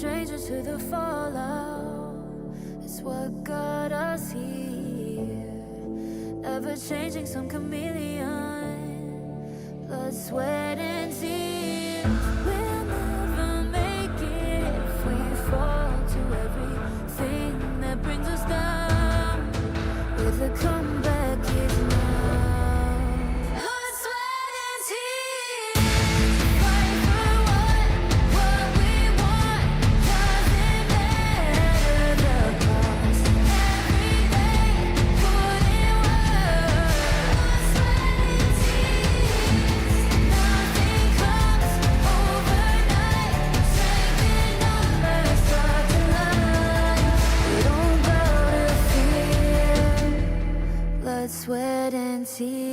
stranger to the fallout. It's what got us here. Ever changing, some chameleon. Blood, sweat, and tears. We'll never make it if we fall to everything that brings us down. With a comeback is now. Blood, sweat, and tears. Fight for what we want. Doesn't matter the cost. Every day, put in work. Blood, sweat, and tears. Nothing comes overnight. Strength in numbers, start to line. We don't bow to fear. Blood, sweat, and tears.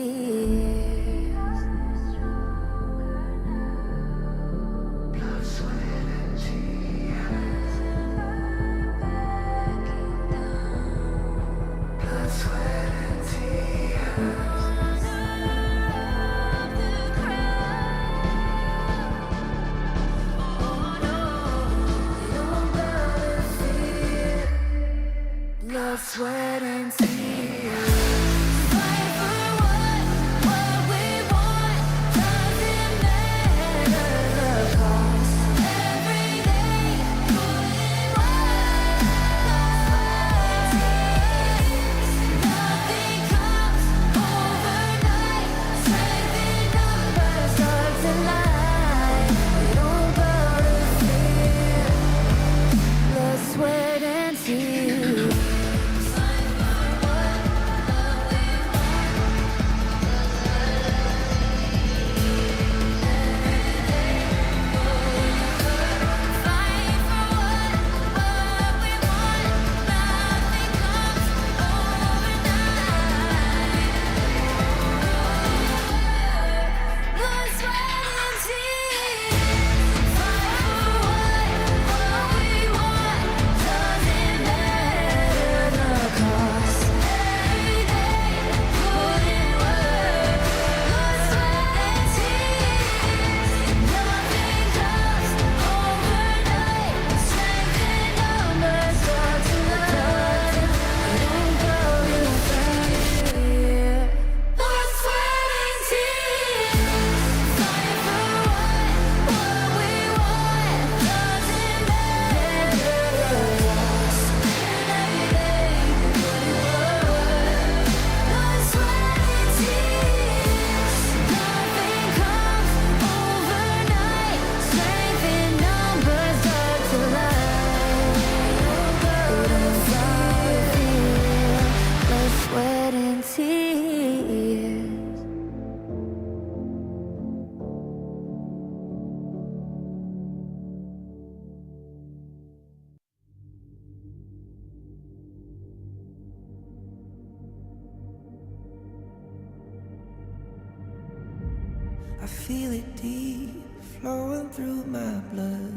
Blood, sweat, and tears. Fight for what we want. Doesn't matter the cost. Every day, put in work. Blood, sweat, and tears. Nothing comes overnight. Strength in numbers, start to lie. We don't bow to fear. Blood, sweat, and tears. I feel it deep flowing through my blood.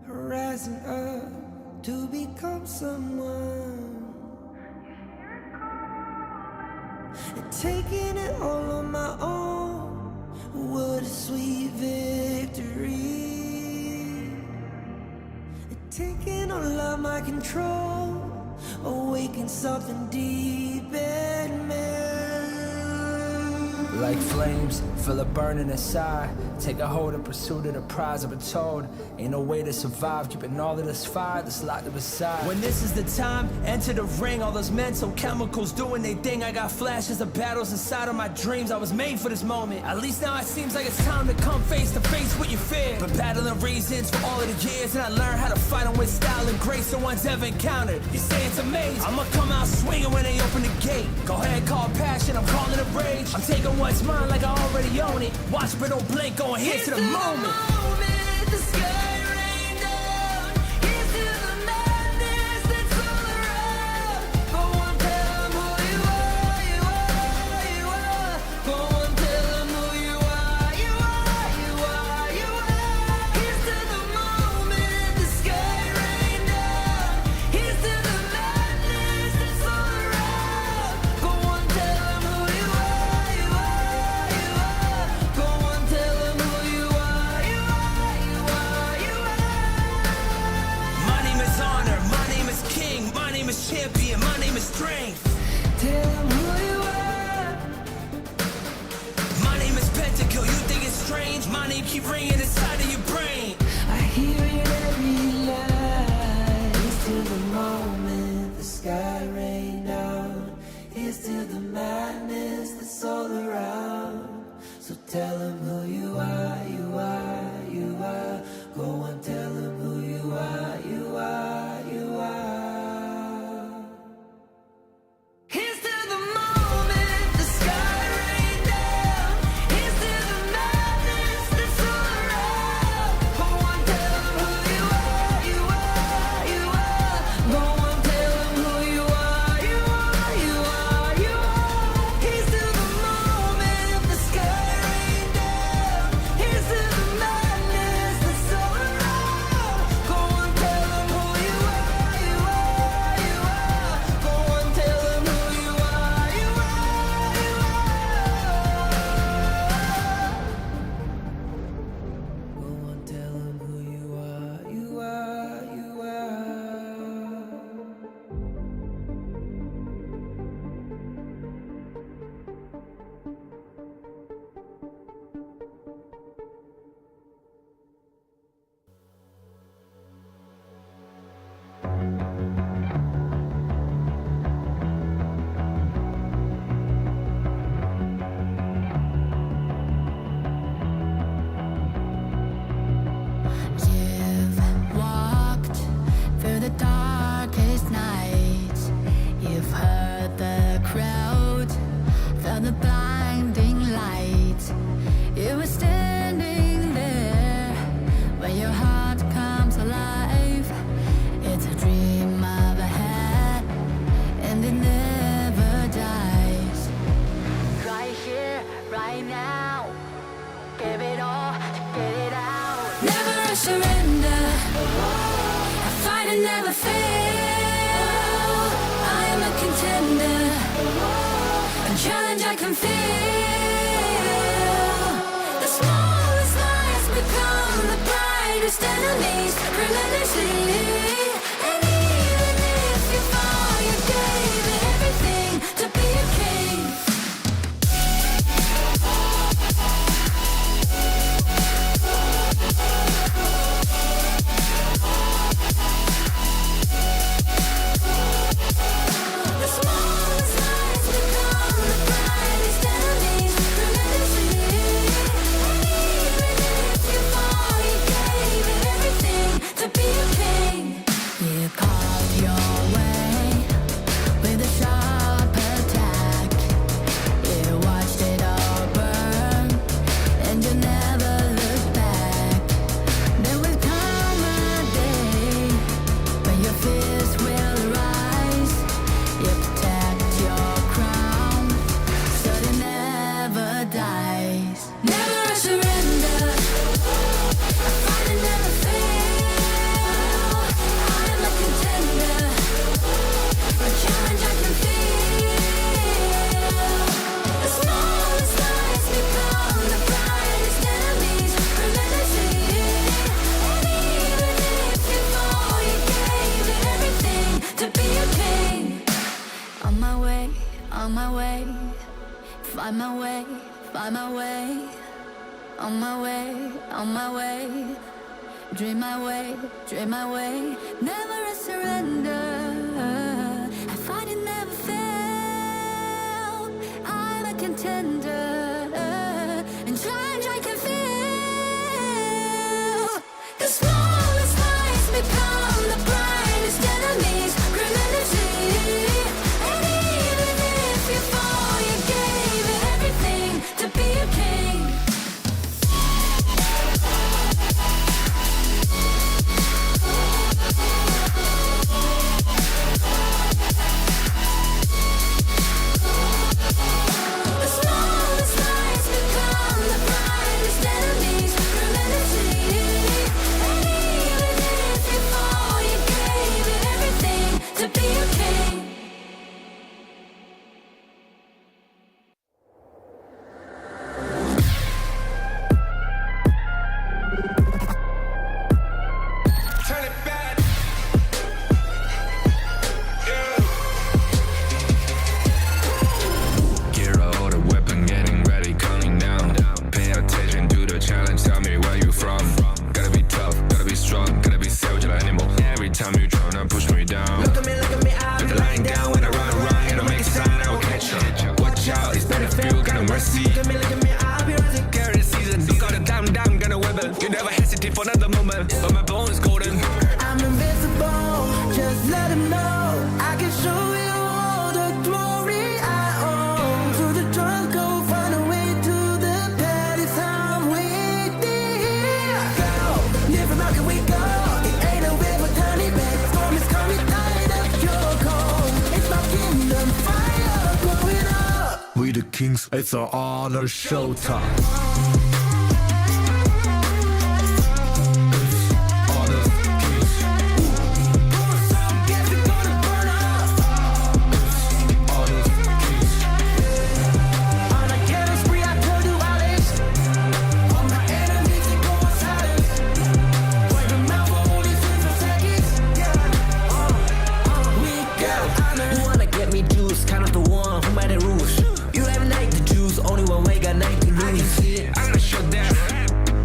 Rising up to become someone, and taking it all on my own. What a sweet victory. And taking all of my control, awaken something deep in me. Like flames, feel it burning inside. Take a hold in pursuit of the prize. I've been told ain't no way to survive, keeping all of this fire that's locked up inside. When this is the time, enter the ring. All those mental chemicals doing their thing. I got flashes of battles inside of my dreams. I was made for this moment. At least now it seems like it's time to come face to face with your fear. Been battling reasons for all of the years, and I learned how to fight them with style and grace no one's ever encountered. You say it's amazing, I'ma come out swinging when they open the gate. Go ahead, call passion, I'm calling it rage. I'm taking what's mine like I already own it. Watch but don't blink, going here to the moment. The sky rain down. Here's to the madness that's all around. Go on, tell 'em who you are, you are, you are. Go on, tell 'em who you are, you are, you are, you are. Here's to the moment, the sky rain down. Here's to the madness that's all around. Go on, tell 'em who you are, you are, you are. Go on, tell 'em who you can feel the smallest lies become the brightest enemies relentlessly. And even if you fall, you gave it everything to be a king. The smallest lies become the brightest enemies relentlessly. And even if you fall, you gave it everything to be a king. You carved your way with a sharp attack. You watched it all burn, and you never looked back. There will come a day when your fears will rise. You protect your crown, so it never dies. Never a surrender. I fight and never fail. I'm a contender. A challenge I can feel. The smallest lies become the brightest enemies relentlessly. And even if you fall, you gave it everything to be a king. On my way, on my way. Find my way, find my way. On my way, on my way. Dream my way, dream my way. Never a surrender. I fight and never fail. I'm a contender. And challenge I can feel. The smallest lies become the brightest enemies relentlessly. And even if you fall, you gave it everything to be a king. The smallest lies become the brightest enemies relentlessly. And even if you fall, you gave it everything to be a king. Turn it back. Gear out a weapon, getting ready, counting down. Pay attention to the challenge, tell me where you from. Gotta be tough, gotta be strong, gotta be savage like animal. Every time you tryna push me down. Look at me, I'll Put be the line lying down when I run around, and I make a sign, I will catch you. Watch out, it's better feel, got no mercy. Look at me, I'll be rising. Carry the season, you got a damn, gonna weapon. You never hesitate for another moment, but my bone is golden. I'm invincible, just let him know. I can show you all the glory I own. Through the jungle, find a way to the palace. I'm waiting. Go, live from how can we go? It ain't a river, turning back. Storm is coming, tired of your cold. It's my kingdom, fire blowing up. We the kings, it's our honor showtime. Honor kings, Guess it's gonna burn up. honor kings. On a killing spree, I told you all this. All my enemies, they go silent. Wipe them out for only 6 seconds. We got honor. You wanna get me juice, kind of the one who made the rules. You have night to choose, only one way, got night to lose. I gotta show them,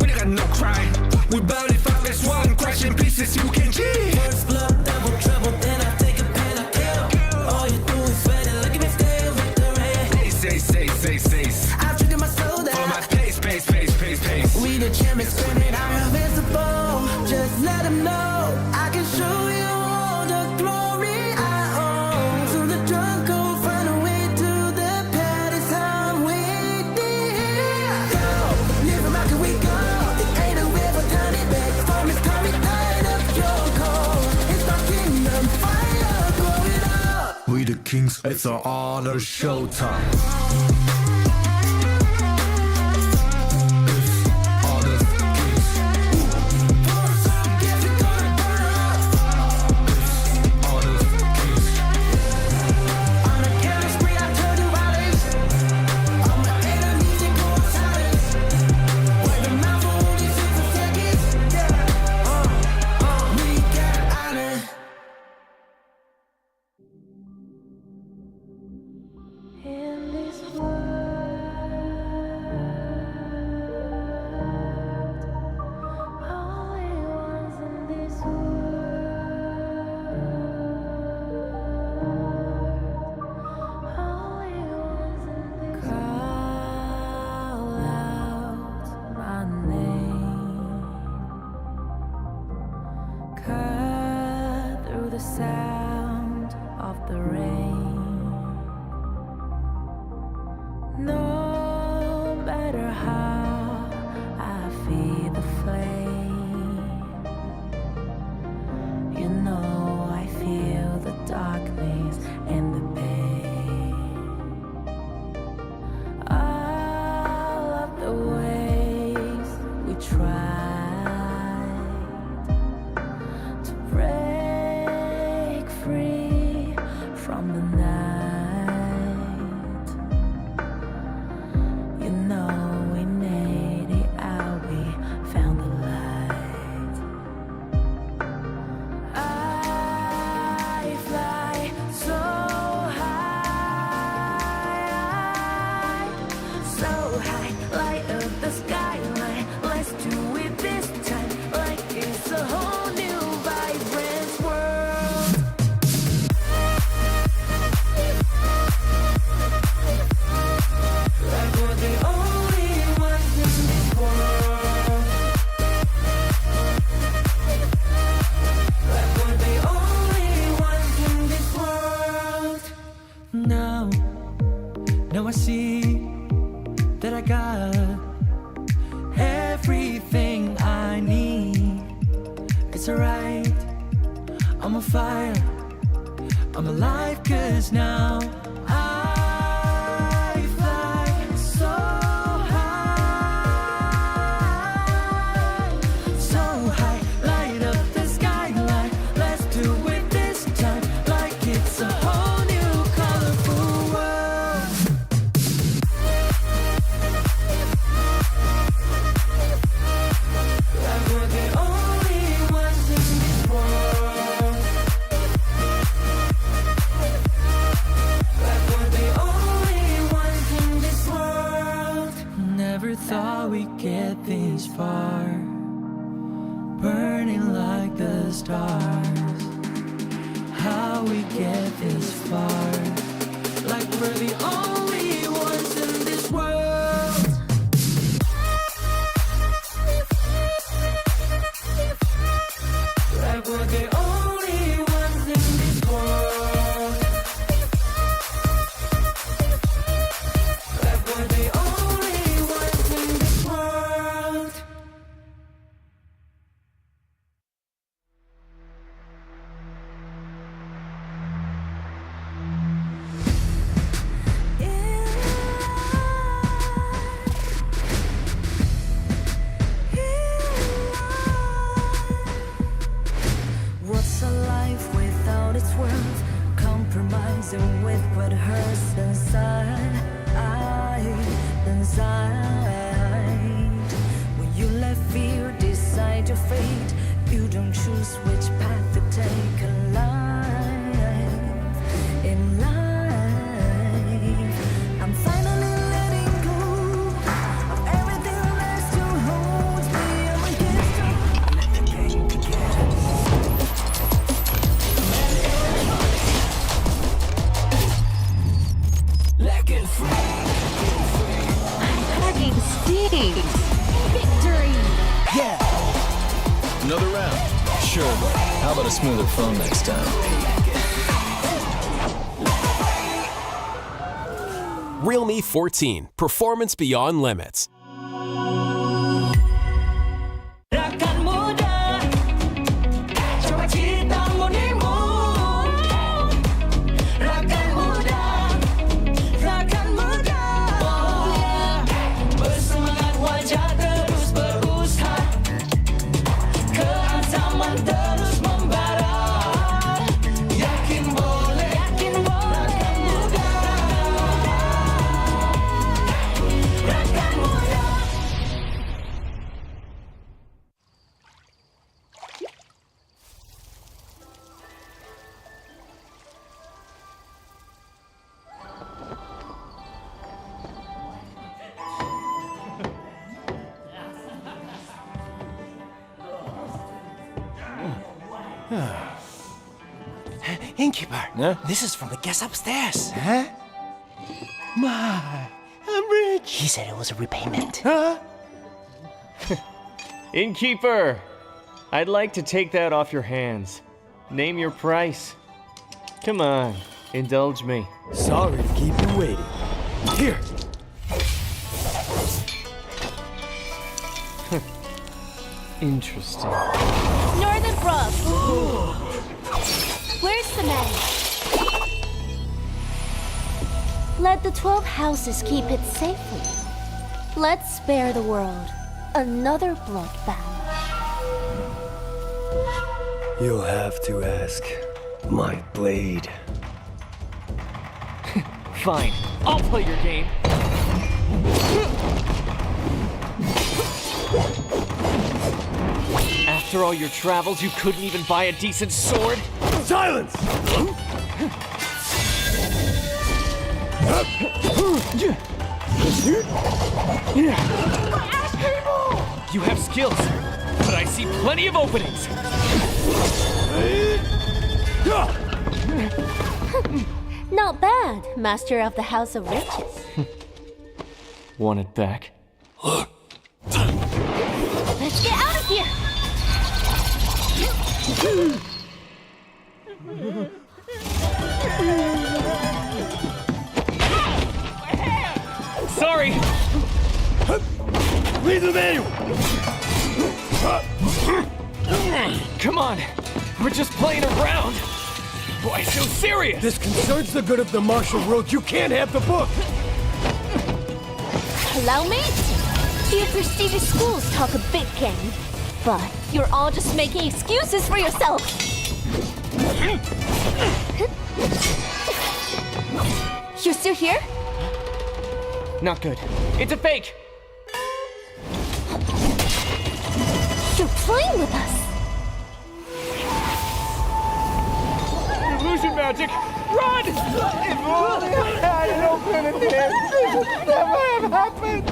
we got no crime. We barely five as one, crashing pieces, you can cheat. First blood, double trouble, then I take a pen, I kill. All you do is sweat and look at me still with the rain. Say. I've treated my soul Follow my that pace. we the champions, screaming I'm invincible. Just let him know I can show you all the glory I own. Through the jungle, find a way to the palace. I'm waiting. Go, live from how can we go? It ain't a river, turning back. Storm is coming, tired of your cold. It's my kingdom, fire blowing up. We the kings, it's our honor showtime. Honor kings, Guess it's gonna burn up. honor kings. On a killing spree, I told you all this. No matter how I feed the flame, you know I feel the darkness and the pain. All of the ways we tried to break free from the night. You know we made it out, we found the light. I fly so high, light up the skyline. Let's do it this time, like it's a whole new vibrant world. Like we're the only ones in this world. Like we're the only ones in this world. Now I see that I got everything I need. It's alright, I'm on fire, I'm alive, 'cause now I fly so high, light up the skyline. Let's do it this time, like it's a whole new colorful world. Like we're the only ones in this world. Like we're the only ones in this world. Never thought we'd get this far, burning like the stars. How we get this far, like we're the only ones in this world. Like we're the only ones in this world. Like we're the only ones in this world. What's a life without its worth? Compromising with what hurts inside. When you let fear decide your fate, you don't choose which path to take in life. I'm finally letting go of everything that still holds me up against you. Let the game begin. Let it free. Hugging Steve. Victory. Another round. Sure, but how about a smoother phone next time? Realme 14. Performance beyond limits. Rakan muda, coba cintamu nimu. Rakan muda, oh yeah. Bersemangat wajah terus berusaha, keazaman terus membara. Yakin boleh, rakan muda. Rakan muda. Innkeeper, Yeah? this is from the guest upstairs. Huh? My, I'm rich. He said it was a repayment. Huh? Innkeeper, I'd like to take that off your hands. Name your price. Come on, indulge me. Sorry to keep you waiting. Here, Interesting. Northern Brook. Where's the man? Let the 12 houses keep it safely. Let's spare the world another bloodbath. You'll have to ask my blade. Fine, I'll play your game. After all your travels, you couldn't even buy a decent sword? Silence! You have skills, but I see plenty of openings. Not bad, Master of the House of Riches. Want it back? Let's get out of here! Sorry! Read the manual! Come on, we're just playing around. Why so serious? This concerns the good of the martial world. You can't have the book! Allow me? Your prestigious schools talk a big game, but you're all just making excuses for yourself. You're still here? Not good. It's a fake! You're playing with us. Illusion magic! Run! If only I had an alternative, this would never have happened!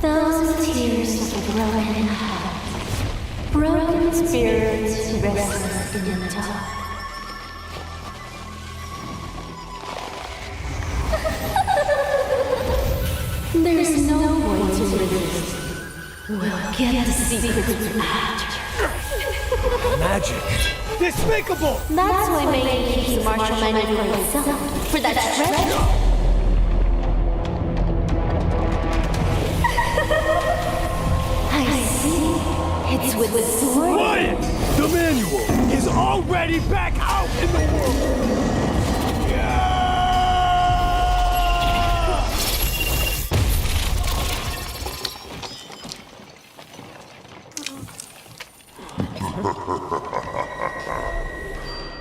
Those tears of a broken heart, broken spirits restless in the dark. There's no way to resist. We'll get the secret after. Magic! Despicable! That's why Megan keeps the martial manual for himself, for that treasure. I see. It's with the sword. Quiet! The manual is already back out in the world!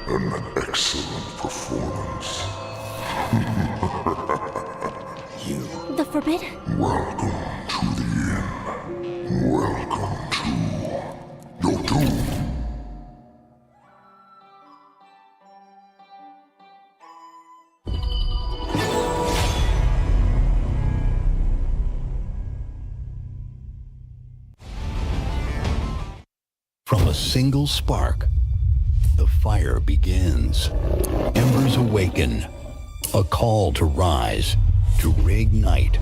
An excellent performance. The Forbidden? Welcome to the end. Welcome to your doom. From a single spark, the fire begins. Embers Awaken. A call to rise, to reignite,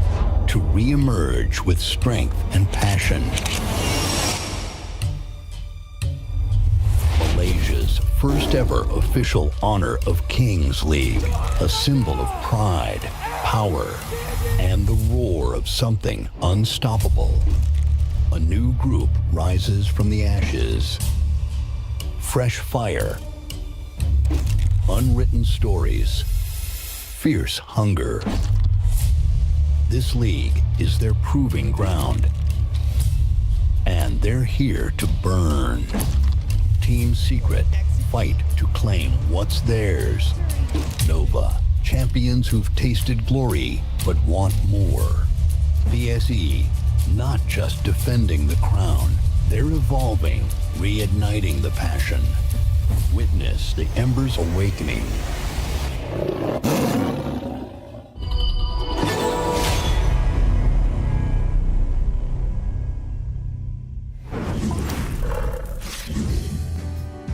to re-emerge with strength and passion. Malaysia's first ever official Honor of Kings League. A symbol of pride, power, and the roar of something unstoppable. A new group rises from the ashes. Fresh fire, unwritten stories, fierce hunger. This league is their proving ground, and they're here to burn. Team Secret fight to claim what's theirs. Nova, champions who've tasted glory but want more. BSE, not just defending the crown, they're evolving, reigniting the passion. Witness the Embers Awakening.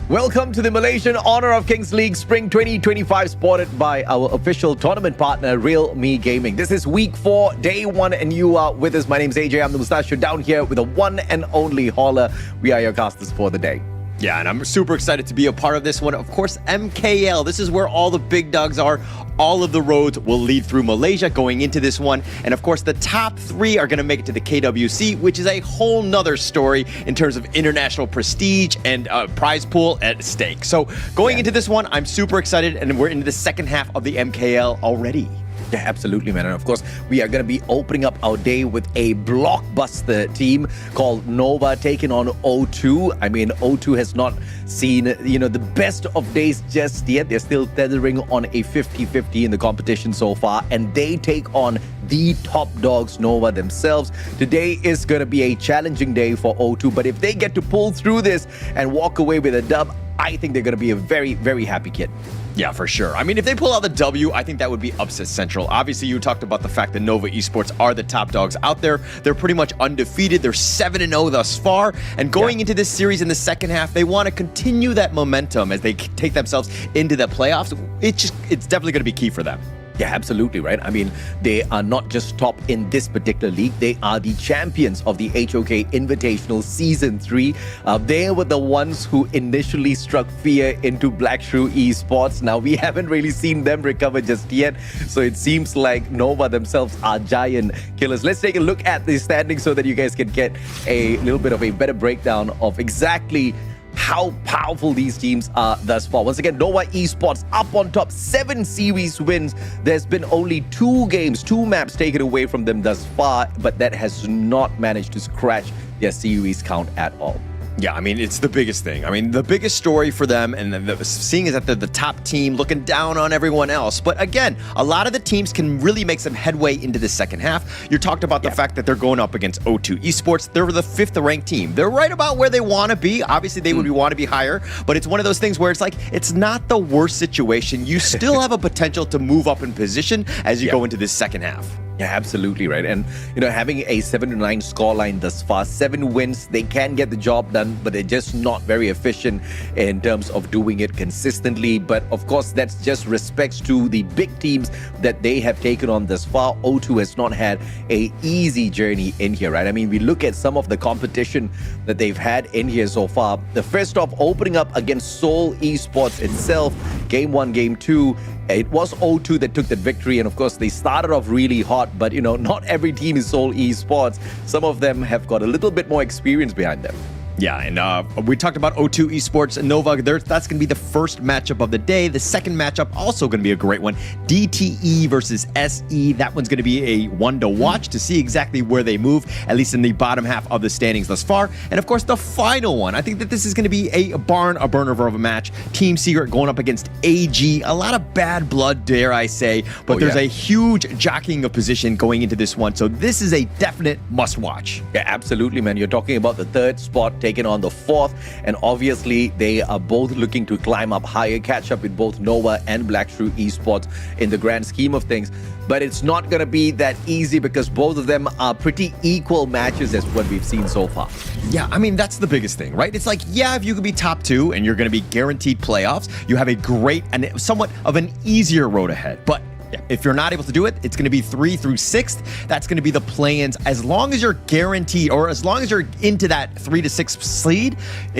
Welcome to the Malaysian Honor of Kings League Spring 2025, supported by our official tournament partner, Real Me Gaming. This is week 4, day 1, and you are with us. My name's AJ. I'm the Mustachio down here with the one and only Holler. We are your casters for the day. Yeah, and I'm super excited to be a part of this one. Of course, MKL, this is where all the big dogs are. All of the roads will lead through Malaysia going into this one. And of course, the top 3 are going to make it to the KWC, which is a whole nother story in terms of international prestige and prize pool at stake. So going into this one, I'm super excited, and we're into the second half of the MKL already. Yeah, absolutely, man. And of course, we are going to be opening up our day with a blockbuster team called Nova taking on O2. I mean, O2 has not seen, the best of days just yet. They're still tethering on a 50-50 in the competition so far, and they take on the top dogs, Nova themselves. Today is going to be a challenging day for O2, but if they get to pull through this and walk away with a dub, I think they're going to be a very, very happy kid. Yeah, for sure. I mean, if they pull out the W, I think that would be upset central. Obviously, you talked about the fact that Nova Esports are the top dogs out there. They're pretty much undefeated. They're 7-0 thus far. And going into this series in the second half, they want to continue that momentum as they take themselves into the playoffs. It's definitely going to be key for them. Yeah, absolutely, right? I mean, they are not just top in this particular league. They are the champions of the HOK Invitational Season 3. They were the ones who initially struck fear into Black Shrew Esports. Now, we haven't really seen them recover just yet. So it seems like Nova themselves are giant killers. Let's take a look at the standings so that you guys can get a little bit of a better breakdown of exactly how powerful these teams are thus far. Once again, Nova Esports up on top, 7 series wins. There's been only 2 maps taken away from them thus far, but that has not managed to scratch their series count at all. Yeah, I mean, it's the biggest thing. I mean, the biggest story for them, and seeing is that they're the top team looking down on everyone else. But again, a lot of the teams can really make some headway into the second half. You talked about the fact that they're going up against O2 Esports. They're the 5th ranked team. They're right about where they want to be. Obviously, they would want to be higher, but it's one of those things where it's like, it's not the worst situation. You still have a potential to move up in position as you go into this second half. Yeah, absolutely right. And, having a 7-9 scoreline thus far, 7 wins, they can get the job done, but they're just not very efficient in terms of doing it consistently. But of course, that's just respects to the big teams that they have taken on thus far. O2 has not had a easy journey in here, right? I mean, we look at some of the competition that they've had in here so far. The first off, opening up against Seoul Esports itself, Game 1, Game 2, it was O2 that took that victory, and of course they started off really hot, but not every team is Seoul Esports. Some of them have got a little bit more experience behind them. Yeah, and we talked about O2 Esports and Nova. That's going to be the first matchup of the day. The second matchup also going to be a great one. DTE versus SE. That one's going to be a one to watch to see exactly where they move, at least in the bottom half of the standings thus far. And of course, the final one. I think that this is going to be a burner of a match. Team Secret going up against AG. A lot of bad blood, dare I say, but there's a huge jockeying of position going into this one. So this is a definite must watch. Yeah, absolutely, man. You're talking about the 3rd spot taking on the 4th, and obviously they are both looking to climb up higher, catch up with both Nova and Black Shrew Esports in the grand scheme of things. But it's not going to be that easy because both of them are pretty equal matches as what we've seen so far. Yeah, I mean, that's the biggest thing, right? It's like, yeah, if you could be top 2 and you're going to be guaranteed playoffs, you have a great and somewhat of an easier road ahead. But if you're not able to do it, it's going to be 3 through 6th. That's going to be the play-ins. As long as you're guaranteed, or as long as you're into that 3 to 6 seed,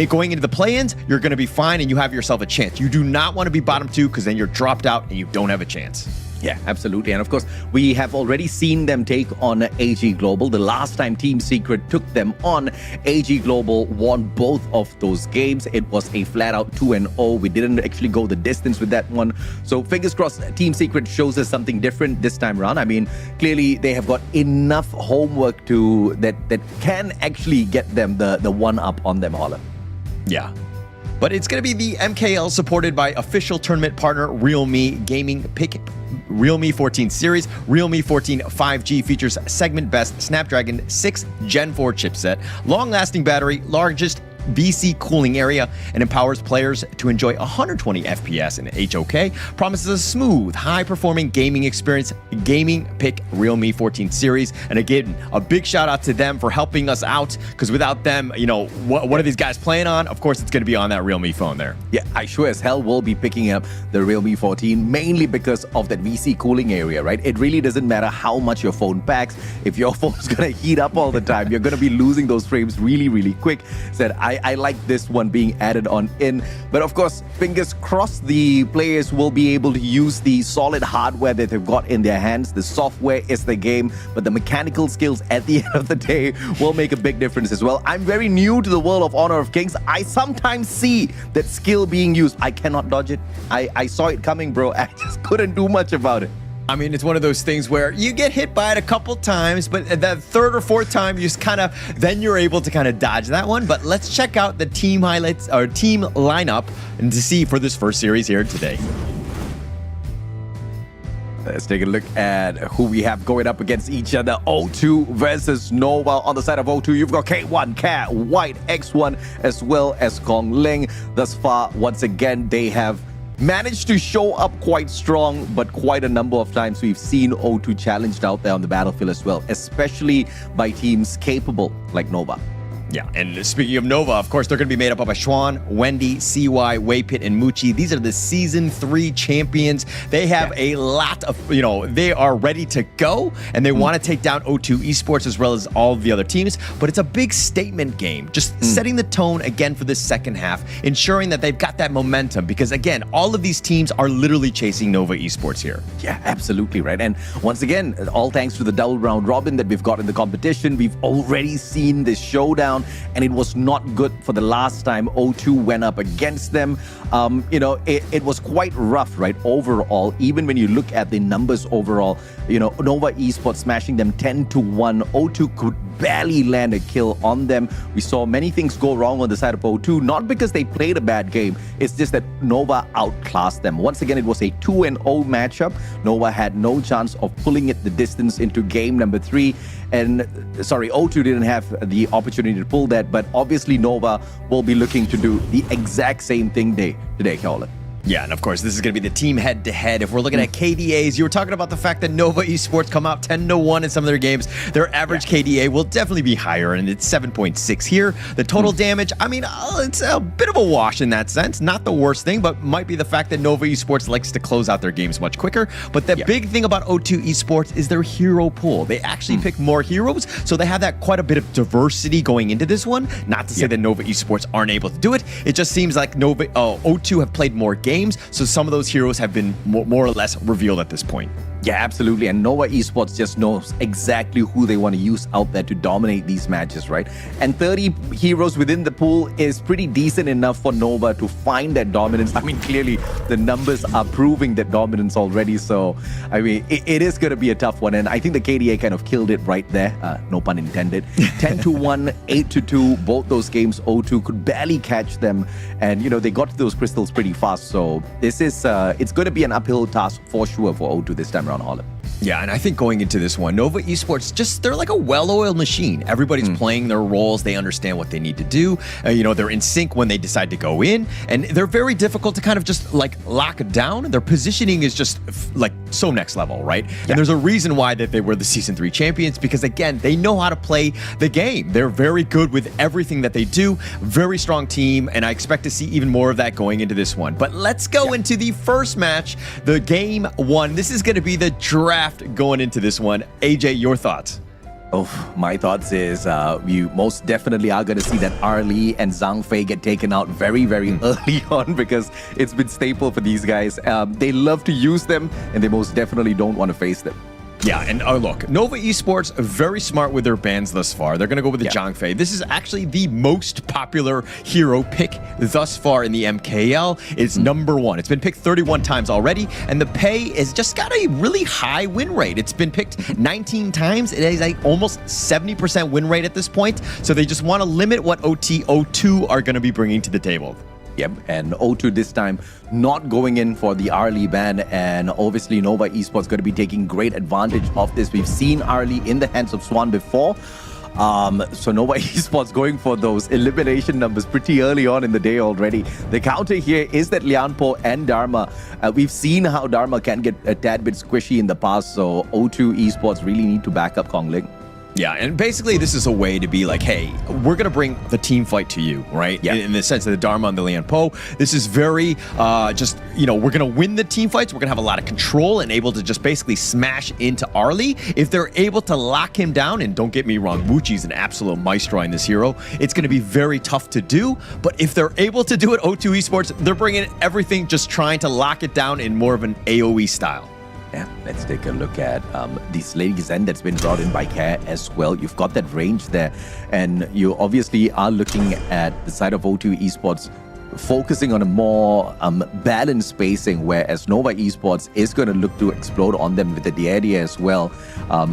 going into the play-ins, you're going to be fine and you have yourself a chance. You do not want to be bottom 2 because then you're dropped out and you don't have a chance. Yeah, absolutely. And of course, we have already seen them take on AG Global. The last time Team Secret took them on, AG Global won both of those games. It was a flat-out 2-0. We didn't actually go the distance with that one. So fingers crossed, Team Secret shows us something different this time around. I mean, clearly they have got enough homework that can actually get them the one-up on them, Holland. Yeah. But it's going to be the MKL supported by official tournament partner Realme Gaming Pick Realme 14 series. Realme 14 5G features segment best Snapdragon 6 Gen 4 chipset, long-lasting battery, largest BC cooling area, and empowers players to enjoy 120 FPS in HOK, promises a smooth, high-performing gaming experience. Gaming Pick Realme 14 series. And again, a big shout out to them for helping us out, because without them, what are these guys playing on? Of course, it's going to be on that Realme phone there. Yeah, I sure as hell will be picking up the Realme 14, mainly because of that VC cooling area, right? It really doesn't matter how much your phone packs. If your phone is going to heat up all the time, you're going to be losing those frames really, really quick. So I like this one being added on in. But of course, fingers crossed, the players will be able to use the solid hardware that they've got in their hands. The software is the game, but the mechanical skills at the end of the day will make a big difference as well. I'm very new to the world of Honor of Kings. I sometimes see that skill being used. I cannot dodge it. I saw it coming, bro. I just couldn't do much about it. I mean, it's one of those things where you get hit by it a couple times, but that third or fourth time, you just kind of, then you're able to kind of dodge that one. But let's check out the team highlights or team lineup and to see for this first series here today. Let's take a look at who we have going up against each other. O2 versus Nova. On the side of O2, you've got K1, Cat, White, X1, as well as Kong Ling. Thus far, once again, they have managed to show up quite strong, but quite a number of times we've seen O2 challenged out there on the battlefield as well, especially by teams capable like Nova. Yeah, and speaking of Nova, of course, they're going to be made up of Ashwan, Wendy, CY, Waypit, and Muchi. These are the Season 3 champions. They have a lot of, they are ready to go, and they want to take down O2 Esports as well as all of the other teams. But it's a big statement game, just setting the tone again for this second half, ensuring that they've got that momentum. Because again, all of these teams are literally chasing Nova Esports here. Yeah, absolutely right. And once again, all thanks to the double round robin that we've got in the competition, we've already seen this showdown. And it was not good for the last time O2 went up against them. It was quite rough, right? Overall, even when you look at the numbers overall, Nova Esports smashing them 10-1. O2 could barely land a kill on them. We saw many things go wrong on the side of O2, not because they played a bad game. It's just that Nova outclassed them. Once again, it was a 2-0 matchup. Nova had no chance of pulling it the distance into game number 3. And O2 didn't have the opportunity to pull that, but obviously Nova will be looking to do the exact same thing today, Colin. Yeah, and of course, this is going to be the team head-to-head. If we're looking at KDAs, you were talking about the fact that Nova Esports come out 10-1 in some of their games. Their average KDA will definitely be higher, and it's 7.6 here. The total damage, I mean, it's a bit of a wash in that sense. Not the worst thing, but might be the fact that Nova Esports likes to close out their games much quicker. But the big thing about O2 Esports is their hero pool. They actually pick more heroes, so they have that quite a bit of diversity going into this one. Not to say that Nova Esports aren't able to do it. It just seems like O2 have played more games, so some of those heroes have been more or less revealed at this point. Yeah, absolutely. And Nova Esports just knows exactly who they want to use out there to dominate these matches, right? And 30 heroes within the pool is pretty decent enough for Nova to find that dominance. I mean, clearly the numbers are proving that dominance already. So, I mean, it is going to be a tough one. And I think the KDA kind of killed it right there. No pun intended. 10-1, 8-2. Both those games, O2 could barely catch them. And, they got to those crystals pretty fast. So this is, it's going to be an uphill task for sure for O2 this time around, Holland. Yeah, and I think going into this one, Nova Esports, they're like a well-oiled machine. Everybody's playing their roles. They understand what they need to do. They're in sync when they decide to go in. And they're very difficult to kind of just like lock it down. Their positioning is just like so next level, right? Yeah. And there's a reason why that they were the Season 3 champions, because again, they know how to play the game. They're very good with everything that they do. Very strong team, and I expect to see even more of that going into this one. But let's go into the first match, the game 1. This is going to be the draft going into this one. AJ, your thoughts? Oh, my thoughts is you most definitely are going to see that Arlie and Zhang Fei get taken out very, very early on, because it's been staple for these guys. They love to use them, and they most definitely don't want to face them. Yeah, and look, Nova Esports, very smart with their bans thus far. They're going to go with the Zhang Fei. This is actually the most popular hero pick thus far in the MKL. It's number 1. It's been picked 31 times already, and the pay has just got a really high win rate. It's been picked 19 times. It is like almost 70% win rate at this point, so they just want to limit what O2 are going to be bringing to the table. Yep, and O2 this time not going in for the Arlie ban, and obviously Nova Esports going to be taking great advantage of this. We've seen Arlie in the hands of Swan before. So Nova Esports going for those elimination numbers pretty early on in the day already. The counter here is that Lianpo and Dharma. We've seen how Dharma can get a tad bit squishy in the past, so O2 Esports really need to back up Kong Ling. Yeah, and basically this is a way to be like, hey, we're going to bring the team fight to you, right? Yeah. In the sense of the Dharma and the Lian Po. This is very just, we're going to win the team fights. We're going to have a lot of control and able to just basically smash into Arlie. If they're able to lock him down, and don't get me wrong, Muchi's an absolute maestro in this hero, it's going to be very tough to do. But if they're able to do it, O2 Esports, they're bringing everything, just trying to lock it down in more of an AoE style. Yeah, let's take a look at this Lady Zen that's been brought in by Care as well. You've got that range there, and you obviously are looking at the side of O2 Esports focusing on a more balanced spacing, whereas Nova Esports is going to look to explode on them with the DAD as well,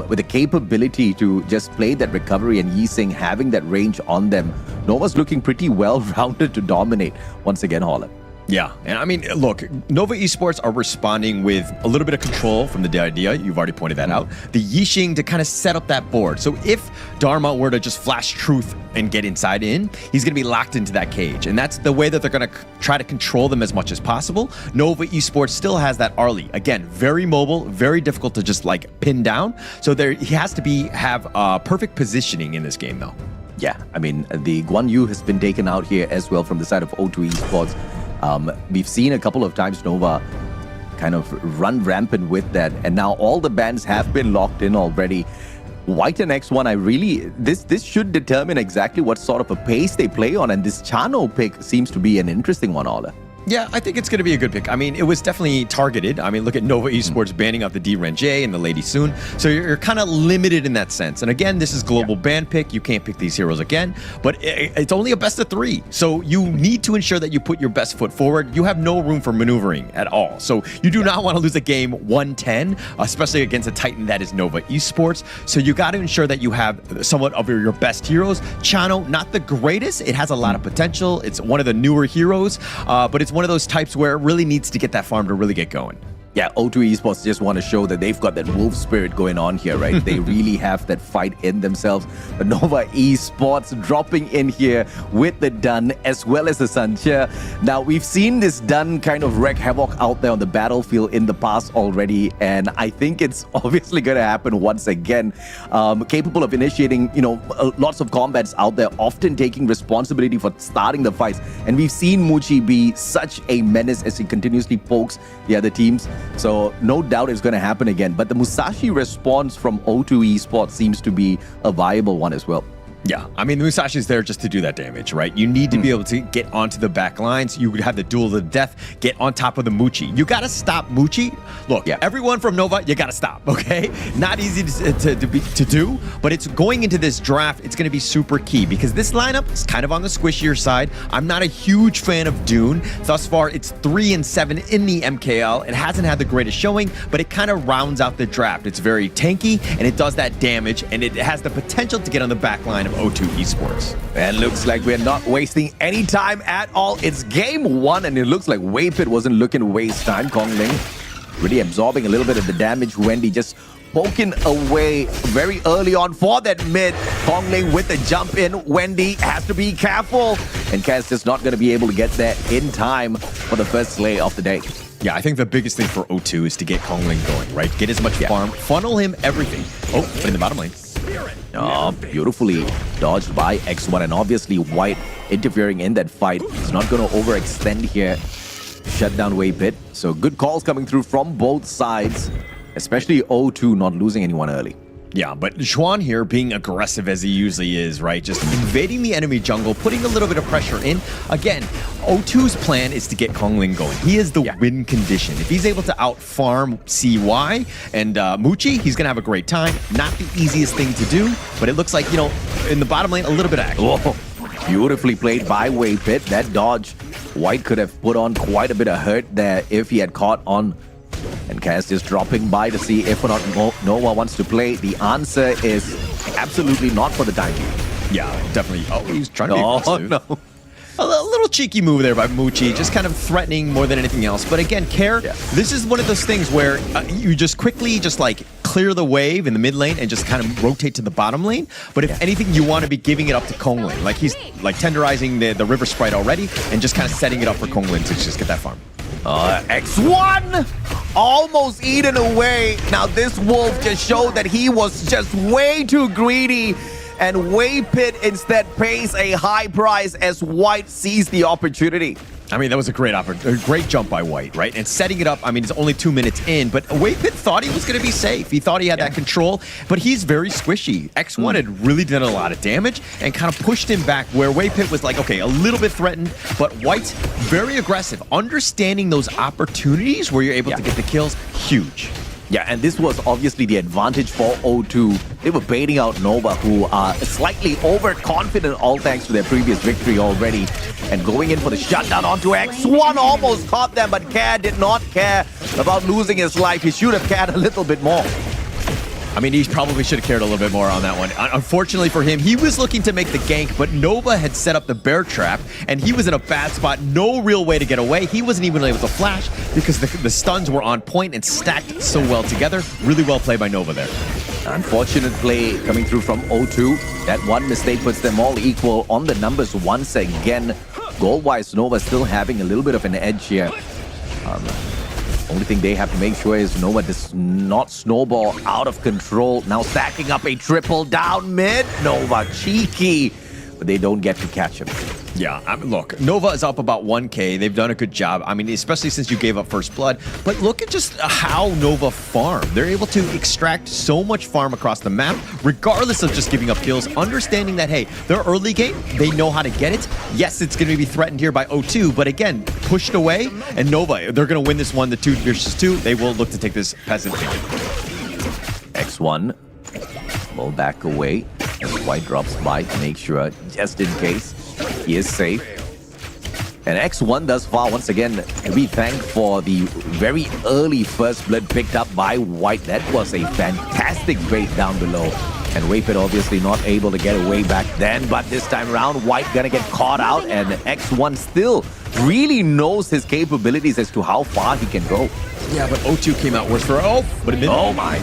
with the capability to just play that recovery, and Yixing having that range on them. Nova's looking pretty well-rounded to dominate once again, Holland. Yeah, and I mean, look, Nova Esports are responding with a little bit of control from the idea. You've already pointed that out. The Yixing to kind of set up that board. So if Dharma were to just flash truth and get inside in, he's going to be locked into that cage. And that's the way that they're going to try to control them as much as possible. Nova Esports still has that Arlie. Again, very mobile, very difficult to just like pin down. So he has to have perfect positioning in this game though. Yeah, I mean, the Guan Yu has been taken out here as well from the side of O2 Esports. We've seen a couple of times Nova kind of run rampant with that, and now all the bans have been locked in already. White and X1, this should determine exactly what sort of a pace they play on, and this Chano pick seems to be an interesting one, Ola. Yeah, I think it's going to be a good pick. I mean, it was definitely targeted. I mean, look at Nova Esports banning out the D-Ren-J and the Lady Soon. So you're kind of limited in that sense. And again, this is global ban pick. You can't pick these heroes again. But it's only a best of 3. So you need to ensure that you put your best foot forward. You have no room for maneuvering at all. So you do not want to lose a game 110, especially against a Titan that is Nova Esports. So you got to ensure that you have somewhat of your best heroes. Chano, not the greatest. It has a lot of potential. It's one of the newer heroes, but it's one of those types where it really needs to get that farm to really get going. Yeah, O2 Esports just want to show that they've got that wolf spirit going on here, right? They really have that fight in themselves. But Nova Esports dropping in here with the Dun as well as the Sancha. Now, we've seen this Dun kind of wreak havoc out there on the battlefield in the past already, and I think it's obviously going to happen once again. Capable of initiating, lots of combats out there, often taking responsibility for starting the fights. And we've seen Muchi be such a menace as he continuously pokes the other teams. So no doubt it's going to happen again. But the Musashi response from O2 Esports seems to be a viable one as well. Yeah, I mean, the Musashi's there just to do that damage, right? You need to be able to get onto the back lines. You would have the duel of the death, get on top of the Muchi. You got to stop Muchi. Look, everyone from Nova, you got to stop, okay? Not easy to do, but it's going into this draft, it's going to be super key because this lineup is kind of on the squishier side. I'm not a huge fan of Dune. Thus far, it's 3-7 in the MKL. It hasn't had the greatest showing, but it kind of rounds out the draft. It's very tanky, and it does that damage, and it has the potential to get on the back line of O2 Esports. And looks like we're not wasting any time at all. It's game 1, and it looks like Waypit wasn't looking to waste time. Kong Ling really absorbing a little bit of the damage. Wendy just poking away very early on for that mid. Kong Ling with the jump in. Wendy has to be careful, and Kaz just not going to be able to get there in time for the first slay of the day. Yeah, I think the biggest thing for O2 is to get Kong Ling going, right? Get as much farm, funnel him everything. Oh, in the bottom lane. Oh, beautifully dodged by X1, and obviously White interfering in that fight. He's not going to overextend here. Shut down Waypit. So good calls coming through from both sides, especially O2 not losing anyone early. Yeah, but Xuan here being aggressive as he usually is, right? Just invading the enemy jungle, putting a little bit of pressure in. Again, O2's plan is to get Kong Ling going. He is the win condition. If he's able to out-farm CY and Muchi, he's going to have a great time. Not the easiest thing to do, but it looks like, in the bottom lane, a little bit of action. Whoa. Beautifully played by Waypit. That dodge, White could have put on quite a bit of hurt there if he had caught on. And Kaz just dropping by to see if or not Nova wants to play. The answer is absolutely not for the time being. Yeah, definitely. Oh, he's trying to be aggressive. No. A little cheeky move there by Muchi, just kind of threatening more than anything else. But again, Care, this is one of those things where you just quickly clear the wave in the mid lane and just kind of rotate to the bottom lane. But if anything, you want to be giving it up to Kong Ling. Like he's tenderizing the river sprite already and just kind of setting it up for Kong Ling to just get that farm. X1 almost eaten away. Now this wolf just showed that he was just way too greedy, and Wei Pit instead pays a high price as White sees the opportunity. I mean, that was a great jump by White, right? And setting it up, I mean, it's only 2 minutes in, but Wei Pit thought he was going to be safe. He thought he had that control, but he's very squishy. X1 had really done a lot of damage and kind of pushed him back where Wei Pit was like, okay, a little bit threatened, but White's very aggressive. Understanding those opportunities where you're able to get the kills, huge. Yeah, and this was obviously the advantage for O2. They were baiting out Nova, who are slightly overconfident, all thanks to their previous victory already. And going in for the shutdown onto X1, almost caught them, but Care did not care about losing his life. He should have cared a little bit more. I mean, he probably should have cared a little bit more on that one. Unfortunately for him, he was looking to make the gank, but Nova had set up the bear trap, and he was in a bad spot. No real way to get away. He wasn't even able to flash because the stuns were on point and stacked so well together. Really well played by Nova there. Unfortunate play coming through from O2. That one mistake puts them all equal on the numbers once again. Goal-wise, Nova still having a little bit of an edge here. Only thing they have to make sure is Nova does not snowball out of control. Now stacking up a triple down mid. Nova cheeky, but they don't get to catch him. Yeah, I mean, look, Nova is up about 1K. They've done a good job. I mean, especially since you gave up first blood. But look at just how Nova farm. They're able to extract so much farm across the map, regardless of just giving up kills, understanding that, hey, their early game, they know how to get it. Yes, it's going to be threatened here by O2, but again, pushed away, and Nova, they're going to win this one, the 2 versus 2. They will look to take this peasant. X1 will back away as White drops by to make sure, just in case, he is safe. And X1 thus far, once again, to be thanked for the very early first blood picked up by White. That was a fantastic bait down below. And Wapit obviously not able to get away back then, but this time around, White gonna get caught out, and X1 still really knows his capabilities as to how far he can go. Yeah, but O2 came out worse for but it didn't. Oh my.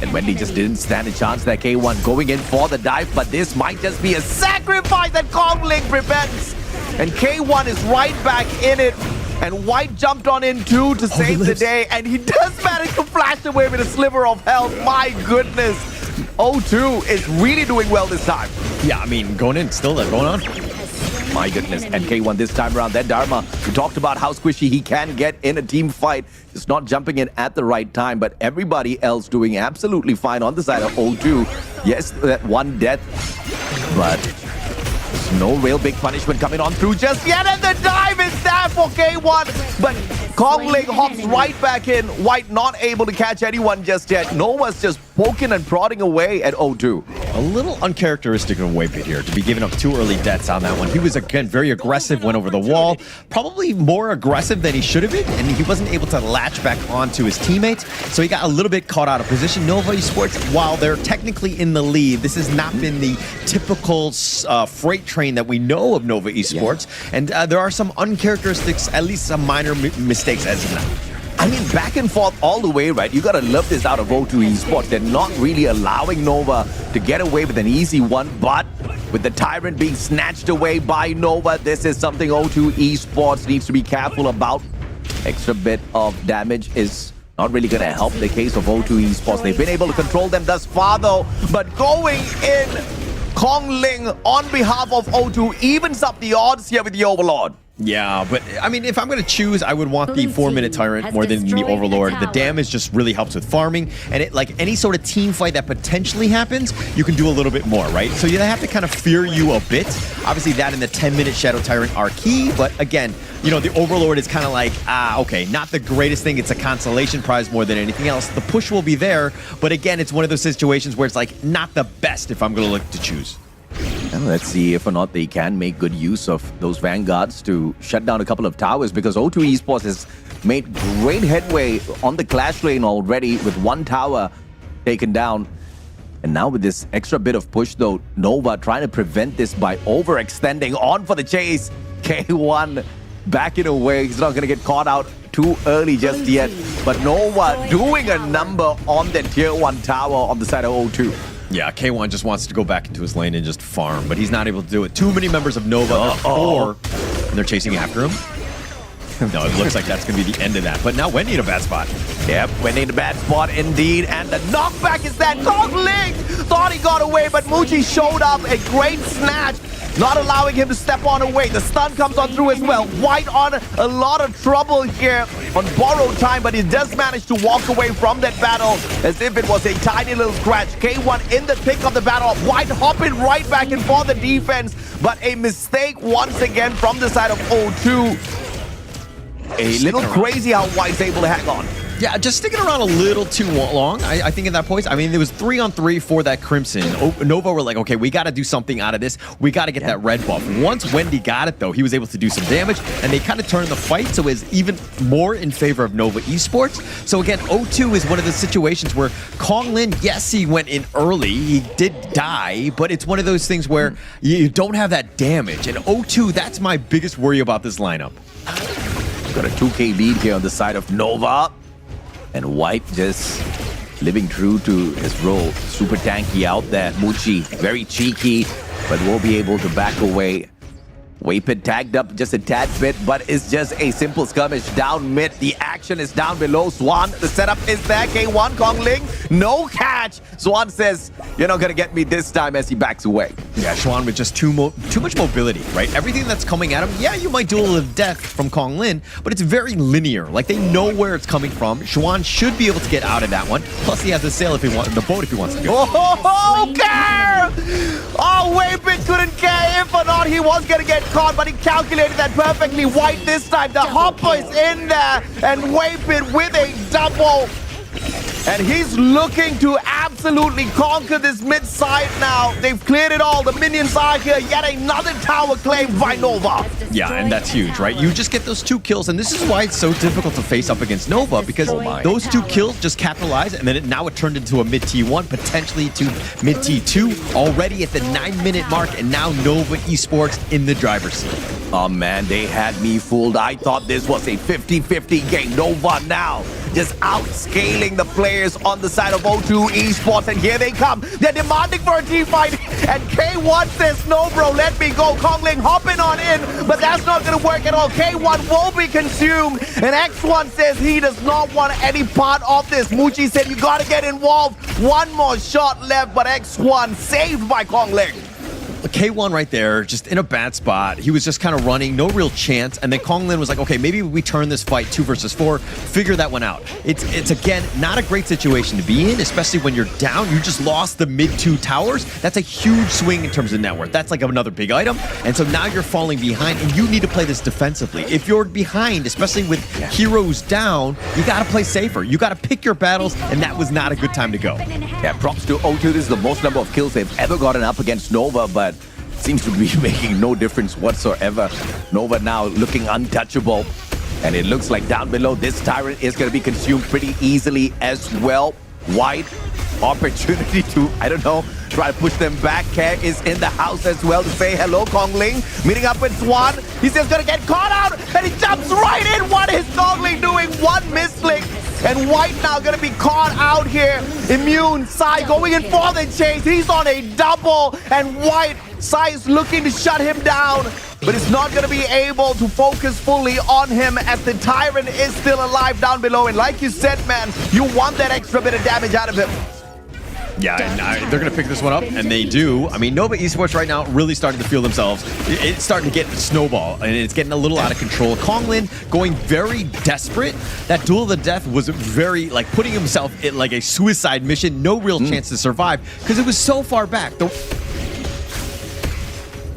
And Wendy just didn't stand a chance there. K1 going in for the dive, but this might just be a sacrifice that Kongling prevents. And K1 is right back in it. And White jumped on in too to save the day. And he does manage to flash away with a sliver of health. My goodness. O2 is really doing well this time. Yeah, I mean, going in, still going on. My goodness, and K1 this time around, that Dharma, we talked about how squishy he can get in a team fight. Just not jumping in at the right time, but everybody else doing absolutely fine on the side of O2. Yes, that one death, but there's no real big punishment coming on through just yet, and the dive is there for K1, but Kongling hops right back in. White not able to catch anyone just yet. Nova's just poking and prodding away at O2. A little uncharacteristic of Wapit here to be giving up 2 early deaths on that one. He was, again, very aggressive, went over the wall. Probably more aggressive than he should have been, and he wasn't able to latch back onto his teammates, so he got a little bit caught out of position. Nova Esports, while they're technically in the lead, this has not been the typical freight train that we know of Nova Esports, and there are some uncharacteristics, at least some minor mistakes as of now. I mean, back and forth all the way, right? You gotta love this out of O2 Esports. They're not really allowing Nova to get away with an easy one, but with the Tyrant being snatched away by Nova, this is something O2 Esports needs to be careful about. Extra bit of damage is not really gonna help the case of O2 Esports. They've been able to control them thus far, though, but going in, Kongling on behalf of O2 evens up the odds here with the Overlord. Yeah, but I mean, if I'm going to choose, I would want the 4-minute Tyrant more than the Overlord. The damage just really helps with farming, and it, like any sort of team fight that potentially happens, you can do a little bit more, right? So you have to kind of fear you a bit. Obviously, that and the 10-minute Shadow Tyrant are key, but again, you know, the Overlord is kind of like, okay, not the greatest thing. It's a consolation prize more than anything else. The push will be there, but again, it's one of those situations where it's like not the best if I'm going to look to choose. And let's see if or not they can make good use of those Vanguards to shut down a couple of towers, because O2 Esports has made great headway on the Clash lane already with 1 tower taken down. And now with this extra bit of push though, Nova trying to prevent this by overextending on for the chase. K1 backing away. He's not going to get caught out too early just yet. But Nova doing a number on the tier 1 tower on the side of O2. Yeah, K1 just wants to go back into his lane and just farm, but he's not able to do it. Too many members of Nova, they're 4, and they're chasing after him. No, it looks like that's going to be the end of that. But now Wendy in a bad spot. Yep, Wendy in a bad spot indeed. And the knockback is that Kong Ling thought he got away, but Muji showed up. A great snatch, not allowing him to step on away. The stun comes on through as well. White on a lot of trouble here on borrowed time, but he does manage to walk away from that battle as if it was a tiny little scratch. K1 in the thick of the battle. White hopping right back in for the defense, but a mistake once again from the side of O2. A little crazy how White's able to hang on. Yeah, just sticking around a little too long, I think, at that point. I mean, there was 3-on-3 for that Crimson. Nova were like, okay, we got to do something out of this. We got to get that red buff. Once Wendy got it, though, he was able to do some damage, and they kind of turned the fight, so it's even more in favor of Nova Esports. So again, O2 is one of the situations where Kong Lin, yes, he went in early. He did die, but it's one of those things where you don't have that damage. And O2, that's my biggest worry about this lineup. Got a 2K lead here on the side of Nova. And White just living true to his role. Super tanky out there. Muji, very cheeky, but will be able to back away. Waypit tagged up just a tad bit, but it's just a simple skirmish down mid. The action is down below. Swan, the setup is there. K1, Kong Ling, no catch. Swan says, you're not gonna get me this time as he backs away. Yeah, Swan with just too much mobility, right? Everything that's coming at him, yeah, you might duel of death from Kong Lin, but it's very linear. Like, they know where it's coming from. Swan should be able to get out of that one. Plus, he has the sail if he wants, the boat if he wants to go. Oh, care! Oh, Waypit couldn't care if or not he was gonna get caught, but he calculated that perfectly. White this time. The hopper is in there, and Waypit with a double. And he's looking to absolutely conquer this mid side now. They've cleared it all. The minions are here. Yet another tower claimed by Nova. Yeah, and that's huge, right? You just get those 2 kills, and this is why it's so difficult to face up against Nova, because those 2 kills just capitalize, and then now it turned into a mid T1, potentially to mid T2, already at the 9-minute mark, and now Nova Esports in the driver's seat. Oh man, they had me fooled. I thought this was a 50-50 game. Nova now just outscaling the players on the side of O2 Esports, and here they come. They're demanding for a team fight, and K1 says, no bro, let me go. Kong Ling hopping on in, but that's not gonna work at all. K1 will be consumed, and X1 says he does not want any part of this. Muji said, you gotta get involved. One more shot left, but X1 saved by Kong Ling. K1 right there, just in a bad spot. He was just kind of running, no real chance. And then Kong Lin was like, okay, maybe we turn this fight 2 versus 4, figure that one out. It's again, not a great situation to be in, especially when you're down. You just lost the mid 2 towers. That's a huge swing in terms of net worth. That's like another big item. And so now you're falling behind, and you need to play this defensively. If you're behind, especially with heroes down, you got to play safer. You got to pick your battles, and that was not a good time to go. Yeah, props to O2. This is the most number of kills they've ever gotten up against Nova, but seems to be making no difference whatsoever. Nova now looking untouchable. And it looks like down below, this Tyrant is going to be consumed pretty easily as well. White, opportunity to, I don't know, try to push them back. Care is in the house as well to say hello. Kong Ling meeting up with Swan. He's just going to get caught out, and he jumps right in. What is Kong Ling doing? One misclick. And White now going to be caught out here. Immune, Sai going in for the chase. He's on a double, and White, Sai is looking to shut him down, but it's not going to be able to focus fully on him as the Tyrant is still alive down below. And like you said, man, you want that extra bit of damage out of him. Yeah, and they're going to pick this one up, and they do. I mean, Nova Esports right now really starting to feel themselves. It's starting to get snowball, and it's getting a little out of control. Kong Lin going very desperate. That duel of the death was very, like, putting himself in like a suicide mission. No real chance to survive because it was so far back.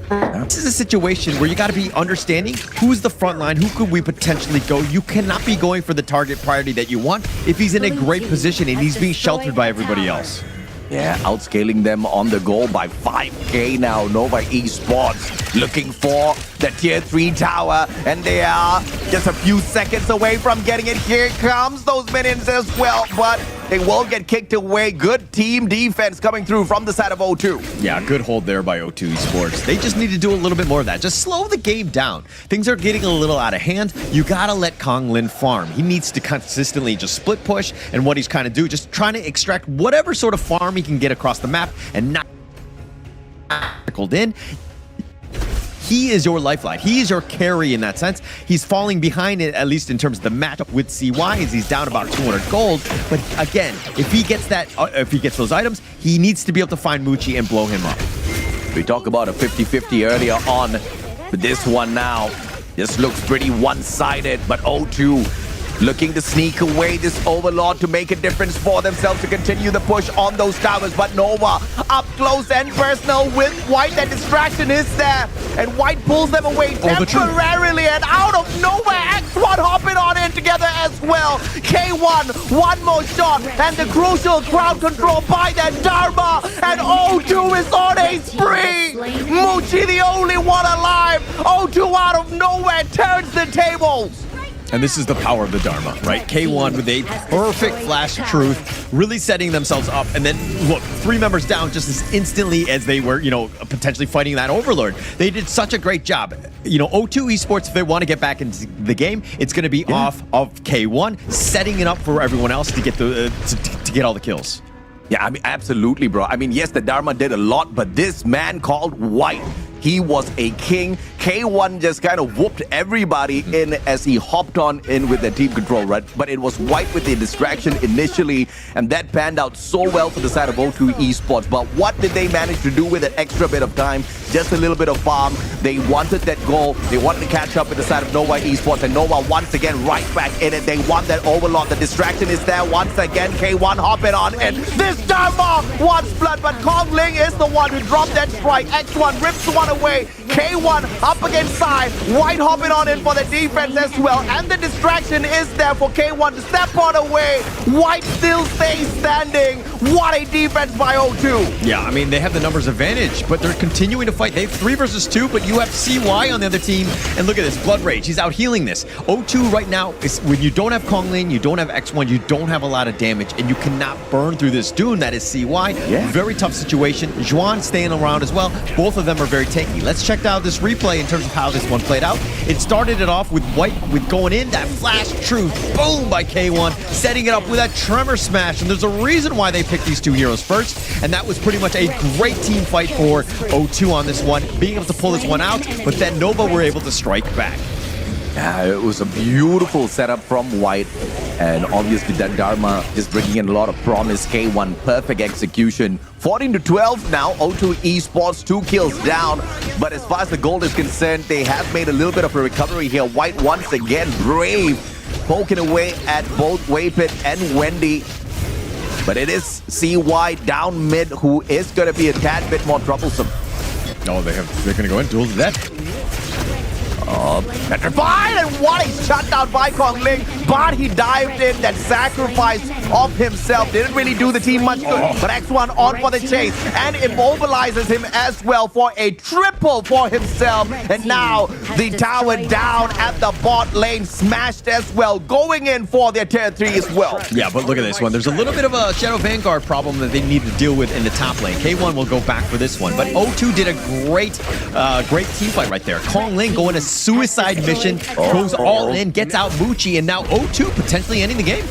This is a situation where you got to be understanding who's the front line, who could we potentially go. You cannot be going for the target priority that you want if he's in a great position and he's being sheltered by everybody else. Yeah, outscaling them on the goal by 5k now. Nova Esports looking for the tier 3 tower, and they are just a few seconds away from getting it. Here comes those minions as well, but they will get kicked away. Good team defense coming through from the side of O2. Yeah, good hold there by O2 Esports. They just need to do a little bit more of that. Just slow the game down. Things are getting a little out of hand. You gotta let Kong Lin farm. He needs to consistently just split push, and what he's trying to do, just trying to extract whatever sort of farm he can get across the map and not trickled in. he is your lifeline. He is your carry in that sense. He's falling behind it, at least in terms of the matchup with CY, as he's down about 200 gold. But again, if he gets those items, he needs to be able to find Muchi and blow him up. We talked about a 50-50 earlier on, but this one now just looks pretty one-sided, but O2 looking to sneak away this Overlord to make a difference for themselves to continue the push on those towers. But Nova up close and personal with White. That distraction is there, and White pulls them away temporarily, and out of nowhere, X1 hopping on in together as well. K1, one more shot, and the crucial crowd control by that Dharma, and O2 is on a spree. Muchi the only one alive. O2 out of nowhere turns the tables. And this is the power of the Dharma, right? K1 with a perfect flash truth, really setting themselves up. And then, look, 3 members down just as instantly as they were, potentially fighting that Overlord. They did such a great job. O2 Esports, if they want to get back into the game, it's going to be off of K1, setting it up for everyone else to get to get all the kills. Yeah, I mean, absolutely, bro. I mean, yes, the Dharma did a lot, but this man called White, he was a king. K1 just kind of whooped everybody in as he hopped on in with the team control, right? But it was White with the distraction initially, and that panned out so well for the side of O2 Esports. But what did they manage to do with an extra bit of time? Just a little bit of farm. They wanted that goal. They wanted to catch up with the side of Nova Esports, and Nova once again right back in it. They want that Overlord. The distraction is there once again. K1 hopping on in. This Dharma wants blood, but Kong Ling is the one who dropped that strike. X1 rips one away. K1 up against side. White hopping on in for the defense as well. And the distraction is there for K1 to step on away. White still stays standing. What a defense by O2. Yeah, I mean, they have the numbers advantage, but they're continuing to fight. They have 3 versus 2, but you have CY on the other team. And look at this, Blood Rage. He's out healing this. O2 right now, is when you don't have Kong Ling, you don't have X1, you don't have a lot of damage, and you cannot burn through this Dune that is CY. Yeah. Very tough situation. Juan staying around as well. Both of them are very tanky. Let's check out this replay in terms of how this one played out. It started it off with White with going in, that flash truth, boom, by K1, setting it up with that tremor smash. And there's a reason why they picked these 2 heroes first, and that was pretty much a great team fight for O2 on this one, being able to pull this one out, but then Nova were able to strike back. Yeah, it was a beautiful setup from White, and obviously that Dharma just bringing in a lot of promise. K1 perfect execution. 14-12 now. O2 Esports 2 kills down, but as far as the gold is concerned, they have made a little bit of a recovery here. White once again brave, poking away at both Waypit and Wendy. But it is CY down mid who is going to be a tad bit more troublesome. Oh, they're going to go in duel to death. Petrified, and what a shutdown by Kong Ling, but he dived in. That sacrifice of himself didn't really do the team much good, but X1 on for the chase and immobilizes him as well for a triple for himself. And now the tower down at the bot lane, smashed as well, going in for their tier 3 as well. Yeah, but look at this one. There's a little bit of a Shadow Vanguard problem that they need to deal with in the top lane. K1 will go back for this one, but O2 did a great team fight right there. Kong Ling going to suicide mission, goes all in, gets out Muchi, and now O2 potentially ending the game.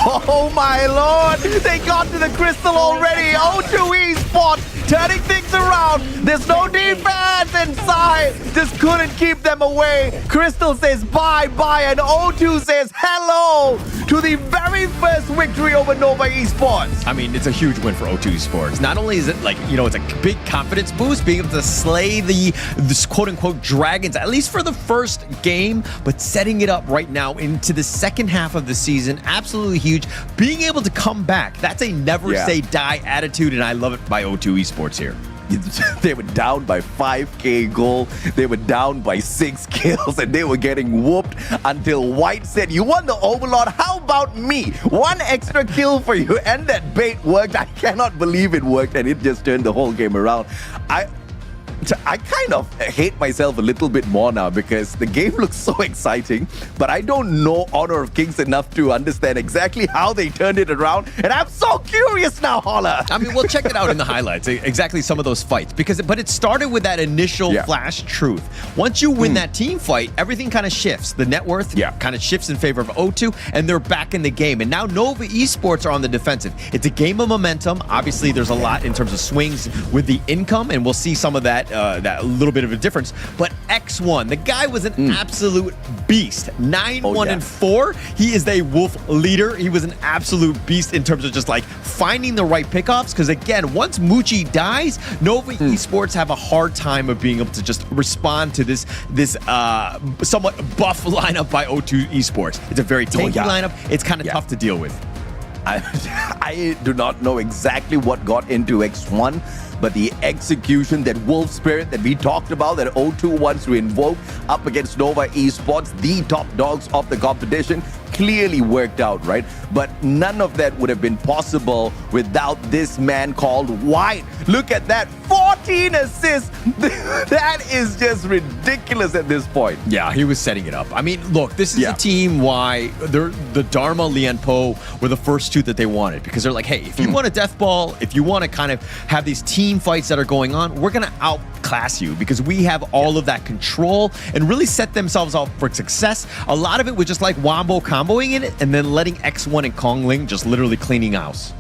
Oh my lord, they got to the crystal already. O2 Esports turning things around. There's no defense inside. Just couldn't keep them away. Crystal says bye-bye, and O2 says hello to the very first victory over Nova Esports. I mean, it's a huge win for O2 Esports. Not only is it like, it's a big confidence boost, being able to slay this quote-unquote dragons, at least for the first game, but setting it up right now into the second half of the season, absolutely huge. Being able to come back, that's a never say die attitude, and I love it by O2 Esports here. They were down by 5k gold, they were down by 6 kills, and they were getting whooped until White said, you won the Overlord, how about me? 1 extra kill for you, and that bait worked. I cannot believe it worked, and it just turned the whole game around. I kind of hate myself a little bit more now because the game looks so exciting, but I don't know Honor of Kings enough to understand exactly how they turned it around, and I'm so curious now, Holla. I mean, we'll check it out in the highlights, exactly some of those fights, but it started with that initial flash truth. Once you win that team fight, everything kind of shifts. The net worth kind of shifts in favor of O2, and they're back in the game, and now Nova Esports are on the defensive. It's a game of momentum. Obviously, there's a lot in terms of swings with the income, and we'll see some of that that little bit of a difference. But X1, the guy was an absolute beast. 9-1-4. He is a wolf leader. He was an absolute beast in terms of just like finding the right pickoffs. Because again, once Moochie dies, Nova Esports have a hard time of being able to just respond to this somewhat buff lineup by O2 Esports. It's a very tanky lineup. It's kind of tough to deal with. I do not know exactly what got into X1, but the execution, that wolf spirit that we talked about, that O2 wants to invoke up against Nova Esports, the top dogs of the competition, clearly worked out, right? But none of that would have been possible without this man called White. Look at that, 14 assists. That is just ridiculous at this point. Yeah, he was setting it up. I mean, look, this is a team why the Dharma, Lian Po were the first two that they wanted, because they're like, hey, if you want a death ball, if you want to kind of have these team fights that are going on, we're going to outclass you because we have all of that control and really set themselves up for success. A lot of it was just like Wombo comboing in it and then letting X1 and Kong Ling just literally cleaning house.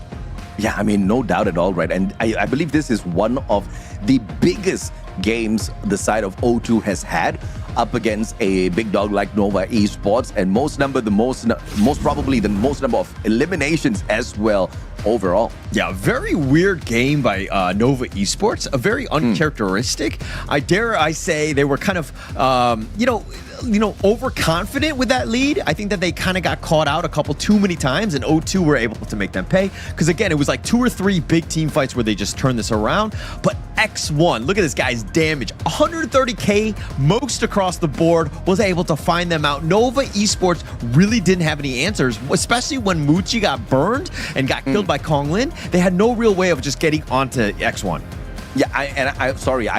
Yeah, I mean, no doubt at all, right? And I believe this is one of the biggest games the side of O2 has had up against a big dog like Nova Esports, and most probably the most number of eliminations as well overall. Yeah, very weird game by Nova Esports, a very uncharacteristic. I dare say they were kind of, overconfident with that lead. I think that they kind of got caught out a couple too many times, and O2 were able to make them pay. Because again, it was like 2 or 3 big team fights where they just turned this around. But X1, look at this guy's damage. 130k most across the board, was able to find them out. Nova Esports really didn't have any answers, especially when Moochie got burned and got killed by Kong Lin. They had no real way of just getting onto X1. Yeah, I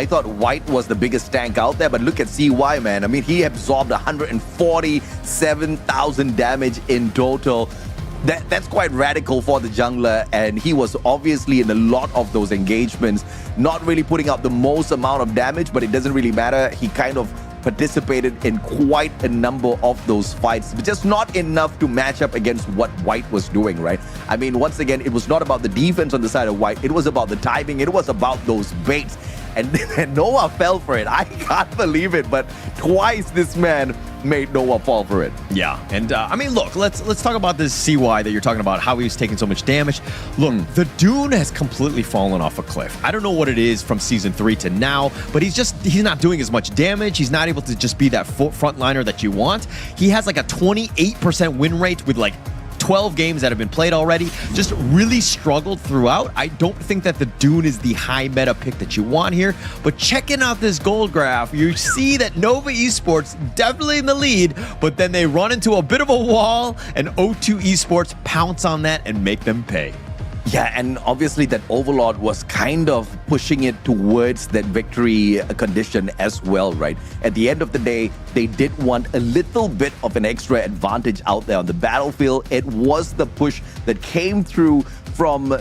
thought White was the biggest tank out there, but look at CY, man. I mean, he absorbed 147,000 damage in total. That's quite radical for the jungler, and he was obviously in a lot of those engagements, not really putting out the most amount of damage, but it doesn't really matter. He kind of participated in quite a number of those fights, but just not enough to match up against what White was doing, right? I mean, once again, it was not about the defense on the side of White. It was about the timing. It was about those baits. And Noah fell for it. I can't believe it, but twice this man made Noah fall for it. Yeah, and I mean, look, let's talk about this CY that you're talking about, how he was taking so much damage. Look, the Dune has completely fallen off a cliff. I don't know what it is from Season 3 to now, but he's not doing as much damage. He's not able to just be that frontliner that you want. He has like a 28% win rate with like 12 games that have been played already, just really struggled throughout. I don't think that the Dune is the high meta pick that you want here, but checking out this gold graph, you see that Nova Esports definitely in the lead, but then they run into a bit of a wall, and O2 Esports pounce on that and make them pay. Yeah, and obviously that Overlord was kind of pushing it towards that victory condition as well, right? At the end of the day, they did want a little bit of an extra advantage out there on the battlefield. It was the push that came through from,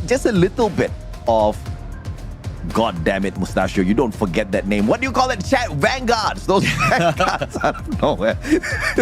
just a little bit of, God damn it, Mustachio, you don't forget that name. What do you call it, chat? Vanguards. Those Vanguards out of nowhere.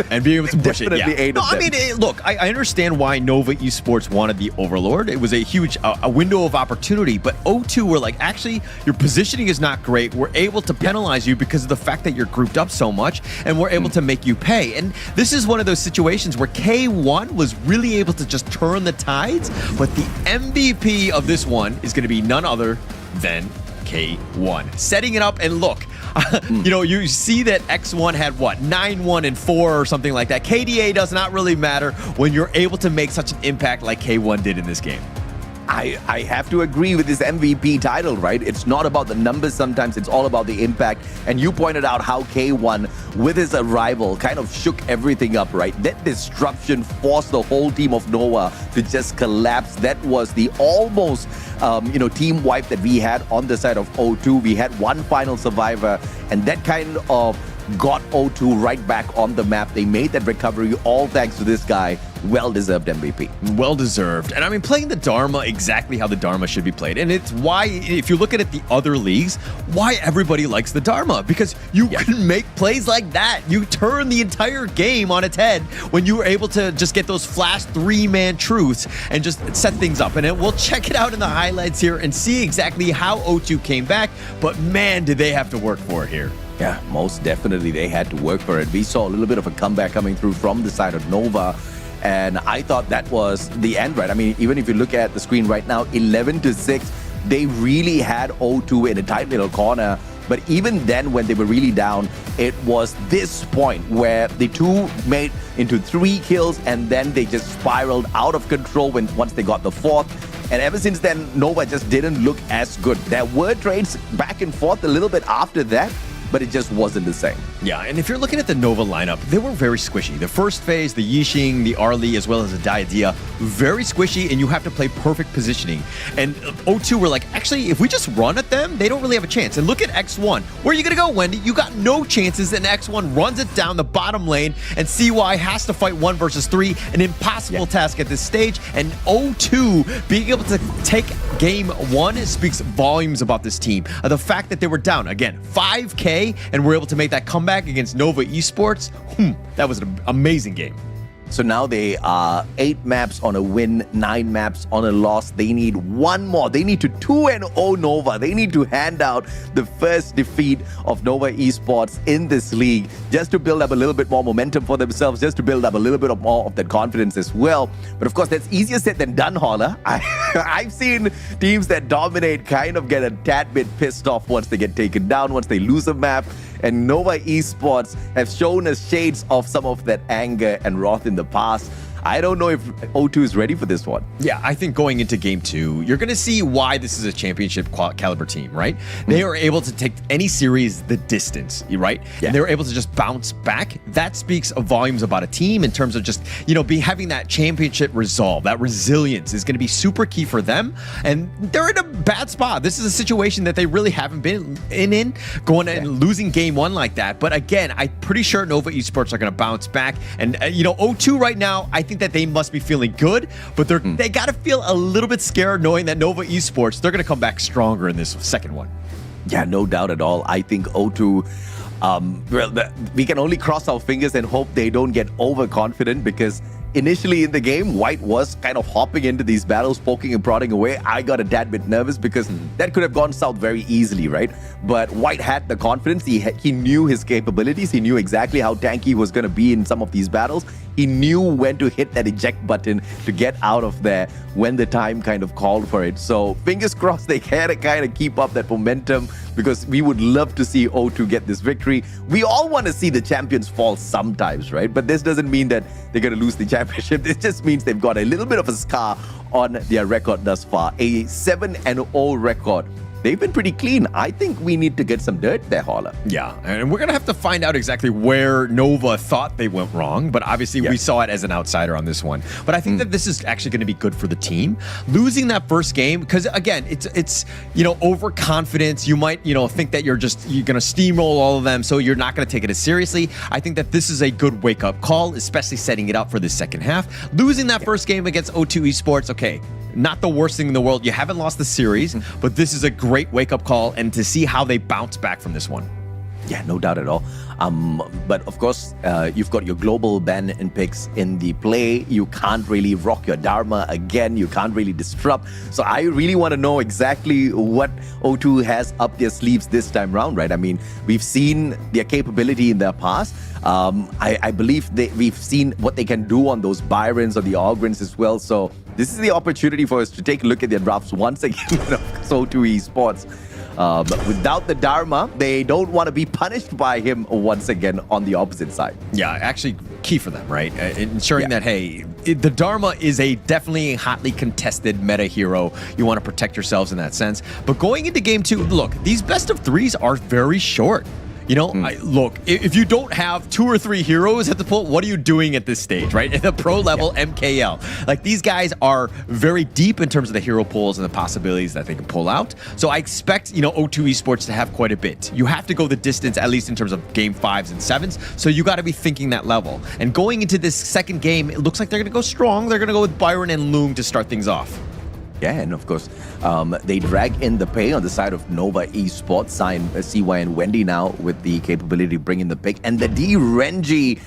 And being able to push it, yeah. No, I mean, look, I understand why Nova Esports wanted the Overlord. It was a huge a window of opportunity, but O2 were like, actually, your positioning is not great. We're able to penalize you because of the fact that you're grouped up so much, and we're able to make you pay. And this is one of those situations where K1 was really able to just turn the tides, but the MVP of this one is going to be none other than K1. Setting it up, and look, you see that X1 had what, 9-1-4 or something like that. KDA does not really matter when you're able to make such an impact like K1 did in this game. I have to agree with this MVP title, right? It's not about the numbers sometimes, it's all about the impact. And you pointed out how K1, with his arrival, kind of shook everything up, right? That disruption forced the whole team of Noah to just collapse. That was the almost, team wipe that we had on the side of O2. We had one final survivor, and that kind of got O2 right back on the map. They made that recovery all thanks to this guy, well-deserved MVP. Well-deserved. And I mean, playing the Dharma exactly how the Dharma should be played. And it's why, if you look at it, the other leagues, why everybody likes the Dharma. Because you can make plays like that. You turn the entire game on its head when you were able to just get those flash 3-man truths and just set things up. And we'll check it out in the highlights here and see exactly how O2 came back. But man, did they have to work for it here. Yeah, most definitely they had to work for it. We saw a little bit of a comeback coming through from the side of Nova, and I thought that was the end, right? I mean, even if you look at the screen right now, 11-6, they really had O2 in a tight little corner. But even then, when they were really down, it was this point where the two made into 3 kills, and then they just spiraled out of control once they got the 4th. And ever since then, Nova just didn't look as good. There were trades back and forth a little bit after that, but it just wasn't the same. Yeah, and if you're looking at the Nova lineup, they were very squishy. The first phase, the Yixing, the Arlie, as well as the Diadea, very squishy, and you have to play perfect positioning. And O2 were like, actually, if we just run at them, they don't really have a chance. And look at X1. Where are you going to go, Wendy? You got no chances, and X1 runs it down the bottom lane, and CY has to fight 1 versus 3, an impossible task at this stage. And O2 being able to take game 1 speaks volumes about this team. The fact that they were down, again, 5K, and were able to make that comeback against Nova Esports, that was an amazing game. So now they are 8 maps on a win, 9 maps on a loss. They need 1 more. They need to 2-0 Nova. They need to hand out the first defeat of Nova Esports in this league just to build up a little bit more momentum for themselves, just to build up a little bit more of that confidence as well. But of course, that's easier said than done, Holler. I've seen teams that dominate kind of get a tad bit pissed off once they get taken down, once they lose a map. And Nova Esports have shown us shades of some of that anger and wrath in the past. I don't know if O2 is ready for this one. Yeah, I think going into game 2, you're going to see why this is a championship caliber team, right? They are able to take any series the distance, right? Yeah. And they were able to just bounce back. That speaks volumes about a team in terms of just, having that championship resolve. That resilience is going to be super key for them. And they're in a bad spot. This is a situation that they really haven't been in going and losing game 1 like that. But again, I'm pretty sure Nova Esports are going to bounce back. And, O2 right now, I think that they must be feeling good, but they got to feel a little bit scared knowing that Nova Esports, they're going to come back stronger in this second one. Yeah, no doubt at all. I think O2, we can only cross our fingers and hope they don't get overconfident, because initially in the game, White was kind of hopping into these battles, poking and prodding away. I got a tad bit nervous because that could have gone south very easily, right? But White had the confidence. He knew his capabilities. He knew exactly how tanky he was going to be in some of these battles. He knew when to hit that eject button to get out of there when the time kind of called for it. So fingers crossed they can kind of keep up that momentum, because we would love to see O2 get this victory. We all want to see the champions fall sometimes, right? But this doesn't mean that they're going to lose the championship. It just means they've got a little bit of a scar on their record thus far. A 7-0 record. They've been pretty clean. I think we need to get some dirt there, Holler. Yeah, and we're going to have to find out exactly where Nova thought they went wrong, but obviously we saw it as an outsider on this one. But I think that this is actually going to be good for the team. Losing that first game, because again, it's overconfidence. You might, think that you're going to steamroll all of them, so you're not going to take it as seriously. I think that this is a good wake-up call, especially setting it up for the second half. Losing that first game against O2 Esports, okay, not the worst thing in the world. You haven't lost the series, but this is a great wake-up call, and to see how they bounce back from this one. Yeah, no doubt at all. But of course, you've got your global ban and picks in the play. You can't really rock your Dharma again. You can't really disrupt. So I really want to know exactly what O2 has up their sleeves this time round, right? I mean, we've seen their capability in their past. I believe we've seen what they can do on those Byrons or the Ogrins as well. So this is the opportunity for us to take a look at their drafts once again. So O2 Esports. But without the Dharma, they don't want to be punished by him once again on the opposite side. Yeah, actually key for them, right? Ensuring that, hey, the Dharma is definitely a hotly contested meta hero. You want to protect yourselves in that sense. But going into game 2, look, these best of 3s are very short. You know, look, if you don't have 2 or 3 heroes at the pull, what are you doing at this stage, right? At the pro level MKL. Like, these guys are very deep in terms of the hero pulls and the possibilities that they can pull out. So I expect, you know, O2 Esports to have quite a bit. You have to go the distance, at least in terms of game 5s and 7s. So you got to be thinking that level. And going into this second game, it looks like they're going to go strong. They're going to go with Byron and Loom to start things off. Yeah, and of course, they drag in the pay on the side of Nova Esports, sign CY and Wendy now with the capability to bring in the pick, and the D-Renji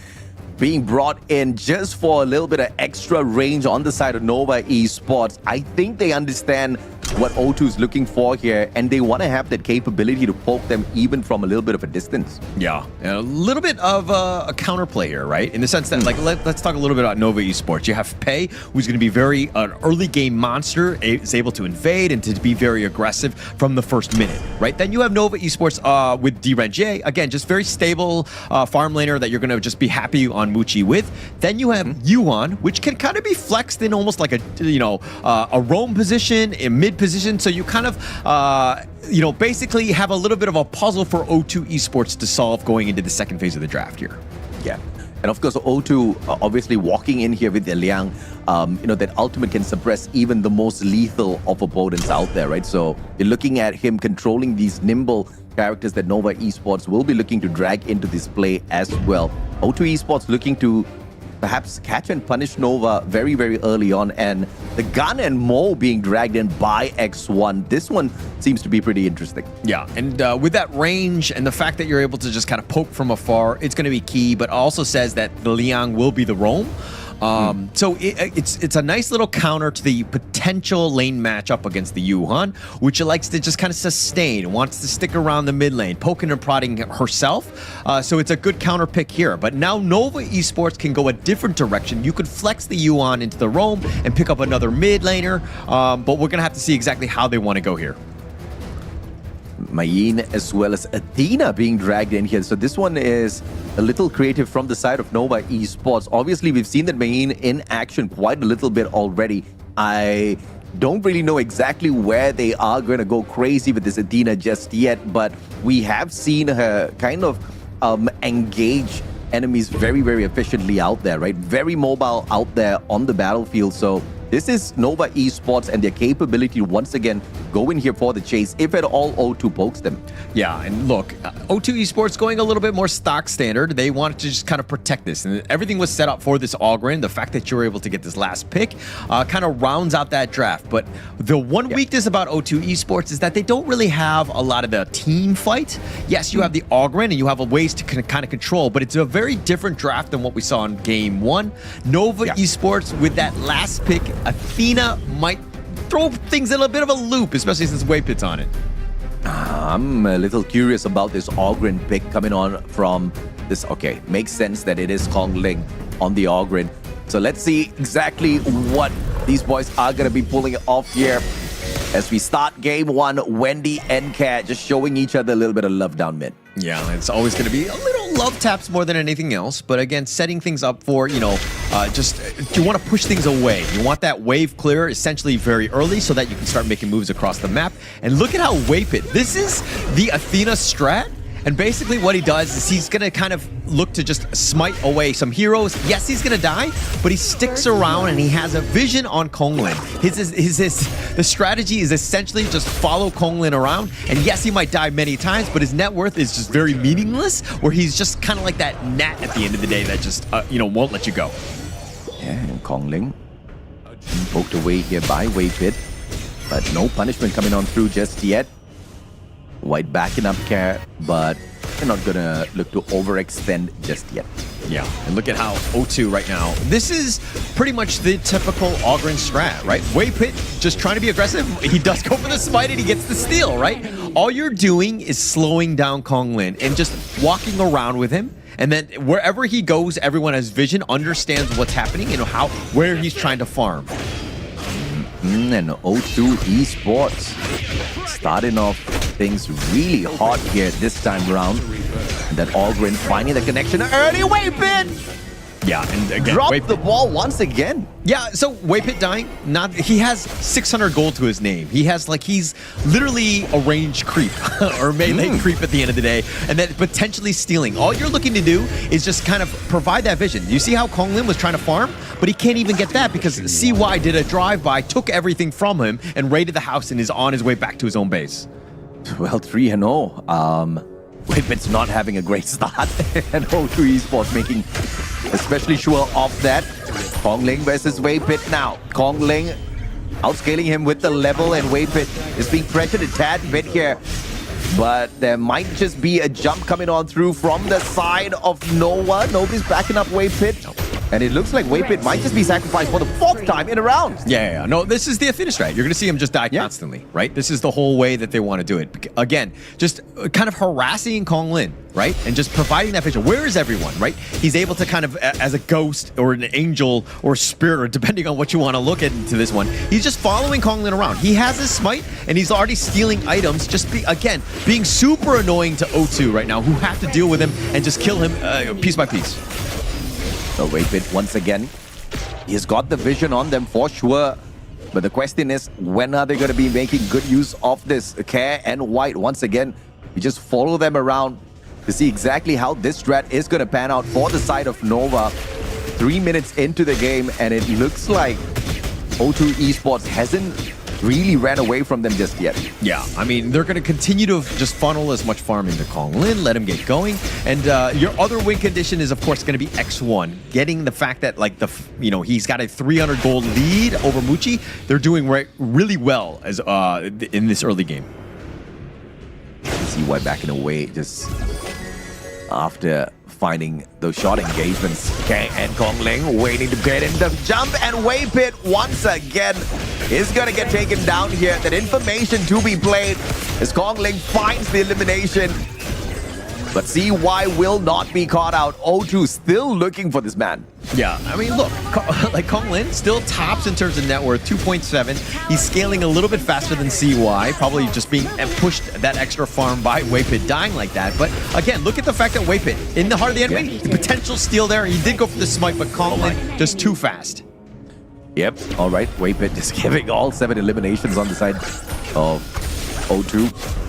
being brought in just for a little bit of extra range on the side of Nova Esports. I think they understand what O2 is looking for here, and they want to have that capability to poke them even from a little bit of a distance. Yeah, and a little bit of a counterplay here, right? In the sense that, like, let's talk a little bit about Nova Esports. You have Pei, who's going to be very an early game monster, is able to invade and to be very aggressive from the first minute, right? Then you have Nova Esports with D-Renji, again, just very stable farm laner that you're going to just be happy on Muchi with. Then you have Yuan, which can kind of be flexed in almost like a, you know, a roam position, a mid position, so you kind of you know, basically have a little bit of a puzzle for O2 Esports to solve going into the second phase of the draft here. Yeah, and of course O2 obviously walking in here with the Liang, you know, that ultimate can suppress even the most lethal of opponents out there, right? So you're looking at him controlling these nimble characters that Nova Esports will be looking to drag into this play as well. O2 Esports looking to perhaps catch and punish Nova very, very early on, and the Gun and Mo being dragged in by X1. This one seems to be pretty interesting. Yeah, and with that range and the fact that you're able to just kind of poke from afar, it's going to be key, but also says that the Liang will be the roam. So it's a nice little counter to the potential lane matchup against the Yuhan, which likes to just kind of sustain, wants to stick around the mid lane, poking and prodding herself. So it's a good counter pick here. But now Nova Esports can go a different direction. You could flex the Yuan into the roam and pick up another mid laner, but we're going to have to see exactly how they want to go here. Mayin as well as Athena being dragged in here. So this one is a little creative from the side of Nova Esports. Obviously, we've seen that Mayin in action quite a little bit already. I don't really know exactly where they are going to go crazy with this Athena just yet, but we have seen her kind of engage enemies very, very efficiently out there, right? Very mobile out there on the battlefield. So this is Nova Esports and their capability to once again go in here for the chase, if at all O2 pokes them. Yeah, and look, O2 Esports going a little bit more stock standard. They wanted to just kind of protect this, and everything was set up for this Ogren. The fact that you were able to get this last pick kind of rounds out that draft. But the one weakness about O2 Esports is that they don't really have a lot of the team fight. Yes, you have the Ogren and you have ways to kind of control, but it's a very different draft than what we saw in game 1. Nova Esports with that last pick, Athena might throw things in a bit of a loop, especially since Waypit's on it. I'm a little curious about this Ogren pick coming on from this. Okay, makes sense that it is Kong Ling on the Ogren. So let's see exactly what these boys are going to be pulling off here as we start game 1. Wendy and Cat just showing each other a little bit of love down mid. Yeah, it's always going to be a little love taps more than anything else. But again, setting things up for, you know, just you want to push things away. You want that wave clear essentially very early so that you can start making moves across the map. And look at how Waypit, this is the Athena strat. And basically what he does is he's going to kind of look to just smite away some heroes. Yes, he's going to die, but he sticks around and he has a vision on Konglin. The strategy is essentially just follow Konglin around. And yes, he might die many times, but his net worth is just very meaningless, where he's just kind of like that gnat at the end of the day that just, you know, won't let you go. Yeah, and Kongling poked away here by Waypit, but no punishment coming on through just yet. White backing up Care, but they're not gonna look to overextend just yet. Yeah, and look at how O2 right now. This is pretty much the typical Ogren strat, right? Waypit just trying to be aggressive. He does go for the smite and he gets the steal, right? All you're doing is slowing down Konglin and just walking around with him. And then wherever he goes, everyone has vision, understands what's happening and where he's trying to farm. And O2 Esports starting off things really hot here this time around. And that Ogren finding the connection early. Waypit Yeah, and again, Dropped the ball once again. Yeah, so Waypit dying, he has 600 gold to his name. He's literally a range creep or melee creep at the end of the day, and then potentially stealing. All you're looking to do is just kind of provide that vision. You see how Konglin was trying to farm, but he can't even get that because CY did a drive-by, took everything from him, and raided the house and is on his way back to his own base. Well, 3-0. Waypit's not having a great start, and O2 Esports making especially sure of that. Kongling versus Waypit now. Kongling outscaling him with the level, and Waypit is being pressured a tad bit here. But there might just be a jump coming on through from the side of Nova. Nova's backing up Waypit. And it looks like Waypit might just be sacrificed for the 4th time in a round. Yeah. No, this is the finish strat. You're going to see him just die constantly, right? This is the whole way that they want to do it. Again, just kind of harassing Konglin, right? And just providing that vision. Where is everyone, right? He's able to kind of, as a ghost or an angel or spirit, or depending on what you want to look into this one, he's just following Konglin around. He has his smite, and he's already stealing items, just being super annoying to O2 right now, who have to deal with him and just kill him piece by piece. So Waypit, once again, he's got the vision on them for sure. But the question is, when are they going to be making good use of this? Care and White, once again, we just follow them around to see exactly how this strat is going to pan out for the side of Nova. 3 minutes into the game, and it looks like O2 Esports hasn't really ran away from them just yet. Yeah, I mean, they're going to continue to just funnel as much farm into Konglin, let him get going. And your other win condition is, of course, going to be X1. Getting the fact that, like, he's got a 300 gold lead over Muchi. They're doing really well as in this early game. CY backing away just after finding those short engagements. Kang and Kongling waiting to get in the jump, and Waypit once again is going to get taken down here. That information to be played as Kongling finds the elimination. But CY will not be caught out. O2 still looking for this man. Yeah, I mean, look, like Konglin still tops in terms of net worth, 2.7. He's scaling a little bit faster than CY, probably just being pushed that extra farm by Waypit dying like that. But again, look at the fact that Waypit, in the heart of the enemy, the potential steal there. He did go for the smite, but Konglin just too fast. Yep, all right, Waypit just giving all 7 eliminations on the side of O2.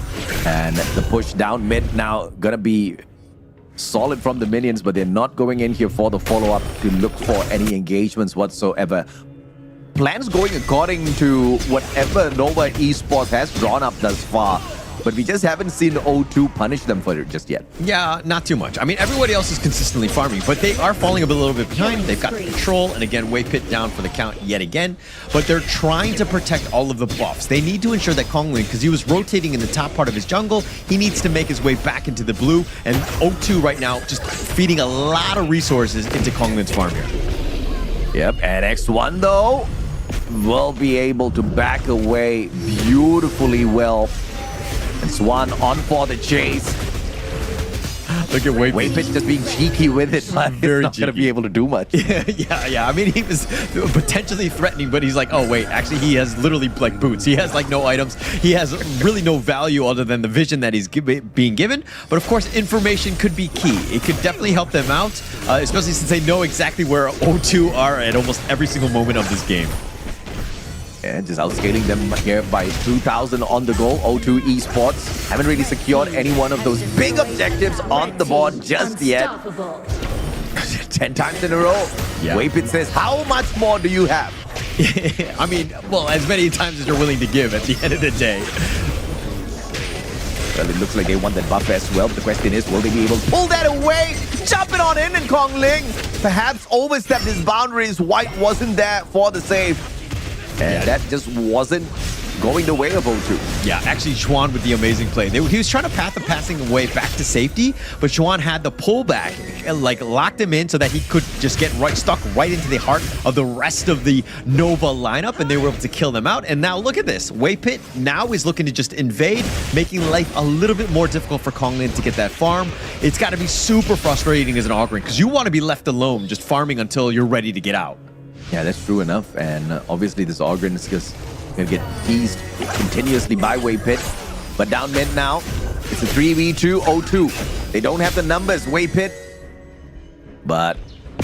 And the push down mid now gonna be solid from the minions, but they're not going in here for the follow-up to look for any engagements whatsoever. Plans going according to whatever Nova Esports has drawn up thus far. But we just haven't seen O2 punish them for it just yet. Yeah, not too much. I mean, everybody else is consistently farming, but they are falling a little bit behind. They've got the control, and again, Waypit down for the count yet again. But they're trying to protect all of the buffs. They need to ensure that Konglin, because he was rotating in the top part of his jungle, he needs to make his way back into the blue. And O2 right now just feeding a lot of resources into Konglin's farm here. Yep, and X1 though will be able to back away beautifully well. And Swan on for the chase. Look at Waypit. Waypit just being cheeky with it, but he's not going to be able to do much. Yeah. I mean, he was potentially threatening, but he's like, oh, wait, actually, he has literally, like, boots. He has, like, no items. He has really no value other than the vision that he's being given. But, of course, information could be key. It could definitely help them out, especially since they know exactly where O2 are at almost every single moment of this game. And just outscaling them here by 2,000 on the go. O2 Esports haven't really secured any one of those big objectives on the board just yet. 10 times in a row. Yeah. Waypit says, how much more do you have? I mean, well, as many times as you're willing to give at the end of the day. Well, it looks like they want that buff as well. The question is, will they be able to pull that away? Jumping on in, and Kongling perhaps overstepped his boundaries. White wasn't there for the save. And that just wasn't going the way of O2. Yeah, actually, Chuan with the amazing play. He was trying to path the passing away back to safety, but Chuan had the pullback, like locked him in so that he could just get stuck right into the heart of the rest of the Nova lineup, and they were able to kill them out. And now look at this. Waypit now is looking to just invade, making life a little bit more difficult for Konglin to get that farm. It's got to be super frustrating as an Ogre, because you want to be left alone just farming until you're ready to get out. Yeah, that's true enough. And obviously this Ogren is just going to get teased continuously by Waypit. But down mid now, it's a 3v2 O2. They don't have the numbers, Waypit. But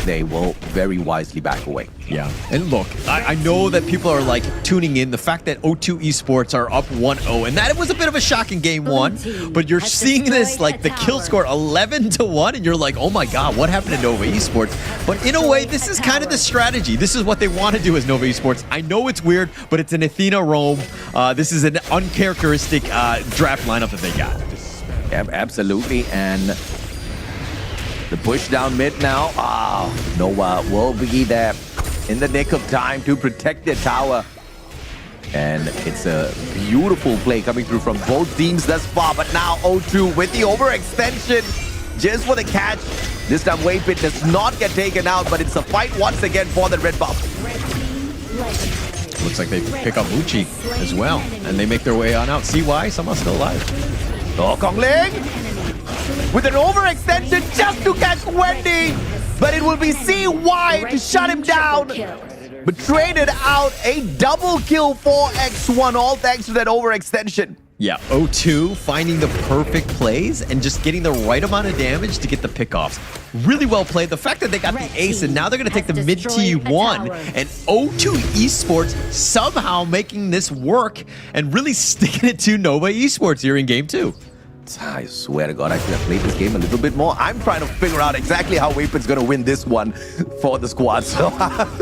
they will very wisely back away. Yeah, and look, I know that people are like tuning in. The fact that O2 Esports are up 1-0, and that was a bit of a shocking game one, but you're seeing this like the kill score 11-1, and you're like, oh my god, what happened to Nova Esports? But in a way, this is kind of the strategy. This is what they want to do as Nova Esports. I know it's weird, but it's an Athena Rome. This is an uncharacteristic draft lineup that they got. Yeah, absolutely, and the push down mid now. Nova will be there in the nick of time to protect their tower. And it's a beautiful play coming through from both teams thus far. But now O2 with the overextension just for the catch. This time Waypit does not get taken out, but it's a fight once again for the red buff. Looks like they pick up Uchi as well, and they make their way on out. CY somehow still alive. Oh, Kong Ling with an overextension just to catch Wendy, but it will be CY to shut him down. But traded out a double kill for X1, all thanks to that overextension. Yeah, O2 finding the perfect plays and just getting the right amount of damage to get the pickoffs. Really well played. The fact that they got the ace and now they're going to take the mid T1, and O2 Esports somehow making this work and really sticking it to Nova Esports here in game 2. I swear to God, I should have played this game a little bit more. I'm trying to figure out exactly how Waypit's going to win this one for the squad. So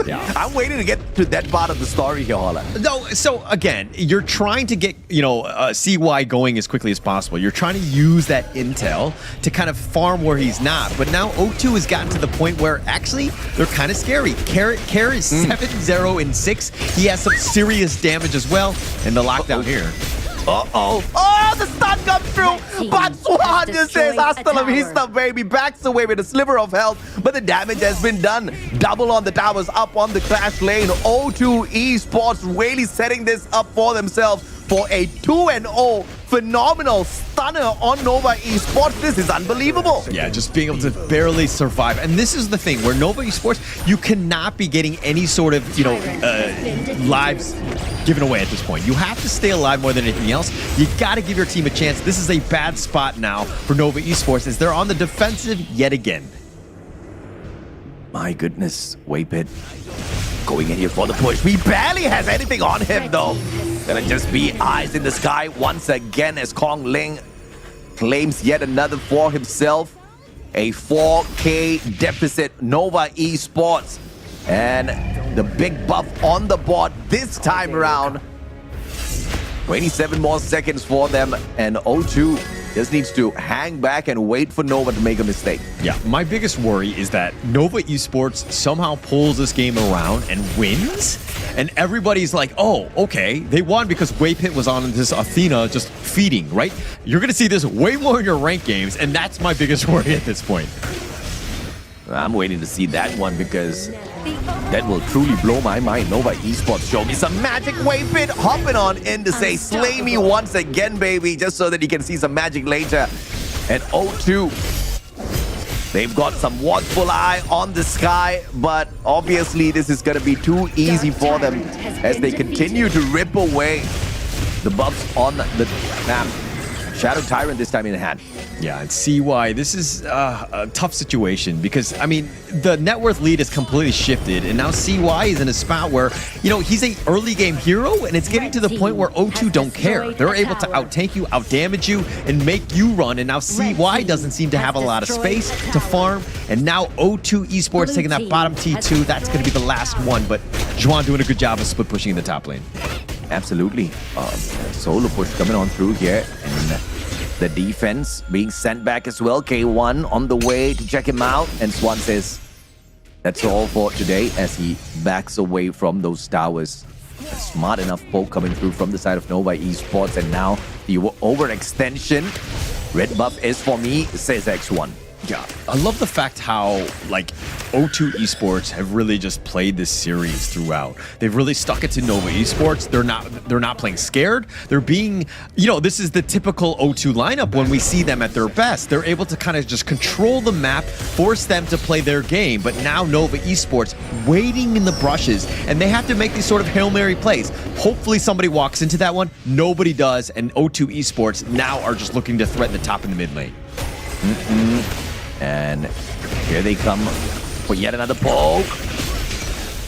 yeah. I'm waiting to get to that part of the story here, Holla. No, so again, you're trying to get, CY going as quickly as possible. You're trying to use that intel to kind of farm where he's not. But now O2 has gotten to the point where actually they're kind of scary. Carrot is 7-0 in 6. He has some serious damage as well. And the lockdown here. Oh, the stun comes through, but Swan just says, hasta la vista, baby, backs away with a sliver of health, but the damage has been done. Double on the towers, up on the clash lane. O2 Esports really setting this up for themselves for a 2-0 phenomenal stunner on Nova Esports. This is unbelievable. Yeah, just being able to barely survive. And this is the thing, where Nova Esports, you cannot be getting any sort of, lives given away at this point. You have to stay alive more than anything else. You got to give your team a chance. This is a bad spot now for Nova Esports as they're on the defensive yet again. My goodness, Waypit going in here for the push. He barely has anything on him though. Gonna just be eyes in the sky once again as Kong Ling claims yet another for himself. A 4K deficit, Nova Esports. And the big buff on the board this time around. 27 more seconds for them, and O2 just needs to hang back and wait for Nova to make a mistake. Yeah, my biggest worry is that Nova Esports somehow pulls this game around and wins, and everybody's like, oh, okay, they won because Waypit was on this Athena just feeding, right? You're going to see this way more in your ranked games, and that's my biggest worry at this point. I'm waiting to see that one because that will truly blow my mind. Nova Esports show me some magic. Waypit hopping on in to say, slay me once again, baby, just so that you can see some magic later. And O2, they've got some watchful eye on the sky, but obviously this is going to be too easy for them as they continue to rip away the buffs on the map. Shadow Tyrant this time in hand. Yeah, and CY, this is a tough situation because, I mean, the net worth lead has completely shifted, and now CY is in a spot where, he's an early game hero, and it's getting to the point where O2 don't care. They're able to out-tank you, out-damage you, and make you run, and now CY doesn't seem to have a lot of space to farm, and now O2 Esports taking that bottom T2. That's going to be the last one, but Juan doing a good job of split pushing in the top lane. Absolutely. Solo push coming on through here, and the defense being sent back as well. K1 on the way to check him out, and Swan says that's all for today as he backs away from those towers. A smart enough poke coming through from the side of Nova Esports, and now the overextension. Red buff is for me, says X1. Yeah, I love the fact how, O2 Esports have really just played this series throughout. They've really stuck it to Nova Esports. They're not playing scared. They're being, this is the typical O2 lineup when we see them at their best. They're able to kind of just control the map, force them to play their game. But now Nova Esports waiting in the brushes, and they have to make these sort of Hail Mary plays. Hopefully somebody walks into that one. Nobody does, and O2 Esports now are just looking to threaten the top and the mid lane. And here they come for yet another poke.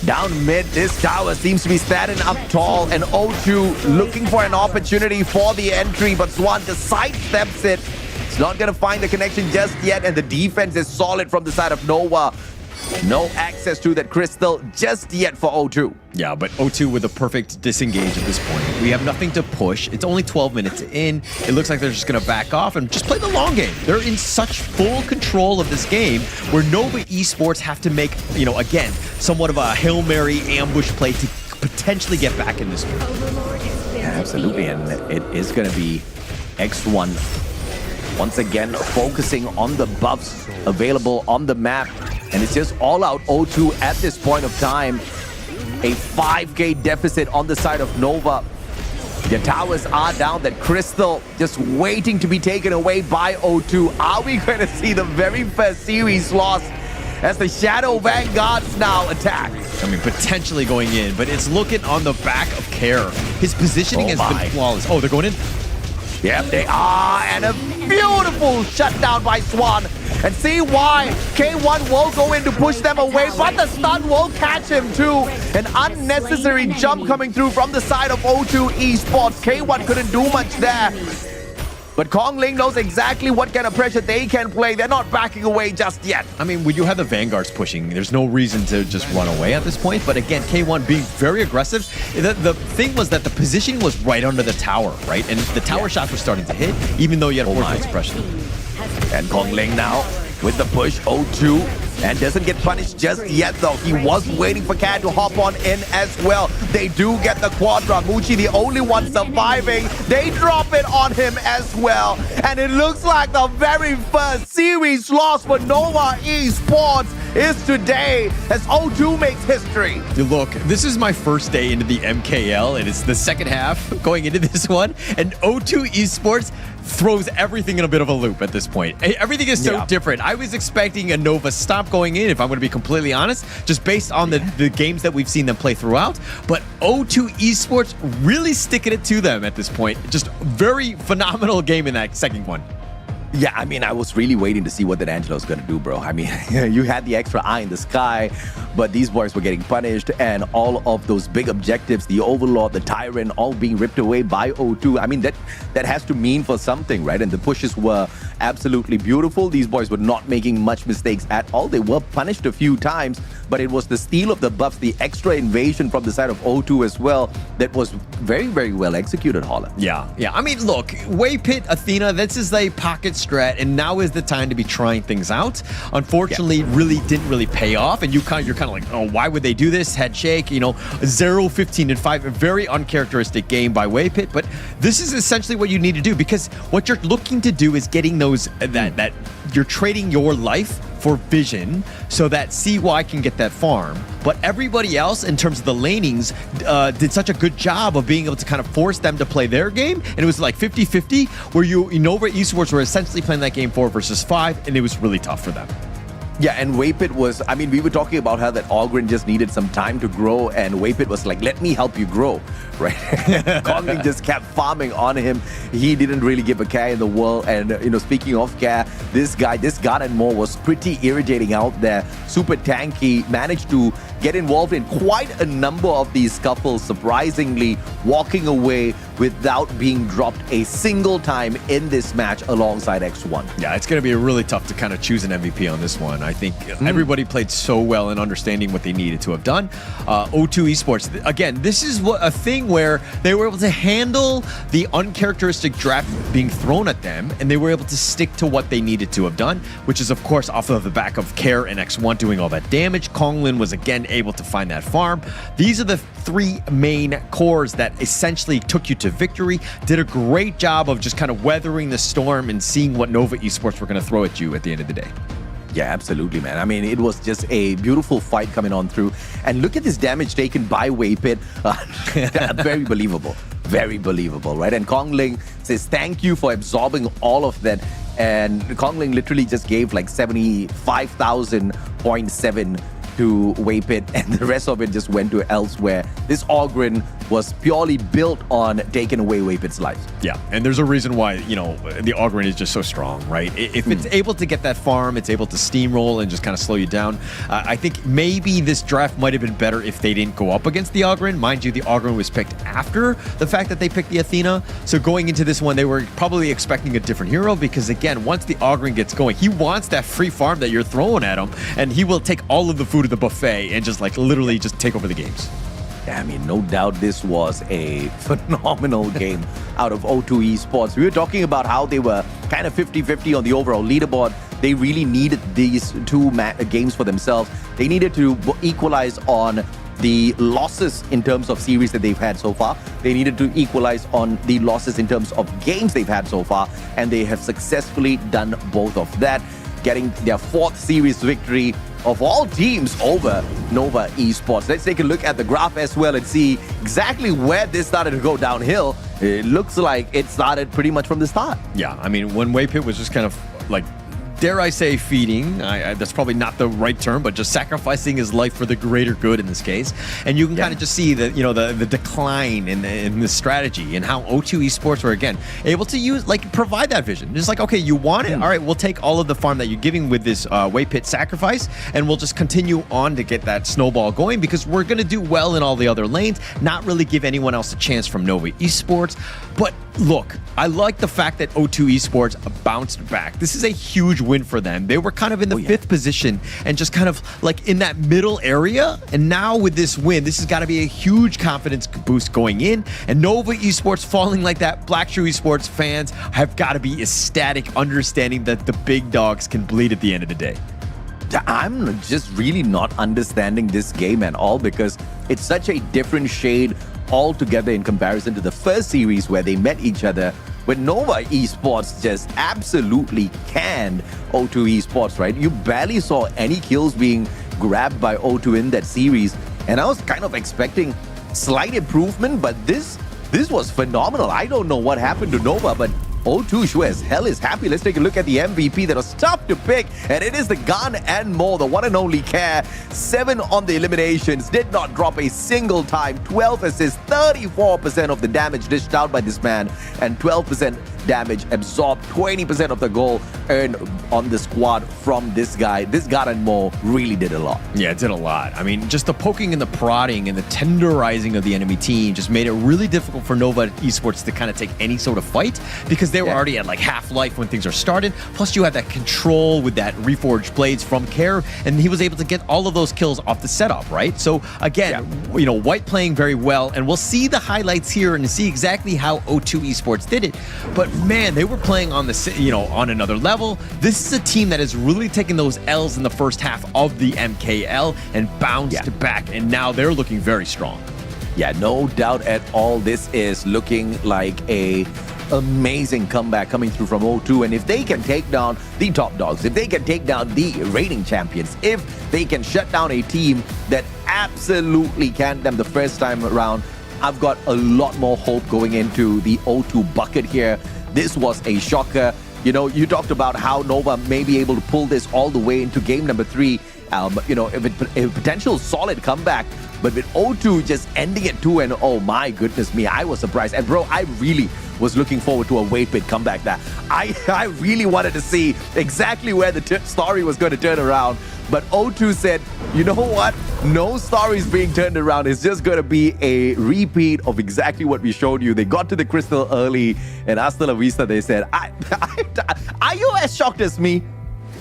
Down mid, this tower seems to be standing up tall, and O2 looking for an opportunity for the entry, but Swan just sidesteps it. It's not going to find the connection just yet, and the defense is solid from the side of Nova. No access to that crystal just yet for O2. Yeah, but O2 with a perfect disengage at this point. We have nothing to push. It's only 12 minutes in. It looks like they're just going to back off and just play the long game. They're in such full control of this game where Nova Esports have to make, again, somewhat of a Hail Mary ambush play to potentially get back in this one. Yeah, absolutely, and it is going to be X1 once again focusing on the buffs available on the map. And it's just all out O2 at this point of time. A 5k deficit on the side of Nova. The towers are down. That crystal just waiting to be taken away by O2. Are we going to see the very first series loss as the Shadow Vanguards now attack? I mean, potentially going in, but it's looking on the back of Care. His positioning has been flawless. Oh, they're going in? Yep, they are, and a beautiful shutdown by Swan. And see why K1 will go in to push them away, but the stun will catch him too. An unnecessary jump coming through from the side of O2 Esports. K1 couldn't do much there. But Kong Ling knows exactly what kind of pressure they can play. They're not backing away just yet. I mean, when you have the Vanguards pushing, there's no reason to just run away at this point. But again, K1 being very aggressive. The thing was that the positioning was right under the tower, right? And the tower shots were starting to hit, even though you had force expression. And Kong Ling now with the push, O2. And doesn't get punished just yet, though. He was waiting for Cat to hop on in as well. They do get the Quadra. Muchi, the only one surviving. They drop it on him as well. And it looks like the very first series loss for Nova Esports is today as O2 makes history. Look, this is my first day into the MKL, and it's the second half going into this one. And O2 Esports throws everything in a bit of a loop at this point. Everything is so different. I was expecting a Nova stop going in, if I'm going to be completely honest, just based on the games that we've seen them play throughout. But O2 Esports really sticking it to them at this point. Just very phenomenal game in that second one. Yeah, I mean, I was really waiting to see what that Angelo's going to do, bro. I mean, you had the extra eye in the sky, but these boys were getting punished, and all of those big objectives, the Overlord, the Tyrant, all being ripped away by O2. I mean, that has to mean for something, right? And the pushes were absolutely beautiful. These boys were not making much mistakes at all. They were punished a few times, but it was the steal of the buffs, the extra invasion from the side of O2 as well, that was very, very well executed, Holla. Yeah. I mean, look, Way Pit, Athena, this is a pocket strat, and now is the time to be trying things out. Unfortunately, really didn't really pay off, and you're kind of like, oh, why would they do this? Head shake, 0, 15, and 5, a very uncharacteristic game by Way Pit, but this is essentially what you need to do, because what you're looking to do is getting those, that you're trading your life for vision so that CY can get that farm. But everybody else, in terms of the lanings, did such a good job of being able to kind of force them to play their game. And it was like 50-50, where Nova Esports were essentially playing that game 4 versus 5, and it was really tough for them. Yeah, and Waypit was, I mean, we were talking about how that Ogren just needed some time to grow, and Waypit was like, let me help you grow, right? Kongling just kept farming on him. He didn't really give a care in the world, and, speaking of care, this guy, this Garden Moore was pretty irritating out there. Super tanky, managed to get involved in quite a number of these scuffles, surprisingly walking away without being dropped a single time in this match alongside X1. Yeah, it's going to be really tough to kind of choose an MVP on this one. I think everybody played so well in understanding what they needed to have done. O2 Esports, again, this is a thing where they were able to handle the uncharacteristic draft being thrown at them, and they were able to stick to what they needed to have done, which is, of course, off of the back of Care and X1 doing all that damage. Konglin was, again, able to find that farm. These are the 3 main cores that essentially took you to victory. Did a great job of just kind of weathering the storm and seeing what Nova Esports were going to throw at you at the end of the day. Yeah, absolutely, man. I mean, it was just a beautiful fight coming on through. And look at this damage taken by Waypit. Very believable. Very believable, right? And Kongling says, thank you for absorbing all of that. And Kongling literally just gave like 75,000.7 to Waypit, and the rest of it just went to elsewhere. This Ogren was purely built on taking away Waypit's life. Yeah, and there's a reason why, the Ogryn is just so strong, right? If it's able to get that farm, it's able to steamroll and just kind of slow you down. I think maybe this draft might have been better if they didn't go up against the Ogryn. Mind you, the Ogryn was picked after the fact that they picked the Athena. So going into this one, they were probably expecting a different hero because, again, once the Ogryn gets going, he wants that free farm that you're throwing at him, and he will take all of the food of the buffet and just literally just take over the games. I mean, no doubt this was a phenomenal game out of O2 Esports. We were talking about how they were kind of 50-50 on the overall leaderboard. They really needed these two games for themselves. They needed to equalize on the losses in terms of series that they've had so far. They needed to equalize on the losses in terms of games they've had so far, and they have successfully done both of that, getting their 4th series victory of all teams over Nova Esports. Let's take a look at the graph as well and see exactly where this started to go downhill. It looks like it started pretty much from the start. Yeah, I mean, when Waypit was just kind of dare I say feeding, that's probably not the right term, but just sacrificing his life for the greater good in this case. And you can kind of just see the decline in the strategy and how O2 Esports were, again, able to use, provide that vision. Just okay, you want it? All right, we'll take all of the farm that you're giving with this Waypit sacrifice, and we'll just continue on to get that snowball going because we're going to do well in all the other lanes, not really give anyone else a chance from Nova Esports. But look, I like the fact that O2 Esports bounced back. This is a huge win for them. They were kind of in the 5th position and just kind of in that middle area. And now with this win, this has got to be a huge confidence boost going in. And Nova Esports falling like that, Black Shoe Esports fans have got to be ecstatic, understanding that the big dogs can bleed at the end of the day. I'm just really not understanding this game at all because it's such a different shade altogether in comparison to the first series where they met each other, when Nova Esports just absolutely canned O2 Esports, right? You barely saw any kills being grabbed by O2 in that series, and I was kind of expecting slight improvement, but this was phenomenal. I don't know what happened to Nova, but O2 sure as hell is happy. Let's take a look at the MVP that was tough to pick, and it is the gun and more, the one and only Care. 7 on the eliminations, did not drop a single time, 12 assists, 34% of the damage dished out by this man, and 12% damage absorbed, 20% of the goal earned on the squad from this guy. This gun and more really did a lot. Yeah, it did a lot. I mean, just the poking and the prodding and the tenderizing of the enemy team just made it really difficult for Nova Esports to kind of take any sort of fight because they were already at half-life when things are started. Plus, you had that control with that reforged blades from Care, and he was able to get all of those kills off the setup, right? So, again, White playing very well, and we'll see the highlights here and see exactly how O2 Esports did it. But, man, they were playing on on another level. This is a team that has really taken those L's in the first half of the MKL and bounced back, and now they're looking very strong. Yeah, no doubt at all. This is looking like a amazing comeback coming through from O2, and if they can take down the top dogs, if they can take down the reigning champions, if they can shut down a team that absolutely canned them the first time around, I've got a lot more hope going into the O2 bucket here. This was a shocker. You talked about how Nova may be able to pull this all the way into game number 3. A potential solid comeback, but with O2 just ending it 2-0, oh my goodness me, I was surprised. And bro, I really was looking forward to a Waypit comeback there. I really wanted to see exactly where the story was going to turn around, but O2 said, you know what? No stories being turned around. It's just going to be a repeat of exactly what we showed you. They got to the crystal early, and hasta la vista, they said, are you as shocked as me?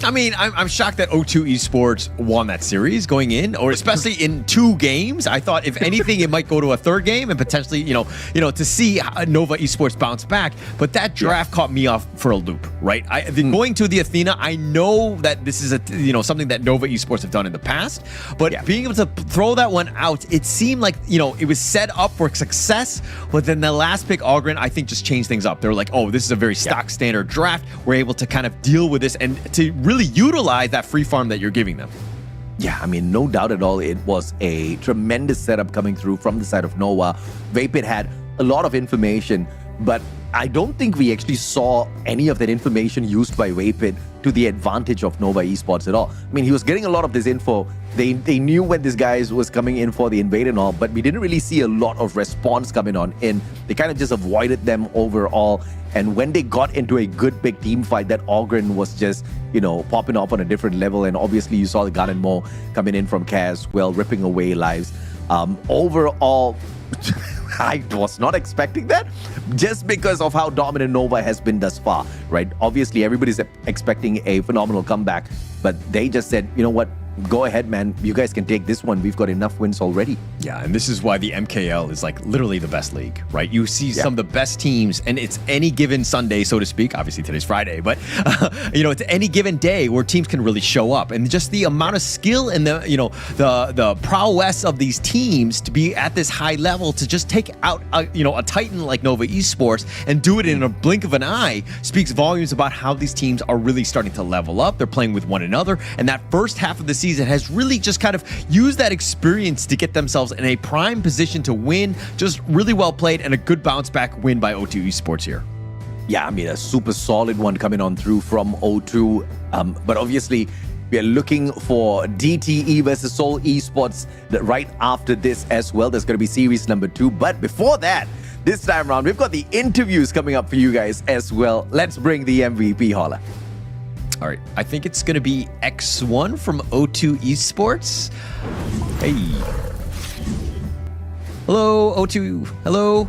I mean, I'm shocked that O2 Esports won that series going in, or especially in 2 games. I thought, if anything, it might go to a 3rd game and potentially, to see Nova Esports bounce back. But that draft caught me off for a loop, right? Going to the Athena, I know that this is something that Nova Esports have done in the past, but being able to throw that one out, it seemed like it was set up for success. But then the last pick, Ogryn, I think just changed things up. They're like, oh, this is a very stock standard draft. We're able to kind of deal with this and to really utilize that free farm that you're giving them. Yeah, I mean, no doubt at all, it was a tremendous setup coming through from the side of Nova. Vapid had a lot of information, but I don't think we actually saw any of that information used by Vapid to the advantage of Nova Esports at all. I mean, he was getting a lot of this info. They knew when this guy was coming in for the invade and all, but we didn't really see a lot of response coming on in. They kind of just avoided them overall. And when they got into a good big team fight, that Ogren was just, popping off on a different level. And obviously you saw the Gun and Mo coming in from Kaz, well, ripping away lives. Overall, I was not expecting that just because of how dominant Nova has been thus far, right? Obviously, everybody's expecting a phenomenal comeback, but they just said, you know what? Go ahead, man. You guys can take this one. We've got enough wins already. Yeah, and this is why the MKL is like literally the best league, right? You see some of the best teams, and it's any given Sunday, so to speak. Obviously, today's Friday, but it's any given day where teams can really show up, and just the amount of skill and the prowess of these teams to be at this high level to just take out a titan like Nova Esports and do it in a blink of an eye speaks volumes about how these teams are really starting to level up. They're playing with one another, and that first half of the season has really just kind of used that experience to get themselves in a prime position to win. Just really well played and a good bounce back win by O2 Esports here. Yeah, I mean, a super solid one coming on through from O2. But obviously, we are looking for DTE versus Seoul Esports right after this as well. There's going to be series number 2. But before that, this time around, we've got the interviews coming up for you guys as well. Let's bring the MVP, Holla. All right, I think it's going to be X1 from O2 Esports. Hey. Hello, O2. Hello.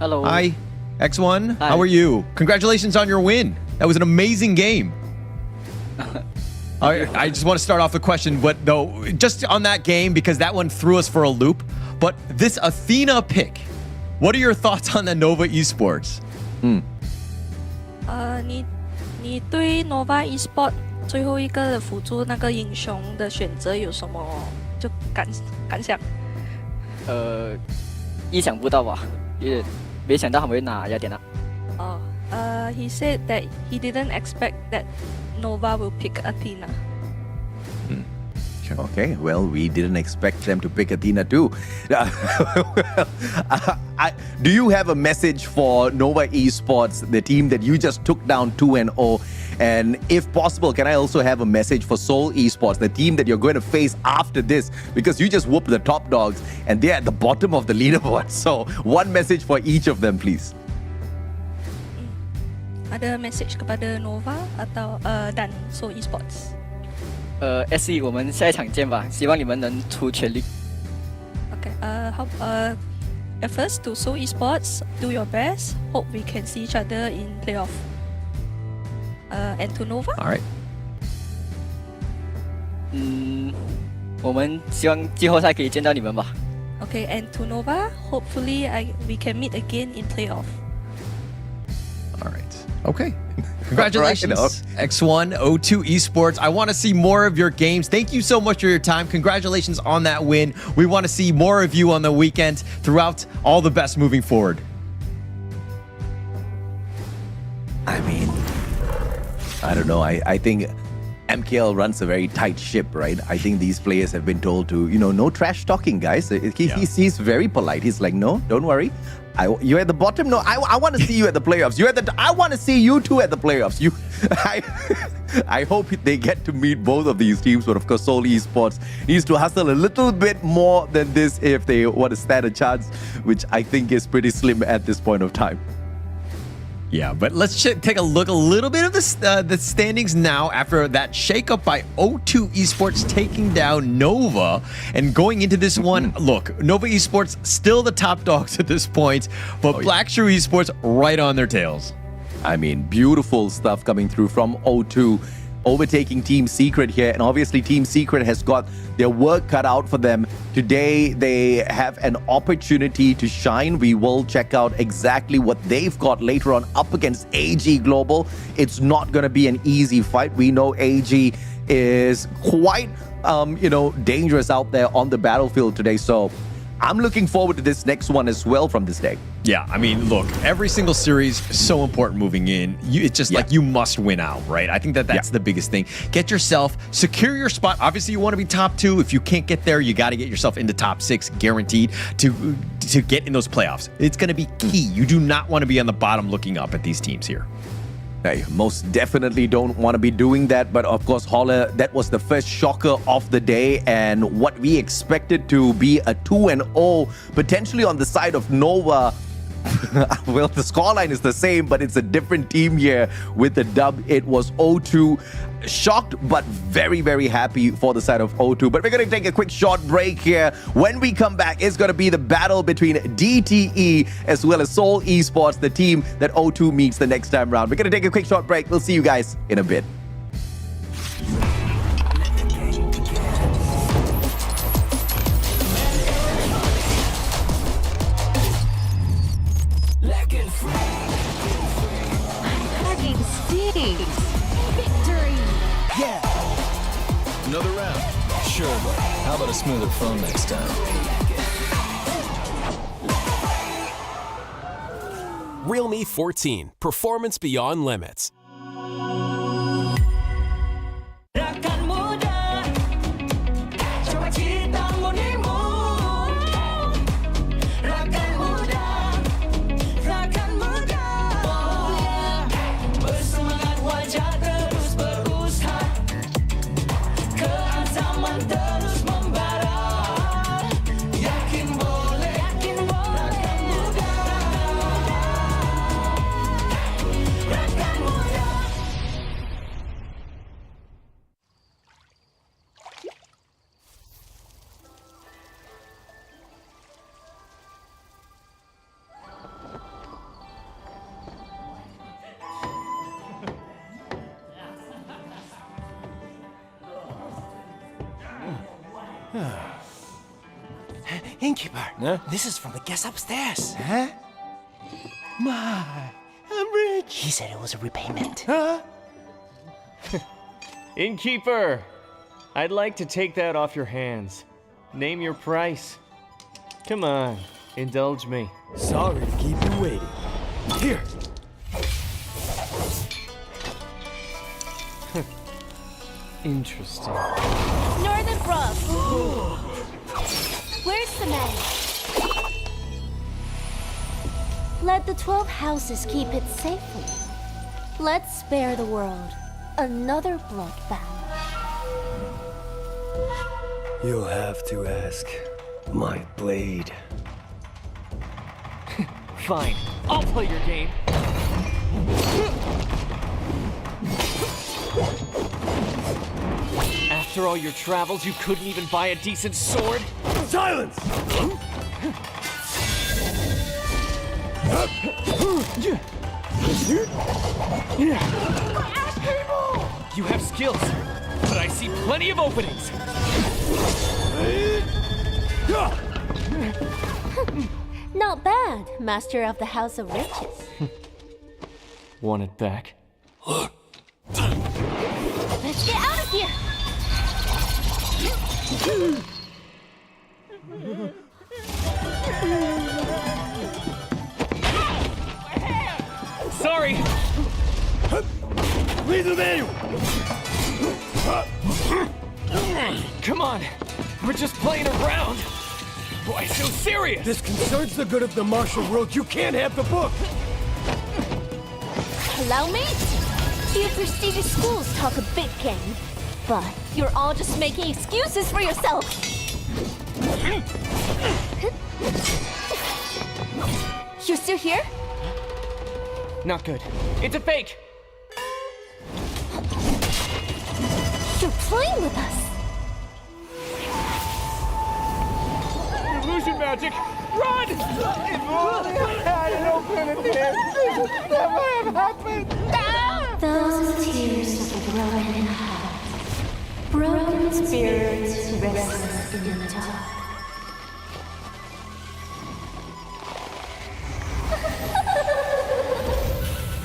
Hello. Hi, X1. Hi. How are you? Congratulations on your win. That was an amazing game. I just want to start off the question, but though, just on that game, because that one threw us for a loop. But this Athena pick, what are your thoughts on the Nova Esports? 你对 Nova Esport 最后一个的辅助那个英雄的选择有什么就感想？意想不到吧，有点没想到他们会拿雅典娜。He said that he didn't expect that Nova will pick Athena. Okay, well, we didn't expect them to pick Athena too. Do you have a message for Nova Esports, the team that you just took down 2-0? And if possible, can I also have a message for Seoul Esports, the team that you're going to face after this? Because you just whooped the top dogs and they're at the bottom of the leaderboard. So one message for each of them, please. Ada message kepada Nova atau dan Seoul Esports? SE 我们下一场见吧，希望你们能出全力。Okay, at first to Seoul Esports, do your best. Hope we can see each other in playoff. And to Nova? All right. 我们希望季后赛可以见到你们吧。Okay, and to Nova, hopefully we can meet again in playoff. All right. Okay. Congratulations, X1, O2 Esports. I want to see more of your games. Thank you so much for your time. Congratulations on that win. We want to see more of you on the weekend throughout. All the best moving forward. I mean, I don't know. I think MKL runs a very tight ship, right? I think these players have been told to, no trash talking, guys. He's very polite. He's like, no, don't worry. You're at the bottom. No, I want to see you at the playoffs. I want to see you two at the playoffs. I hope they get to meet both of these teams. But of course, Seoul Esports needs to hustle a little bit more than this if they want to stand a chance, which I think is pretty slim at this point of time. Yeah, but let's take a look a little bit of the standings now after that shakeup by O2 Esports taking down Nova. And going into this one, look, Nova Esports still the top dogs at this point, but Black Shrew Esports right on their tails. I mean, beautiful stuff coming through from O2, overtaking Team Secret here. And obviously, Team Secret has got their work cut out for them. Today, they have an opportunity to shine. We will check out exactly what they've got later on up against AG Global. It's not going to be an easy fight. We know AG is quite, dangerous out there on the battlefield today. So I'm looking forward to this next one as well from this day. Yeah, I mean, look, every single series is so important moving in. It's just like you must win out, right? I think that's the biggest thing. Get yourself, secure your spot. Obviously, you want to be top 2. If you can't get there, you got to get yourself into top 6, guaranteed to get in those playoffs. It's going to be key. You do not want to be on the bottom looking up at these teams here. I most definitely don't want to be doing that, but of course, Holler, that was the first shocker of the day, and what we expected to be a 2-0, potentially on the side of Nova. Well, the scoreline is the same, but it's a different team here with the dub. It was 0-2. Shocked, but very, very happy for the side of 0-2. But we're going to take a quick short break here. When we come back, it's going to be the battle between DTE as well as Seoul Esports, the team that 0-2 meets the next time round. We're going to take a quick short break. We'll see you guys in a bit. Another round? Sure, but how about a smoother phone next time? Realme 14. Performance beyond limits. Innkeeper, this is from the guest upstairs. Huh? My, I'm rich. He said it was a repayment. Huh? Innkeeper, I'd like to take that off your hands. Name your price. Come on, indulge me. Sorry to keep you waiting. Here. Interesting. Northern Brook. Where's the man? Let the 12 houses keep it safely. Let's spare the world another bloodbath. You'll have to ask my blade. Fine, I'll play your game. After all your travels, you couldn't even buy a decent sword? Silence! You have skills, but I see plenty of openings. Not bad, Master of the House of Riches. Want it back? Let's get out of here! Sorry! Read the manual! Come on! We're just playing around! Why so serious? This concerns the good of the martial world. You can't have the book! Allow me? Few prestigious schools talk a big game, but you're all just making excuses for yourself. You're still here? Not good. It's a fake! You're playing with us. Illusion magic! Run! If only I had an opening here, this would never have happened! Those tears of a broken heart, broken spirits restless in the dark.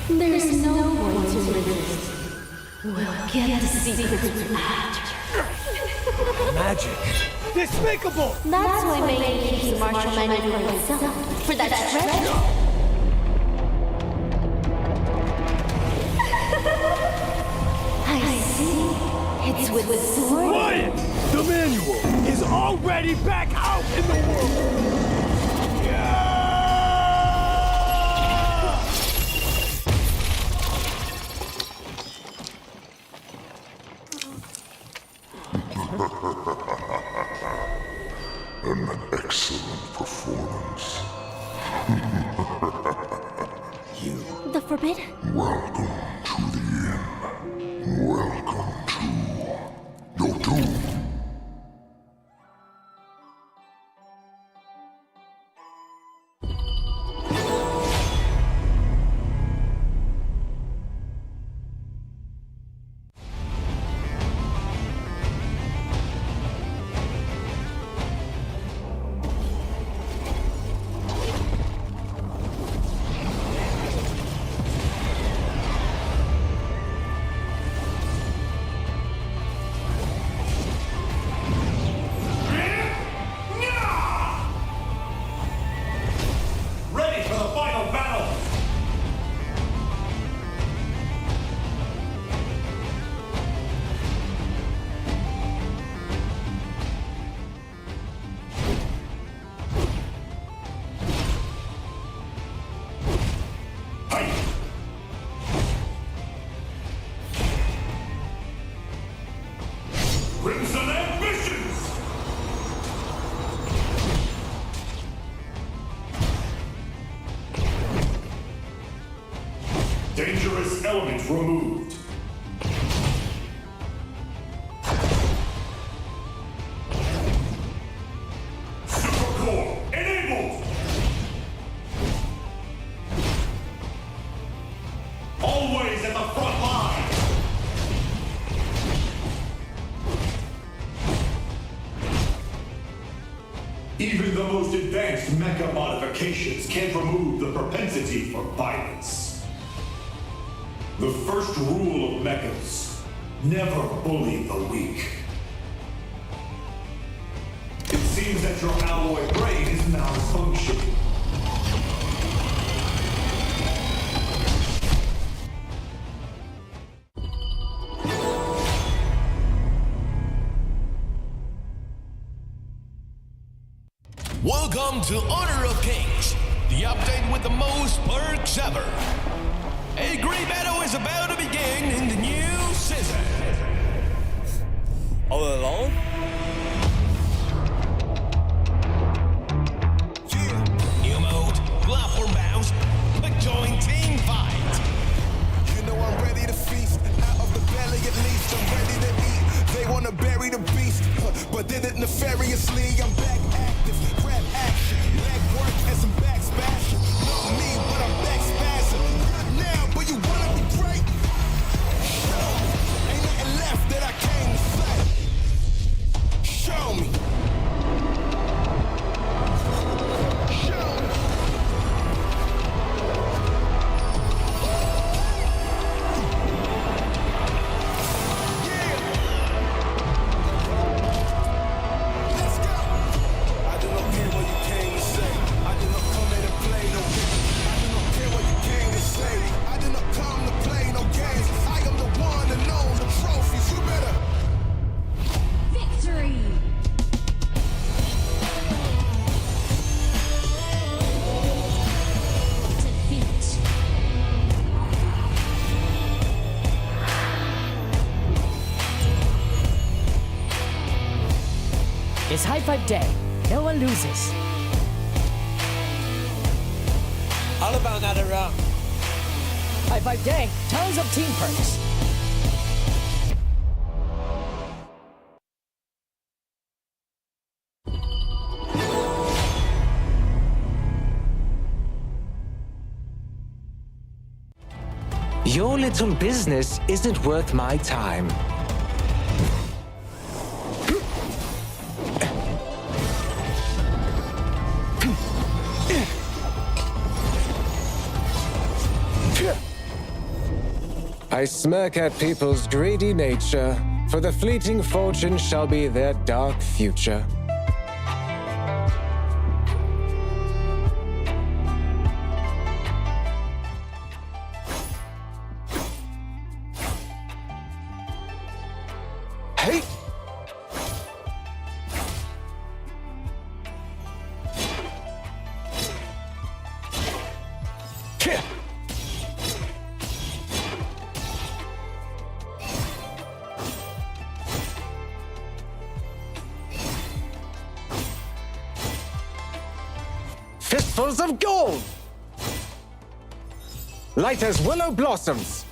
There's no point to resist. We'll get the secrets after. Magic. Despicable! That's why May keeps the martial manual for himself. For that treasure. I see. It's with the sword. Quiet! The manual is already back out in the world! forbidden. Welcome to the end. Welcome to your doom. Ready for the final battle! Crimson Ambitions! Dangerous element removed. Supercore enabled! Always at the front line! Even the most advanced mecha modifications can't remove the propensity for violence. The first rule of mechas: never bully the weak. It seems that your alloy brain is malfunctioning. Welcome to Honor of Kings, the update with the most perks ever. A great battle is about to begin in the new season. All alone? Yeah. New mode, platform bounce, quick join team fight. You know I'm ready to feast, out of the belly at least, I'm ready to eat. They wanna bury the beast, but did it nefariously. I'm back active, grab action, leg work and some back spashin'. Not me, but I'm back spazzing. Not now, but you wanna be great. Show me, ain't nothing left that I came to say. Show me. Show me. It's High Five Day. No one loses. All about another round. High Five Day. Tons of team perks. Your little business isn't worth my time. I smirk at people's greedy nature, for the fleeting fortune shall be their dark future. Hey! Fistfuls of gold! light as willow blossoms.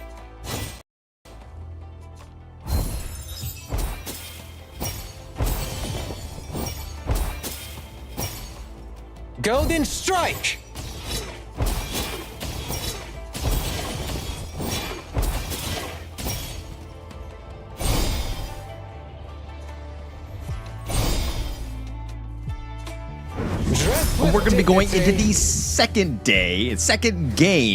Golden strike! We're going to be going into the second game,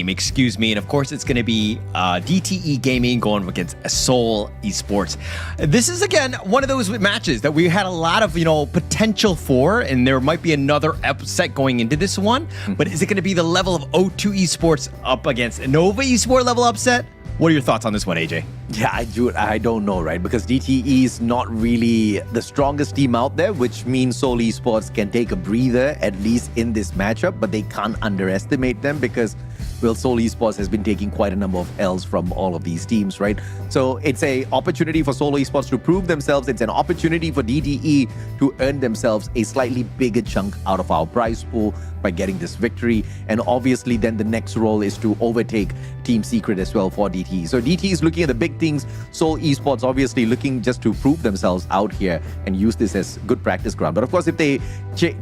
and of course it's going to be DTE Gaming going up against Seoul Esports. This is again one of those matches that we had a lot of potential for, and there might be another upset going into this one. But is it going to be the level of O2 Esports up against Nova Esports level upset? What are your thoughts on this one, AJ? Yeah, I don't know, right? Because DTE is not really the strongest team out there, which means Seoul Esports can take a breather, at least in this matchup, but they can't underestimate them because, well, Seoul Esports has been taking quite a number of L's from all of these teams, right? So it's an opportunity for Seoul Esports to prove themselves. It's an opportunity for DTE to earn themselves a slightly bigger chunk out of our prize pool by getting this victory. And obviously then the next role is to overtake Team Secret as well for DTE. So DTE is looking at the big things. Seoul Esports obviously looking just to prove themselves out here and use this as good practice ground. But of course, if they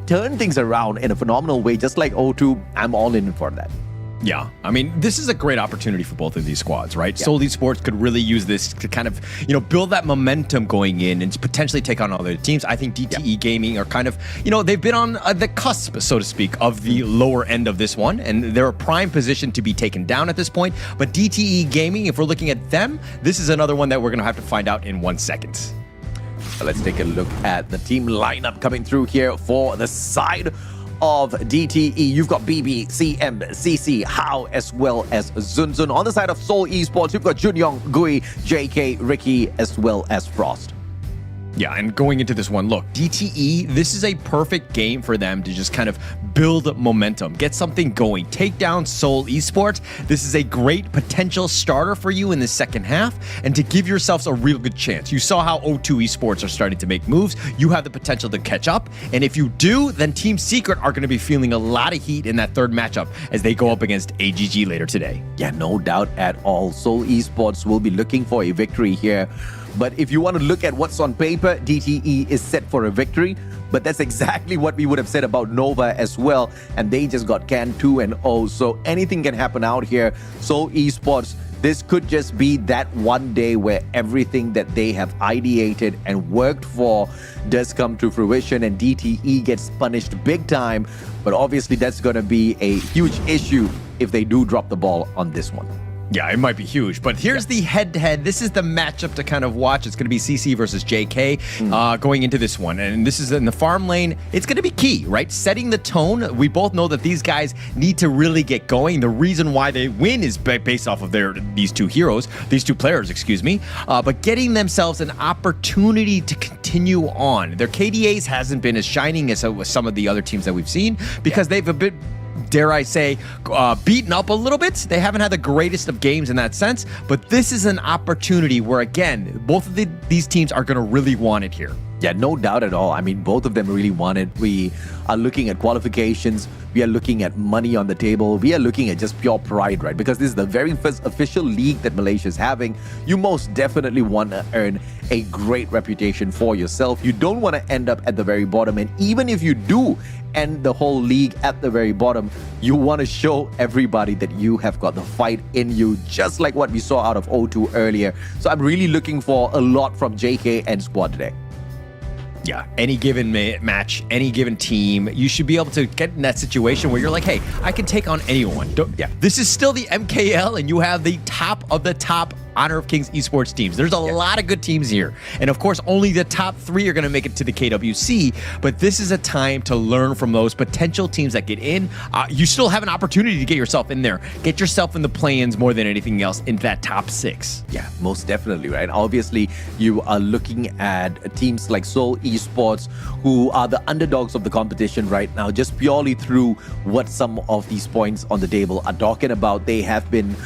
turn things around in a phenomenal way, just like O2, I'm all in for that. Yeah, I mean, this is a great opportunity for both of these squads, right? Yeah. Seoul Esports could really use this to kind of, build that momentum going in and potentially take on other teams. I think DTE Gaming are kind of, they've been on the cusp, so to speak, of the lower end of this one, and they're a prime position to be taken down at this point. But DTE Gaming, if we're looking at them, this is another one that we're going to have to find out in 1 second. Let's take a look at the team lineup coming through here for the side of DTE. You've got BB, CM, CC, Hao, as well as Zunzun. On the side of Seoul Esports, you've got Junyong, Gui, JK, Ricky, as well as Frost. Yeah, and going into this one, look, DTE, this is a perfect game for them to just kind of build momentum, get something going, take down Seoul Esports. This is a great potential starter for you in the second half and to give yourselves a real good chance. You saw how O2 Esports are starting to make moves. You have the potential to catch up. And if you do, then Team Secret are going to be feeling a lot of heat in that third matchup as they go up against AGG later today. Yeah, no doubt at all. Seoul Esports will be looking for a victory here. But if you want to look at what's on paper, DTE is set for a victory. But that's exactly what we would have said about Nova as well. And they just got canned 2-0. So anything can happen out here. So Esports, this could just be that one day where everything that they have ideated and worked for does come to fruition and DTE gets punished big time. But obviously that's going to be a huge issue if they do drop the ball on this one. Yeah, it might be huge, but here's the head-to-head. This is the matchup to kind of watch. It's going to be CC versus JK going into this one, and this is in the farm lane. It's going to be key, right? Setting the tone. We both know that these guys need to really get going. The reason why they win is based off of these two players, excuse me, but getting themselves an opportunity to continue on. Their KDAs hasn't been as shining as some of the other teams that we've seen because they've a bit, dare I say, beaten up a little bit. They haven't had the greatest of games in that sense, but this is an opportunity where, again, both of these teams are going to really want it here. Yeah, no doubt at all. I mean, both of them really want it. We are looking at qualifications. We are looking at money on the table. We are looking at just pure pride, right? Because this is the very first official league that Malaysia is having. You most definitely want to earn a great reputation for yourself. You don't want to end up at the very bottom. And even if you do end the whole league at the very bottom, you want to show everybody that you have got the fight in you, just like what we saw out of O2 earlier. So I'm really looking for a lot from JK and squad today. Yeah, any given match, any given team, you should be able to get in that situation where you're like, hey, I can take on anyone. This is still the MKL, and you have the top of the top Honor of Kings esports teams. There's a lot of good teams here. And of course, only the top 3 are going to make it to the KWC, but this is a time to learn from those potential teams that get in. You still have an opportunity to get yourself in there. Get yourself in the play-ins more than anything else in that top 6. Yeah, most definitely, right? Obviously, you are looking at teams like Seoul Esports, who are the underdogs of the competition right now, just purely through what some of these points on the table are talking about. They have been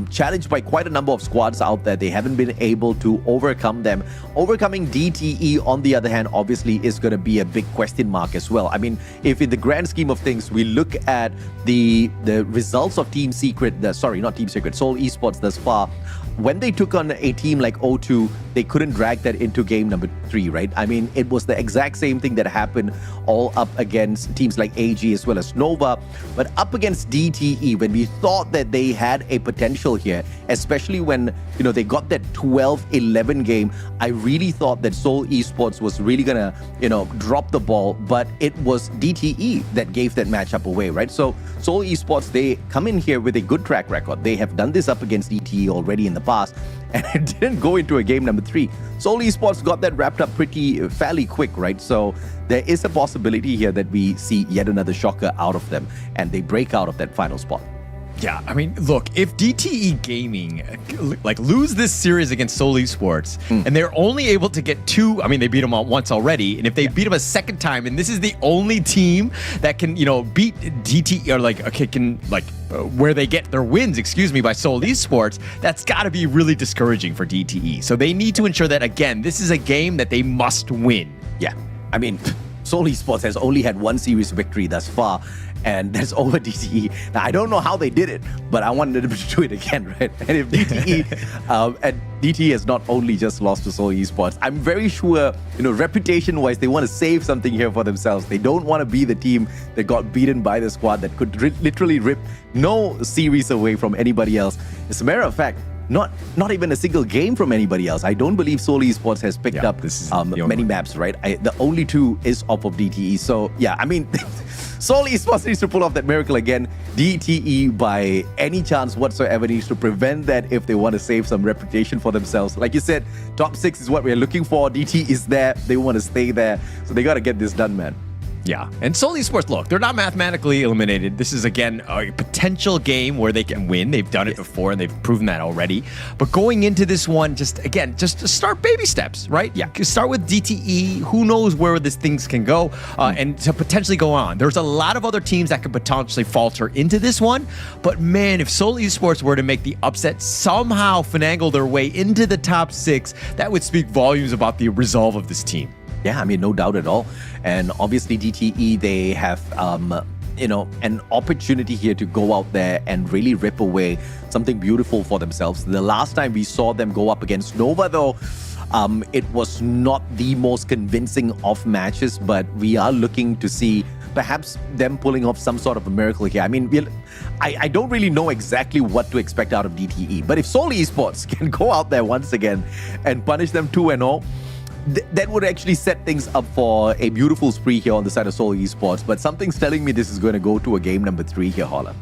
challenged by quite a number of squads out there. They haven't been able to overcome them. Overcoming DTE, on the other hand, obviously is going to be a big question mark as well. I mean, if in the grand scheme of things, we look at the results of Team Secret, not Team Secret, Seoul Esports thus far, when they took on a team like O2, they couldn't drag that into game number 3, right? I mean, it was the exact same thing that happened all up against teams like AG as well as Nova, but up against DTE, when we thought that they had a potential here, especially when, they got that 12-11 game, I really thought that Seoul Esports was really gonna, drop the ball, but it was DTE that gave that matchup away, right? So Seoul Esports, they come in here with a good track record. They have done this up against DTE already in the past, and it didn't go into a game number 3. Seoul Esports got that wrapped up fairly quick, right? So there is a possibility here that we see yet another shocker out of them, and they break out of that final spot. Yeah, I mean, look, if DTE Gaming lose this series against Seoul Esports and they're only able to get 2, I mean, they beat them once already, and if they beat them a second time, and this is the only team that can, beat DTE or where they get their wins, by Seoul Esports, that's got to be really discouraging for DTE. So they need to ensure that, again, this is a game that they must win. Yeah, I mean, Seoul Esports has only had 1 series victory thus far, and that's over DTE. Now, I don't know how they did it, but I wanted them to do it again, right? And if DTE has not only just lost to Seoul Esports, I'm very sure, reputation-wise, they want to save something here for themselves. They don't want to be the team that got beaten by the squad that could literally rip no series away from anybody else. As a matter of fact, not even a single game from anybody else. I don't believe Seoul Esports has picked up many maps, right? The only 2 is off of DTE. So, yeah, I mean, Seoul Esports needs to pull off that miracle again. DTE, by any chance whatsoever, needs to prevent that if they want to save some reputation for themselves. Like you said, top 6 is what we're looking for. DTE is there. They want to stay there. So they got to get this done, man. Yeah, and Seoul Esports, look, they're not mathematically eliminated. This is, again, a potential game where they can win. They've done it before, and they've proven that already. But going into this one, just to start baby steps, right? Yeah. Start with DTE. Who knows where these things can go, and to potentially go on. There's a lot of other teams that could potentially falter into this one. But, man, if Seoul Esports were to make the upset, somehow finagle their way into the top 6, that would speak volumes about the resolve of this team. Yeah, I mean, no doubt at all. And obviously DTE, they have, an opportunity here to go out there and really rip away something beautiful for themselves. The last time we saw them go up against Nova, though, it was not the most convincing of matches, but we are looking to see perhaps them pulling off some sort of a miracle here. I mean, I don't really know exactly what to expect out of DTE, but if Seoul Esports can go out there once again and punish them 2-0, that would actually set things up for a beautiful spree here on the side of Seoul Esports. But something's telling me this is going to go to a game number 3 here, Holla.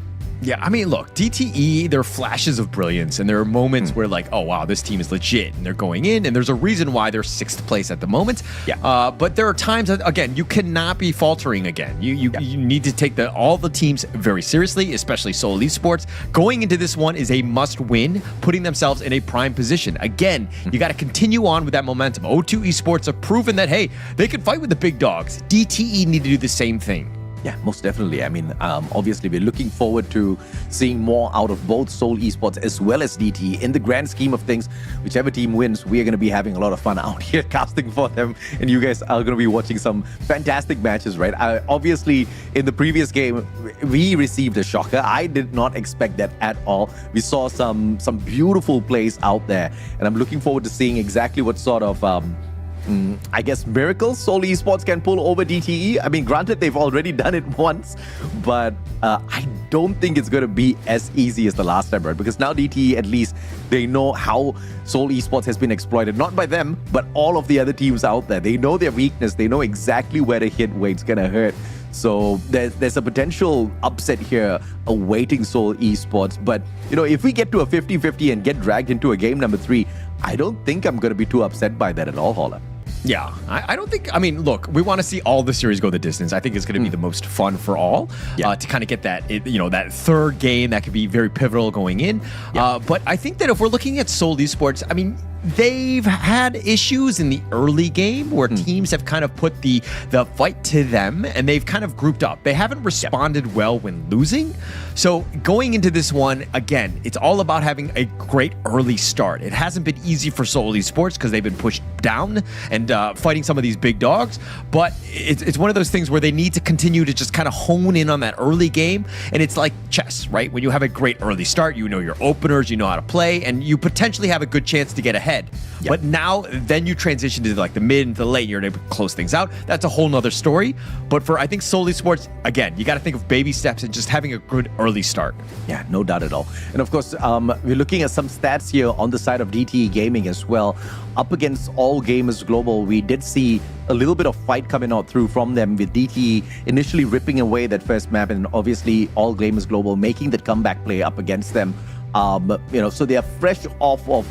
Yeah, I mean, look, DTE, there are flashes of brilliance, and there are moments where, like, oh, wow, this team is legit, and they're going in, and there's a reason why they're 6th place at the moment. Yeah. But there are times that, again, you cannot be faltering again. You need to take all the teams very seriously, especially Seoul Esports. Going into this one is a must-win, putting themselves in a prime position. Again, you got to continue on with that momentum. O2 Esports have proven that, hey, they can fight with the big dogs. DTE need to do the same thing. Yeah, most definitely. I mean, obviously, we're looking forward to seeing more out of both Seoul Esports as well as DTE. In the grand scheme of things, whichever team wins, we are going to be having a lot of fun out here casting for them. And you guys are going to be watching some fantastic matches, right? Obviously, in the previous game, we received a shocker. I did not expect that at all. We saw some beautiful plays out there. And I'm looking forward to seeing exactly what sort of I guess miracles Seoul Esports can pull over DTE. I mean, granted, they've already done it once, but I don't think it's going to be as easy as the last time, right? Because now DTE, at least, they know how Seoul Esports has been exploited. Not by them, but all of the other teams out there. They know their weakness. They know exactly where to hit, where it's going to hurt. So there's a potential upset here awaiting Seoul Esports. But, you know, if we get to a 50-50 and get dragged into a game number 3, I don't think I'm going to be too upset by that at all, Holla. Yeah, I don't think, I mean, look, we want to see all the series go the distance. I think it's going to be the most fun for all to kind of get that, that third game that could be very pivotal going in. But I think that if we're looking at Seoul Esports, I mean, they've had issues in the early game where teams have kind of put the fight to them and they've kind of grouped up. They haven't responded well when losing. So going into this one, again, it's all about having a great early start. It hasn't been easy for Seoul Esports because they've been pushed down and fighting some of these big dogs, but it's one of those things where they need to continue to just kind of hone in on that early game. And it's like chess, right? When you have a great early start, you know your openers, you know how to play, and you potentially have a good chance to get ahead. But now, then you transition to like the mid and the late, you're able to close things out. That's a whole nother story. But for, I think, Seoul Esports, again, you got to think of baby steps and just having a good early start. Yeah, no doubt at all. And of course, we're looking at some stats here on the side of DTE Gaming as well. Up against All Gamers Global, we did see a little bit of fight coming out through from them, with DTE initially ripping away that first map, and obviously All Gamers Global making that comeback play up against them. So they are fresh off of,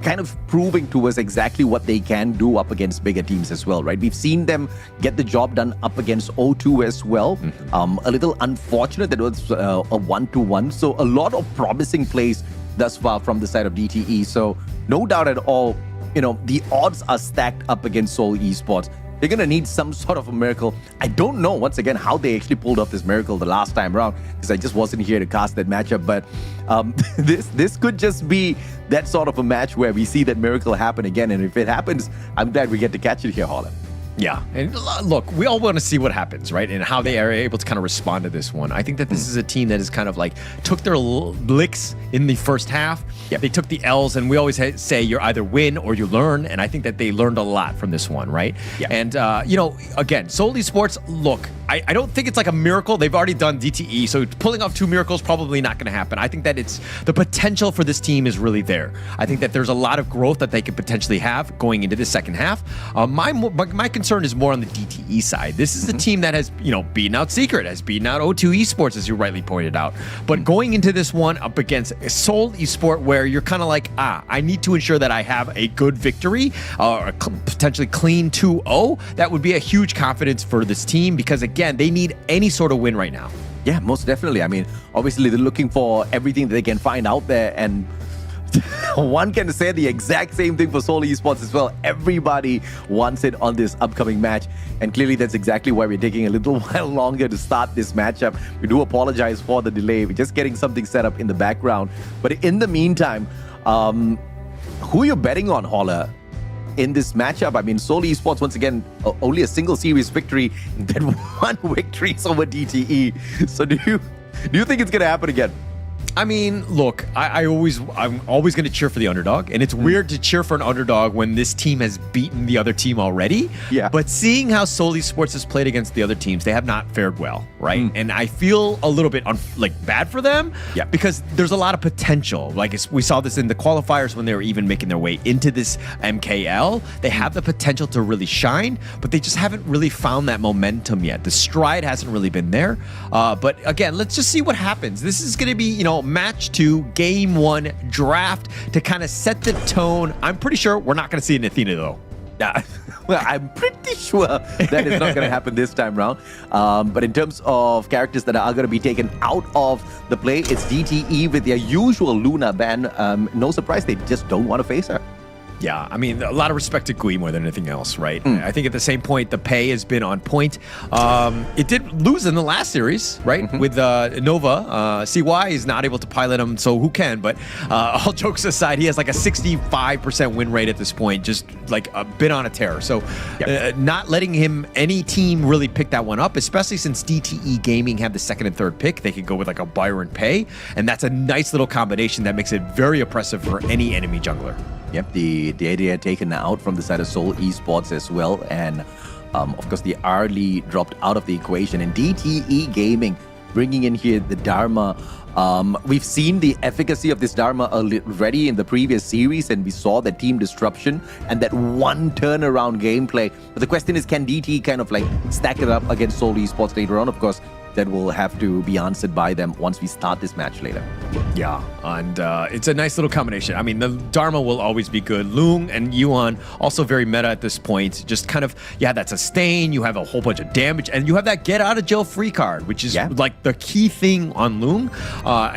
kind of proving to us exactly what they can do up against bigger teams as well, right? We've seen them get the job done up against O2 as well. A little unfortunate that it was a 1-1. So a lot of promising plays thus far from the side of DTE. So no doubt at all, the odds are stacked up against Seoul Esports. They're going to need some sort of a miracle. I don't know, once again, how they actually pulled off this miracle the last time around, because I just wasn't here to cast that matchup. But this could just be that sort of a match where we see that miracle happen again. And if it happens, I'm glad we get to catch it here, Holland. Yeah. And look, we all want to see what happens, right? And how they are able to kind of respond to this one. I think that this is a team that is kind of like took their licks in the first half. They took the L's, and we always say you either win or you learn. And I think that they learned a lot from this one, right? And, again, Seoul Esports, look, I don't think it's like a miracle. They've already done DTE, so pulling off 2 miracles probably not going to happen. I think that it's the potential for this team is really there. I think that there's a lot of growth that they could potentially have going into the second half. My concern is more on the DTE side. This is the team that has, beaten out Secret, has beaten out O2 Esports, as you rightly pointed out. But going into this one up against Seoul Esport, where you're kind of like, I need to ensure that I have a good victory, or potentially clean 2-0, that would be a huge confidence for this team, because again, they need any sort of win right now. Yeah, most definitely. I mean, obviously they're looking for everything that they can find out there, and one can say the exact same thing for Seoul Esports as well. Everybody wants it on this upcoming match, and clearly that's exactly why we're taking a little while longer to start this matchup. We do apologize for the delay. We're just getting something set up in the background. But in the meantime, who are you betting on, Holler, in this matchup? I mean, Seoul Esports, once again, only a single series victory, then 1 victory over DTE. So do you think it's going to happen again? I mean, look, I'm always going to cheer for the underdog, and it's weird to cheer for an underdog when this team has beaten the other team already. Yeah. But seeing how Seoul Esports has played against the other teams, they have not fared well, right? And I feel a little bit bad for them, because there's a lot of potential. Like we saw this in the qualifiers when they were even making their way into this MKL. They have the potential to really shine, but they just haven't really found that momentum yet. The stride hasn't really been there. But again, let's just see what happens. This is going to be, match 2, game 1 draft to kind of set the tone. I'm pretty sure we're not going to see an Athena, though. Well, I'm pretty sure that is not going to happen this time round. But in terms of characters that are going to be taken out of the play, it's DTE with their usual Luna ban. No surprise, they just don't want to face her. Yeah, I mean, a lot of respect to Gui more than anything else, right? I think at the same point, the pay has been on point. It did lose in the last series, right? With Nova. CY is not able to pilot him, so who can? But all jokes aside, he has like a 65% win rate at this point, just like a bit on a tear. So not letting any team really pick that one up, especially since DTE Gaming have the 2nd and 3rd pick. They could go with like a Byron pay, and that's a nice little combination that makes it very oppressive for any enemy jungler. Yep, the idea taken out from the side of Seoul Esports as well. And of course, the Arlie dropped out of the equation. And DTE Gaming bringing in here the Dharma. We've seen the efficacy of this Dharma already in the previous series, and we saw the team disruption and that one turnaround gameplay. But the question is, can DTE kind of like stack it up against Seoul Esports later on? Of course, that will have to be answered by them once we start this match later. Yeah, and it's a nice little combination. I mean, the Dharma will always be good. Lung and Yuan, also very meta at this point. Just kind of, you have that sustain, you have a whole bunch of damage, and you have that get out of jail free card, which is like the key thing on Lung.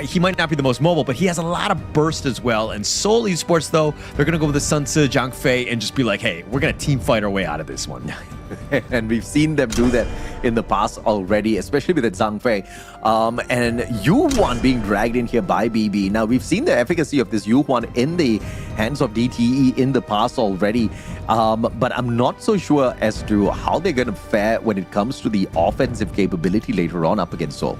He might not be the most mobile, but he has a lot of burst as well. And Seoul Esports, though, they're going to go with the Sun Tzu, Zhang Fei, and just be like, hey, we're going to team fight our way out of this one. And we've seen them do that in the past already, especially with the Zhang Fei. And Yuan being dragged in here by BB. Now, we've seen the efficacy of this Yuan in the hands of DTE in the past already. But I'm not so sure as to how they're going to fare when it comes to the offensive capability later on up against Seoul.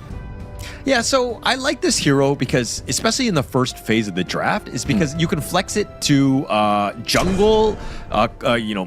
Yeah, so I like this hero because, especially in the first phase of the draft, is because you can flex it to jungle,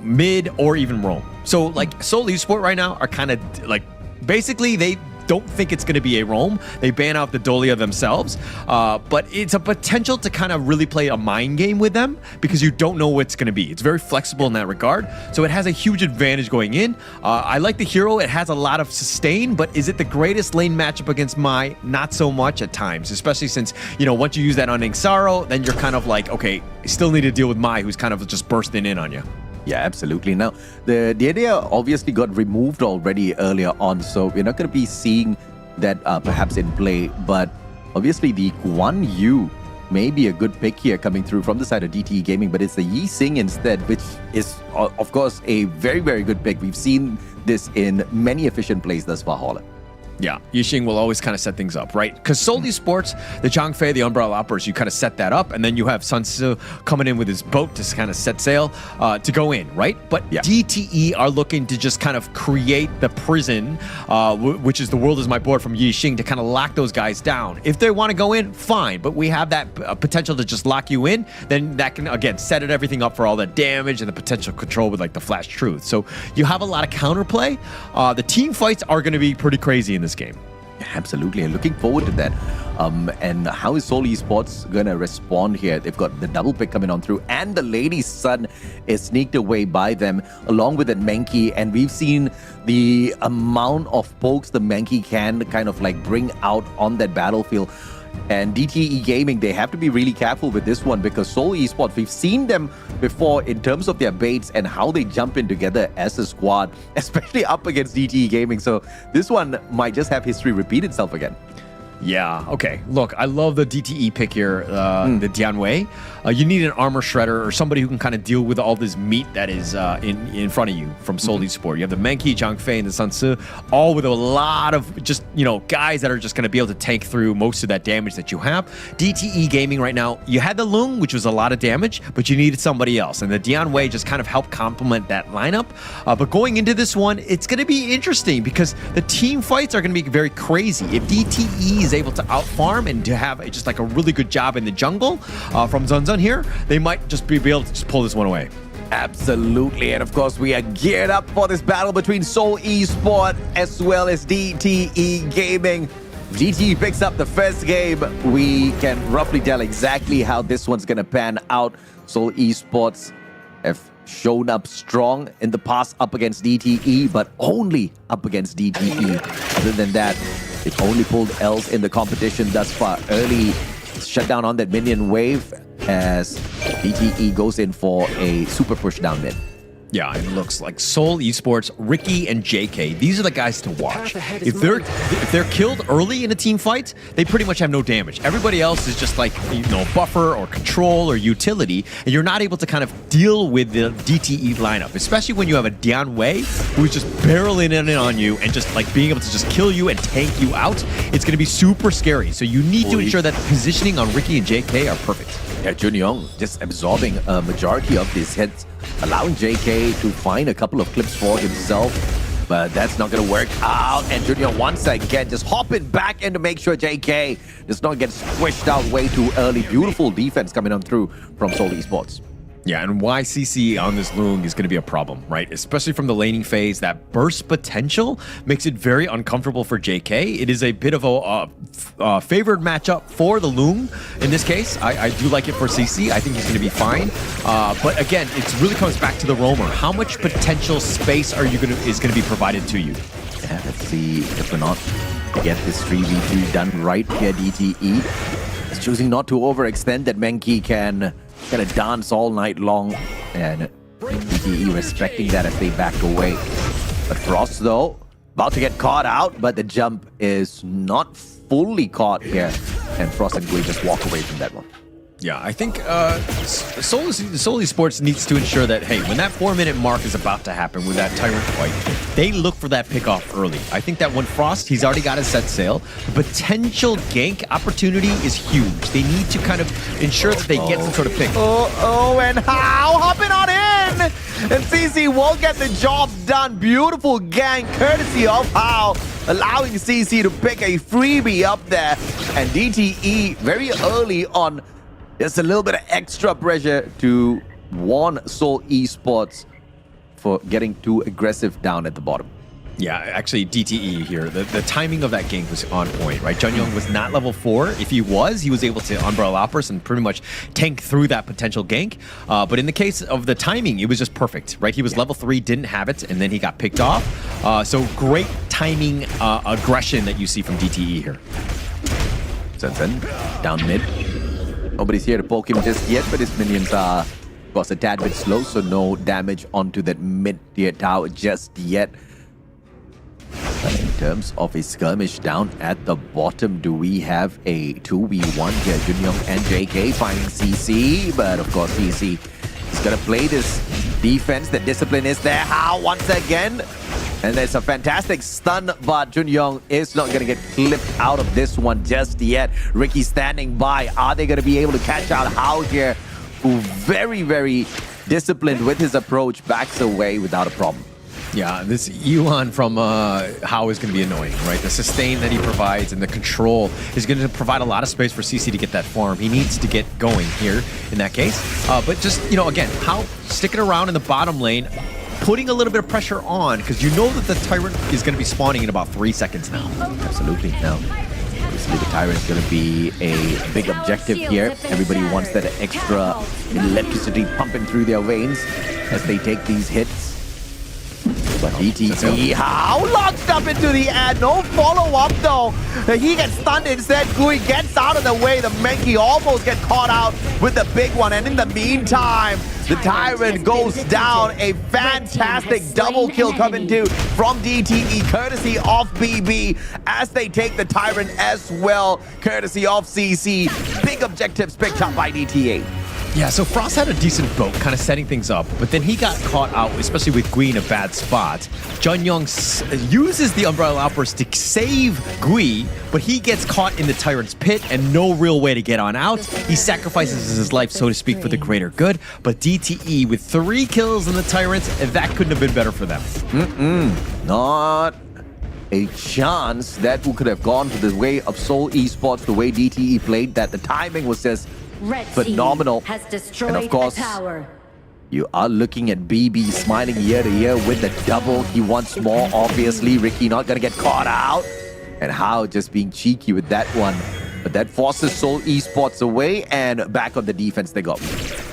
mid, or even roam. So, like, Seoul Esport right now are kind of, like, basically they don't think it's going to be a roam. They ban out the Dolia themselves, but it's a potential to kind of really play a mind game with them because you don't know what it's going to be. It's very flexible in that regard, so it has a huge advantage going in. I like the hero. It has a lot of sustain, but is it the greatest lane matchup against Mai? Not so much at times, especially since, once you use that on Ingsaro, then you're kind of like, okay, still need to deal with Mai, who's kind of just bursting in on you. Yeah, absolutely. Now, the idea obviously got removed already earlier on, so we're not going to be seeing that perhaps in play. But obviously, the Guan Yu may be a good pick here coming through from the side of DTE Gaming, but it's the Yi Xing instead, which is, of course, a very, very good pick. We've seen this in many efficient plays thus far, Holler. Yeah, Yixing will always kind of set things up, right? Because Seoul Esports, the Zhang Fei, the Umbrella Uppers, you kind of set that up, and then you have Sun Tzu coming in with his boat to kind of set sail to go in, right? But DTE are looking to just kind of create the prison, which is the world is my board from Yixing, to kind of lock those guys down. If they want to go in, fine, but we have that potential to just lock you in, then that can, again, set everything up for all the damage and the potential control with like the Flash Truth. So you have a lot of counterplay. The team fights are going to be pretty crazy in this game. Absolutely, and looking forward to that. And how is Seoul Esports going to respond here? They've got the double pick coming on through, and the Lady's Son is sneaked away by them, along with that Mankey. And we've seen the amount of pokes the Mankey can kind of like bring out on that battlefield. And DTE Gaming, they have to be really careful with this one because Seoul Esports, we've seen them before in terms of their baits and how they jump in together as a squad, especially up against DTE Gaming. So this one might just have history repeat itself again. Yeah, okay. Look, I love the DTE pick here, the Dianwei. You need an armor shredder or somebody who can kind of deal with all this meat that is in front of you from Seoul Esports. You have the Mankey, Zhang Fei, and the Sun Tzu, all with a lot of just, guys that are just going to be able to tank through most of that damage that you have. DTE Gaming right now, you had the Lung, which was a lot of damage, but you needed somebody else. And the Dianwei just kind of helped complement that lineup. But going into this one, it's going to be interesting because the team fights are going to be very crazy. If DTE is able to outfarm and to have just like a really good job in the jungle from Zunzun here, they might just be able to just pull this one away. Absolutely, and of course we are geared up for this battle between Seoul Esports as well as DTE Gaming. DTE picks up the first game. We can roughly tell exactly how this one's gonna pan out. Seoul Esports have shown up strong in the past up against DTE, but only up against DTE. Other than that, it only pulled L's in the competition thus far. Early shutdown on that minion wave as DTE goes in for a super push down mid. Yeah, it looks like Seoul Esports, Ricky, and JK. These are the guys to watch. If they're killed early in a team fight, they pretty much have no damage. Everybody else is just like, buffer or control or utility, and you're not able to kind of deal with the DTE lineup, especially when you have a Dianwei who's just barreling in on you and just like being able to just kill you and tank you out. It's going to be super scary. So you need to ensure that positioning on Ricky and JK are perfect. Yeah, Junyoung just absorbing a majority of these hits, allowing JK to find a couple of clips for himself, but that's not going to work out. And Junyoung once again just hopping back in to make sure JK does not get squished out way too early. Beautiful defense coming on through from Seoul Esports. Yeah, and YCC on this Lung is going to be a problem, right? Especially from the laning phase. That burst potential makes it very uncomfortable for JK. It is a bit of a favored matchup for the Lung in this case. I do like it for CC. I think he's going to be fine. But again, it really comes back to the roamer. How much potential space is going to be provided to you? Yeah, let's see if we're not get this 3v2 done right here. DTE is choosing not to overextend, that Menki can kind of dance all night long, and DTE respecting that as they back away. But Frost, though, about to get caught out, but the jump is not fully caught here, and Frost and Gui just walk away from that one. Yeah, I think Seoul Esports needs to ensure that, hey, when that 4-minute mark is about to happen with that Tyrant fight, they look for that pick off early. I think that when Frost, he's already got his set sail, the potential gank opportunity is huge. They need to kind of ensure that they get some sort of pick. And how? Hopping on in! And CC will get the job done. Beautiful gank, courtesy of How, allowing CC to pick a freebie up there. And DTE very early on, just a little bit of extra pressure to warn Seoul Esports for getting too aggressive down at the bottom. Yeah, actually, DTE here, the timing of that gank was on point, right? Junyoung was not level 4. If he was able to Umbrella Uppers and pretty much tank through that potential gank. But in the case of the timing, it was just perfect, right? He was level 3, didn't have it, and then he got picked off. So great timing aggression that you see from DTE here. Sensen, down mid. Nobody's here to poke him just yet, but his minions are, of course, a tad bit slow, so no damage onto that mid-tier tower just yet. But in terms of a skirmish down at the bottom, do we have a 2v1 here? Junyoung and JK finding CC, but of course CC is going to play this defense. The discipline is there. How once again? And there's a fantastic stun, but Junyoung is not going to get clipped out of this one just yet. Ricky standing by. Are they going to be able to catch out How here, who very, very disciplined with his approach, backs away without a problem? Yeah, this Yuan from How is going to be annoying, right? The sustain that he provides and the control is going to provide a lot of space for CC to get that farm. He needs to get going here in that case. But just, you know, again, How sticking around in the bottom lane, putting a little bit of pressure on, because you know that the Tyrant is going to be spawning in about 3 seconds now. Absolutely. Now, obviously the Tyrant is going to be a big objective here. Everybody wants that extra electricity pumping through their veins as they take these hits. But DTE, How launched up into the air, no follow-up though. He gets stunned instead. Gui gets out of the way. The Menki almost get caught out with the big one. And in the meantime, the Tyrant goes down. A fantastic double kill coming to from DTE, courtesy of BB, as they take the Tyrant as well, courtesy of CC. Big objectives picked up by DTA. Yeah, so Frost had a decent boat, kind of setting things up, but then he got caught out, especially with Gui in a bad spot. Junyoung uses the Umbrella Uppers to save Gui, but he gets caught in the Tyrant's pit and no real way to get on out. He sacrifices his life, so to speak, for the greater good, but DTE with 3 kills in the Tyrant, that couldn't have been better for them. Not a chance. That could have gone to the way of Seoul Esports, the way DTE played that. The timing was just phenomenal. And of course, you are looking at BB smiling year to year with the double. He wants more, obviously. Ricky not going to get caught out. And How just being cheeky with that one. But that forces Seoul Esports away, and back on the defense they got.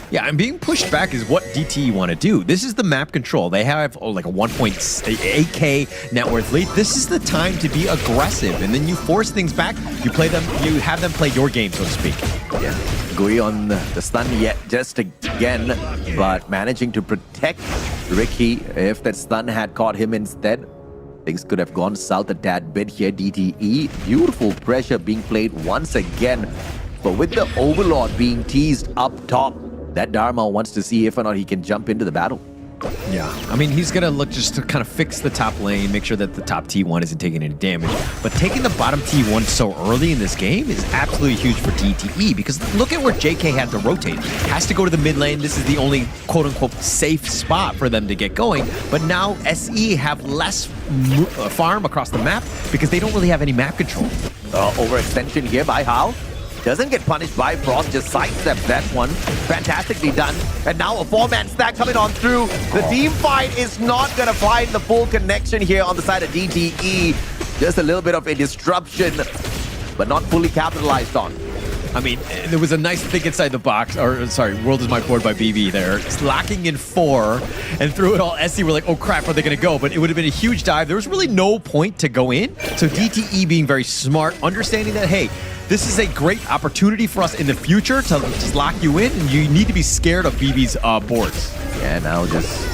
Yeah, and being pushed back is what DTE want to do. This is the map control. They have like a 1.8k net worth lead. This is the time to be aggressive, and then you force things back. You play them. You have them play your game, so to speak. Yeah, Gui on the stun yet just again, but managing to protect Ricky. If that stun had caught him instead, things could have gone south a tad bit here. DTE, beautiful pressure being played once again, but with the Overlord being teased up top, that Dharma wants to see if or not he can jump into the battle. Yeah, I mean, he's going to look just to kind of fix the top lane, make sure that the top T1 isn't taking any damage. But taking the bottom T1 so early in this game is absolutely huge for DTE, because look at where JK had to rotate. Has to go to the mid lane. This is the only quote-unquote safe spot for them to get going. But now SE have less farm across the map because they don't really have any map control. Overextension here by How. Doesn't get punished by Frost, just sidesteps that one. Fantastically done. And now a 4-man stack coming on through. The team fight is not going to find the full connection here on the side of DTE. Just a little bit of a disruption, but not fully capitalized on. I mean, there was a nice thing inside the box, or sorry, World is My Board by BB there. It's locking in 4 and through it all, SC were like, oh crap, are they going to go? But it would have been a huge dive. There was really no point to go in. So DTE being very smart, understanding that, hey, this is a great opportunity for us in the future to just lock you in, and you need to be scared of BB's boards. Yeah, now just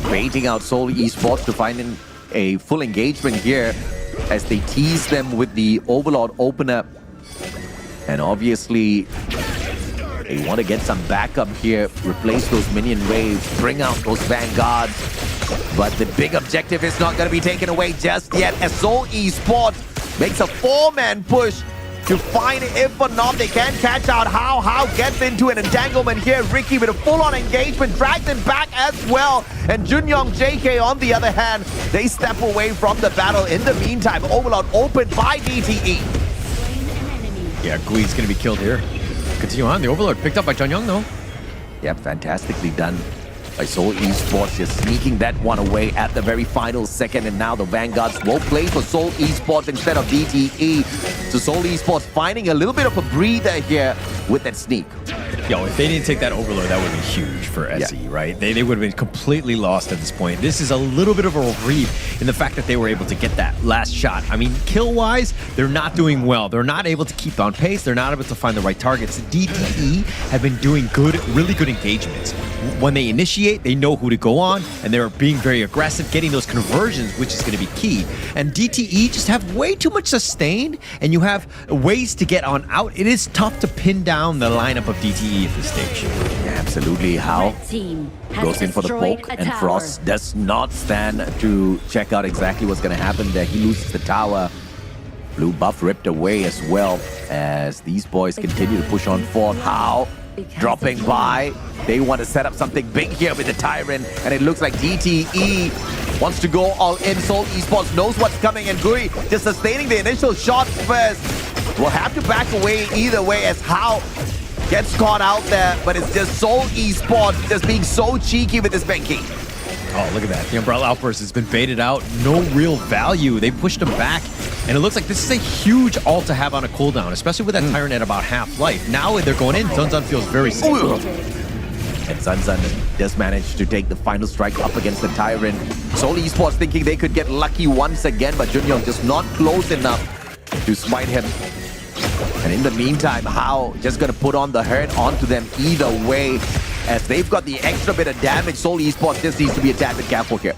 baiting out Seoul Esports to find a full engagement here as they tease them with the Overlord opener. And obviously, they want to get some backup here, replace those minion waves, bring out those vanguards. But the big objective is not going to be taken away just yet as Seoul Esports makes a 4-man push to find if or not they can catch out How. How gets into an entanglement here. Ricky with a full-on engagement drags him back as well. And Junyoung JK on the other hand, they step away from the battle. In the meantime, Overlord opened by DTE. Yeah, Gui's going to be killed here. Continue on. The Overlord picked up by Junyoung though. Yep, fantastically done by Seoul Esports, just sneaking that one away at the very final second. And now the Vanguards will play for Seoul Esports instead of DTE. So Seoul Esports finding a little bit of a breather here with that sneak. Yo, if they didn't take that Overlord, that would have been huge for SE, right? They would have been completely lost at this point. This is a little bit of a reprieve in the fact that they were able to get that last shot. I mean, kill-wise, they're not doing well. They're not able to keep on pace. They're not able to find the right targets. DTE have been doing good, really good engagements. When they initiate, they know who to go on, and they're being very aggressive, getting those conversions, which is going to be key. And DTE just have way too much sustain, and you have ways to get on out. It is tough to pin down the lineup of DTE at this stage. Yeah, absolutely. How goes in for the poke, and Frost does not stand to check out exactly what's going to happen there. He loses the tower. Blue buff ripped away as well as these boys continue to push on forward. How dropping by. They want to set up something big here with the Tyrant, and it looks like DTE wants to go all in. Seoul Esports knows what's coming, and Gui just sustaining the initial shots first. Will have to back away either way as How gets caught out there, but it's just Seoul Esports just being so cheeky with this Benki. Oh, look at that. The Umbrella Outburst has been baited out. No real value. They pushed him back. And it looks like this is a huge ult to have on a cooldown, especially with that Tyrant at about half life. Now they're going in. Zunzun feels very safe. And Zunzun does manage to take the final strike up against the Tyrant. Seoul Esports thinking they could get lucky once again, but Junyoung just not close enough to smite him. And in the meantime, How just going to put on the hurt onto them either way. As they've got the extra bit of damage, Seoul Esports just needs to be a tad bit careful here.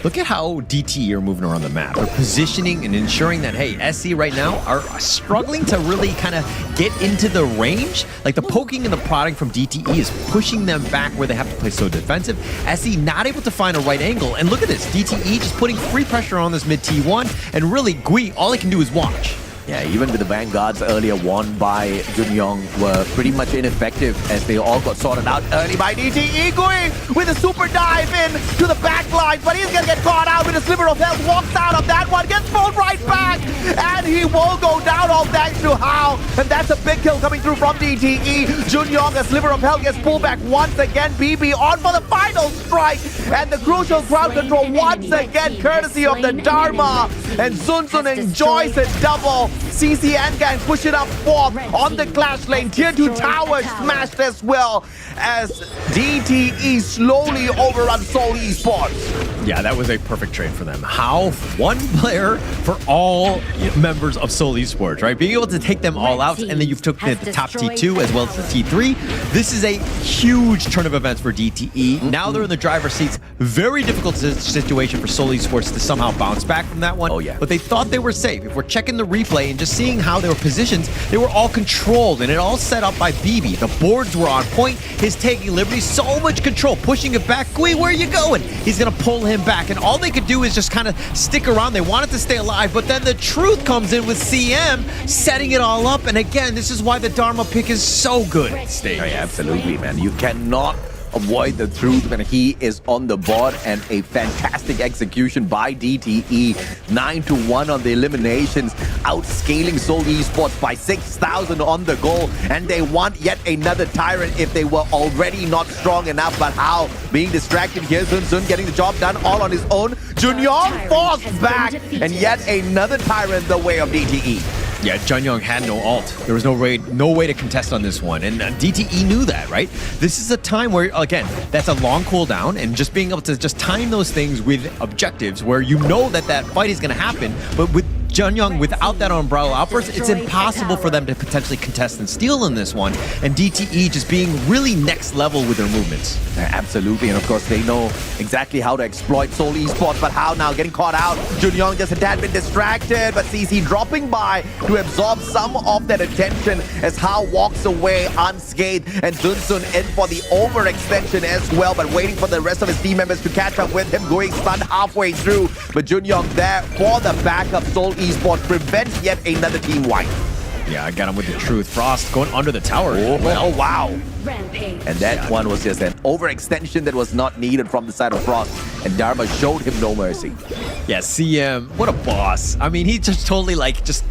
Look at how DTE are moving around the map. They're positioning and ensuring that, hey, SC right now are struggling to really kind of get into the range. Like the poking and the prodding from DTE is pushing them back where they have to play so defensive. SC not able to find a right angle. And look at this, DTE just putting free pressure on this mid T1. And really, Gui, all he can do is watch. Yeah, even with the Vanguards earlier won by Junyoung were pretty much ineffective as they all got sorted out early by DTE. Going with a super dive in to the back line, but he's gonna get caught out with a sliver of health, walks out of that one, gets pulled right back, and he will go down all thanks to How, and that's a big kill coming through from DTE. Junyoung, a sliver of health, gets pulled back once again. BB on for the final strike, and the crucial crowd control once again, courtesy of the Dharma, and Zunzun enjoys a double. CC and Gang push it up fourth on the clash lane. Tier 2 tower smashed as well as DTE slowly overruns Seoul Esports. Yeah, that was a perfect trade for them. How one player for all members of Seoul Esports, right? Being able to take them all out, and then you've took the top T2 as well as the T3. This is a huge turn of events for DTE. Now they're in the driver's seats. Very difficult situation for Seoul Esports to somehow bounce back from that one. Oh, yeah. But they thought they were safe. If we're checking the replay and just seeing how they were positioned, they were all controlled, and it all set up by BB. The boards were on point. His taking liberty, so much control, pushing it back. Gui, where are you going? He's gonna pull him back, and all they could do is just kind of stick around. They wanted to stay alive, but then the truth comes in with CM setting it all up. And again, this is why the Dharma pick is so good at stage. Oh, yeah, absolutely, man. You cannot avoid the truth when he is on the board, and a fantastic execution by DTE. 9-1 on the eliminations, outscaling Seoul Esports by 6,000 on the goal, and they want yet another Tyrant if they were already not strong enough. But How being distracted here, Zunzun getting the job done all on his own. Junyoung forced back, and yet another Tyrant the way of DTE. Yeah, Junyoung had no ult. There was no way to contest on this one. And DTE knew that, right? This is a time where, again, that's a long cooldown, and just being able to just time those things with objectives where you know that that fight is going to happen, but with Junyoung, without that umbrella outburst, it's impossible for them to potentially contest and steal in this one. And DTE just being really next level with their movements. Absolutely, and of course they know exactly how to exploit Seoul Esports, but how now? Getting caught out. Junyoung just a tad bit distracted, but CC dropping by to absorb some of that attention as Hao walks away unscathed, and Junsun in for the overextension as well, but waiting for the rest of his team members to catch up with him, going stunned halfway through. But Junyoung there for the backup. Seoul Esports prevents yet another team wipe. Yeah, I got him with the truth. Frost going under the tower. Oh wow. And that one was just an overextension that was not needed from the side of Frost, and Dharma showed him no mercy. Yeah, CM, what a boss. I mean, he just totally just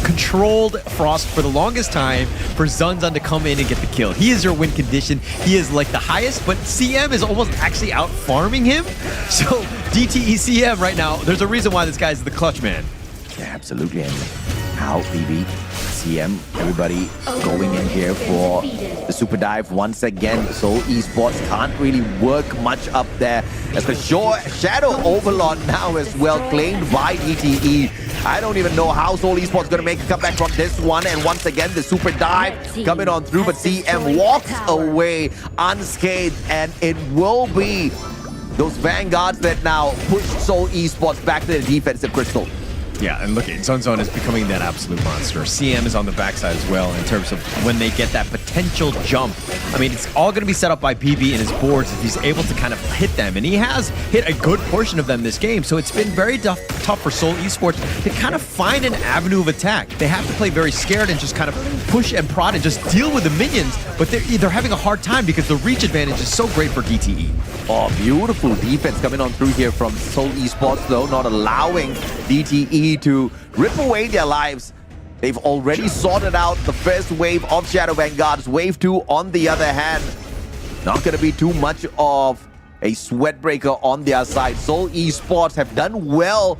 controlled Frost for the longest time for Zunzun to come in and get the kill. He is your win condition. He is like the highest, but CM is almost actually out farming him. So DTE CM right now, there's a reason why this guy's the clutch man. Yeah, absolutely. And Hao, BB, CM, everybody going in here for the super dive once again. So Esports can't really work much up there, as the Shadow Overlord now as well claimed by DTE. I don't even know how Seoul Esports going to make a comeback from this one. And once again, the super dive coming on through, but CM walks away unscathed, and it will be those Vanguards that now push Seoul Esports back to the defensive crystal. Yeah, and look, Zunzun is becoming that absolute monster. CM is on the backside as well in terms of when they get that potential jump. I mean, it's all going to be set up by BB and his boards if he's able to kind of hit them. And he has hit a good portion of them this game, so it's been very tough for Seoul Esports to kind of find an avenue of attack. They have to play very scared and just kind of push and prod and just deal with the minions, but they're having a hard time because the reach advantage is so great for DTE. Oh, beautiful defense coming on through here from Seoul Esports, though, not allowing DTE to rip away their lives. They've already sorted out the first wave of Shadow Vanguards. Wave 2, on the other hand, not going to be too much of a sweat breaker on their side. Seoul Esports have done well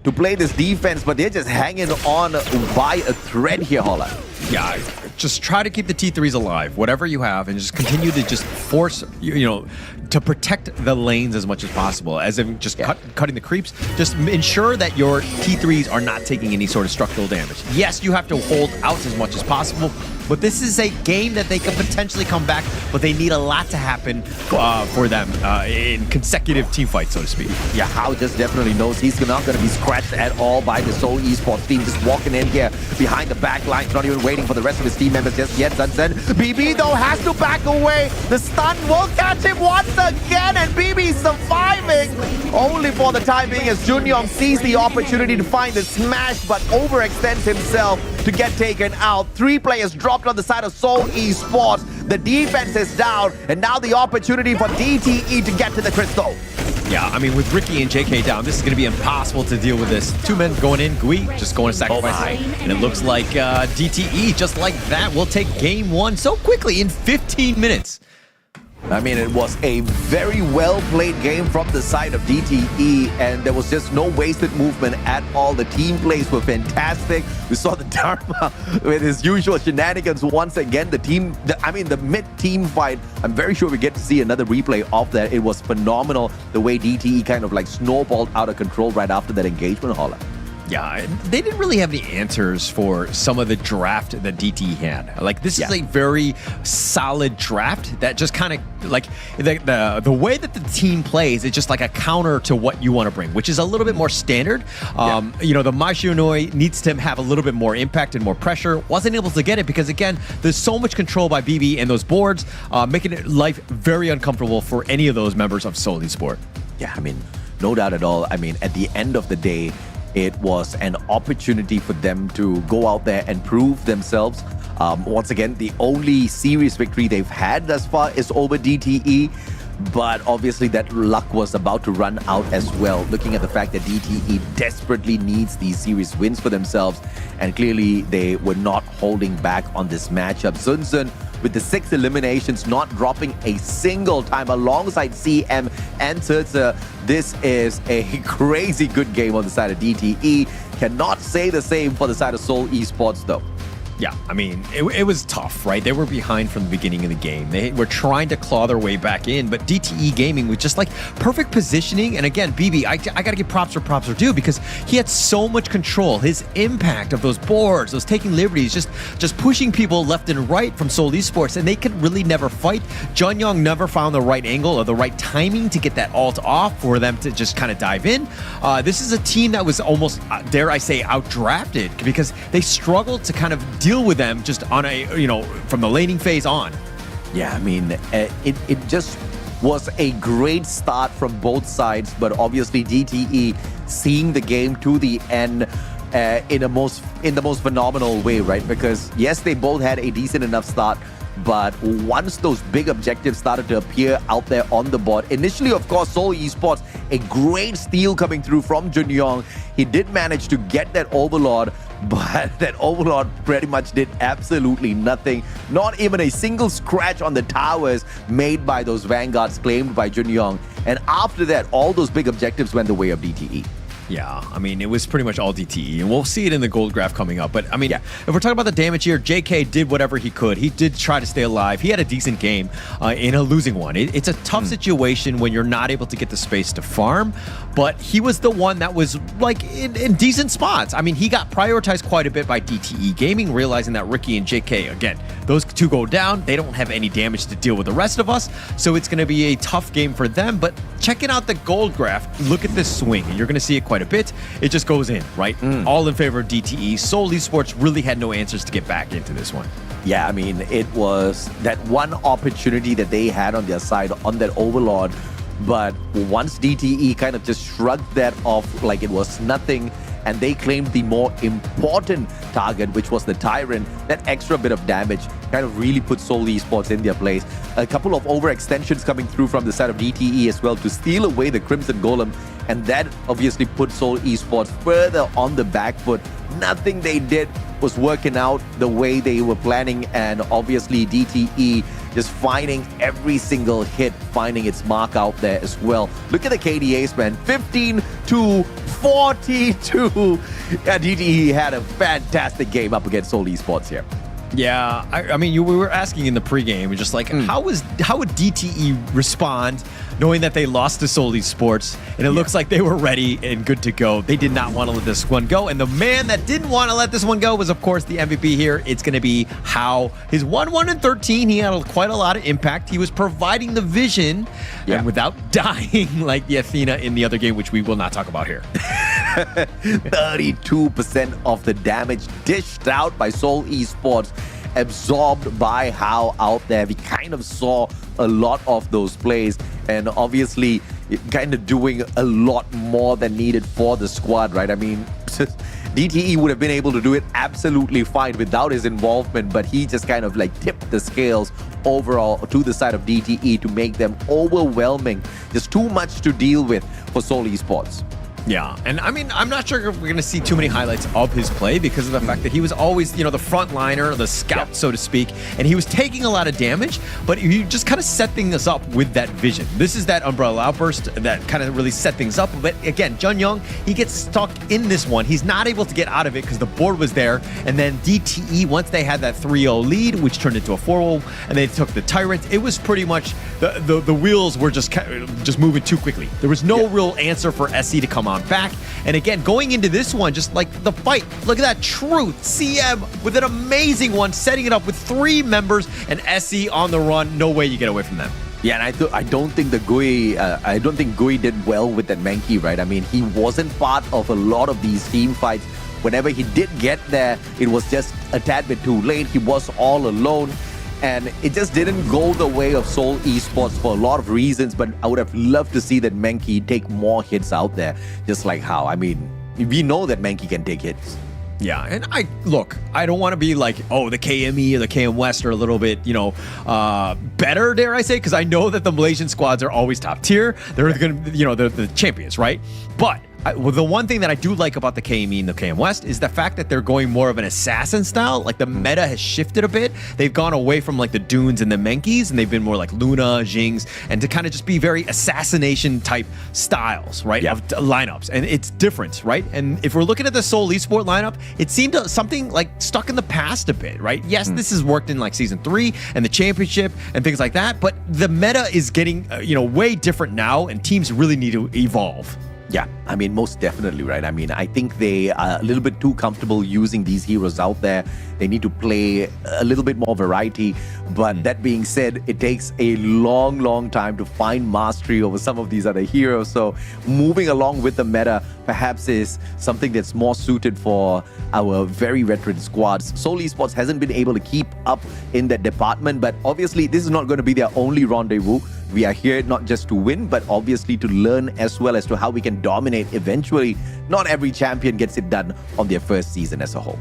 to play this defense, but they're just hanging on by a thread here, Holla. Yeah, just try to keep the T3s alive, whatever you have, and just continue to just force, to protect the lanes as much as possible, as in just cutting the creeps. Just ensure that your T3s are not taking any sort of structural damage. Yes, you have to hold out as much as possible, but this is a game that they could potentially come back, but they need a lot to happen for them in consecutive team fights, so to speak. Yeah, Hao just definitely knows he's not going to be scratched at all by the Seoul Esports team, just walking in here behind the back lines, not even waiting for the rest of his team members just yet. Zunzun, BB though has to back away. The stun will catch him once again, and BB surviving only for the time being as Junyoung sees the opportunity to find the smash, but overextends himself to get taken out. 3 players dropped on the side of Seoul Esports. The defense is down, and now the opportunity for DTE to get to the crystal. Yeah, I mean, with Ricky and JK down, this is going to be impossible to deal with this. 2 men going in, Gui just going to sacrifice. And it looks like DTE, just like that, will take game 1 so quickly in 15 minutes. I mean, it was a very well-played game from the side of DTE, and there was just no wasted movement at all. The team plays were fantastic. We saw the Dharma with his usual shenanigans once again. The mid-team fight, I'm very sure we get to see another replay of that. It was phenomenal the way DTE kind of snowballed out of control right after that engagement, Holla. Yeah, they didn't really have the answers for some of the draft that DT had. This is a very solid draft that just kind of the way that the team plays is just like a counter to what you want to bring, which is a little bit more standard. The Mai Shionoi needs to have a little bit more impact and more pressure. Wasn't able to get it because, again, there's so much control by BB and those boards, making it life very uncomfortable for any of those members of Seoul Esports. Yeah, I mean, no doubt at all. I mean, at the end of the day, it was an opportunity for them to go out there and prove themselves. Once again, the only serious victory they've had thus far is over DTE, but obviously that luck was about to run out as well, looking at the fact that DTE desperately needs these series wins for themselves, and clearly they were not holding back on this matchup. Zunzun, with the 6 eliminations, not dropping a single time alongside CM and Turtza. This is a crazy good game on the side of DTE. Cannot say the same for the side of Seoul Esports though. Yeah, I mean, it was tough, right? They were behind from the beginning of the game. They were trying to claw their way back in, but DTE Gaming with just like perfect positioning. And again, BB, I got to give props where props are due because he had so much control. His impact of those boards, those taking liberties, just pushing people left and right from Seoul Esports, and they could really never fight. Jeonyoung never found the right angle or the right timing to get that ult off for them to just kind of dive in. This is a team that was almost, dare I say, outdrafted because they struggled to kind of deal with them just on a, from the laning phase on. Yeah, I mean, it just was a great start from both sides, but obviously DTE seeing the game to the end in the most phenomenal way, right? Because yes, they both had a decent enough start, but once those big objectives started to appear out there on the board, initially, of course, Seoul Esports, a great steal coming through from Jeonyoung. He did manage to get that Overlord, but that Overlord pretty much did absolutely nothing. Not even a single scratch on the towers made by those Vanguards claimed by Jeonyoung. And after that, all those big objectives went the way of DTE. Yeah, I mean, it was pretty much all DTE, and we'll see it in the gold graph coming up. But I mean, if we're talking about the damage here, JK did whatever he could. He did try to stay alive. He had a decent game in a losing one. It's a tough situation when you're not able to get the space to farm, but he was the one that was like in decent spots. I mean, he got prioritized quite a bit by DTE Gaming, realizing that Ricky and JK, again, those two go down. They don't have any damage to deal with the rest of us, so it's going to be a tough game for them. But checking out the gold graph, look at this swing, and you're going to see it quite a bit. It just goes in, right? All in favor of DTE. Seoul Esports really had no answers to get back into this one. Yeah, I mean, it was that one opportunity that they had on their side on that Overlord, but once DTE kind of just shrugged that off like it was nothing, and they claimed the more important target, which was the Tyrant, that extra bit of damage kind of really put Seoul Esports in their place. A couple of overextensions coming through from the side of DTE as well to steal away the Crimson Golem, and that obviously put Seoul Esports further on the back foot. Nothing they did was working out the way they were planning, and obviously DTE just finding every single hit, finding its mark out there as well. Look at the KDAs, man. 15 to 42. Yeah, DTE had a fantastic game up against Seoul Esports here. Yeah, I mean, we were asking in the pregame, just like, how would DTE respond knowing that they lost to Seoul Esports, and it looks like they were ready and good to go. They did not want to let this one go, and the man that didn't want to let this one go was, of course, the MVP here. It's going to be Hao. His 1-1-13, he had quite a lot of impact. He was providing the vision, and without dying like the Athena in the other game, which we will not talk about here. 32% of the damage dished out by Seoul Esports, absorbed by Hao out there. We kind of saw a lot of those plays, and obviously kind of doing a lot more than needed for the squad, right? I mean, DTE would have been able to do it absolutely fine without his involvement, but he just kind of like tipped the scales overall to the side of DTE to make them overwhelming. Just too much to deal with for Seoul Esports. Yeah, and I mean, I'm not sure if we're going to see too many highlights of his play because of the fact that he was always, the front liner, the scout, so to speak, and he was taking a lot of damage, but he just kind of set things up with that vision. This is that Umbrella Outburst that kind of really set things up, but again, Jeonyoung, he gets stuck in this one. He's not able to get out of it because the board was there, and then DTE, once they had that 3-0 lead, which turned into a 4-0, and they took the Tyrant, it was pretty much, the wheels were just moving too quickly. There was no real answer for SE to come on back. And again, going into this one, just like the fight, look at that Truth CM with an amazing one, setting it up with 3 members and SE on the run. No way you get away from them. Yeah, and I don't think Gui did well with that Mankey, right? I mean, he wasn't part of a lot of these team fights. Whenever he did get there, it was just a tad bit too late. He was all alone. And it just didn't go the way of Seoul Esports for a lot of reasons, but I would have loved to see that Mankey take more hits out there, just like Hao. I mean, we know that Mankey can take hits. Yeah, and I don't want to be like, oh, the KME or the KM West are a little bit, better, dare I say, because I know that the Malaysian squads are always top tier. They're going to, they're the champions, right? But Well, the one thing that I do like about the KME and the KM West is the fact that they're going more of an assassin style. Like the meta has shifted a bit. They've gone away from like the Dunes and the Menkis, and they've been more like Luna, Jings, and to kind of just be very assassination type styles, right? Of lineups. And it's different, right? And if we're looking at the Seoul Esport lineup, it seemed something like stuck in the past a bit, right? Yes, this has worked in like season 3 and the championship and things like that, but the meta is getting, way different now, and teams really need to evolve. Yeah, I mean, most definitely, right? I mean, I think they are a little bit too comfortable using these heroes out there. They need to play a little bit more variety. But that being said, it takes a long, long time to find mastery over some of these other heroes. So moving along with the meta perhaps is something that's more suited for our very veteran squads. Seoul Esports hasn't been able to keep up in that department, but obviously this is not going to be their only rendezvous. We are here not just to win, but obviously to learn as well as to how we can dominate eventually. Not every champion gets it done on their first season as a whole.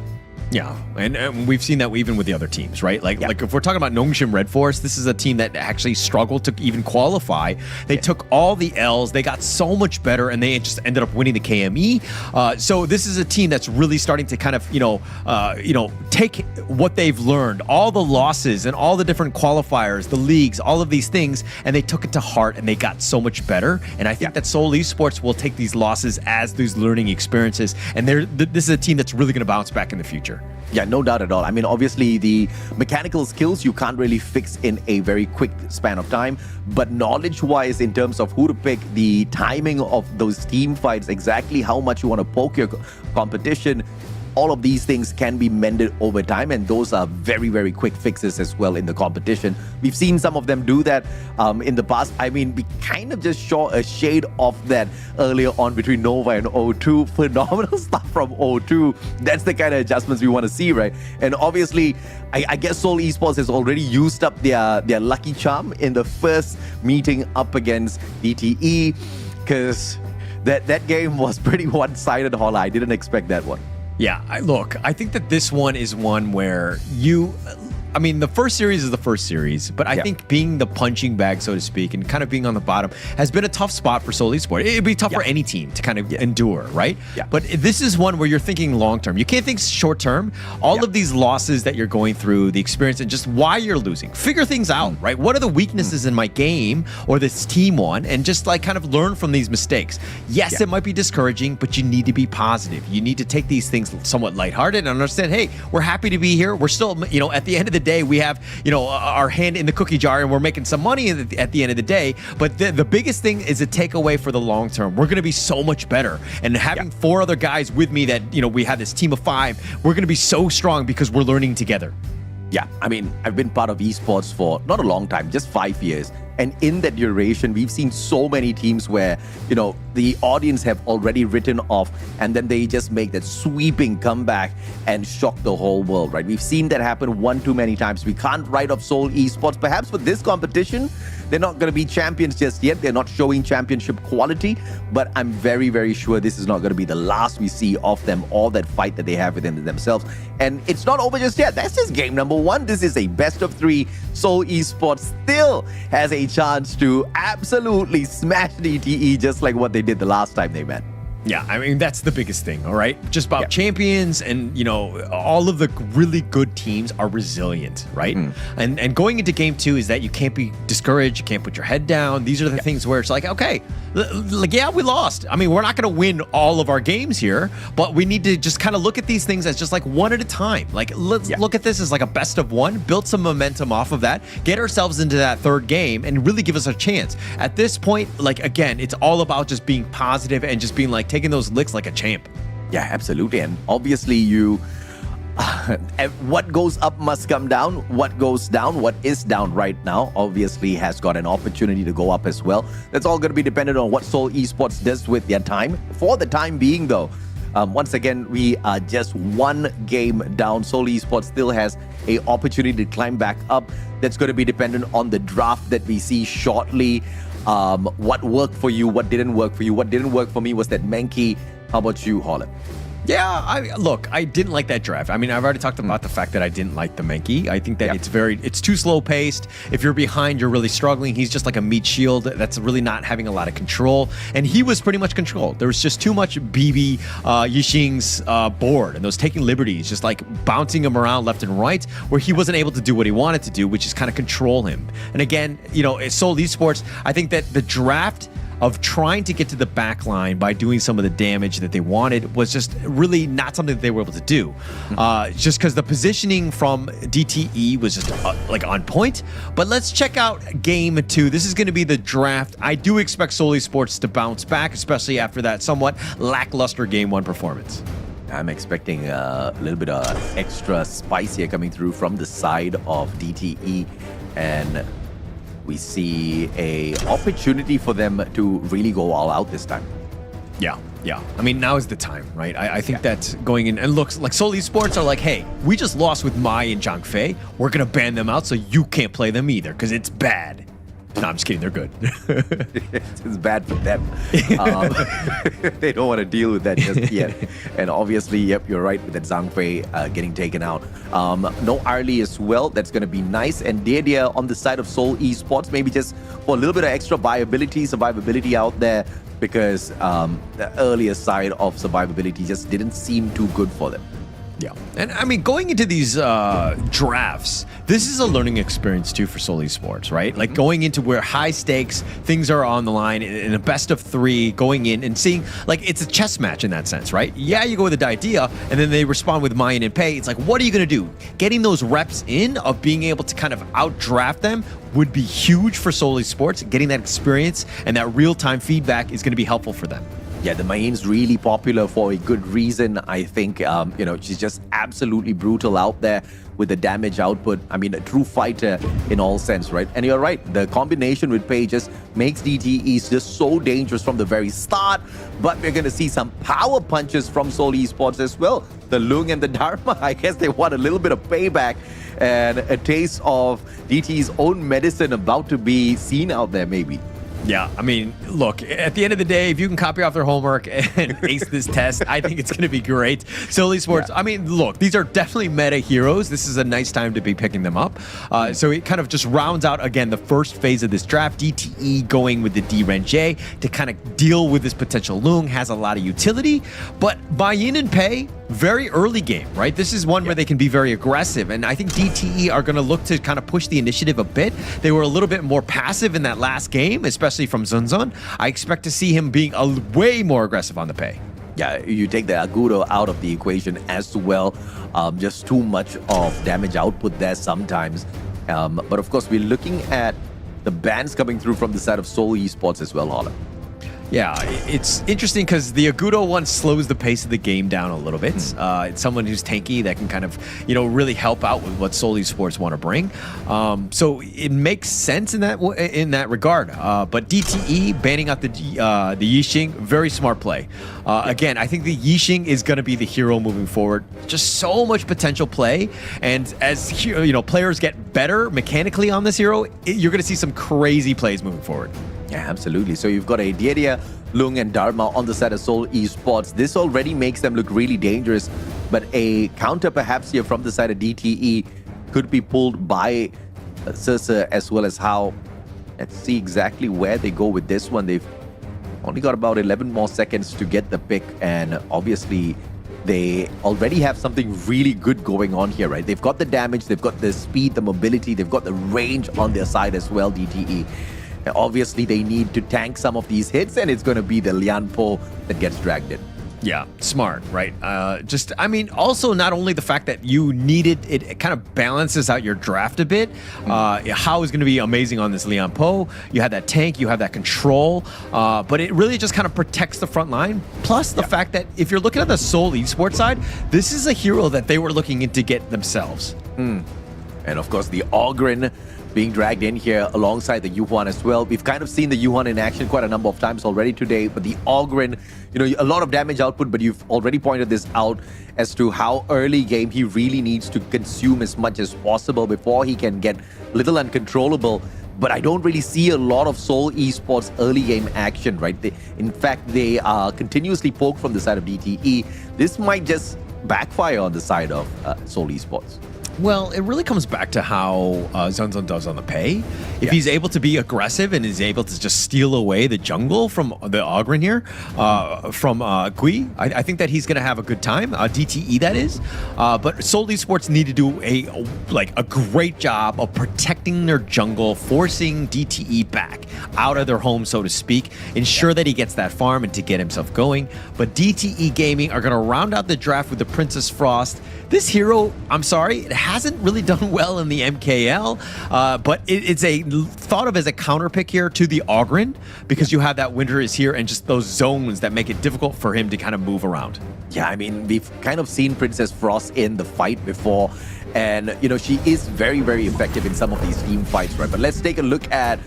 Yeah, and we've seen that even with the other teams, right? Like if we're talking about Nongshim Red Force, this is a team that actually struggled to even qualify. They took all the L's, they got so much better, and they just ended up winning the KME. So this is a team that's really starting to kind of, take what they've learned, all the losses and all the different qualifiers, the leagues, all of these things, and they took it to heart and they got so much better. And I think that Seoul Esports will take these losses as these learning experiences, and this is a team that's really going to bounce back in the future. Yeah, no doubt at all. I mean, obviously, the mechanical skills you can't really fix in a very quick span of time. But knowledge-wise, in terms of who to pick, the timing of those team fights, exactly how much you want to poke your competition, all of these things can be mended over time, and those are very, very quick fixes as well in the competition. We've seen some of them do that in the past. I mean, we kind of just saw a shade of that earlier on between Nova and O2. Phenomenal stuff from O2. That's the kind of adjustments we want to see, right? And obviously, I guess Seoul Esports has already used up their lucky charm in the first meeting up against DTE, because that game was pretty one-sided, Holla. I didn't expect that one. Yeah, I think that this one is one where the first series is the first series, but I think being the punching bag, so to speak, and kind of being on the bottom has been a tough spot for Seoul Esports. It'd be tough for any team to kind of endure, right? Yeah. But this is one where you're thinking long term. You can't think short term. All of these losses that you're going through, the experience, and just why you're losing. Figure things out, right? What are the weaknesses in my game or this team one, and just like kind of learn from these mistakes. Yes, it might be discouraging, but you need to be positive. You need to take these things somewhat lighthearted and understand, hey, we're happy to be here. We're still, at the end of the day, we have, our hand in the cookie jar and we're making some money at the end of the day. But the biggest thing is a takeaway for the long term. We're going to be so much better. And having 4 other guys with me that, we have this team of 5, we're going to be so strong because we're learning together. Yeah, I mean, I've been part of esports for not a long time, just 5 years. And in that duration, we've seen so many teams where, the audience have already written off, and then they just make that sweeping comeback and shock the whole world, right? We've seen that happen one too many times. We can't write off Seoul Esports. Perhaps with this competition, they're not going to be champions just yet. They're not showing championship quality, but I'm very, very sure this is not going to be the last we see of them, all that fight that they have within themselves. And it's not over just yet. That's just game number 1. This is a best of 3. Seoul Esports still has a chance to absolutely smash DTE just like what they did the last time they met. Yeah, I mean, that's the biggest thing, all right? Just about champions and, all of the really good teams are resilient, right? And going into game 2 is that you can't be discouraged, you can't put your head down. These are the things where it's like, okay, we lost. I mean, we're not going to win all of our games here, but we need to just kind of look at these things as just like one at a time. Like, let's look at this as like a best of 1, build some momentum off of that, get ourselves into that 3rd game and really give us a chance. At this point, like, again, it's all about just being positive and just being like, taking those licks like a champ. Yeah, absolutely. And obviously what goes up must come down. What goes down, what is down right now, obviously has got an opportunity to go up as well. That's all going to be dependent on what Seoul Esports does with their time. For the time being, though, once again, we are just 1 game down. Seoul Esports still has an opportunity to climb back up. That's going to be dependent on the draft that we see shortly. What worked for you, what didn't work for you. What didn't work for me was that Menki. How about you, Holland? Yeah, I didn't like that draft. I mean, I've already talked about the fact that I didn't like the Menki. I think that it's too slow paced. If you're behind, you're really struggling. He's just like a meat shield that's really not having a lot of control. And he was pretty much controlled. There was just too much BB Yixing's board and those taking liberties, just like bouncing him around left and right, where he wasn't able to do what he wanted to do, which is kind of control him. And again, Seoul Esports, I think that the draft of trying to get to the back line by doing some of the damage that they wanted was just really not something that they were able to do. Just because the positioning from DTE was just like on point. But let's check out game 2. This is going to be the draft. I do expect Seoul Esports to bounce back, especially after that somewhat lackluster game 1 performance. I'm expecting a little bit of extra spice here coming through from the side of DTE, and we see a opportunity for them to really go all out this time. Yeah. I mean, now is the time, right? I think that going in and looks like Seoul Esports are like, hey, we just lost with Mai and Zhang Fei. We're going to ban them out so you can't play them either because it's bad. No, I'm just kidding. They're good. It's bad for them. They don't want to deal with that just yet. And obviously, yep, you're right with that Zhang Fei getting taken out. No Arlie as well. That's going to be nice. And Dedia on the side of Seoul Esports, maybe just for a little bit of extra survivability out there, because the earlier side of survivability just didn't seem too good for them. Yeah. And I mean, going into these drafts, this is a learning experience too for Seoul Esports, right? Like going into where high stakes, things are on the line in a best of 3, going in and seeing, like, it's a chess match in that sense, right? Yeah, you go with the idea, and then they respond with Mayan and Pei. It's like, what are you going to do? Getting those reps in of being able to kind of outdraft them would be huge for Seoul Esports. Getting that experience and that real-time feedback is going to be helpful for them. Yeah, the Mayin's really popular for a good reason. I think, she's just absolutely brutal out there with the damage output. I mean, a true fighter in all sense, right? And you're right, the combination with Pei just makes DTE just so dangerous from the very start. But we're going to see some power punches from Seoul Esports as well. The Lung and the Dharma, I guess they want a little bit of payback and a taste of DTE's own medicine about to be seen out there, maybe. Yeah, I mean, look, at the end of the day, if you can copy off their homework and ace this test, I think it's going to be great. Seoul Esports, I mean, look, these are definitely meta heroes. This is a nice time to be picking them up. So it kind of just rounds out, again, the first phase of this draft. DTE going with the D-Ren-J to kind of deal with this potential Lung, has a lot of utility. But Bayin and Pei, very early game, right? This is one where they can be very aggressive. And I think DTE are going to look to kind of push the initiative a bit. They were a little bit more passive in that last game, especially from Zunzun. I expect to see him being way more aggressive on the Pei. Yeah, you take the Aguro out of the equation as well. Just too much of damage output there sometimes. But of course, we're looking at the bans coming through from the side of Seoul Esports as well, Holler. Yeah, it's interesting because the Aguro one slows the pace of the game down a little bit. It's someone who's tanky that can kind of, really help out with what Seoul Esports want to bring. So it makes sense in that regard. But DTE banning out the Yixing, very smart play. Again, I think the Yixing is going to be the hero moving forward. Just so much potential play, and as players get better mechanically on this hero, you're going to see some crazy plays moving forward. Yeah, absolutely. So you've got a Dedia, Lung, and Dharma on the side of Seoul Esports. This already makes them look really dangerous, but a counter perhaps here from the side of DTE could be pulled by Circe, as well as how. Let's see exactly where they go with this one. They've only got about 11 more seconds to get the pick, and obviously they already have something really good going on here, right? They've got the damage, they've got the speed, the mobility, they've got the range on their side as well, DTE. Obviously, they need to tank some of these hits, and it's going to be the Lian Po that gets dragged in. Yeah, smart, right? Also not only the fact that you needed it kind of balances out your draft a bit. How is going to be amazing on this Lian Po. You have that tank, you have that control, but it really just kind of protects the front line. Plus the fact that if you're looking at the Seoul Esports side, this is a hero that they were looking in to get themselves. And of course, the Ogren being dragged in here alongside the Yuhuan as well. We've kind of seen the Yuhuan in action quite a number of times already today, but the Ogren, a lot of damage output, but you've already pointed this out as to how early game he really needs to consume as much as possible before he can get little uncontrollable. but I don't really see a lot of Seoul Esports early game action, right? In fact, they are continuously poked from the side of DTE. This might just backfire on the side of Seoul Esports. Well, it really comes back to how Zunzun does on the pay. If he's able to be aggressive and is able to just steal away the jungle from the Ogren here, from Gui, I think that he's going to have a good time. DTE, that is. But Seoul Esports need to do a great job of protecting their jungle, forcing DTE back out of their home, so to speak. Ensure that he gets that farm and to get himself going. But DTE Gaming are going to round out the draft with the Princess Frost. This hero, I'm sorry, it hasn't really done well in the MKL, but it's thought of as a counter pick here to the Ogren, because you have that Winter is here and just those zones that make it difficult for him to kind of move around. Yeah, I mean, we've kind of seen Princess Frost in the fight before, and, you know, she is very, very effective in some of these team fights, right? But let's take a look at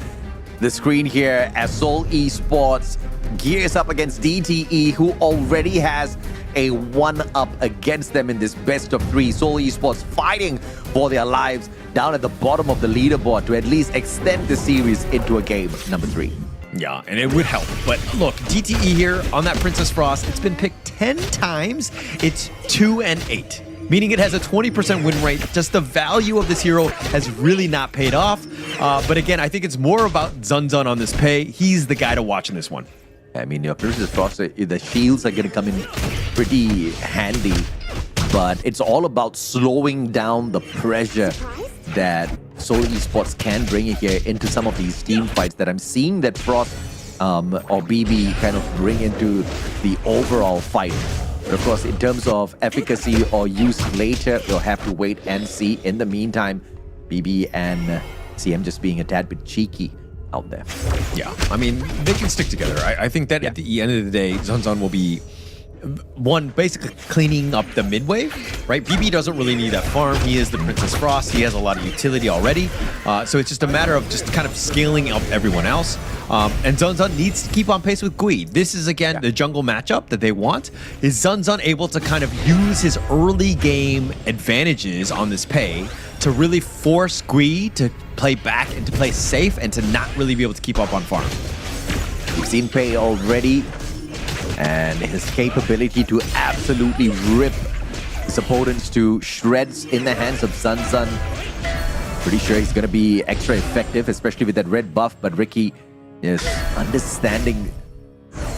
the screen here as Seoul Esports gears up against DTE, who already has a 1-up against them in this best of 3. Seoul Esports fighting for their lives down at the bottom of the leaderboard to at least extend the series into a game number 3. Yeah, and it would help. But look, DTE here on that Princess Frost, it's been picked 10 times. It's 2-8. Meaning it has a 20% win rate. Just the value of this hero has really not paid off. But again, I think it's more about Zunzun on this pay. He's the guy to watch in this one. I mean, Princess Frost, the shields are going to come in pretty handy, but it's all about slowing down the pressure that Seoul Esports can bring here into some of these team fights that I'm seeing that Frost or BB kind of bring into the overall fight. But of course, in terms of efficacy or use later, you'll have to wait and see. In the meantime, BB and CM just being a tad bit cheeky out there. Yeah, I mean, they can stick together. I think that at the end of the day, Zunzun will be basically cleaning up the mid wave, right? BB doesn't really need that farm. He is the Princess Frost. He has a lot of utility already. So it's just a matter of just kind of scaling up everyone else. And Zunzun needs to keep on pace with Gui. This is, again, the jungle matchup that they want. Is Zunzun able to kind of use his early game advantages on this pay to really force Gui to play back and to play safe and to not really be able to keep up on farm? We've seen Pei already, and his capability to absolutely rip his opponents to shreds in the hands of Zunzun. Pretty sure he's going to be extra effective, especially with that red buff, but Ricky is understanding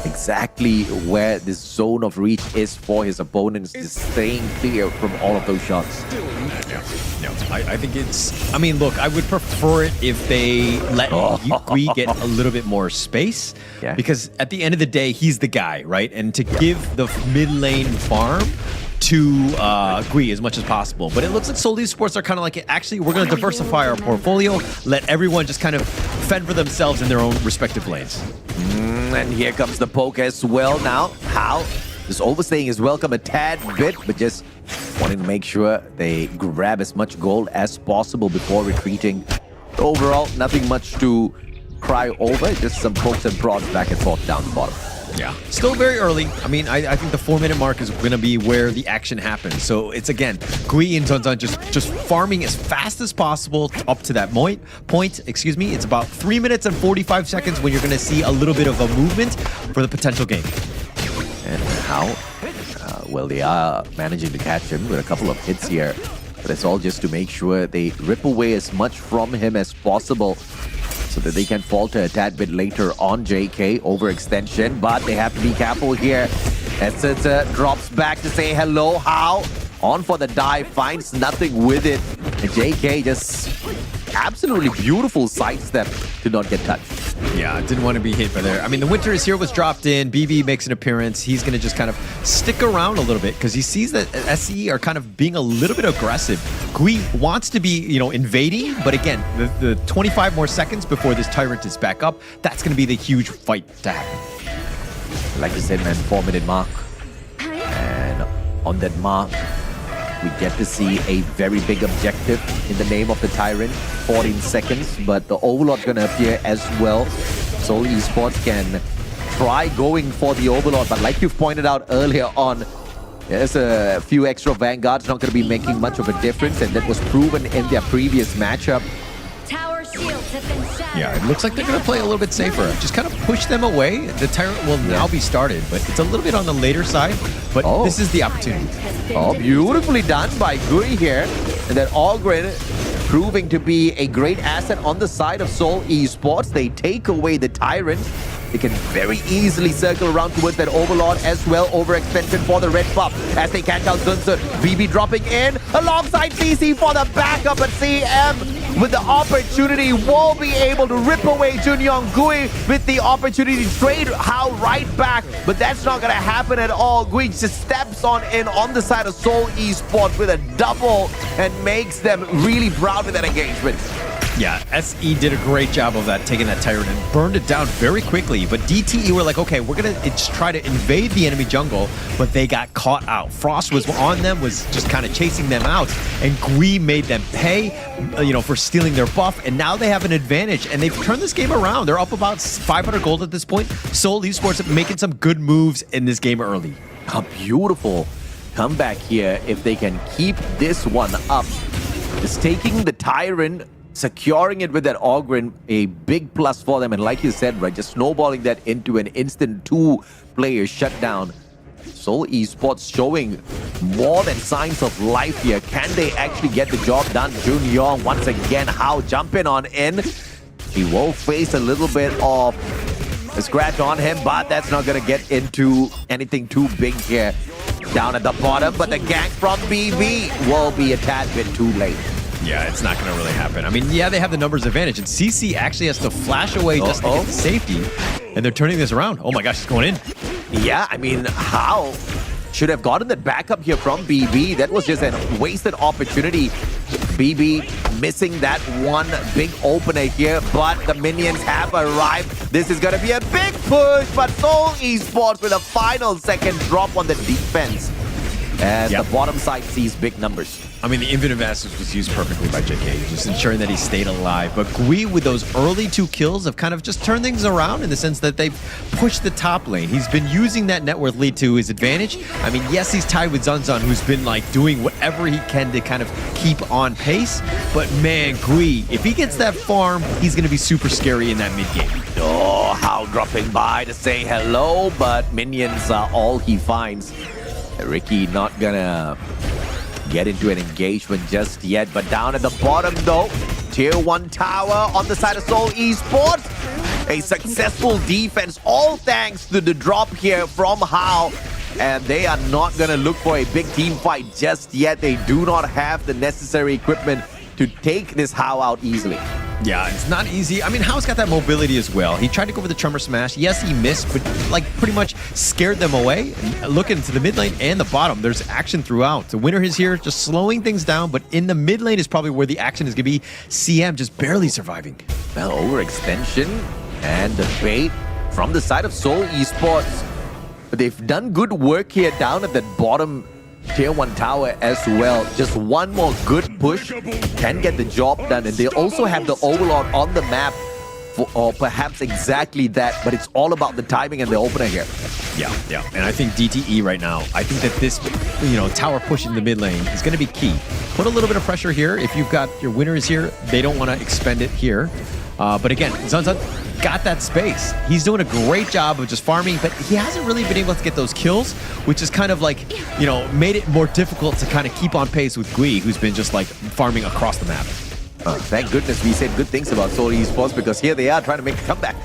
exactly where this zone of reach is for his opponents, just staying clear from all of those shots. I think it's... I mean, look, I would prefer it if they let Gui get a little bit more space. Yeah. Because at the end of the day, he's the guy, right? And to give the mid lane farm to Gui as much as possible. But it looks like Seoul Esports are kind of like, actually, we're going to diversify our portfolio, let everyone just kind of fend for themselves in their own respective lanes. And here comes the poke as well now. How? Just overstaying his welcome a tad bit, but just wanting to make sure they grab as much gold as possible before retreating. Overall, nothing much to cry over, just some pokes and prods back and forth down the bottom. Yeah, still very early. I mean, I think the 4-minute mark is going to be where the action happens. So it's, again, Gui and Zunzun just farming as fast as possible up to that point. It's about 3 minutes and 45 seconds when you're going to see a little bit of a movement for the potential game. And how? Well, they are managing to catch him with a couple of hits here. But it's all just to make sure they rip away as much from him as possible so that they can falter a tad bit later on. JK, overextension, but they have to be careful here. As Sitsa drops back to say hello. How? On for the dive, finds nothing with it. And JK just absolutely beautiful sidestep to not get touched. Yeah, didn't want to be hit by there. I mean, the Winter is here was dropped in. BB makes an appearance. He's going to just kind of stick around a little bit because he sees that SE are kind of being a little bit aggressive. Gui wants to be, invading, but again, the 25 more seconds before this Tyrant is back up, that's going to be the huge fight to happen. Like I said, man, 4-minute mark. And on that mark, we get to see a very big objective in the name of the Tyrant. 14 seconds, but the Overlord's going to appear as well. Seoul Esports can try going for the Overlord, but like you've pointed out earlier on, there's a few extra Vanguards not going to be making much of a difference, and that was proven in their previous matchup. Tower shields have been shattered. Yeah, it looks like they're going to play a little bit safer. Just kind of push them away. The Tyrant will now be started, but it's a little bit on the later side. But this is the opportunity. Oh, beautifully done by Gui here. And then Ogren proving to be a great asset on the side of Seoul Esports. They take away the Tyrant. They can very easily circle around towards that Overlord as well. Overextension for the red buff as they catch out Zunzun. BB dropping in alongside CC for the backup, but CM with the opportunity will be able to rip away Junyoung. Gui with the opportunity to trade Hao right back, but that's not going to happen at all. Gui just steps on in on the side of Seoul Esports with a double and makes them really proud with that engagement. Yeah, SE did a great job of that, taking that Tyrant and burned it down very quickly. But DTE were like, okay, we're going to try to invade the enemy jungle, but they got caught out. Frost was on them, was just kind of chasing them out, and Gui made them pay, for stealing their buff, and now they have an advantage, and they've turned this game around. They're up about 500 gold at this point. Seoul Esports making some good moves in this game early. A beautiful comeback here if they can keep this one up. Just taking the Tyrant, securing it with that Ogren, a big plus for them. And like you said, right, just snowballing that into an instant 2-player shutdown. Seoul Esports showing more than signs of life here. Can they actually get the job done? Junyoung once again, Hao jumping on in. He will face a little bit of a scratch on him, but that's not going to get into anything too big here. Down at the bottom, but the gank from BB will be a tad bit too late. Yeah, it's not going to really happen. I mean, yeah, they have the numbers advantage, and CC actually has to flash away just to get safety, and they're turning this around. Oh my gosh, it's going in. Yeah, I mean, Hao should have gotten that backup here from BB. That was just a wasted opportunity. BB missing that one big opener here, but the minions have arrived. This is going to be a big push, but Seoul Esports with a final second drop on the defense as the bottom side sees big numbers. I mean, the Infinite Masters was used perfectly by JK, just ensuring that he stayed alive. But Gui, with those early 2 kills, have kind of just turned things around in the sense that they've pushed the top lane. He's been using that net worth lead to his advantage. I mean, yes, he's tied with Zunzun, who's been like doing whatever he can to kind of keep on pace. But man, Gui, if he gets that farm, he's going to be super scary in that mid game. Oh, Hao dropping by to say hello, but minions are all he finds. Ricky not gonna get into an engagement just yet, but down at the bottom though, tier 1 tower on the side of Seoul Esports. A successful defense, all thanks to the drop here from Hao. And they are not gonna look for a big team fight just yet. They do not have the necessary equipment to take this Hao out easily. Yeah, it's not easy. I mean, Hao's got that mobility as well. He tried to go for the Tremor Smash. Yes, he missed, but like pretty much scared them away. And looking to the mid lane and the bottom, there's action throughout. The winner is here, just slowing things down, but in the mid lane is probably where the action is going to be. CM just barely surviving. Well, overextension and the bait from the side of Seoul Esports. But they've done good work here down at that bottom tier 1 tower as well. Just one more good push can get the job done, and they also have the Overlord on the map for, or perhaps exactly that, but it's all about the timing and the opener here. Yeah, and I think DTE right now, I think that this, tower push in the mid lane is going to be key. Put a little bit of pressure here. If you've got your winners here, they don't want to expend it here. But again, Zunzun got that space. He's doing a great job of just farming, but he hasn't really been able to get those kills, which is kind of like, made it more difficult to kind of keep on pace with Gui, who's been just like farming across the map. Thank goodness we said good things about Seoul Esports, because here they are trying to make a comeback.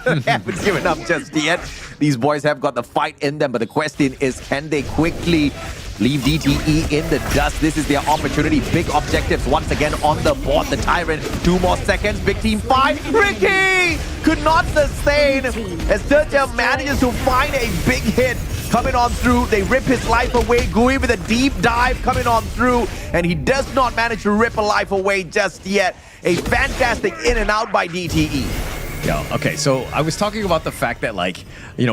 They haven't given up just yet. These boys have got the fight in them, but the question is, can they quickly leave DTE in the dust? This is their opportunity. Big objectives once again on the board. The Tyrant, 2 more seconds. Big team fight. Ricky could not sustain as Turtle manages to find a big hit coming on through. They rip his life away. Gui with a deep dive coming on through, and he does not manage to rip a life away just yet. A fantastic in and out by DTE. Yeah, okay, so I was talking about the fact that,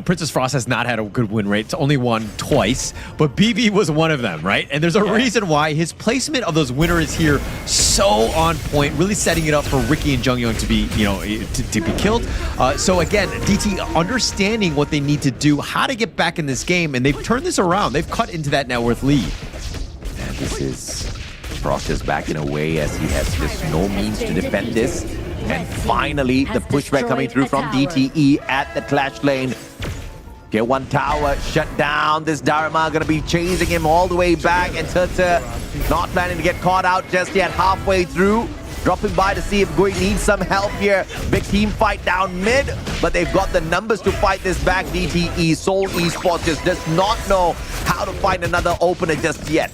Princess Frost has not had a good win rate. It's only won twice, but BB was one of them, right? And there's a reason why. His placement of those winners here, so on point, really setting it up for Ricky and Junyoung to be, to be killed. So again, DT understanding what they need to do, how to get back in this game, and they've turned this around. They've cut into that net worth lead. And this is Frost is back in a way as he has just no means to defend this. And finally, the pushback coming through from DTE at the clash lane. Get one tower shut down. This Dharma gonna be chasing him all the way back, and Turta not planning to get caught out just yet. Halfway through, dropping by to see if Gui needs some help here. Big team fight down mid, but they've got the numbers to fight this back. DTE, Seoul Esports just does not know how to find another opener just yet.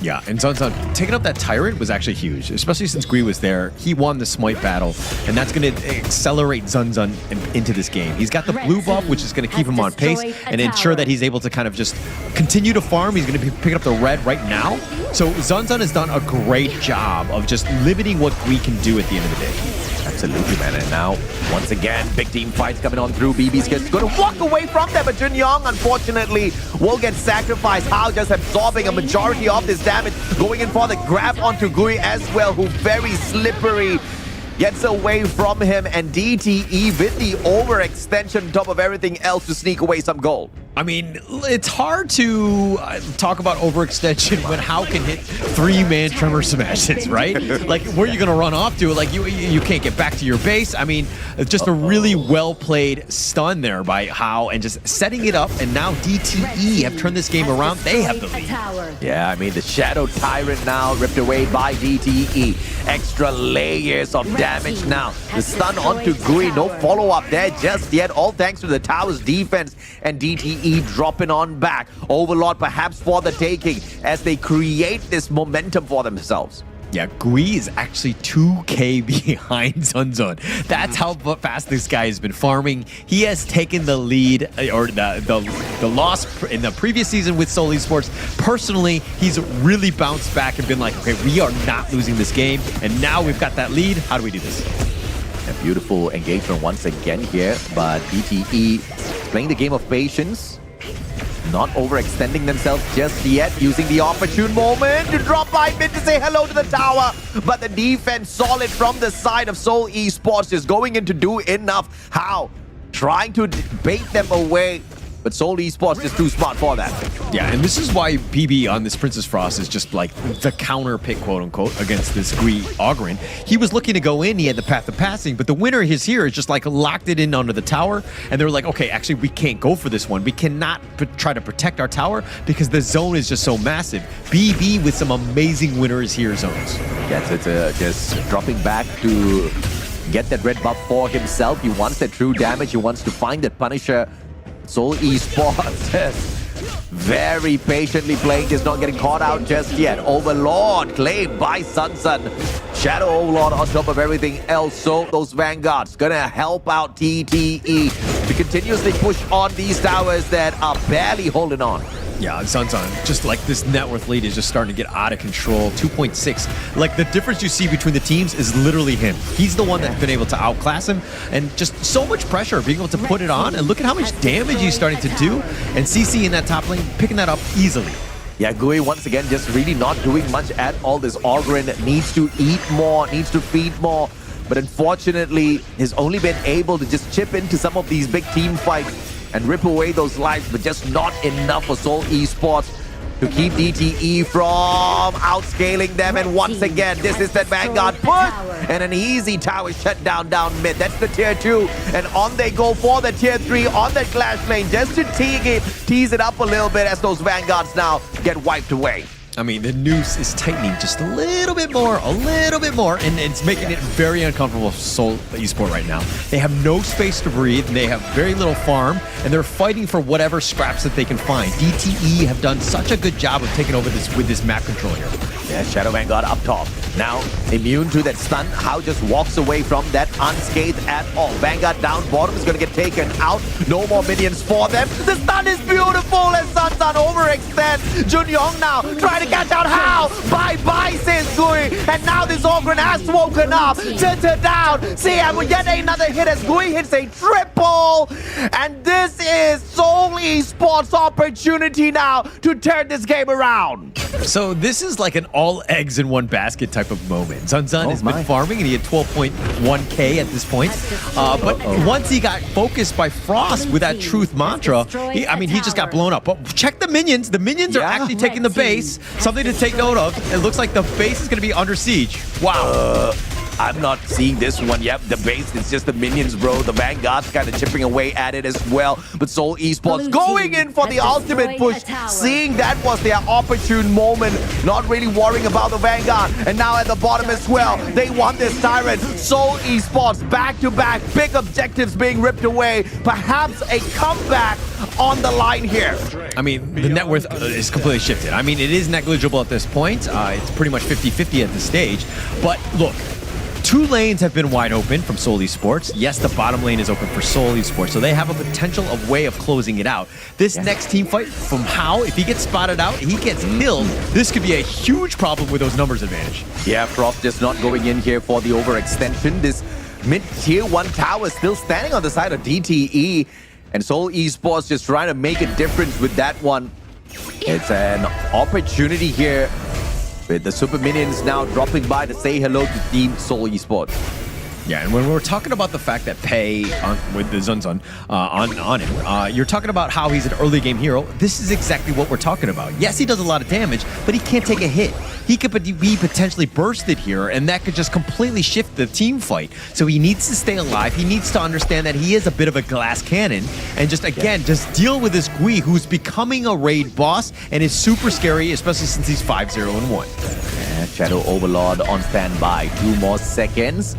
Yeah, and Zunzun taking up that Tyrant was actually huge, especially since Gui was there. He won the Smite battle, and that's going to accelerate Zunzun into this game. He's got the blue buff, which is going to keep him on pace and ensure that he's able to kind of just continue to farm. He's going to be picking up the red right now. So Zunzun has done a great job of just limiting what Gui can do at the end of the day. Absolutely, man. And now, once again, big team fights coming on through. BB's going to walk away from them, but Junyoung, unfortunately, will get sacrificed. Hao just absorbing a majority of this damage, going in for the grab onto Gui as well, who very slippery. Gets away from him, and DTE with the overextension on top of everything else to sneak away some gold. I mean, it's hard to talk about overextension when Hao can hit 3-man tremor smashes, right? Like, where are you going to run off to? Like, you can't get back to your base. I mean, just a really well-played stun there by Hao, and just setting it up, and now DTE have turned this game around. They have the lead. Yeah, I mean, the Shadow Tyrant now ripped away by DTE. Extra layers of damage now. The stun onto Gui, no follow-up there just yet, all thanks to the tower's defense, and DTE dropping on back. Overlord perhaps for the taking as they create this momentum for themselves. Yeah, Gui is actually 2k behind Zunzun. That's how fast this guy has been farming. He has taken the lead, or the loss in the previous season with Seoul Esports. Personally, he's really bounced back and been like, okay, we are not losing this game, and now we've got that lead. How do we do this? A beautiful engagement once again here, but DTE playing the game of patience. Not overextending themselves just yet, using the opportune moment to drop by mid to say hello to the tower. But the defense solid from the side of Seoul Esports is going in to do enough. How? Trying to bait them away, but Seoul Esports is too smart for that. Yeah, and this is why BB on this Princess Frost is just like the counter pick, quote unquote, against this Gui Ogren. He was looking to go in, he had the path of passing, but the winner is here is just like locked it in under the tower, and they're like, okay, actually we can't go for this one. We cannot try to protect our tower because the zone is just so massive. BB with some amazing winners here zones. Yes, it's just dropping back to get that red buff for himself. He wants that true damage, he wants to find that Punisher. Seoul Esports very patiently playing this, not getting caught out just yet. Overlord claimed by Sunsun. Shadow Overlord on top of everything else. So those Vanguards gonna help out TTE to continuously push on these towers that are barely holding on. Yeah, Zunzun, just like this net worth lead is just starting to get out of control. 2.6. Like, the difference you see between the teams is literally him. He's the one that's been able to outclass him, and just so much pressure being able to put it on. And look at how much damage he's starting to do. And CC in that top lane picking that up easily. Yeah, Gui once again just really not doing much at all. This Ogren needs to eat more, needs to feed more. But unfortunately, he's only been able to just chip into some of these big team fights and rip away those lives, but just not enough for Seoul Esports to keep DTE from outscaling them. And once again, this is that Vanguard push, and an easy tower shut down mid. That's the tier 2, and on they go for the tier 3 on the clash lane, just to tease it up a little bit as those Vanguards now get wiped away. I mean, the noose is tightening just a little bit more, and it's making it very uncomfortable for Seoul Esports right now. They have no space to breathe, and they have very little farm, and they're fighting for whatever scraps that they can find. DTE have done such a good job of taking over this with this map control here. Yeah, Shadow Vanguard up top. Now, immune to that stun. Hao just walks away from that unscathed at all. Vanguard down bottom is going to get taken out. No more minions for them. The stun is beautiful as Sunsun overextend. Junyoung now trying to catch out Hao. Bye-bye, says Gui. And now this Ogren has woken up. Turn down. See, and we get another hit as Gui hits a triple. And this is Seoul Esports' opportunity now to turn this game around. So this is like an all eggs in one basket type type of moment. Zun has been farming, and he had 12.1k at this point. But once he got focused by Frost with that truth mantra, he just got blown up. But check the minions. The minions are actually taking the base. Something to take note of. It looks like the base is going to be under siege. Wow. I'm not seeing this one. Yep, the base is just the minions, bro. The Vanguard's kind of chipping away at it as well. But Seoul Esports going in for the ultimate push, seeing that was their opportune moment, not really worrying about the Vanguard. And now at the bottom as well, they want this Tyrant. Seoul Esports back-to-back, big objectives being ripped away. Perhaps a comeback on the line here. I mean, the net worth is completely shifted. I mean, it is negligible at this point. It's pretty much 50-50 at this stage. But look, 2 lanes have been wide open from Seoul Esports. Yes, the bottom lane is open for Seoul Esports, so they have a potential of way of closing it out. This next team fight from Hao, if he gets spotted out, he gets killed. This could be a huge problem with those numbers advantage. Yeah, Frost just not going in here for the overextension. This mid-tier 1 tower still standing on the side of DTE. And Seoul Esports just trying to make a difference with that one. It's an opportunity here with the Super Minions now dropping by to say hello to Team Seoul Esports. Yeah, and when we're talking about the fact that Pei with the Zun on him, you're talking about how he's an early game hero. This is exactly what we're talking about. Yes, he does a lot of damage, but he can't take a hit. He could be potentially bursted here, and that could just completely shift the team fight. So he needs to stay alive. He needs to understand that he is a bit of a glass cannon, and just deal with this Gui, who's becoming a raid boss and is super scary, especially since he's 5-0-1. Shadow Overlord on standby. 2 more seconds.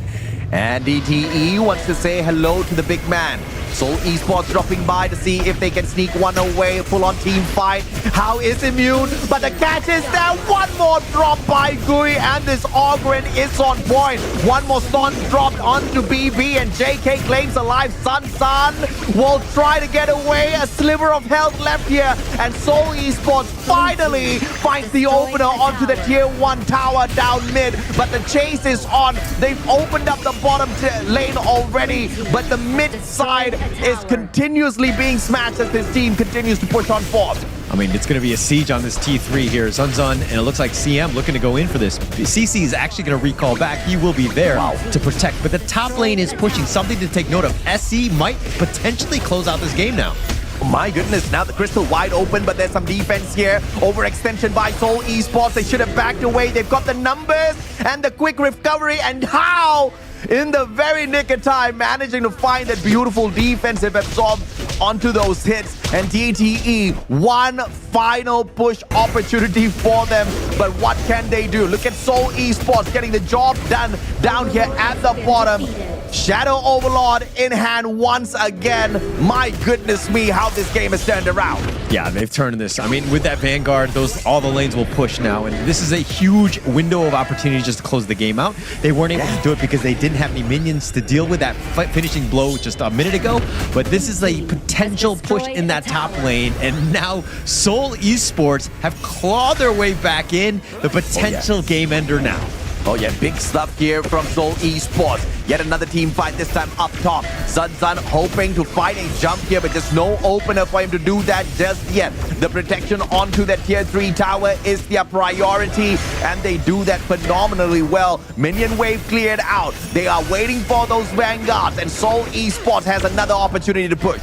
And DTE wants to say hello to the big man. Seoul Esports dropping by to see if they can sneak one away. Full-on team fight. Hao is immune, but the catch is there. One more drop by Gui, and this Ogren is on point. One more stun dropped onto BB, and JK claims alive. Sun will try to get away. A sliver of health left here, and Seoul Esports finally finds the opener onto the tier 1 tower down mid. But the chase is on. They've opened up the bottom lane already, but the mid side is continuously being smashed as this team continues to push on forward. I mean, it's going to be a siege on this T3 here. Zun, and it looks like CM looking to go in for this. CC is actually going to recall back. He will be there to protect. But the top lane is pushing, something to take note of. SC might potentially close out this game now. My goodness, now the crystal wide open, but there's some defense here. Overextension by Seoul Esports. They should have backed away. They've got the numbers and the quick recovery, and how in the very nick of time managing to find that beautiful defensive absorb onto those hits. And DTE, one final push opportunity for them, but what can they do? Look at Seoul Esports getting the job done down here at the bottom. Shadow Overlord in hand once again. My goodness me, how this game has turned around. Yeah, they've turned this. I mean, with that Vanguard, all the lanes will push now, and this is a huge window of opportunity just to close the game out. They weren't able to do it because they didn't have any minions to deal with that finishing blow just a minute ago, but this is a potential push in that top lane, and now Seoul Esports have clawed their way back in, the potential game ender now. Oh yeah, big stuff here from Seoul Esports. Yet another team fight, this time up top. Zun hoping to find a jump here, but just no opener for him to do that just yet. The protection onto that tier 3 tower is their priority, and they do that phenomenally well. Minion wave cleared out. They are waiting for those Vanguards, and Seoul Esports has another opportunity to push.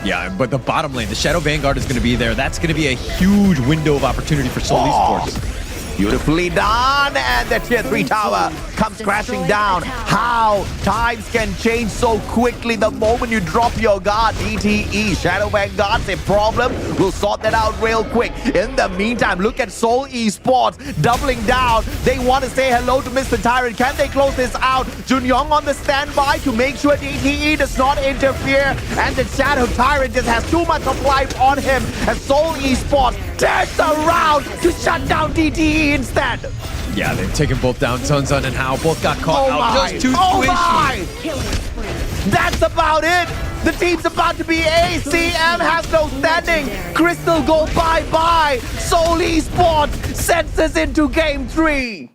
Yeah, but the bottom lane, the Shadow Vanguard is going to be there. That's going to be a huge window of opportunity for Seoul Esports. Beautifully done, and the tier 3 tower comes crashing down. How times can change so quickly the moment you drop your guard. DTE, Shadow Vanguard's a problem. We'll sort that out real quick. In the meantime, look at Seoul Esports doubling down. They want to say hello to Mr. Tyrant. Can they close this out? Junyoung on the standby to make sure DTE does not interfere, and the Shadow Tyrant just has too much of life on him, and Seoul Esports turns around to shut down DTE instead. Yeah, they've taken both down. Zun and Hao both got caught out just too squishy. That's about it. The team's about to be ACM has no standing. Crystal go bye-bye. Seoul Esports sends us into game 3.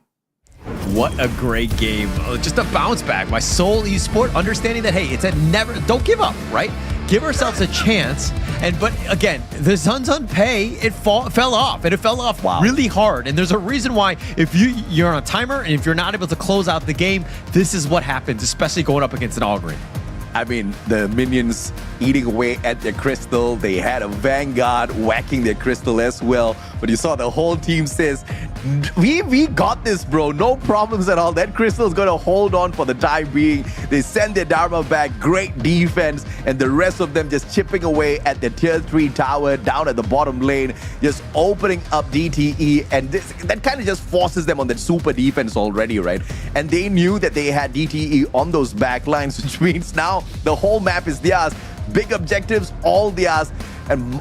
What a great game. Just a bounce back by Seoul Esport, understanding that, hey, it's a never, don't give up, right? Give ourselves a chance. But again, the Zunzun Pay, it fell off, and it fell off really hard. And there's a reason why if you're on a timer and if you're not able to close out the game, this is what happens, especially going up against an Ogren. I mean, the minions eating away at their crystal. They had a Vanguard whacking their crystal as well. But you saw the whole team says, we got this, bro. No problems at all. That crystal is going to hold on for the time being. They send their Dharma back. Great defense. And the rest of them just chipping away at the tier 3 tower down at the bottom lane, just opening up DTE. And that kind of just forces them on that super defense already, right? And they knew that they had DTE on those back lines, which means now the whole map is theirs. Big objectives, all theirs. And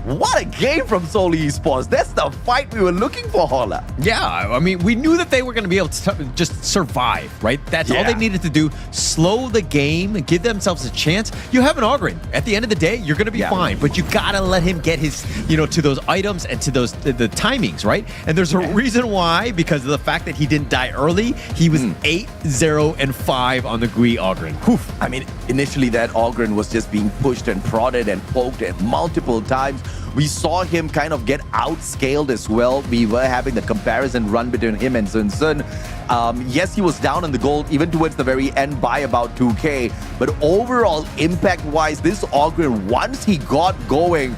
what a game from Seoul Esports. That's the fight we were looking for, Holla. Yeah, I mean, we knew that they were going to be able to just survive, right? That's all they needed to do. Slow the game and give themselves a chance. You have an Ogren. At the end of the day, you're going to be fine, but you got to let him get his, to those items and to those the timings, right? And there's a reason why, because of the fact that he didn't die early. He was 8-0-5 on the Gui Ogren. Whew. I mean, initially that Ogren was just being pushed and prodded and poked at multiple times. We saw him kind of get outscaled as well. We were having the comparison run between him and Sun Sun. Yes, he was down on the gold even towards the very end by about 2k. But overall, impact-wise, this Ogren, once he got going,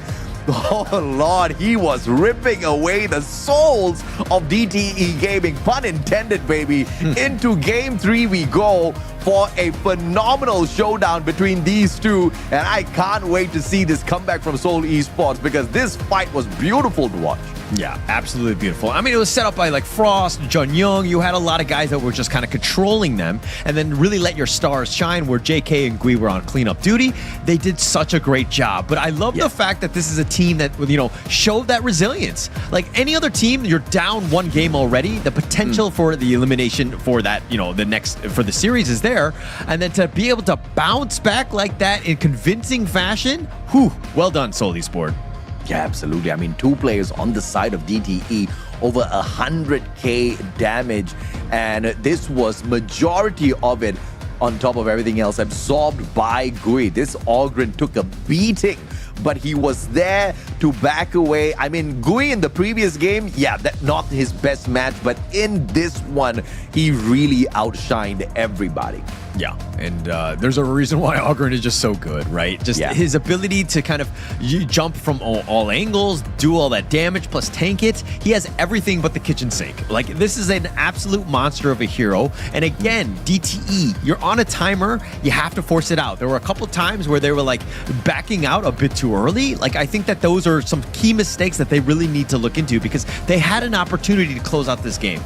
oh Lord, he was ripping away the souls of DTE Gaming. Pun intended, baby. Into game 3 we go for a phenomenal showdown between these two. And I can't wait to see this comeback from Seoul Esports because this fight was beautiful to watch. Yeah, absolutely beautiful. I mean, it was set up by like Frost, Jun Young. You had a lot of guys that were just kind of controlling them and then really let your stars shine where JK and Gui were on cleanup duty. They did such a great job. But I love the fact that this is a team that, showed that resilience. Like any other team, you're down one game already. The potential for the elimination for that, the next, for the series is there. And then to be able to bounce back like that in convincing fashion, whew, well done, Seoul Esport. Yeah, absolutely. I mean, 2 players on the side of DTE, over 100k damage. And this was majority of it, on top of everything else, absorbed by Gui. This Ogren took a beating, but he was there to back away. I mean, Gui in the previous game, that not his best match, but in this one, he really outshined everybody. Yeah, and there's a reason why Ogren is just so good, right? Just his ability to kind of jump from all angles, do all that damage, plus tank it. He has everything but the kitchen sink. Like, this is an absolute monster of a hero. And again, DTE, you're on a timer, you have to force it out. There were a couple times where they were like backing out a bit too early. Like, I think that those are some key mistakes that they really need to look into because they had an opportunity to close out this game.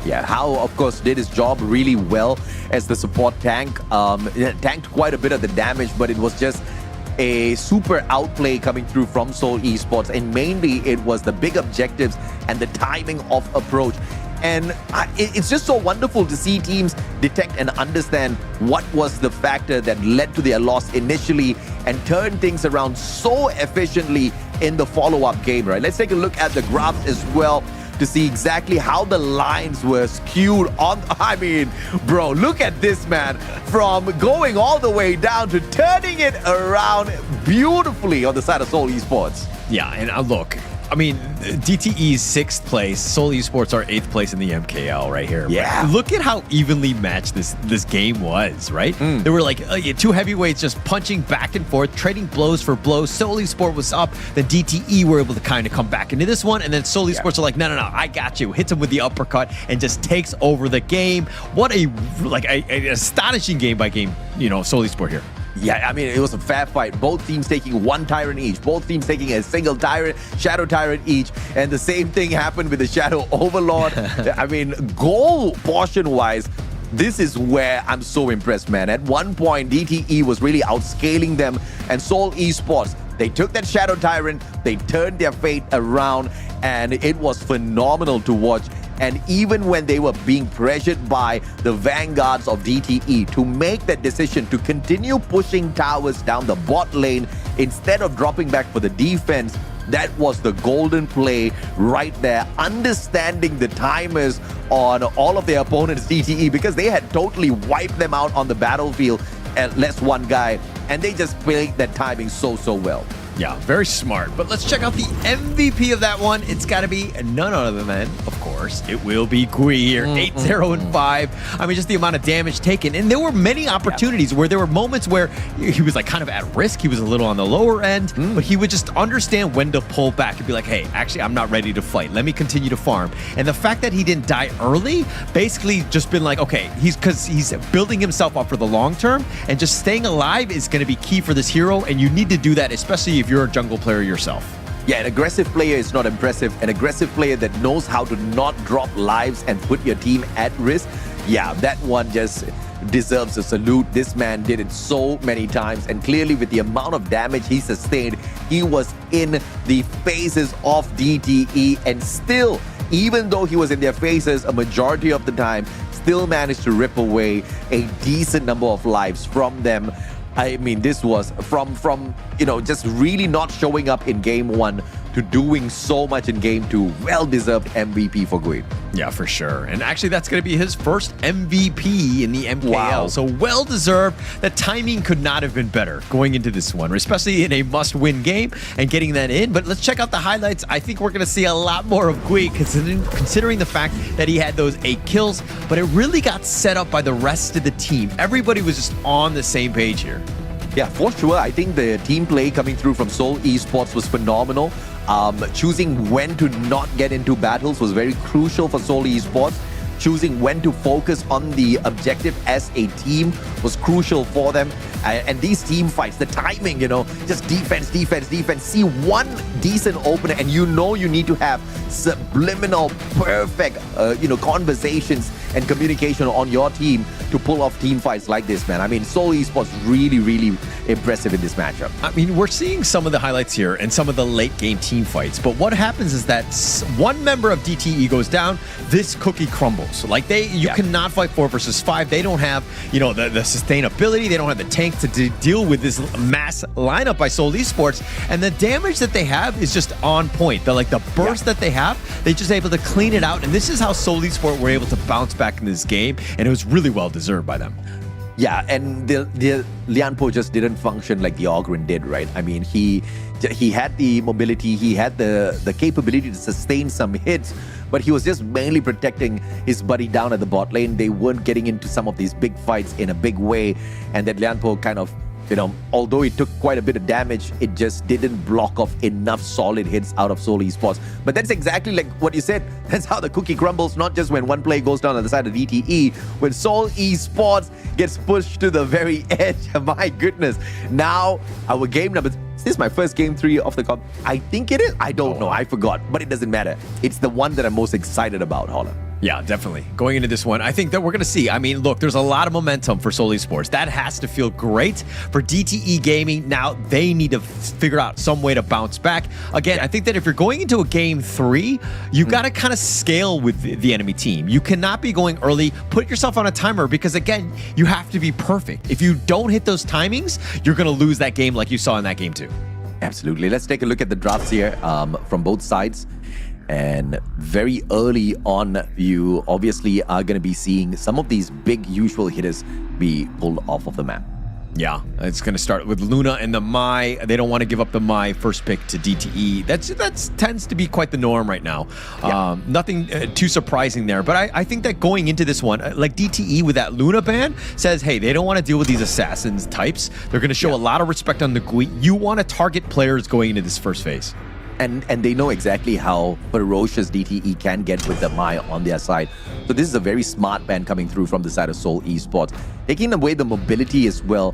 Yeah, Hao, of course, did his job really well as the support tank. Tanked quite a bit of the damage, but it was just a super outplay coming through from Seoul Esports. And mainly, it was the big objectives and the timing of approach. And it's just so wonderful to see teams detect and understand what was the factor that led to their loss initially and turn things around so efficiently in the follow-up game, right? Let's take a look at the graphs as well to see exactly how the lines were skewed on. I mean, bro, look at this, man. From going all the way down to turning it around beautifully on the side of Seoul Esports. Yeah, and look, I mean, DTE's 6th place, Seoul Esports are 8th place in the MKL right here. Yeah. But look at how evenly matched this game was, right? There were like 2 heavyweights just punching back and forth, trading blows for blows. Seoul Esports was up, then DTE were able to kind of come back into this one, and then Seoul Esports are like, no, I got you. Hits him with the uppercut and just takes over the game. What a astonishing game by game, Seoul Esports here. Yeah, I mean, it was a fair fight. Both teams taking 1 Tyrant each. Both teams taking a single Tyrant, Shadow Tyrant each. And the same thing happened with the Shadow Overlord. I mean, goal portion-wise, this is where I'm so impressed, man. At one point, DTE was really outscaling them. And Seoul Esports, they took that Shadow Tyrant, they turned their fate around, and it was phenomenal to watch. And even when they were being pressured by the vanguards of DTE to make that decision to continue pushing towers down the bot lane instead of dropping back for the defense, That was the golden play right there, understanding the timers on all of their opponents' DTE, because they had totally wiped them out on the battlefield at less one guy, and they just played that timing so well. Yeah, very smart. But let's check out the MVP of that one. It's got to be none other than, of course, it will be Gui here. 8-0-5. I mean, just the amount of damage taken. And there were many opportunities where there were moments where he was like kind of at risk. He was a little on the lower end, but he would just understand when to pull back and be like, hey, actually, I'm not ready to fight. Let me continue to farm. And the fact that he didn't die early, basically just been like, okay, because he's building himself up for the long term, and just staying alive is going to be key for this hero. And you need to do that, especially if you're a jungle player yourself. Yeah, an aggressive player is not impressive. An aggressive player that knows how to not drop lives and put your team at risk, yeah, that one just deserves a salute. This man did it so many times, and clearly with the amount of damage he sustained, he was in the phases of DTE, and still, even though he was in their phases a majority of the time, still managed to rip away a decent number of lives from them. I mean, this was from just really not showing up in game 1 to doing so much in game 2. Well-deserved MVP for Gui. Yeah, for sure. And actually, that's going to be his first MVP in the MKL. Wow. So well-deserved. The timing could not have been better going into this one, especially in a must-win game and getting that in. But let's check out the highlights. I think we're going to see a lot more of Gui, considering the fact that he had those 8 kills, but it really got set up by the rest of the team. Everybody was just on the same page here. Yeah, for sure. I think the team play coming through from Seoul Esports was phenomenal. Choosing when to not get into battles was very crucial for Seoul Esports. Choosing when to focus on the objective as a team was crucial for them. And these team fights, the timing, just defense. See one decent opener, and you need to have subliminal, perfect, conversations and communication on your team to pull off team fights like this, man. I mean, Seoul Esports really impressive in this matchup. I mean, we're seeing some of the highlights here and some of the late game team fights, but what happens is that one member of DTE goes down, this cookie crumbles. Like you cannot fight 4 versus 5. They don't have, the sustainability. They don't have the tank to deal with this mass lineup by Seoul Esports, and the damage that they have is just on point. The burst that they have, they're just able to clean it out, and this is how Seoul Esports were able to bounce back in this game, and it was really well deserved by them. Yeah, and the Lianpo just didn't function like the Ogren did, right? I mean, he had the mobility, he had the capability to sustain some hits, but he was just mainly protecting his buddy down at the bot lane. They weren't getting into some of these big fights in a big way, and that Lianpo kind of, although it took quite a bit of damage, it just didn't block off enough solid hits out of Seoul Esports. But that's exactly like what you said. That's how the cookie crumbles, not just when one player goes down on the side of DTE. When Seoul Esports gets pushed to the very edge, my goodness. Now, our game number... Is this my first game 3 of the comp? I think it is. I don't know. I forgot. But it doesn't matter. It's the one that I'm most excited about, Holla. Yeah, definitely. Going into this one, I think that we're going to see. I mean, look, there's a lot of momentum for Seoul Esports. That has to feel great for DTE Gaming. Now, they need to figure out some way to bounce back. Again, I think that if you're going into a game 3, you've got to kind of scale with the enemy team. You cannot be going early. Put yourself on a timer because, again, you have to be perfect. If you don't hit those timings, you're going to lose that game like you saw in that game 2. Absolutely. Let's take a look at the drafts here from both sides. And very early on, you obviously are going to be seeing some of these big usual hitters be pulled off of the map. Yeah, it's going to start with Luna and the Mai. They don't want to give up the Mai first pick to DTE. That tends to be quite the norm right now. Yeah. Nothing too surprising there. But I think that going into this one, like DTE with that Luna ban says, hey, they don't want to deal with these assassins types. They're going to show a lot of respect on the Gui. You want to target players going into this first phase. And they know exactly how ferocious DTE can get with the Mai on their side. So this is a very smart ban coming through from the side of Seoul Esports. Taking away the mobility as well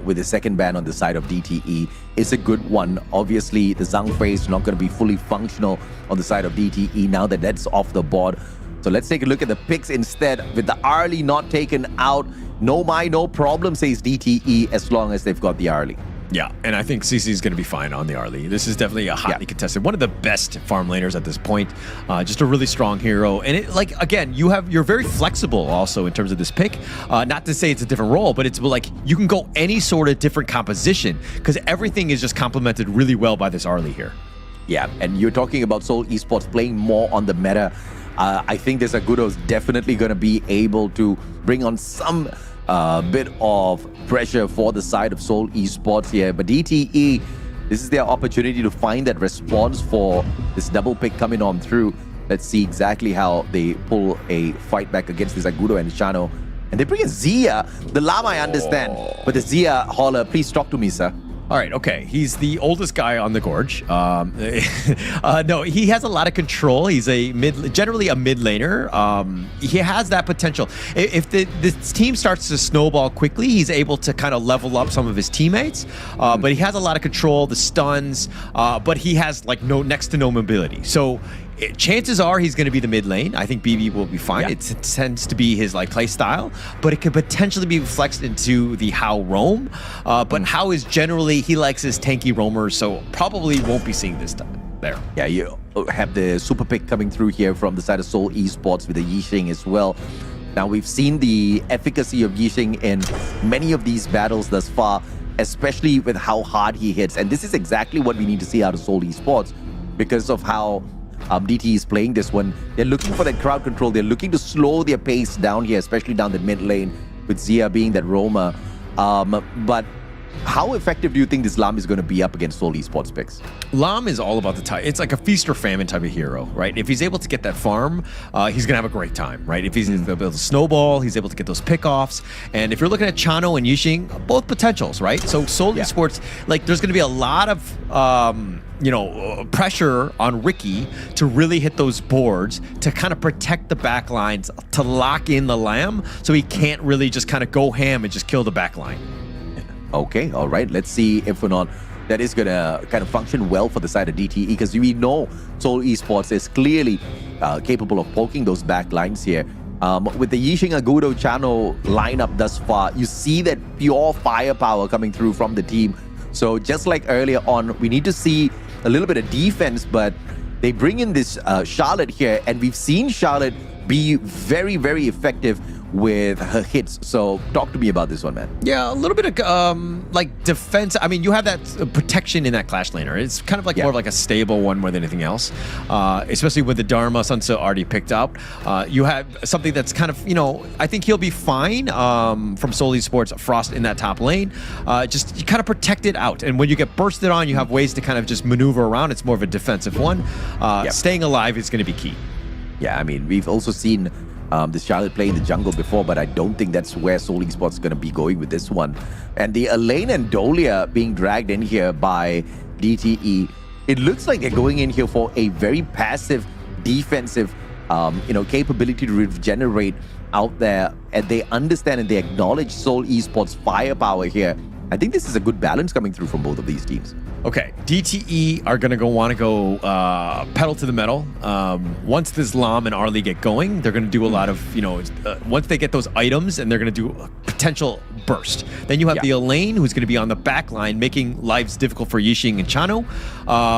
with the second ban on the side of DTE is a good one. Obviously, the Zhang phase is not going to be fully functional on the side of DTE now that that's off the board. So let's take a look at the picks instead. With the Arlie not taken out, no Mai, no problem, says DTE, as long as they've got the Arlie. Yeah, and I think CC is going to be fine on the Arlie. This is definitely a hotly contested, one of the best farm laners at this point. Just a really strong hero, and it, like, again, you're very flexible also in terms of this pick. Not to say it's a different role, but it's like you can go any sort of different composition because everything is just complemented really well by this Arlie here. Yeah, and you're talking about Seoul Esports playing more on the meta. I think this Agudo's definitely going to be able to bring on some bit of pressure for the side of Seoul Esports here. But DTE, this is their opportunity to find that response for this double pick coming on through. Let's see exactly how they pull a fight back against this Agudo and Shano. And they bring a Zia. The Llama I understand, but the Zia hauler, please talk to me, sir. All right, okay. He's the oldest guy on the gorge. No, he has a lot of control. He's generally a mid laner. He has that potential. If this team starts to snowball quickly, he's able to kind of level up some of his teammates. But he has a lot of control, the stuns, but he has like next to no mobility. So chances are he's going to be the mid lane. I think BB will be fine. It tends to be his like play style, but it could potentially be flexed into the Hao roam. But Hao is generally, he likes his tanky roamers, so probably won't be seeing this there. Yeah, you have the super pick coming through here from the side of Seoul Esports with the Yixing as well. Now we've seen the efficacy of Yixing in many of these battles thus far, especially with how hard he hits. And this is exactly what we need to see out of Seoul Esports because of how DT is playing this one. They're looking for that crowd control. They're looking to slow their pace down here, especially down the mid lane with Zia being that roamer. But how effective do you think this Lam is going to be up against Seoul Esports picks? Lam is all about the type. It's like a feast or famine type of hero, right? If he's able to get that farm, he's going to have a great time, right? If he's able to snowball, he's able to get those pickoffs. And if you're looking at Chano and Yixing, both potentials, right? So Seoul Esports, like there's going to be a lot of pressure on Ricky to really hit those boards to kind of protect the back lines, to lock in the Lamb so he can't really just kind of go ham and just kill the back line. Okay, all right. Let's see if or not that is going to kind of function well for the side of DTE, because we know Seoul Esports is clearly capable of poking those back lines here. With the Yixing Agudo Chano lineup thus far, you see that pure firepower coming through from the team. So just like earlier on, we need to see a little bit of defense, but they bring in this Charlotte here, and we've seen Charlotte be very, very effective with her hits. So talk to me about this one, man. Yeah, a little bit of like defense. I mean, you have that protection in that Clash laner. It's kind of like more of like a stable one more than anything else, especially with the Dharma Sunset already picked out. You have something that's kind of, I think he'll be fine from Seoul Esports Frost in that top lane. Just you kind of protect it out. And when you get bursted on, you have ways to kind of just maneuver around. It's more of a defensive one. Staying alive is going to be key. Yeah, I mean, we've also seen this Charlotte play in the jungle before, but I don't think that's where Seoul Esports is going to be going with this one. And the Elaine and Dolia being dragged in here by DTE, it looks like they're going in here for a very passive defensive capability to regenerate out there, and they understand and they acknowledge Seoul Esports firepower here. I think this is a good balance coming through from both of these teams. Okay, DTE are going to want to go pedal to the metal. Once this Lam and Arlie get going, they're going to do a lot of, once they get those items, and they're going to do a potential burst. Then you have the Elaine, who's going to be on the back line, making lives difficult for Yixing and Chano,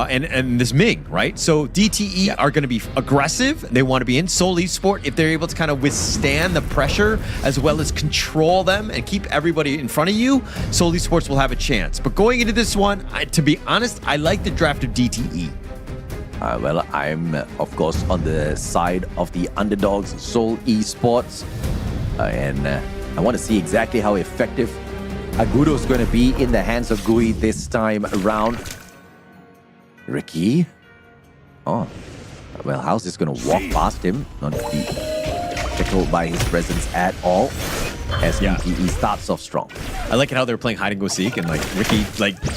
and this Ming, right? So DTE are going to be aggressive. They want to be in Seoul Esports. If they're able to kind of withstand the pressure as well as control them and keep everybody in front of you, Seoul Esports will have a chance. But going into this one, to be honest, I like the draft of DTE. Well, I'm, of course, on the side of the underdogs, Seoul Esports. And I want to see exactly how effective Agudo is going to be in the hands of Gui this time around. Ricky? Oh, well, how's this going to walk past him? Not to be tickled by his presence at all. As DTE starts off strong. I like it how they're playing hide and go seek, and like Ricky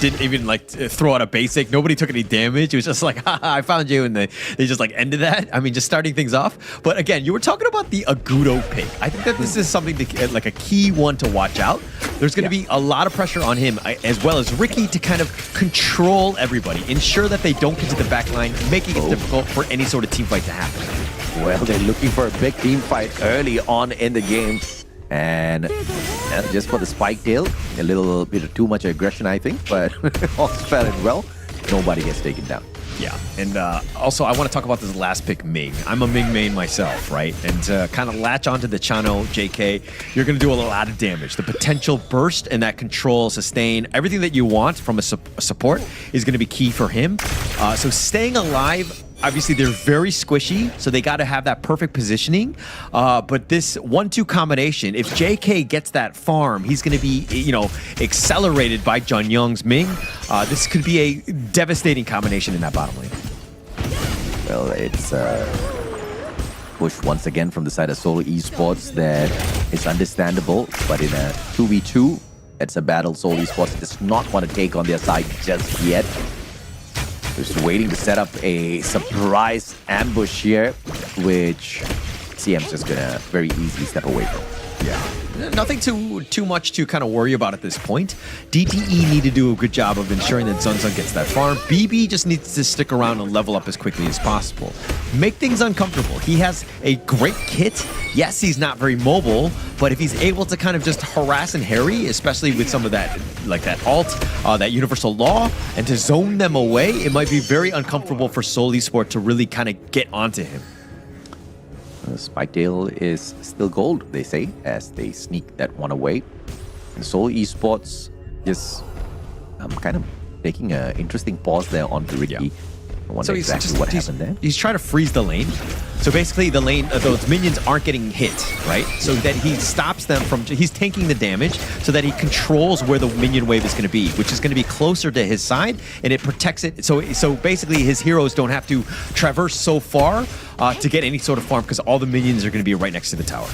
didn't even throw out a basic. Nobody took any damage. It was just like, haha, I found you, and they just ended that. I mean, just starting things off. But again, you were talking about the Agudo pick. I think that this is something like a key one to watch out. There's going to be a lot of pressure on him, as well as Ricky, to kind of control everybody, ensure that they don't get to the back line, making it difficult for any sort of team fight to happen. Well, they're looking for a big team fight early on in the game. And just for the spike tail, a little bit of too much aggression, I think, but all's fair and well. Nobody gets taken down. Yeah, and also I want to talk about this last pick, Ming. I'm a Ming main myself, right? And to kind of latch onto the Chano JK, you're going to do a lot of damage. The potential burst and that control, sustain, everything that you want from a support is going to be key for him. So staying alive, obviously they're very squishy, so they got to have that perfect positioning. But this 1-2 combination, if JK gets that farm, he's going to be, accelerated by Jun Young's Ming. This could be a devastating combination in that bottom lane. Well, it's push once again from the side of Solo Esports that is understandable, but in a 2v2, it's a battle Solo Esports does not want to take on their side just yet. Just waiting to set up a surprise ambush here, which CM's just gonna very easily step away from. Yeah, nothing too much to kind of worry about at this point. DTE need to do a good job of ensuring that Zunzun gets that farm. BB just needs to stick around and level up as quickly as possible. Make things uncomfortable. He has a great kit. Yes, he's not very mobile, but if he's able to kind of just harass and harry, especially with some of that, like that ult, that universal law, and to zone them away, it might be very uncomfortable for Seoul Esport to really kind of get onto him. Spiketail is still gold, they say, as they sneak that one away. And Seoul Esports just kind of taking an interesting pause there onto Ricky. Yeah. I wonder exactly what happened there. He's trying to freeze the lane. So basically the lane, those minions aren't getting hit, right? So that he stops them from, he's tanking the damage so that he controls where the minion wave is going to be, which is going to be closer to his side, and it protects it. So basically his heroes don't have to traverse so far to get any sort of farm because all the minions are going to be right next to the tower.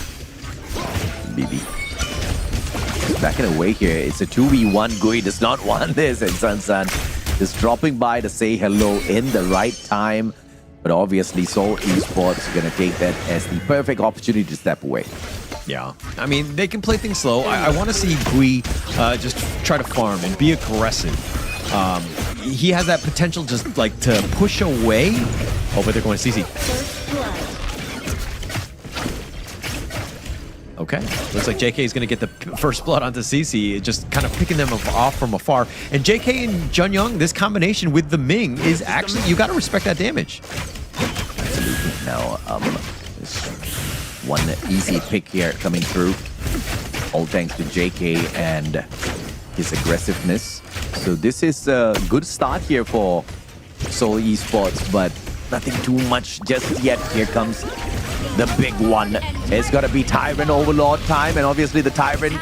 BB. Backing away here. It's a 2v1. Gui does not want this, and Sun is dropping by to say hello in the right time. But obviously, Seoul Esports are going to take that as the perfect opportunity to step away. Yeah, I mean, they can play things slow. I want to see Gui just try to farm and be aggressive. He has that potential just like to push away. Oh, but they're going to CC. Okay, looks like JK is going to get the first blood onto CC, just kind of picking them off from afar. And JK and Jun Young, this combination with the Ming is actually, you got to respect that damage. Absolutely. Now, one easy pick here coming through. All thanks to JK and his aggressiveness. So this is a good start here for Seoul Esports, but nothing too much just yet. Here comes the big one. It's got to be Tyrant Overlord time, and obviously the Tyrant,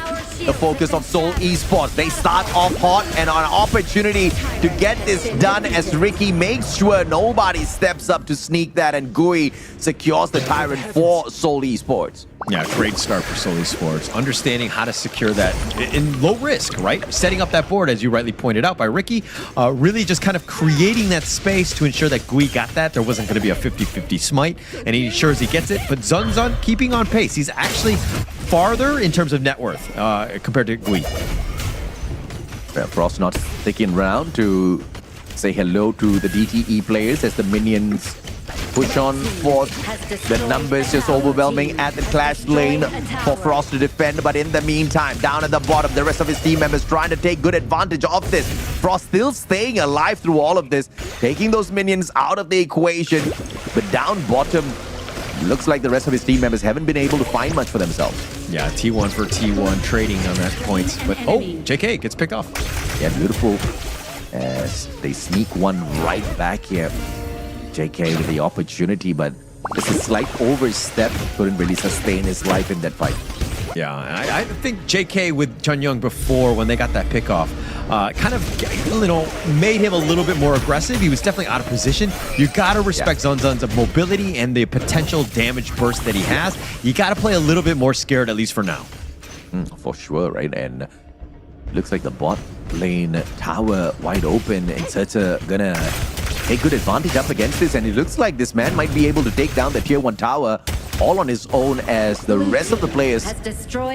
the focus of Seoul Esports. They start off hot and on an opportunity to get this done as Ricky makes sure nobody steps up to sneak that, and Gui secures the Tyrant for Seoul Esports. Yeah, great start for Seoul Esports. Understanding how to secure that in low risk, right? Setting up that board, as you rightly pointed out by Ricky, really just kind of creating that space to ensure that Gui got that. There wasn't going to be a 50-50 smite, and he ensures he gets it. But Zunzun keeping on pace. He's actually farther in terms of net worth compared to Gui. Frost not sticking around to say hello to the DTE players as the minions push on forth. The numbers just overwhelming at the clash lane for Frost to defend, but in the meantime, down at the bottom, the rest of his team members trying to take good advantage of this. Frost still staying alive through all of this, taking those minions out of the equation, but down bottom, looks like the rest of his team members haven't been able to find much for themselves. Yeah, T1 for T1 trading on that point, but oh, JK gets picked off. Yeah, beautiful, as they sneak one right back here. JK with the opportunity, but just a slight overstep, couldn't really sustain his life in that fight. Yeah, I think JK with Jun Young before, when they got that pick off, kind of, made him a little bit more aggressive. He was definitely out of position. You got to respect Zunzun's mobility and the potential damage burst that he has. You got to play a little bit more scared, at least for now. For sure, right? And looks like the bot lane tower wide open, and Serta gonna take good advantage up against this, and it looks like this man might be able to take down the tier 1 tower all on his own, as the rest of the players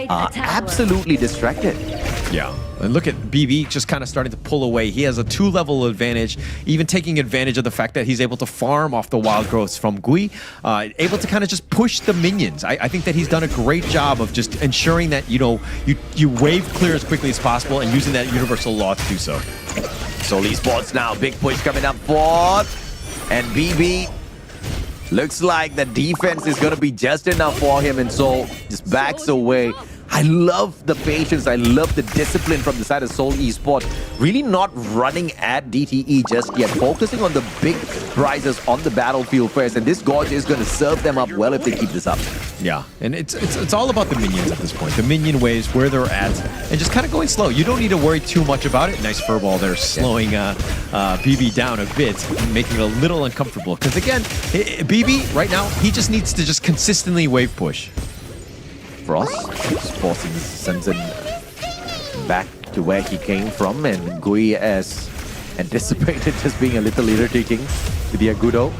are absolutely distracted. Yeah, and look at BB just kind of starting to pull away. He has a 2-level advantage, even taking advantage of the fact that he's able to farm off the wild growths from Gui, able to kind of just push the minions. I think that he's done a great job of just ensuring that, you wave clear as quickly as possible and using that universal law to do so. Seoul Esports now, big push coming up for And BB looks like the defense is going to be just enough for him, and Soul just backs away. I love the patience, I love the discipline from the side of Seoul Esports. Really not running at DTE just yet, focusing on the big prizes on the battlefield first, and this Gorge is going to serve them up well if they keep this up. Yeah, and it's all about the minions at this point. The minion waves, where they're at, and just kind of going slow. You don't need to worry too much about it. Nice furball there, slowing BB down a bit, making it a little uncomfortable. Because again, BB right now, he just needs to just consistently wave push. Frost forcing Sunsun back to where he came from, and Gui, as anticipated, just being a little irritating with the Agudo.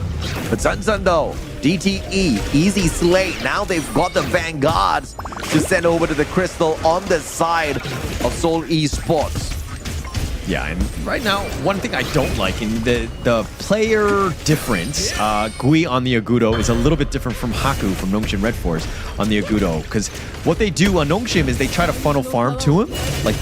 But Sunsun though, DTE, easy slate. Now they've got the Vanguards to send over to the Crystal on the side of Seoul Esports. Yeah, and right now, one thing I don't like in the player difference, Gui on the Agudo is a little bit different from Haku from Nongshim Red Force on the Agudo, because what they do on Nongshim is they try to funnel farm to him, like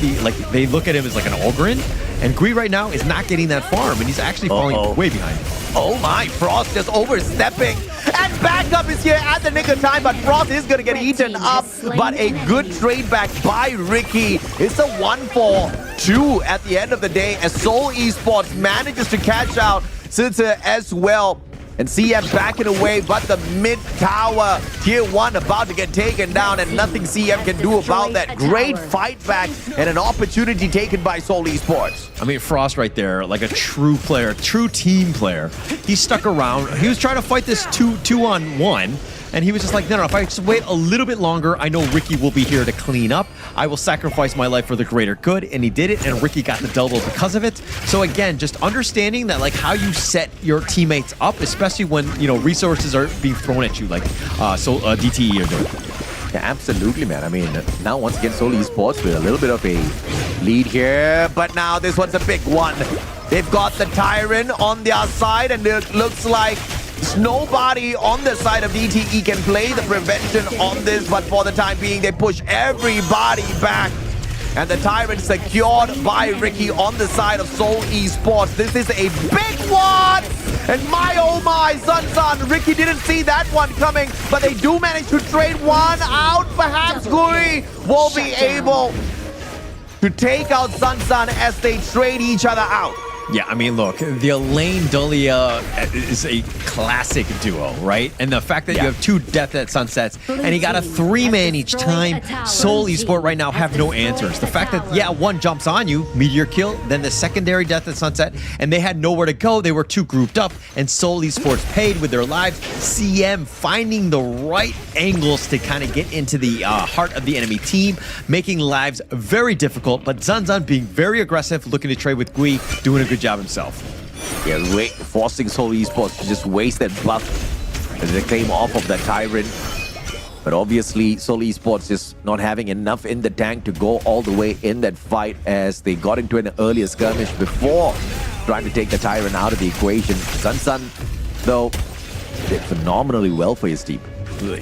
they look at him as like an Ogryn, and Gui right now is not getting that farm, and he's actually falling way behind. Oh my, Frost just overstepping, and backup is here at the nick of time, but Frost is going to get eaten up, but a good trade back by Ricky. It's a 1-for-2 at the end of the day, as Seoul Esports manages to catch out Sita as well. And CM backing away, but the mid tower, tier 1 about to get taken down, and nothing CM can do about that. Great fight back and an opportunity taken by Seoul Esports. I mean, Frost right there, like a true player, true team player. He stuck around. He was trying to fight this 2-on-1. And he was just like, no, if I just wait a little bit longer, I know Ricky will be here to clean up. I will sacrifice my life for the greater good. And he did it, and Ricky got the double because of it. So again, just understanding that, like, how you set your teammates up, especially when, you know, resources are being thrown at you, like DTE are doing. Yeah, absolutely, man. I mean, now once again, Seoul Esports with a little bit of a lead here. But now this one's a big one. They've got the Tyrant on their side, and it looks like nobody on the side of DTE can play the prevention on this, but for the time being, they push everybody back. And the Tyrant secured by Ricky on the side of Seoul Esports. This is a big one! And my oh my, Sunsun, Ricky didn't see that one coming, but they do manage to trade one out. Perhaps Gui will be able to take out Sunsun as they trade each other out. Yeah, I mean, look, the Elaine Dahlia is a classic duo, right? And the fact that you have 2 Death at Sunsets, and he got a 3-man each time, Seoul Esports right now have no answers. The fact that, yeah, one jumps on you, Meteor kill, then the secondary Death at Sunset, and they had nowhere to go. They were 2 grouped up, and Seoul Esports paid with their lives. CM finding the right angles to kind of get into the heart of the enemy team, making lives very difficult, but Zunzun being very aggressive, looking to trade with Gui, doing a good job himself. Yeah, forcing Seoul Esports to just waste that buff as they came off of that Tyrant. But obviously, Seoul Esports just not having enough in the tank to go all the way in that fight, as they got into an earlier skirmish before trying to take the Tyrant out of the equation. Sunsun, though, did phenomenally well for his team.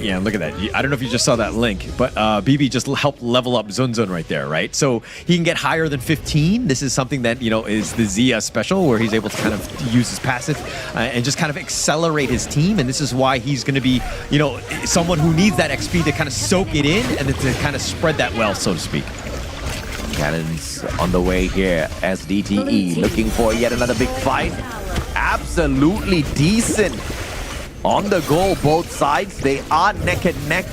Yeah, look at that. I don't know if you just saw that link, but BB just helped level up Zunzun right there, right? So he can get higher than 15. This is something that, you know, is the Zia special, where he's able to kind of use his passive and just kind of accelerate his team. And this is why he's going to be, you know, someone who needs that XP to kind of soak it in and to kind of spread that wealth, so to speak. Cannons on the way here as DTE looking for yet another big fight. Absolutely decent. On the goal, both sides, they are neck and neck.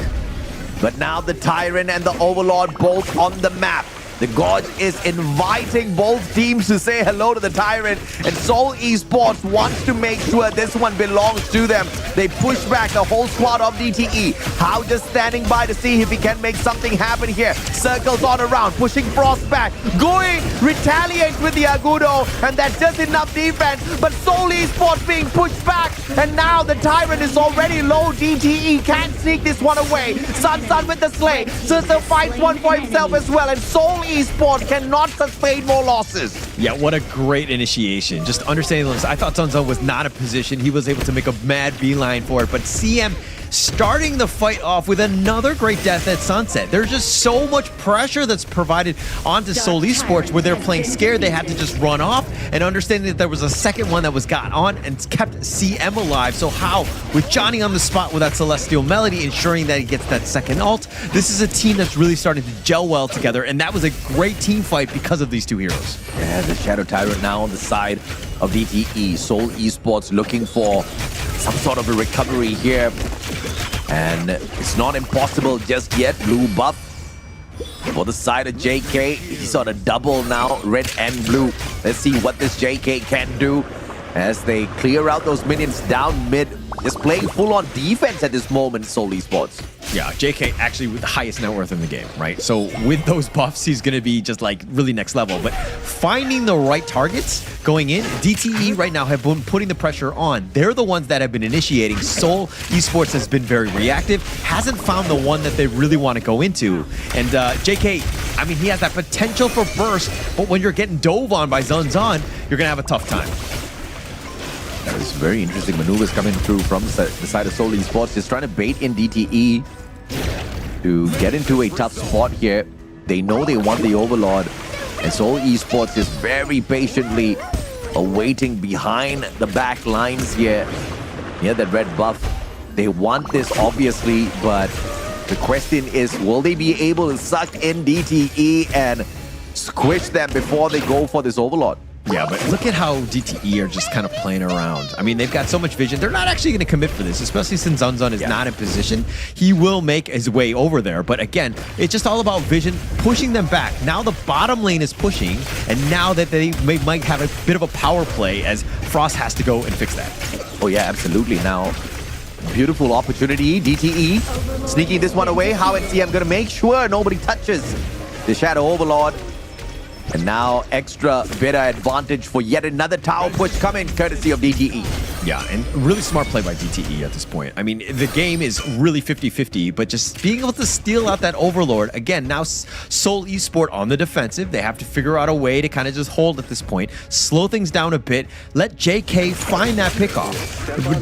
But now the Tyrant and the Overlord both on the map. The Gorge is inviting both teams to say hello to the Tyrant, and Seoul Esports wants to make sure this one belongs to them. They push back the whole squad of DTE. How just standing by to see if he can make something happen here. Circles on around, pushing Frost back. Going, retaliates with the Agudo, and that's just enough defense. But Seoul Esports being pushed back, and now the Tyrant is already low. DTE can't sneak this one away. Sunsun with the slay. Sister fights one for himself as well, and Seoul Esports cannot sustain more losses. Yeah, what a great initiation. Just understanding this. I thought Sunsun was not in position. He was able to make a mad beeline for it, but CM starting the fight off with another great death at Sunset. There's just so much pressure that's provided onto Seoul Esports where they're playing scared. They had to just run off, and understanding that there was a second one that was got on and kept CM alive. So how, with Johnny on the spot with that Celestial Melody, ensuring that he gets that second ult, this is a team that's really starting to gel well together, and that was a great team fight because of these two heroes. Yeah, the Shadow Tyrant now on the side of DTE. Seoul Esports looking for some sort of a recovery here. And it's not impossible just yet. Blue buff for the side of JK. He's on a double now, red and blue. Let's see what this JK can do as they clear out those minions down mid. Just playing full-on defense at this moment, Seoul Esports. Yeah, JK actually with the highest net worth in the game, right? So with those buffs, he's going to be just like really next level. But finding the right targets going in, DTE right now have been putting the pressure on. They're the ones that have been initiating. Seoul Esports has been very reactive, hasn't found the one that they really want to go into. And JK, I mean, he has that potential for burst, but when you're getting dove on by Zunzon, you're going to have a tough time. That is very interesting maneuvers coming through from the side of Seoul Esports. Just trying to bait in DTE to get into a tough spot here. They know they want the Overlord, and Seoul Esports is very patiently awaiting behind the back lines here. Yeah, that red buff. They want this obviously, but the question is, will they be able to suck in DTE and squish them before they go for this Overlord? Yeah, but look at how DTE are just kind of playing around. I mean, they've got so much vision. They're not actually going to commit for this, especially since Zunzon is not in position. He will make his way over there. But again, it's just all about vision, pushing them back. Now the bottom lane is pushing, and now that they might have a bit of a power play as Frost has to go and fix that. Oh yeah, absolutely. Now, beautiful opportunity. DTE sneaking this one away. How is CM going to make sure nobody touches the Shadow Overlord? And now extra better advantage for yet another tower push coming courtesy of DTE. Yeah, and really smart play by DTE at this point. I mean, the game is really 50-50, but just being able to steal out that Overlord, again, now Seoul Esport on the defensive. They have to figure out a way to kind of just hold at this point, slow things down a bit, let JK find that pickoff.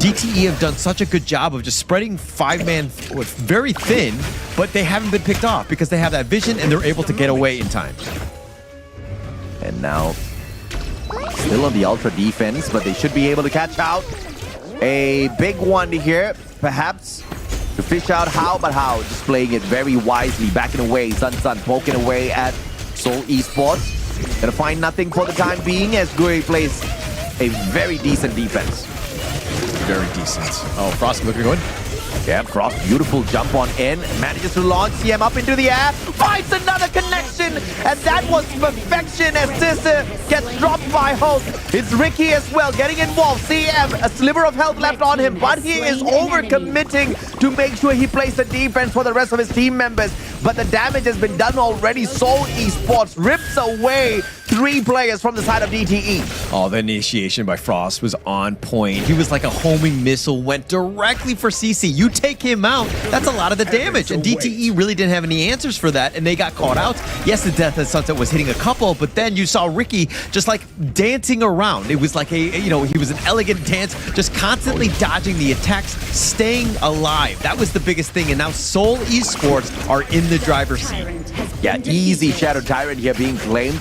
DTE have done such a good job of just spreading five-man very thin, but they haven't been picked off because they have that vision and they're able to get away in time. And now, still on the ultra defense, but they should be able to catch out a big one here, perhaps, to fish out how, but how, just playing it very wisely, backing away, Sun poking away at Seoul Esports. Gonna find nothing for the time being as Guri plays a very decent defense. Very decent. Oh, Frost looking good. Yeah, Frost, beautiful jump on in, manages to launch CM up into the air, finds another connection, and that was perfection as this gets dropped by Hulk. It's Ricky as well getting involved. CM, a sliver of health left on him, but he is over-committing to make sure he plays the defense for the rest of his team members. But the damage has been done already. Seoul Esports rips away 3 players from the side of DTE. Oh, the initiation by Frost was on point. He was like a homing missile, went directly for CC. You take him out, that's a lot of the damage. And DTE really didn't have any answers for that, and they got caught out. Yes, the Death at Sunset was hitting a couple, but then you saw Ricky just like dancing around. It was like he was an elegant dance, just constantly dodging the attacks, staying alive. That was the biggest thing, and now Seoul Esports are in the driver's seat. Yeah, easy Shadow Tyrant here being claimed.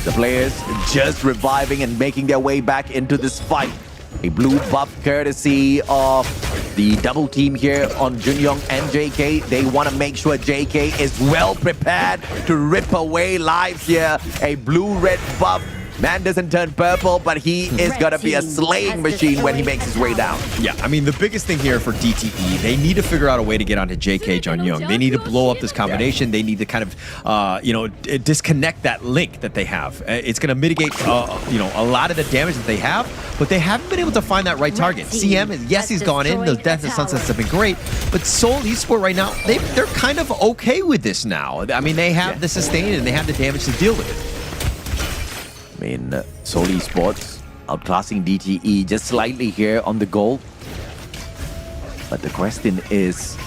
The players just reviving and making their way back into this fight. A blue buff courtesy of the double team here on Junyoung and JK. They want to make sure JK is well prepared to rip away lives here. A blue-red buff. Man doesn't turn purple, but he is going to be a slaying machine when he makes his way down. Yeah, I mean, the biggest thing here for DTE, they need to figure out a way to get onto JK Junyoung. They need to blow up this combination. They need to kind of, disconnect that link that they have. It's going to mitigate, a lot of the damage that they have, but they haven't been able to find that right target. CM, yes, he's gone in. The Death and Sunsets have been great, but Seoul Esport right now, they're kind of okay with this now. I mean, they have the sustain and they have the damage to deal with it. I mean, Seoul Esports outclassing DTE just slightly here on the goal. But the question is,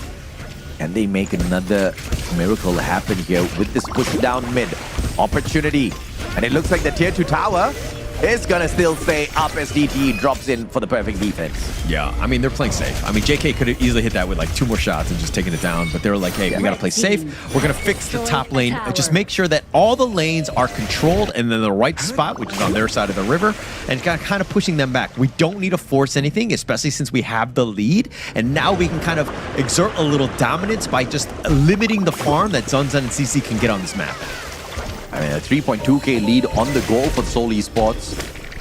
can they make another miracle happen here with this push down mid opportunity? And it looks like the tier 2 tower is gonna still stay up as DTE drops in for the perfect defense. Yeah, I mean, they're playing safe. I mean, JK could have easily hit that with like 2 more shots and just taken it down, but they were like, hey, we gotta play safe. We're gonna fix the top lane. Just make sure that all the lanes are controlled and in the right spot, which is on their side of the river, and kind of pushing them back. We don't need to force anything, especially since we have the lead, and now we can kind of exert a little dominance by just limiting the farm that Zunzun and CC can get on this map. I mean, a 3.2k lead on the goal for Seoul Esports.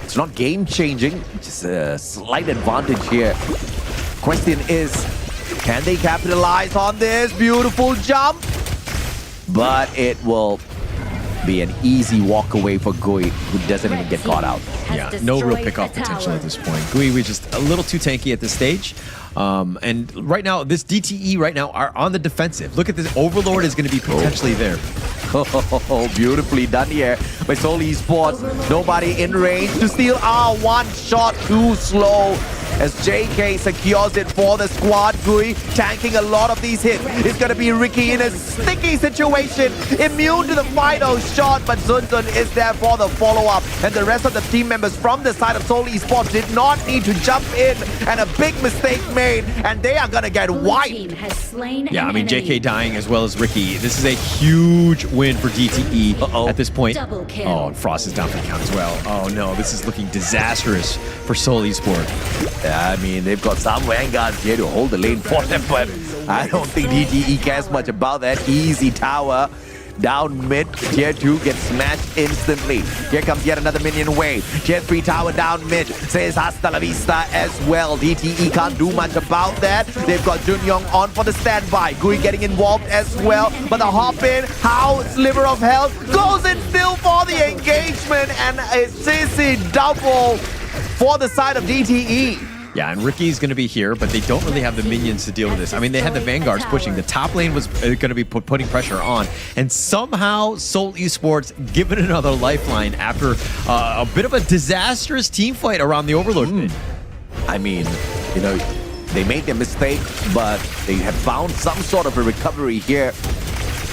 It's not game-changing, just a slight advantage here. Question is, can they capitalize on this beautiful jump? But it will be an easy walk away for Gui, who doesn't even get caught out. Yeah, no real pickoff potential at this point. Gui was just a little too tanky at this stage. And right now, this DTE right now are on the defensive. Look at this. Overlord is going to be potentially there. Oh, beautifully done here by Seoul Esports. Nobody in range to steal. One shot too slow as JK secures it for the squad. Gui tanking a lot of these hits. It's going to be Ricky in a sticky situation, immune to the final shot, but Zunzun is there for the follow-up. And the rest of the team members from the side of Seoul Esports did not need to jump in, and a big mistake made, and they are going to get wiped. Yeah, I mean, JK dying as well as Ricky. This is a huge win for DTE at this point. Oh, and Frost is down for the count as well. Oh no, this is looking disastrous for Seoul Esports. I mean, they've got some vanguards here to hold the lane for them, but I don't think DTE cares much about that. Easy tower down mid. Tier 2 gets smashed instantly. Here comes yet another minion wave. Tier 3 tower down mid. Says hasta la vista as well. DTE can't do much about that. They've got Junyong on for the standby. Gui getting involved as well. But the hop in, how Sliver of Health goes in still for the engagement. And a CC double for the side of DTE. Yeah, and Ricky's going to be here, but they don't really have the minions to deal with this. I mean, they had the Vanguards pushing. The top lane was going to be putting pressure on. And somehow, Seoul Esports given another lifeline after a bit of a disastrous team fight around the Overlord pit. I mean, you know, they made their mistake, but they have found some sort of a recovery here.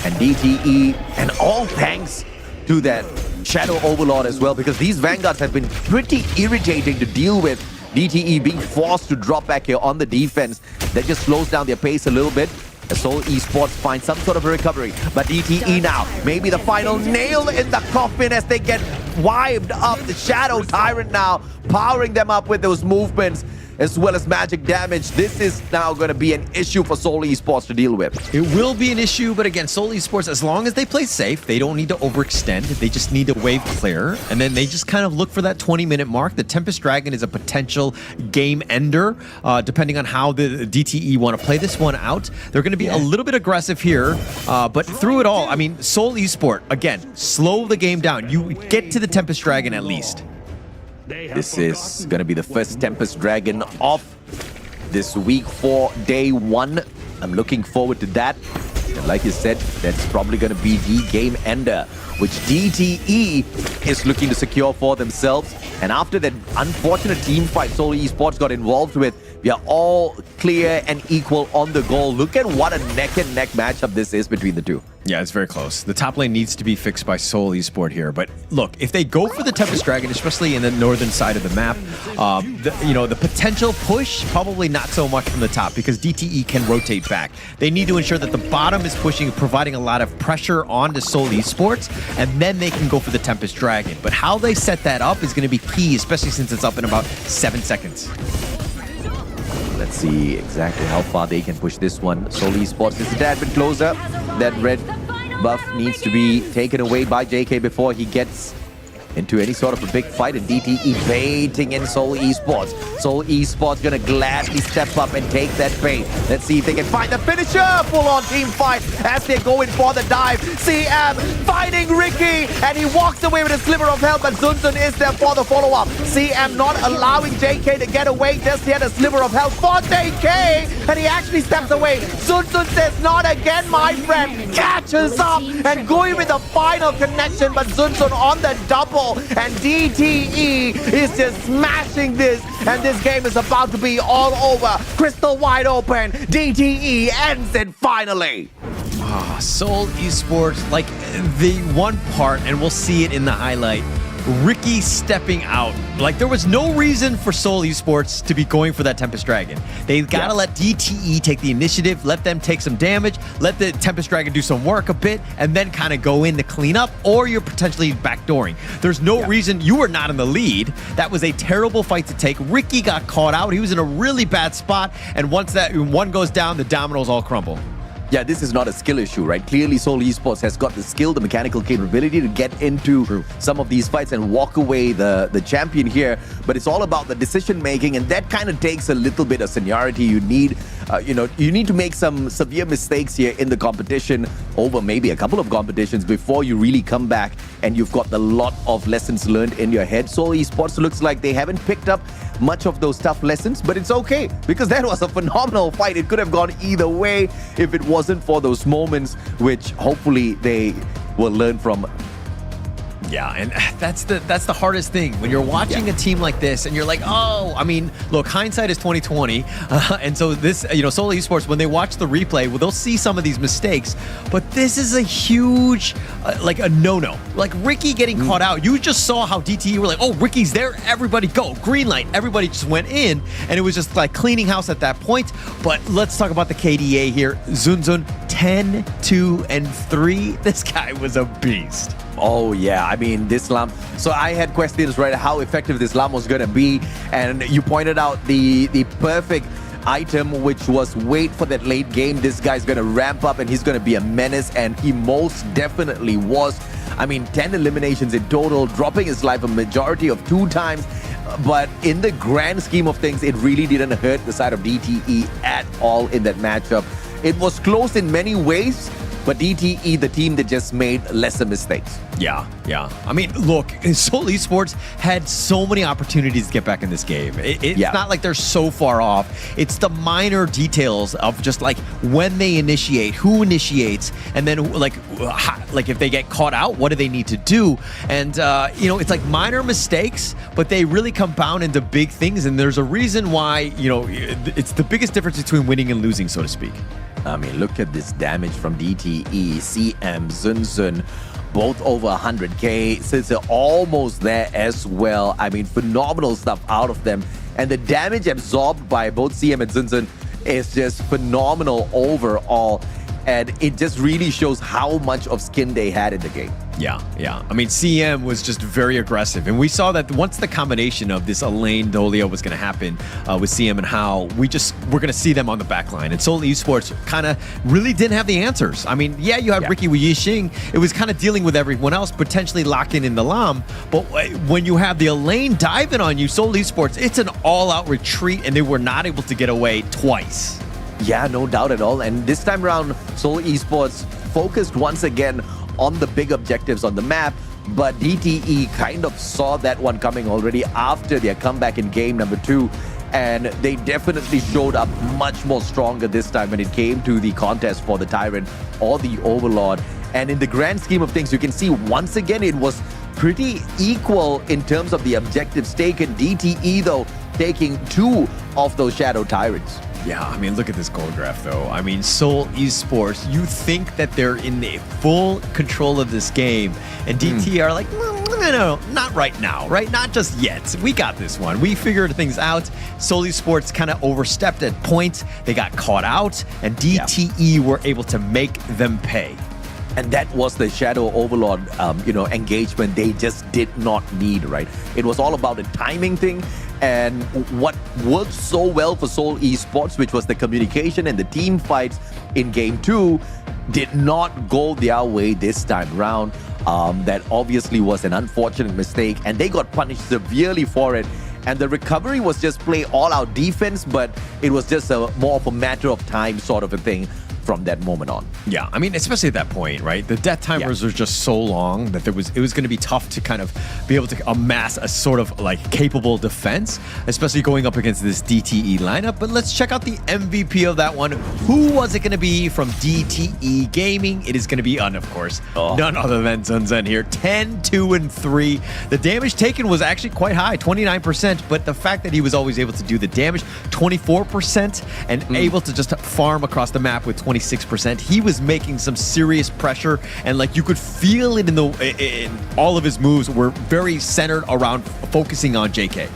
And DTE, and all thanks to that Shadow Overlord as well, because these Vanguards have been pretty irritating to deal with. DTE being forced to drop back here on the defense. That just slows down their pace a little bit. As Seoul Esports find some sort of a recovery. But DTE now, maybe the final nail in the coffin as they get wiped up. The Shadow Tyrant now powering them up with those movements as well as magic damage. This is now going to be an issue for Seoul Esports to deal with. It will be an issue, but again, Seoul Esports, as long as they play safe, they don't need to overextend. They just need to wave clear, and then they just kind of look for that 20-minute mark. The Tempest Dragon is a potential game ender, depending on how the DTE want to play this one out. They're going to be a little bit aggressive here, but through it all, I mean, Seoul Esports, again, slow the game down. You get to the Tempest Dragon at least. This is going to be the first Tempest Dragon of this week 4, day 1. I'm looking forward to that. And like you said, that's probably going to be the game ender, which DTE is looking to secure for themselves. And after that unfortunate team fight Seoul Esports got involved with, we are all clear and equal on the goal. Look at what a neck-and-neck matchup this is between the two. Yeah, it's very close. The top lane needs to be fixed by Seoul Esports here. But look, if they go for the Tempest Dragon, especially in the northern side of the map, the potential push, probably not so much from the top because DTE can rotate back. They need to ensure that the bottom is pushing, providing a lot of pressure onto Seoul Esports, and then they can go for the Tempest Dragon. But how they set that up is going to be key, especially since it's up in about 7 seconds. Let's see exactly how far they can push this one. Seoul Esports is a tad bit closer. That red buff needs to be taken away by JK before he gets into any sort of a big fight, and DTE baiting in Seoul Esports. Seoul Esports gonna gladly step up and take that bait. Let's see if they can find the finisher. Full-on team fight as they're going for the dive. CM fighting Ricky, and he walks away with a sliver of health, but Zunzun is there for the follow-up. CM not allowing JK to get away just yet. A sliver of health for JK, and he actually steps away. Zunzun says, not again, my friend. Catches up and going with the final connection, but Zunzun on the double. And DTE is just smashing this, and this game is about to be all over. Crystal wide open. DTE ends it finally. Seoul Esports, like the one part, and we'll see it in the highlight, Ricky stepping out. Like, there was no reason for Seoul Esports to be going for that Tempest Dragon. They've got to let DTE take the initiative, let them take some damage, let the Tempest Dragon do some work a bit, and then kind of go in to clean up, or you're potentially backdooring. There's no reason you were not in the lead. That was a terrible fight to take. Ricky got caught out. He was in a really bad spot, and once that one goes down, the dominoes all crumble. Yeah, this is not a skill issue, right? Clearly, Seoul Esports has got the skill, the mechanical capability to get into some of these fights and walk away the champion here. But it's all about the decision making, and that kind of takes a little bit of seniority. You need, you need to make some severe mistakes here in the competition over maybe a couple of competitions before you really come back and you've got a lot of lessons learned in your head. Seoul Esports looks like they haven't picked up much of those tough lessons, but it's okay because that was a phenomenal fight. It could have gone either way if it wasn't for those moments, which hopefully they will learn from. Yeah, and that's the hardest thing when you're watching a team like this, and you're like, oh, I mean, look, hindsight is 20/20, and so this, Seoul Esports, when they watch the replay, well, they'll see some of these mistakes, but this is a huge, like a no-no. Like Ricky getting caught out, you just saw how DTE were like, oh, Ricky's there, everybody go, green light, everybody just went in, and it was just like cleaning house at that point. But let's talk about the KDA here. Zunzun 10, 2, and 3. This guy was a beast. Oh yeah, I mean, this LAM. So I had questions, right, how effective this LAM was going to be, and you pointed out the perfect item, which was wait for that late game. This guy's going to ramp up and he's going to be a menace, and he most definitely was. I mean, 10 eliminations in total, dropping his life a majority of 2 times. But in the grand scheme of things, it really didn't hurt the side of DTE at all in that matchup. It was close in many ways, but DTE, the team that just made lesser mistakes. Yeah. I mean, look, Seoul Esports had so many opportunities to get back in this game. It's not like they're so far off. It's the minor details of just like when they initiate, who initiates, and then like if they get caught out, what do they need to do? And, it's like minor mistakes, but they really compound into big things. And there's a reason why, it's the biggest difference between winning and losing, so to speak. I mean, look at this damage from DTE, CM, Zunzun, both over 100k, since they're almost there as well. I mean, phenomenal stuff out of them. And the damage absorbed by both CM and Zunzun is just phenomenal overall. And it just really shows how much of skin they had in the game. Yeah. I mean, CM was just very aggressive. And we saw that once the combination of this Elaine Dolia was going to happen with CM and Hao, we're going to see them on the back line. And Seoul Esports kind of really didn't have the answers. I mean, you had Ricky Yixing. It was kind of dealing with everyone else, potentially locking in the LAM. But when you have the Elaine diving on you, Seoul Esports, it's an all-out retreat, and they were not able to get away twice. Yeah, no doubt at all. And this time around, Seoul Esports focused once again on the big objectives on the map, but DTE kind of saw that one coming already after their comeback in game number 2, and they definitely showed up much more stronger this time when it came to the contest for the Tyrant or the Overlord. And in the grand scheme of things, you can see once again it was pretty equal in terms of the objectives taken. DTE, though, taking 2 of those Shadow Tyrants. Yeah, I mean, look at this goal graph, though. I mean, Seoul Esports, you think that they're in the full control of this game, and DT are like, no, not right now, right? Not just yet. We got this one. We figured things out. Seoul Esports kind of overstepped at points. They got caught out, and DTE were able to make them pay. And that was the Shadow Overlord, engagement they just did not need, right? It was all about the timing thing. And what worked so well for Seoul Esports, which was the communication and the team fights in Game 2, did not go their way this time round. That obviously was an unfortunate mistake, and they got punished severely for it. And the recovery was just play all-out defense, but it was just more of a matter of time sort of a thing from that moment on. Yeah, I mean, especially at that point, right? The death timers were just so long that it was going to be tough to kind of be able to amass a sort of like capable defense, especially going up against this DTE lineup. But let's check out the MVP of that one. Who was it going to be from DTE Gaming? It is going to be, of course, none other than Zunzun here. 10, 2, and 3. The damage taken was actually quite high, 29%, but the fact that he was always able to do the damage, 24%, and able to just farm across the map with 20 26%. He was making some serious pressure, and like you could feel it in all of his moves were very centered around focusing on JK.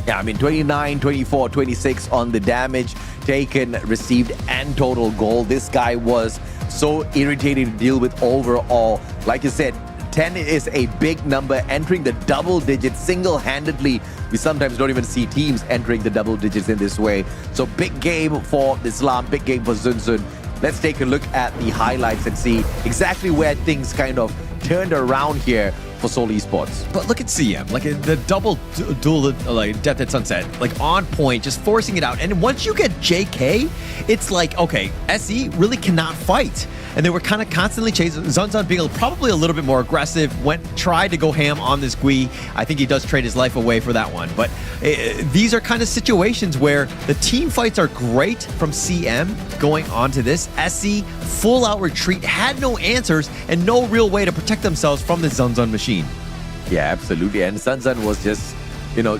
Yeah, I mean 29, 24, 26 on the damage taken, received, and total goal. This guy was so irritating to deal with overall. Like you said, 10 is a big number, entering the double digits single-handedly. We sometimes don't even see teams entering the double digits in this way. So big game for Islam, big game for Zun Zun. Let's take a look at the highlights and see exactly where things kind of turned around here for Seoul Esports. But look at CM, like the double duel, like Death at Sunset, like on point, just forcing it out. And once you get JK, it's like, okay, SE really cannot fight. And they were kind of constantly chasing. Zun Zun being probably a little bit more aggressive, tried to go ham on this Gui. I think he does trade his life away for that one. But these are kind of situations where the team fights are great from CM going on to this. SE, full out retreat, had no answers and no real way to protect themselves from the Zun Zun machine. Yeah, absolutely. And Zun Zun was just,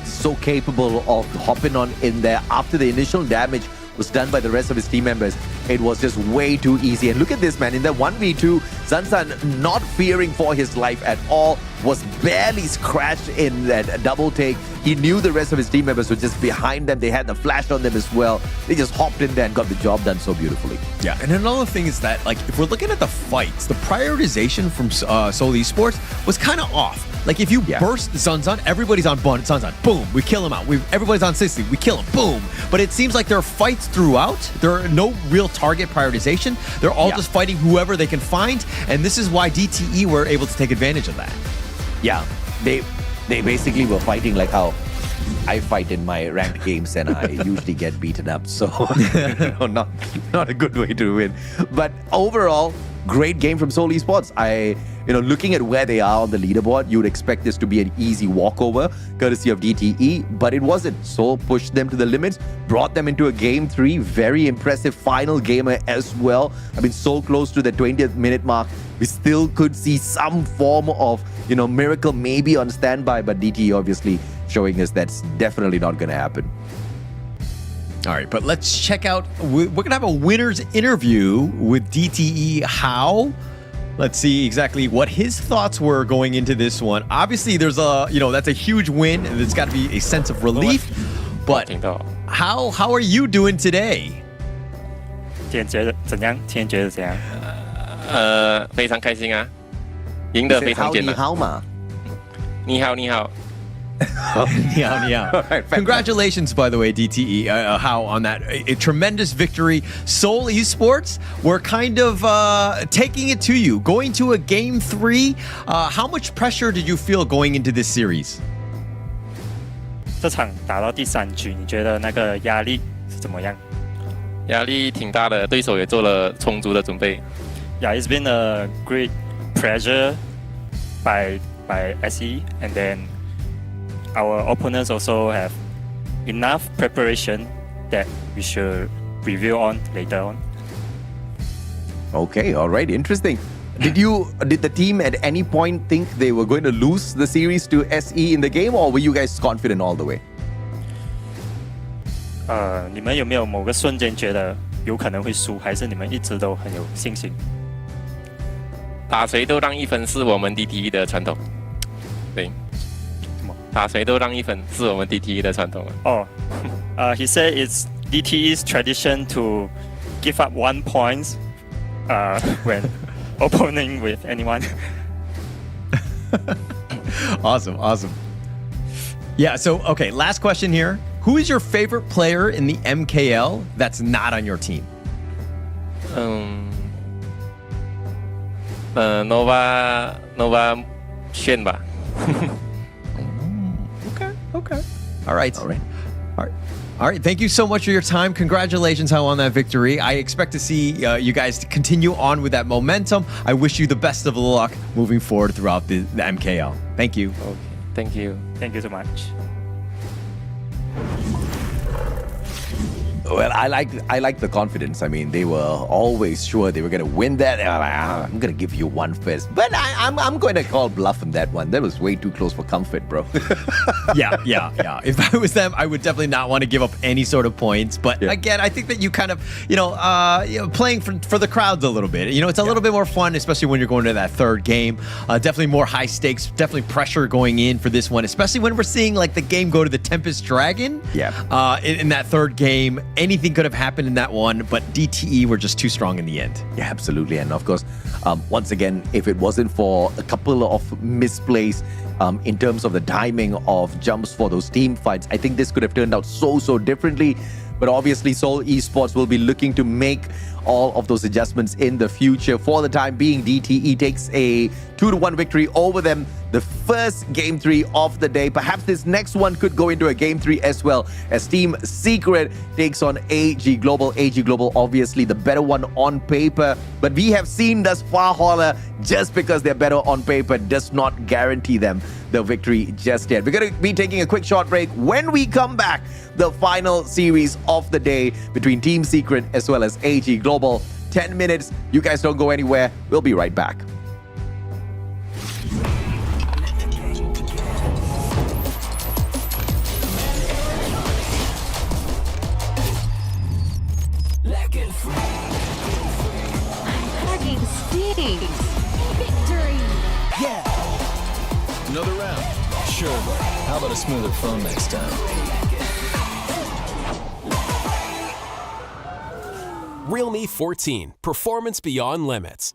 so capable of hopping on in there after the initial damage was done by the rest of his team members. It was just way too easy. And look at this, man. In the 1v2, Zun Zun, not fearing for his life at all, was barely scratched in that double take. He knew the rest of his team members were just behind them. They had the flash on them as well. They just hopped in there and got the job done so beautifully. Yeah, and another thing is that, like, if we're looking at the fights, the prioritization from Seoul Esports was kind of off. Like, if you burst Zun Zun, everybody's on Zun Zun. Boom, we kill him out. Everybody's on 60, we kill him. Boom. But it seems like there are fights throughout. There are no real target prioritization. They're all just fighting whoever they can find. And this is why DTE were able to take advantage of that. Yeah, they basically were fighting like how I fight in my ranked games and I usually get beaten up. So, not a good way to win. But overall, great game from Seoul Esports. Looking at where they are on the leaderboard, you would expect this to be an easy walkover, courtesy of DTE, but it wasn't. Seoul pushed them to the limits, brought them into a game 3, very impressive final gamer as well. I mean, so close to the 20th minute mark, we still could see some form of, miracle maybe on standby, but DTE obviously showing us that's definitely not going to happen. All right, but let's check out, we're going to have a winner's interview with DTE How. Let's see exactly what his thoughts were going into this one. Obviously, there's that's a huge win, and there's got to be a sense of relief. But how are you doing today? 今天觉得怎样？今天觉得怎样？非常开心啊，赢得非常简单。你好嘛？你好，你好。Congratulations, by the way, DTE, How, on that a tremendous victory. Seoul Esports were kind of taking it to you, going to a game 3. How much pressure did you feel going into this series? 这场打到第3局，你觉得那个压力是怎么样？压力挺大的，对手也做了充足的准备。Yeah, it's been a great pressure by SE, and then our opponents also have enough preparation that we should review on later on. Okay, all right, interesting. Did the team at any point think they were going to lose the series to SE in the game, or were you guys confident all the way? 你们有没有某个瞬间觉得有可能会输，还是你们一直都很有信心？打谁都让1分是我们 DTE 的传统。对。打谁都让1分是我们 DTE 的传统。He said it's DTE's tradition to give up 1 point when opponent with anyone. Awesome. Yeah, so, okay, last question here. Who is your favorite player in the MKL that's not on your team? Nova 炫吧。Okay. All right. Thank you so much for your time. Congratulations, How, on that victory. I expect to see you guys continue on with that momentum. I wish you the best of luck moving forward throughout the MKL. Thank you. Okay. Thank you. Thank you so much. Well, I like the confidence. I mean, they were always sure they were going to win that. I'm going to give you one fist, but I'm going to call bluff on that one. That was way too close for comfort, bro. Yeah. If I was them, I would definitely not want to give up any sort of points. But again, I think that you kind of, playing for the crowds a little bit. It's a little bit more fun, especially when you're going to that third game. Definitely more high stakes, definitely pressure going in for this one, especially when we're seeing like the game go to the Tempest Dragon. Yeah. In that third game, anything could have happened in that one, but DTE were just too strong in the end. Yeah, absolutely. And of course, once again, if it wasn't for a couple of misplays in terms of the timing of jumps for those team fights, I think this could have turned out so differently. But obviously, Seoul Esports will be looking to make all of those adjustments in the future. For the time being, DTE takes a 2-1 victory over them. The first Game 3 of the day. Perhaps this next one could go into a Game 3 as well, as Team Secret takes on AG Global. AG Global, obviously the better one on paper. But we have seen thus far, Holler, just because they're better on paper does not guarantee them the victory just yet. We're going to be taking a quick short break. When we come back, the final series of the day between Team Secret as well as AG Global. 10 minutes. You guys don't go anywhere. We'll be right back. Victory! Yeah! Another round. Sure, but how about a smoother phone next time? Realme 14. Performance beyond limits.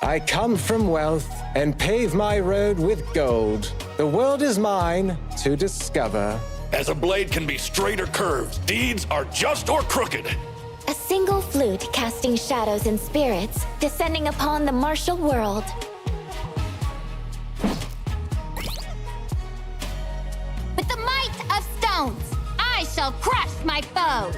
I come from wealth and pave my road with gold. The world is mine to discover. As a blade can be straight or curved, deeds are just or crooked. A single flute casting shadows and spirits, descending upon the martial world. With the might of stones, I shall crush my foes!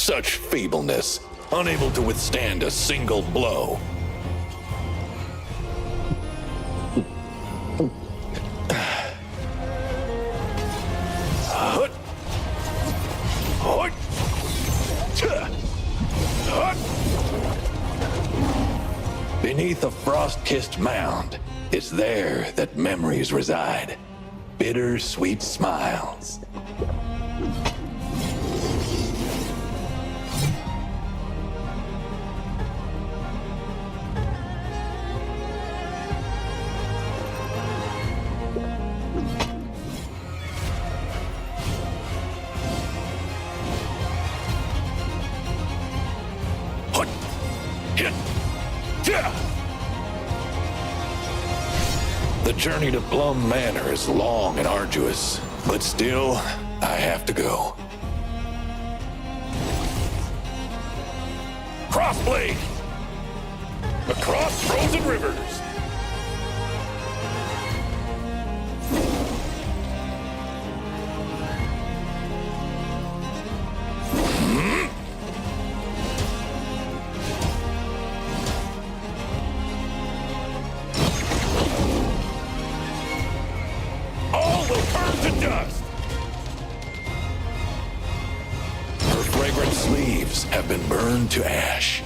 Such feebleness, unable to withstand a single blow. Beneath a frost-kissed mound, it's there that memories reside. Bitter, sweet smiles. The journey to Plum Manor is long and arduous, but still, I have to go. Crossblade! Across frozen rivers! Have been burned to ash,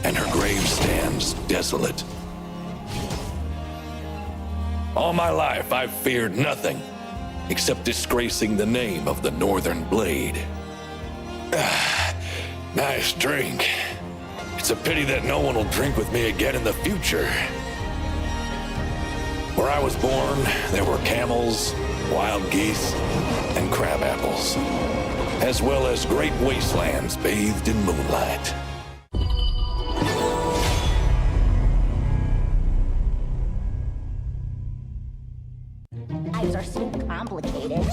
and her grave stands desolate. All my life, I've feared nothing except disgracing the name of the Northern Blade. Nice drink. It's a pity that no one will drink with me again in the future. Where I was born, there were camels, wild geese, and crab apples, as well as great wastelands bathed in moonlight. Eyes are so complicated.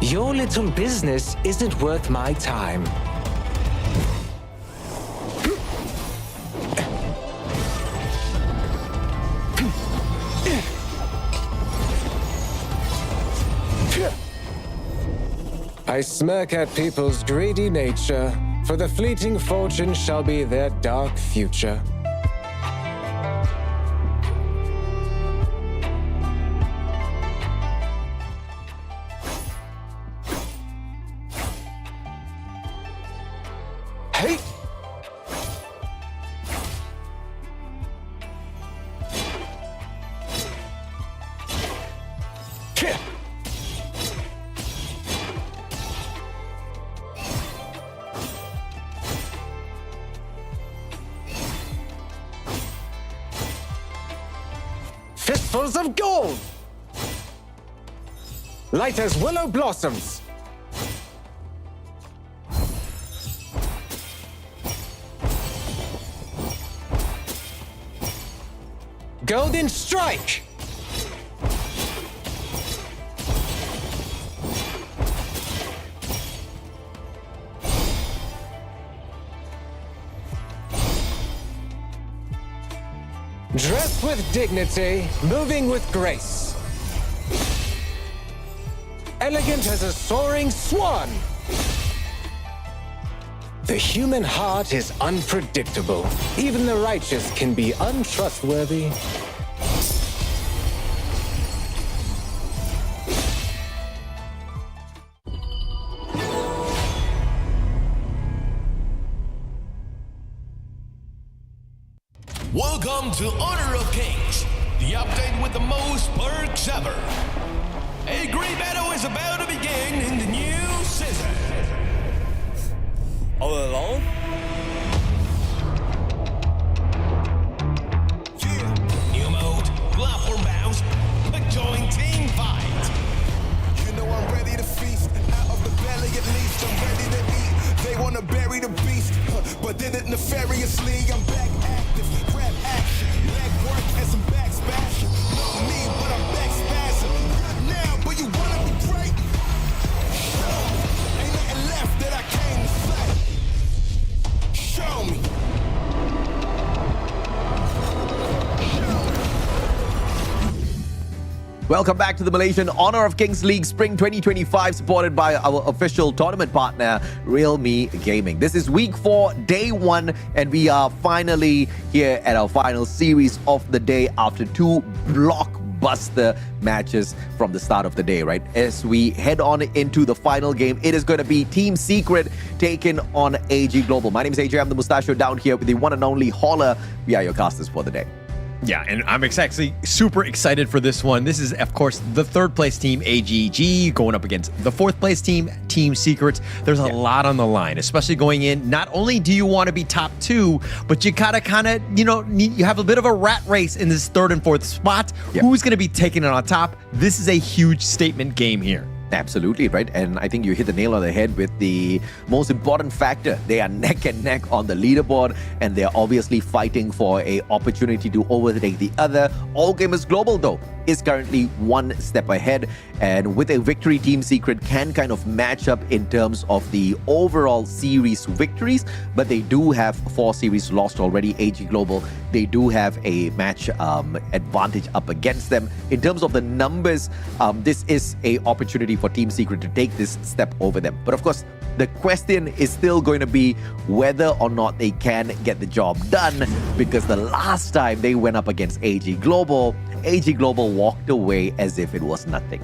Your little business isn't worth my time. I smirk at people's greedy nature, for the fleeting fortune shall be their dark future. Hey! Fistfuls of gold! Light as willow blossoms! Golden strike! Dressed with dignity, moving with grace. elegant as a soaring swan. The human heart is unpredictable. Even the righteous can be untrustworthy. Welcome to Honor of Kings, the update with the most perks ever. A great battle is about to begin in the new season. All alone? Yeah. New mode, platform bounce, quick join team fight. You know I'm ready to feast. Out of the belly at least, I'm ready to eat. They wanna bury the beast, but did it nefariously. I'm back active, grab action, leg work and some backspash. Not me, but I'm back spazzing. Good now, but you wanna be great. Show me, ain't nothing left that I came to say. Show me. Welcome back to the Malaysian Honor of Kings League Spring 2025, supported by our official tournament partner, Realme Gaming. This is week 4, day 1, and we are finally here at our final series of the day after 2 blockbuster matches from the start of the day, right? As we head on into the final game, it is going to be Team Secret taking on AG Global. My name is AJ, I'm the Mustachio down here with the one and only Holler. We are your casters for the day. Yeah, and I'm actually super excited for this one. This is, of course, the 3rd place team, AGG, going up against the 4th place team, Team Secret. There's a lot on the line, especially going in. Not only do you want to be top 2, but you gotta you have a bit of a rat race in this 3rd and 4th spot. Yep. Who's going to be taking it on top? This is a huge statement game here. Absolutely, right? And I think you hit the nail on the head with the most important factor. They are neck and neck on the leaderboard, and they're obviously fighting for an opportunity to overtake the other. All Gamers Global, though, is currently 1 step ahead, and with a victory, Team Secret can kind of match up in terms of the overall series victories, but they do have 4 series lost already. AG Global, they do have a match advantage up against them. In terms of the numbers, this is an opportunity for Team Secret to take this step over them. But of course, the question is still going to be whether or not they can get the job done, because the last time they went up against AG Global walked away as if it was nothing.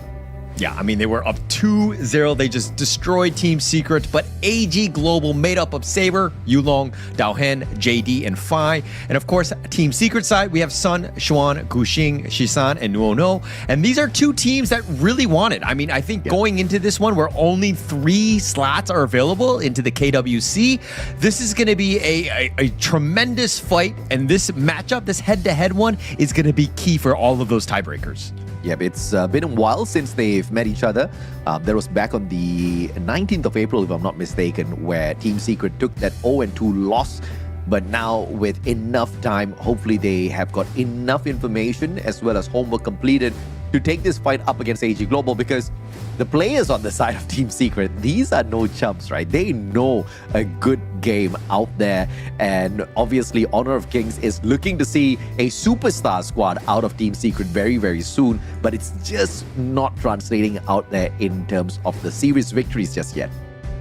Yeah, I mean, they were up 2-0. They just destroyed Team Secret, but AG Global made up of Saber, Yulong, Daohen, JD, and Phi. And of course, Team Secret side, we have Sun, Xuan, Guxing, Shisan, and Nuono. And these are 2 teams that really want it. I mean, I think going into this one, where only 3 slots are available into the KWC, this is going to be a tremendous fight. And this matchup, this head-to-head one, is going to be key for all of those tiebreakers. Yep, it's been a while since they've met each other. That was back on the 19th of April, if I'm not mistaken, where Team Secret took that 0-2 loss. But now, with enough time, hopefully they have got enough information as well as homework completed to take this fight up against AG Global, because the players on the side of Team Secret, these are no chumps, right? They know a good game out there, and obviously Honor of Kings is looking to see a superstar squad out of Team Secret very, very soon, but it's just not translating out there in terms of the series victories just yet.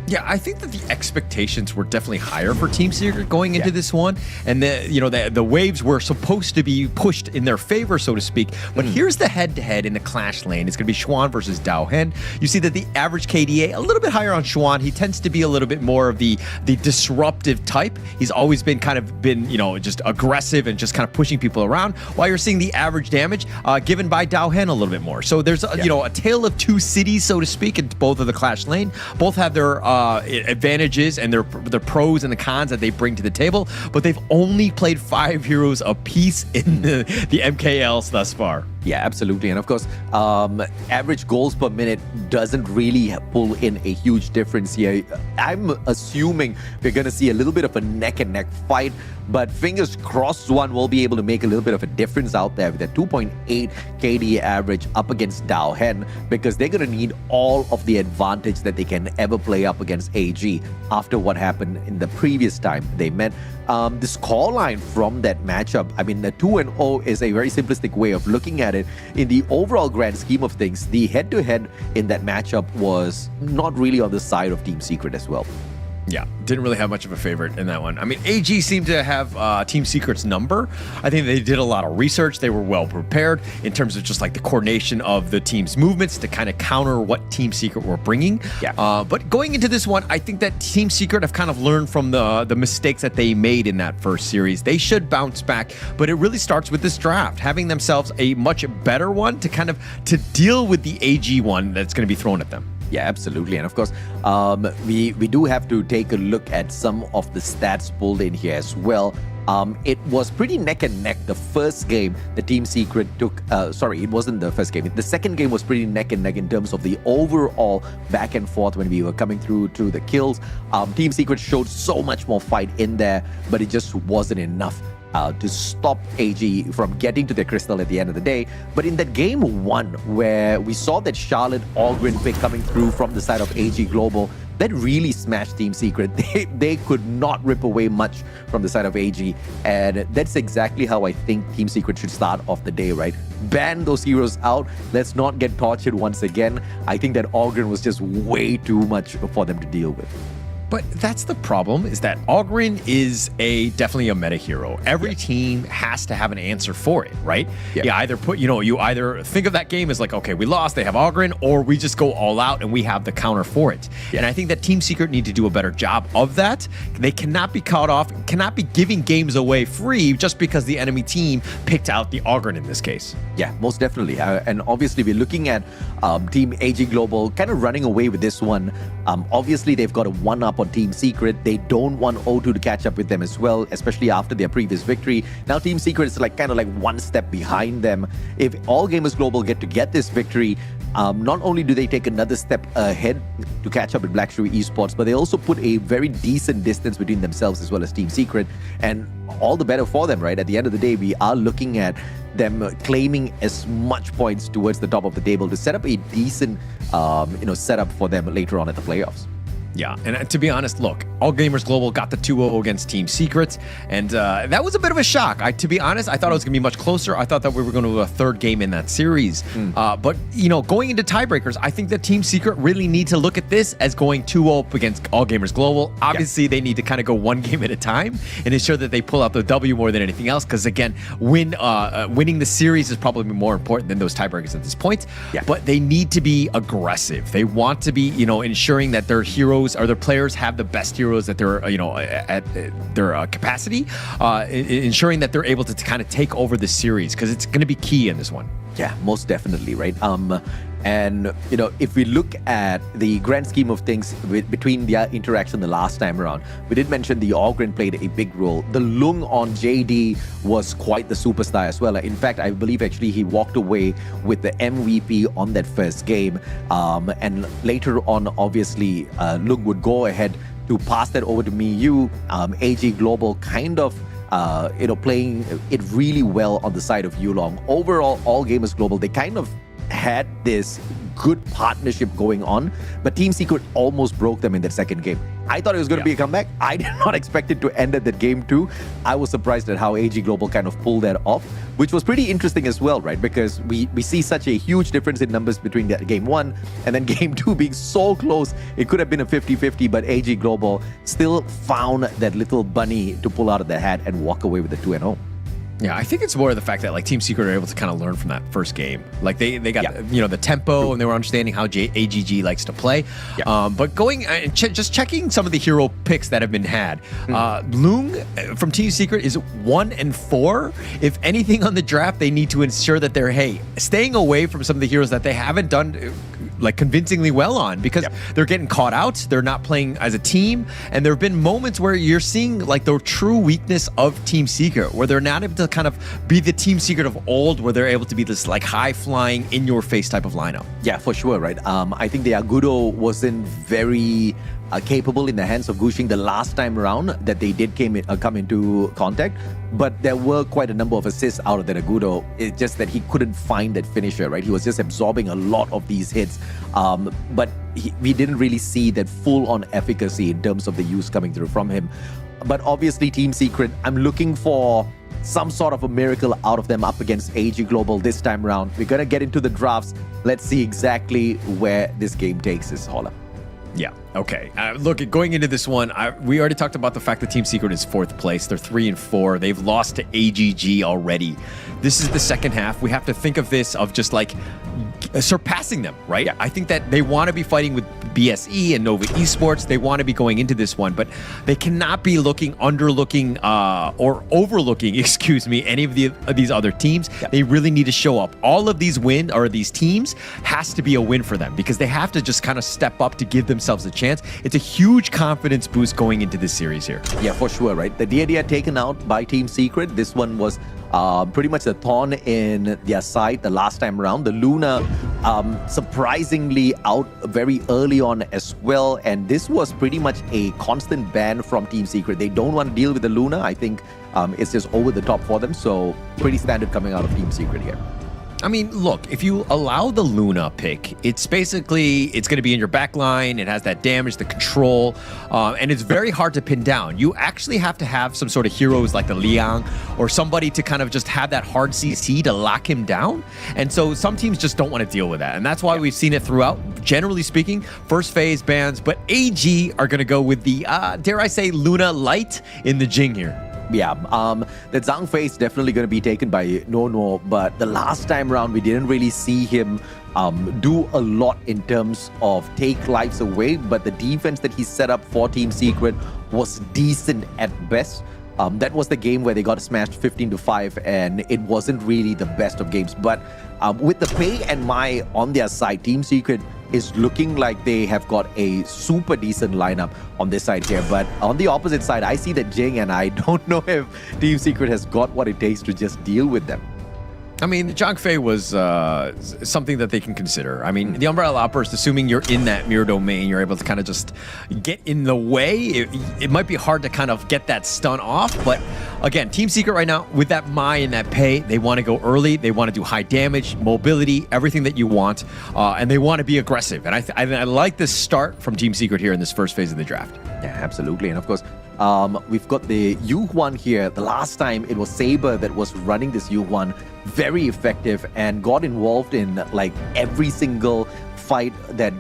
Yeah, I think that the expectations were definitely higher for Team Secret going into this one, and the waves were supposed to be pushed in their favor, so to speak. But here's the head-to-head in the clash lane. It's going to be Xuan versus Daohen. You see that the average KDA a little bit higher on Xuan. He tends to be a little bit more of the disruptive type. He's always been just aggressive and just kind of pushing people around. While you're seeing the average damage given by Daohen a little bit more. So there's a tale of 2 cities, so to speak, in both of the clash lane. Both have their advantages and their pros and the cons that they bring to the table, but they've only played 5 heroes apiece in the MKLs thus far. Yeah, absolutely. And of course, average goals per minute doesn't really pull in a huge difference here. I'm assuming we're going to see a little bit of a neck and neck fight, But fingers crossed, one will be able to make a little bit of a difference out there with a 2.8 KD average up against Dao Hen, because they're going to need all of the advantage that they can ever play up against AG after what happened in the previous time they met. The scoreline from that matchup, I mean, the 2-0 is a very simplistic way of looking at it. In the overall grand scheme of things, the head-to-head in that matchup was not really on the side of Team Secret as well. Yeah, didn't really have much of a favorite in that one. I mean, AG seemed to have Team Secret's number. I think they did a lot of research. They were well prepared in terms of just like the coordination of the team's movements to kind of counter what Team Secret were bringing. Yeah. But going into this one, I think that Team Secret have kind of learned from the mistakes that they made in that first series. They should bounce back, but it really starts with this draft, having themselves a much better one to deal with the AG one that's going to be thrown at them. Yeah, absolutely. And of course, we do have to take a look at some of the stats pulled in here as well. It was pretty neck and neck. The first game, the Team Secret took, it wasn't the first game. The second game was pretty neck and neck in terms of the overall back and forth when we were coming through to the kills. Team Secret showed so much more fight in there, but it just wasn't enough to stop AG from getting to the crystal at the end of the day. But in that game one, where we saw that Charlotte Ogren pick coming through from the side of AG Global, that really smashed Team Secret. They could not rip away much from the side of AG, and that's exactly how I think Team Secret should start off the day, right? Ban those heroes out. Let's not get tortured once again. I think that Ogren was just way too much for them to deal with. But that's the problem, is that Ogren is definitely a meta hero. Every team has to have an answer for it, right? You either you either think of that game as like, okay, we lost, they have Ogren, or we just go all out and we have the counter for it. And I think that Team Secret need to do a better job of that. They cannot be caught off, cannot be giving games away free just because the enemy team picked out the Ogren in this case. Yeah, most definitely. And obviously we're looking at Team AG Global kind of running away with this one. Obviously they've got a one-up on Team Secret. They don't want O2 to catch up with them as well, especially after their previous victory. Now Team Secret is kind of one step behind them. If All Gamers Global get this victory, not only do they take another step ahead to catch up with Black Shoe Esports, but they also put a very decent distance between themselves as well as Team Secret, and all the better for them, right? At the end of the day, we are looking at them claiming as much points towards the top of the table to set up a decent setup for them later on at the playoffs. Yeah, and to be honest, look, All Gamers Global got the 2-0 against Team Secret, and that was a bit of a shock. To be honest, I thought it was going to be much closer. I thought that we were going to do a third game in that series. But, going into tiebreakers, I think that Team Secret really need to look at this as going 2-0 against All Gamers Global. Obviously, they need to kind of go one game at a time and ensure that they pull out the W more than anything else, because, again, winning the series is probably more important than those tiebreakers at this point. But they need to be aggressive. They want to be, ensuring that their heroes or their players have the best heroes that they're, at their capacity, ensuring that they're able to kind of take over the series, because it's going to be key in this one. Yeah, most definitely, right? And, if we look at the grand scheme of things between their interaction the last time around, we did mention the Ogren played a big role. The Lung on JD was quite the superstar as well. In fact, I believe actually he walked away with the MVP on that first game. And later on, obviously, Lung would go ahead to pass that over to Miyu. AG Global kind of playing it really well on the side of Yulong. Overall, All Gamers Global, they kind of had this good partnership going on, but Team Secret almost broke them in that second game. I thought it was going to be a comeback. I did not expect it to end at that game too. I was surprised at how AG Global kind of pulled that off, which was pretty interesting as well, right? Because we see such a huge difference in numbers between that game one and then game two being so close. It could have been a 50-50, but AG Global still found that little bunny to pull out of the hat and walk away with the 2-0. Yeah, I think it's more of the fact that Team Secret are able to kind of learn from that first game. They got the tempo, and they were understanding how AGG likes to play. But going and just checking some of the hero picks that have been had. Lung from Team Secret is 1-4. If anything on the draft, they need to ensure that they're staying away from some of the heroes that they haven't done convincingly well on, because they're getting caught out. They're not playing as a team, and there have been moments where you're seeing the true weakness of Team Secret, where they're not able to kind of be the Team Secret of old, where they're able to be this high flying, in your face type of lineup. Yeah, for sure, right? I think the Agudo wasn't very capable in the hands of Gushing the last time around that they did come into contact. But there were quite a number of assists out of that Agudo. It's just that he couldn't find that finisher, right? He was just absorbing a lot of these hits. But we didn't really see that full-on efficacy in terms of the use coming through from him. But obviously, Team Secret, I'm looking for some sort of a miracle out of them up against AG Global this time around. We're going to get into the drafts. Let's see exactly where this game takes us, Holla. Yeah, okay. Look, going into this one, we already talked about the fact that Team Secret is 4th place. They're 3-4. They've lost to AGG already. This is the second half. We have to think of this of just like surpassing them, right? I think that they want to be fighting with BSE and Nova Esports. They want to be going into this one, but they cannot be underlooking, or overlooking, excuse me, any of these other teams. Yeah. They really need to show up. All of these these teams has to be a win for them because they have to just kind of step up to give themselves a chance. It's a huge confidence boost going into this series here. Yeah, for sure, right? The DAD taken out by Team Secret. This one was pretty much a thorn in their side the last time around. The Luna surprisingly out very early on as well, and this was pretty much a constant ban from Team Secret. They don't want to deal with the Luna. I think it's just over the top for them, so pretty standard coming out of Team Secret here. I mean, look, if you allow the Luna pick, it's going to be in your back line. It has that damage, the control, and it's very hard to pin down. You actually have to have some sort of heroes like the Liang or somebody to kind of just have that hard CC to lock him down. And so some teams just don't want to deal with that. And that's why we've seen it throughout, generally speaking, first phase bans. But AG are going to go with the, dare I say, Luna Light in the Jing here. Yeah, the Zhang Fei is definitely going to be taken by Nono, but the last time around we didn't really see him do a lot in terms of take lives away, but the defense that he set up for Team Secret was decent at best. That was the game where they got smashed 15-5, and it wasn't really the best of games. But with the Pei and Mai on their side, Team Secret is looking like they have got a super decent lineup on this side here. But on the opposite side, I see that Jing, and I don't know if Team Secret has got what it takes to just deal with them. I mean, Zhang Fei was something that they can consider. I mean, the Umbrella Outburst, assuming you're in that mirror domain, you're able to kind of just get in the way. It might be hard to kind of get that stun off, but again, Team Secret right now, with that Mai and that Pei, they want to go early, they want to do high damage, mobility, everything that you want, and they want to be aggressive. And I like this start from Team Secret here in this first phase of the draft. Yeah, absolutely. And of course, we've got the Yuhuan here. The last time it was Saber that was running this Yuhuan, very effective and got involved in like every single fight that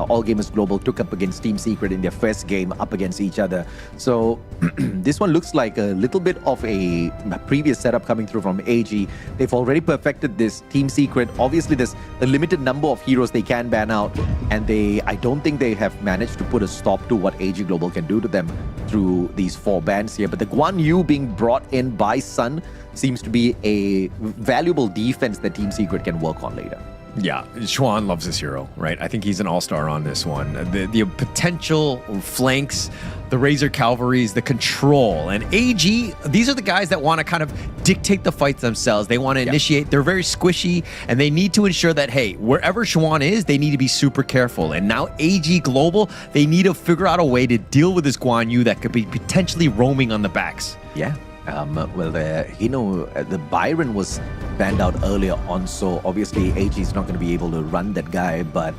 All Gamers Global took up against Team Secret in their first game up against each other. So this one looks like a little bit of a previous setup coming through from AG. They've already perfected this Team Secret. Obviously, there's a limited number of heroes they can ban out, and I don't think they have managed to put a stop to what AG Global can do to them through these 4 bans here. But the Guan Yu being brought in by Sun seems to be a valuable defense that Team Secret can work on later. Yeah, Xuan loves this hero, right? I think he's an all-star on this one. The potential flanks, the Razor Cavalries, the control, and AG, these are the guys that want to kind of dictate the fights themselves. They want to initiate. They're very squishy, and they need to ensure that, hey, wherever Xuan is, they need to be super careful. And now AG Global, they need to figure out a way to deal with this Guan Yu that could be potentially roaming on the backs. Yeah. The Byron was banned out earlier on, so obviously AG is not going to be able to run that guy, but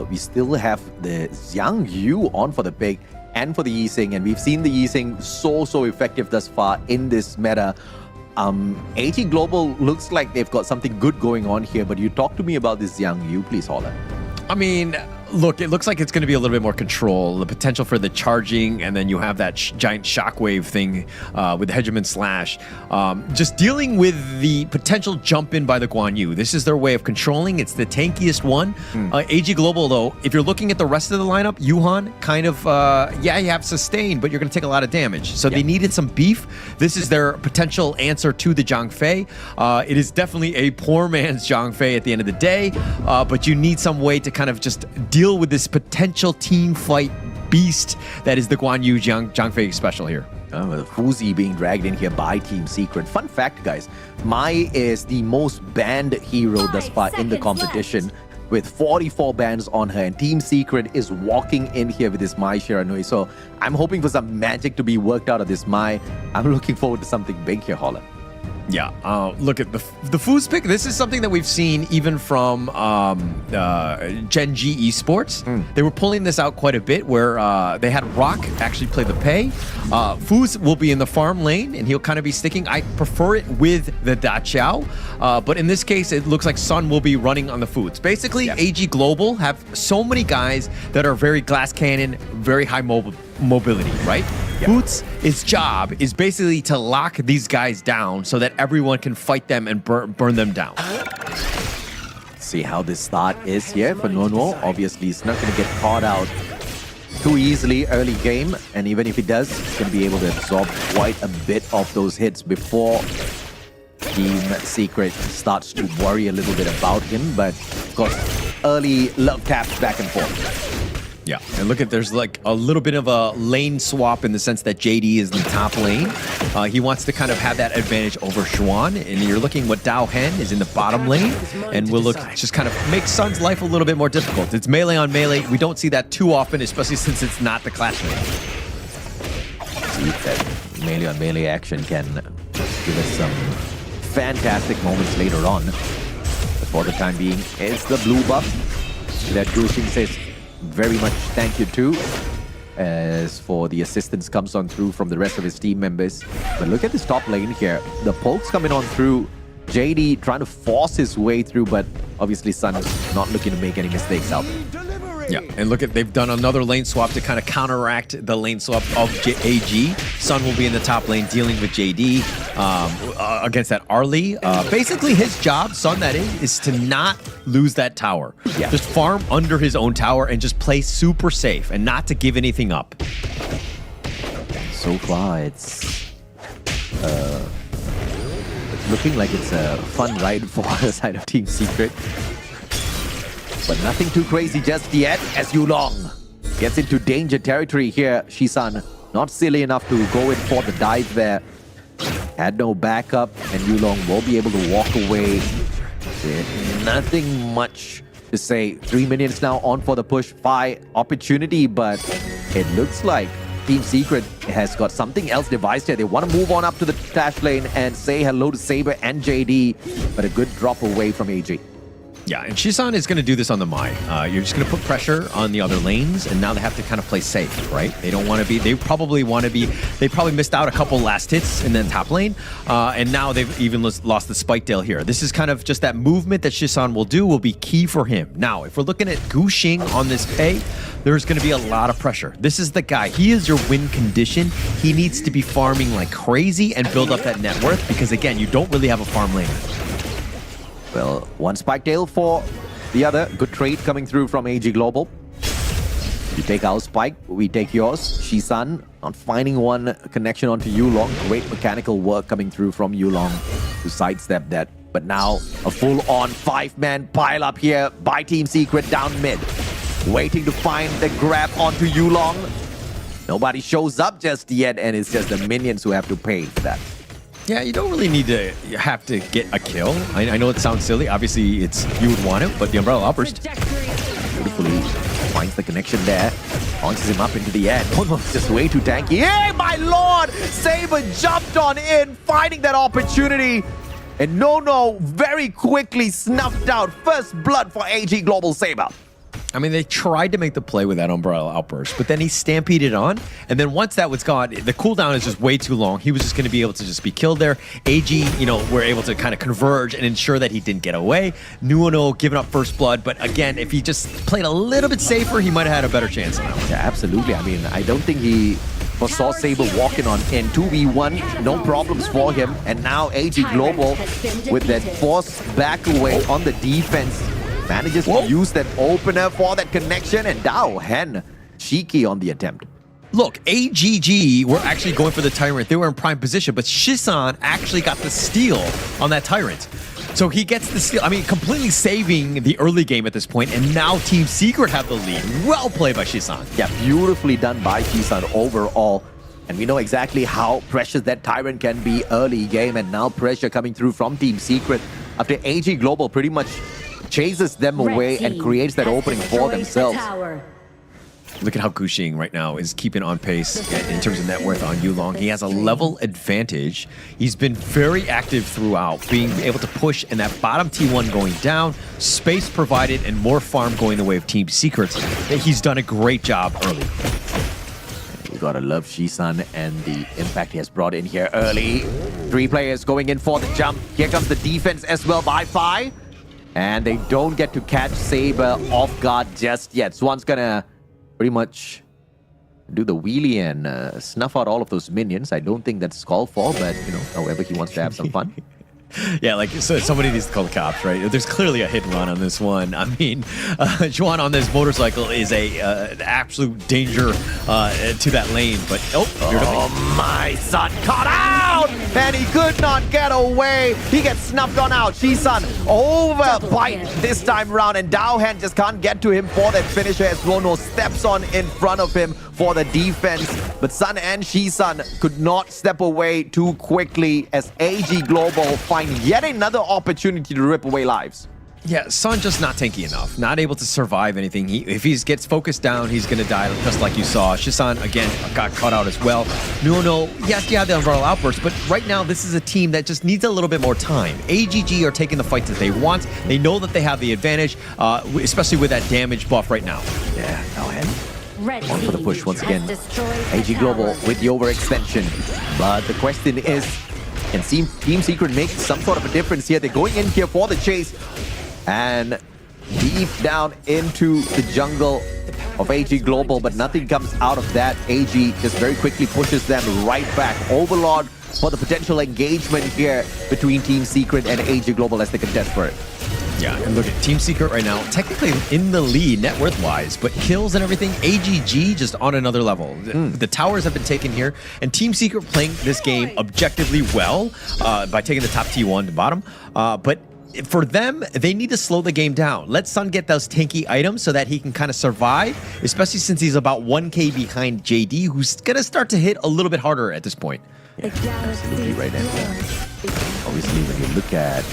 we still have the Xiang Yu on for the pick and for the Yixing, and we've seen the Yixing so effective thus far in this meta. AG Global looks like they've got something good going on here, but you talk to me about this Xiang Yu, please, Holla. I mean, look, it looks like it's going to be a little bit more control, the potential for the charging, and then you have that giant shockwave thing with the Hegemon Slash. Just dealing with the potential jump in by the Guan Yu. This is their way of controlling. It's the tankiest one. AG Global, though, if you're looking at the rest of the lineup, Yuhan kind of, you have sustain, but you're going to take a lot of damage. So they needed some beef. This is their potential answer to the Zhang Fei. It is definitely a poor man's Zhang Fei at the end of the day, but you need some way to kind of just deal with this potential team fight beast that is the Guan Yu Zhang Fei special here. Fuzi being dragged in here by Team Secret. Fun fact, guys, Mai is the most banned hero thus far in the competition. with 44 bans on her, and Team Secret is walking in here with this Mai Shiranui. So I'm hoping for some magic to be worked out of this Mai. I'm looking forward to something big here, Holler. Yeah, look at the Foos pick. This is something that we've seen even from Gen G Esports. They were pulling this out quite a bit where they had Rock actually play the pay. Foos will be in the farm lane and he'll kind of be sticking. I prefer it with the Da Chao, but in this case, it looks like Sun will be running on the Foods. Basically, AG Global have so many guys that are very glass cannon, very high mobility, right? Boots' job is basically to lock these guys down so that everyone can fight them and burn them down. See how this start is here for Nono. Obviously, he's not going to get caught out too easily early game, and even if he does, he's going to be able to absorb quite a bit of those hits before Team Secret starts to worry a little bit about him. But of course, early love taps back and forth. Yeah, and look at, there's like a little bit of a lane swap in the sense that JD is in the top lane. He wants to kind of have that advantage over Xuan, and you're looking what Dao Hen is in the bottom lane, and will look just kind of make Sun's life a little bit more difficult. It's melee on melee. We don't see that too often, especially since it's not the clash lane. See that melee on melee action can give us some fantastic moments later on. But for the time being, it's the blue buff that Gushing says very much thank you to. As for the assistance comes on through from the rest of his team members. But look at this top lane here. The pokes coming on through. JD trying to force his way through, but obviously Sun not looking to make any mistakes out there. Yeah, and look at, they've done another lane swap to kind of counteract the lane swap of AG. Sun will be in the top lane dealing with JD against that Arlie. Basically, his job, Sun that is to not lose that tower. Yeah. Just farm under his own tower and just play super safe and not to give anything up. So far, it's looking like it's a fun ride for the side of Team Secret. But nothing too crazy just yet as Yulong gets into danger territory here. Shisan not silly enough to go in for the dive there. Had no backup, and Yulong will be able to walk away with nothing much to say. 3 minions now on for the push by opportunity, but it looks like Team Secret has got something else devised here. They want to move on up to the dash lane and say hello to Saber and JD, but a good drop away from AG. Yeah, and Shisan is going to do this on the Mai. You're just going to put pressure on the other lanes, and now they have to kind of play safe, right? They don't want to be, they probably missed out a couple last hits in the top lane, and now they've even lost the Spike Dale here. This is kind of just that movement that Shisan will be key for him. Now, if we're looking at Gushing on this pay, there's going to be a lot of pressure. This is the guy. He is your win condition. He needs to be farming like crazy and build up that net worth, because again, you don't really have a farm lane. Well, one Spike Tail for the other. Good trade coming through from AG Global. You take our Spike, we take yours. Shisan not finding one connection onto Yulong. Great mechanical work coming through from Yulong to sidestep that. But now a full-on 5-man pile-up here by Team Secret down mid. Waiting to find the grab onto Yulong. Nobody shows up just yet, and it's just the minions who have to pay for that. Yeah, you don't really need to have to get a kill. I know it sounds silly. Obviously, you would want it, but the Umbrella Outburst beautifully finds the connection there. Launches him up into the air. Almost just way too tanky. Hey, my lord! Saber jumped on in, finding that opportunity. And No very quickly snuffed out. First blood for AG Global Saber. I mean, they tried to make the play with that Umbrella Outburst, but then he stampeded on, and then once that was gone, the cooldown is just way too long. He was just going to be able to just be killed there. AG, were able to kind of converge and ensure that he didn't get away. Nuono giving up first blood, but again, if he just played a little bit safer, he might have had a better chance on that one. Yeah, absolutely. I mean, I don't think he foresaw Saber walking on in 2v1, no problems for him. And now AG Global with that force back away on the defense. Manages to use that opener for that connection, and Dao Hen cheeky on the attempt. Look, AGG were actually going for the Tyrant. They were in prime position, but Shisan actually got the steal on that Tyrant. So he gets the steal. I mean, completely saving the early game at this point, and now Team Secret have the lead. Well played by Shisan. Yeah, beautifully done by Shisan overall. And we know exactly how precious that Tyrant can be early game, and now pressure coming through from Team Secret after AG Global pretty much chases them away and creates that opening for themselves. Look at how Gushing right now is keeping on pace in terms of net worth on Yulong. He has a level advantage. He's been very active throughout, being able to push and that bottom T1 going down, space provided, and more farm going the way of Team Secrets. He's done a great job early. You gotta love Shisan and the impact he has brought in here early. 3 players going in for the jump. Here comes the defense as well by Fi. And they don't get to catch Saber off guard just yet. Swan's gonna pretty much do the wheelie and snuff out all of those minions. I don't think that's called for, but, you know, however he wants to have some fun. Yeah, like, so somebody needs to call the cops, right? There's clearly a hit and run on this one. I mean, Juan on this motorcycle is an absolute danger to that lane, but oh my son caught out! And he could not get away. He gets snuffed on out. Shisan overbite this time around, and Daohan just can't get to him for that finisher as Rono steps on in front of him for the defense. But Sun and Shisan could not step away too quickly as AG Global find yet another opportunity to rip away lives. Yeah, Sun just not tanky enough. Not able to survive anything. If he gets focused down, he's going to die just like you saw. Shisan, again, got caught out as well. Nuno, yes, yeah, the Umbrella Outburst, but right now this is a team that just needs a little bit more time. AGG are taking the fight that they want. They know that they have the advantage, especially with that damage buff right now. Yeah, on for the push once again. AG Global with the overextension. But the question is, can Team Secret make some sort of a difference here? They're going in here for the chase. And deep down into the jungle of AG Global, but nothing comes out of that. AG just very quickly pushes them right back. Overlord for the potential engagement here between Team Secret and AG Global as they contest for it. Yeah, and look at Team Secret right now, technically in the lead net worth wise, but kills and everything, AGG just on another level. The towers have been taken here, and Team Secret playing this game objectively well by taking the top T1 to bottom. But for them, they need to slow the game down. Let Sun get those tanky items so that he can kind of survive, especially since he's about 1k behind JD, who's going to start to hit a little bit harder at this point. Yeah, absolutely right. And obviously, when you look at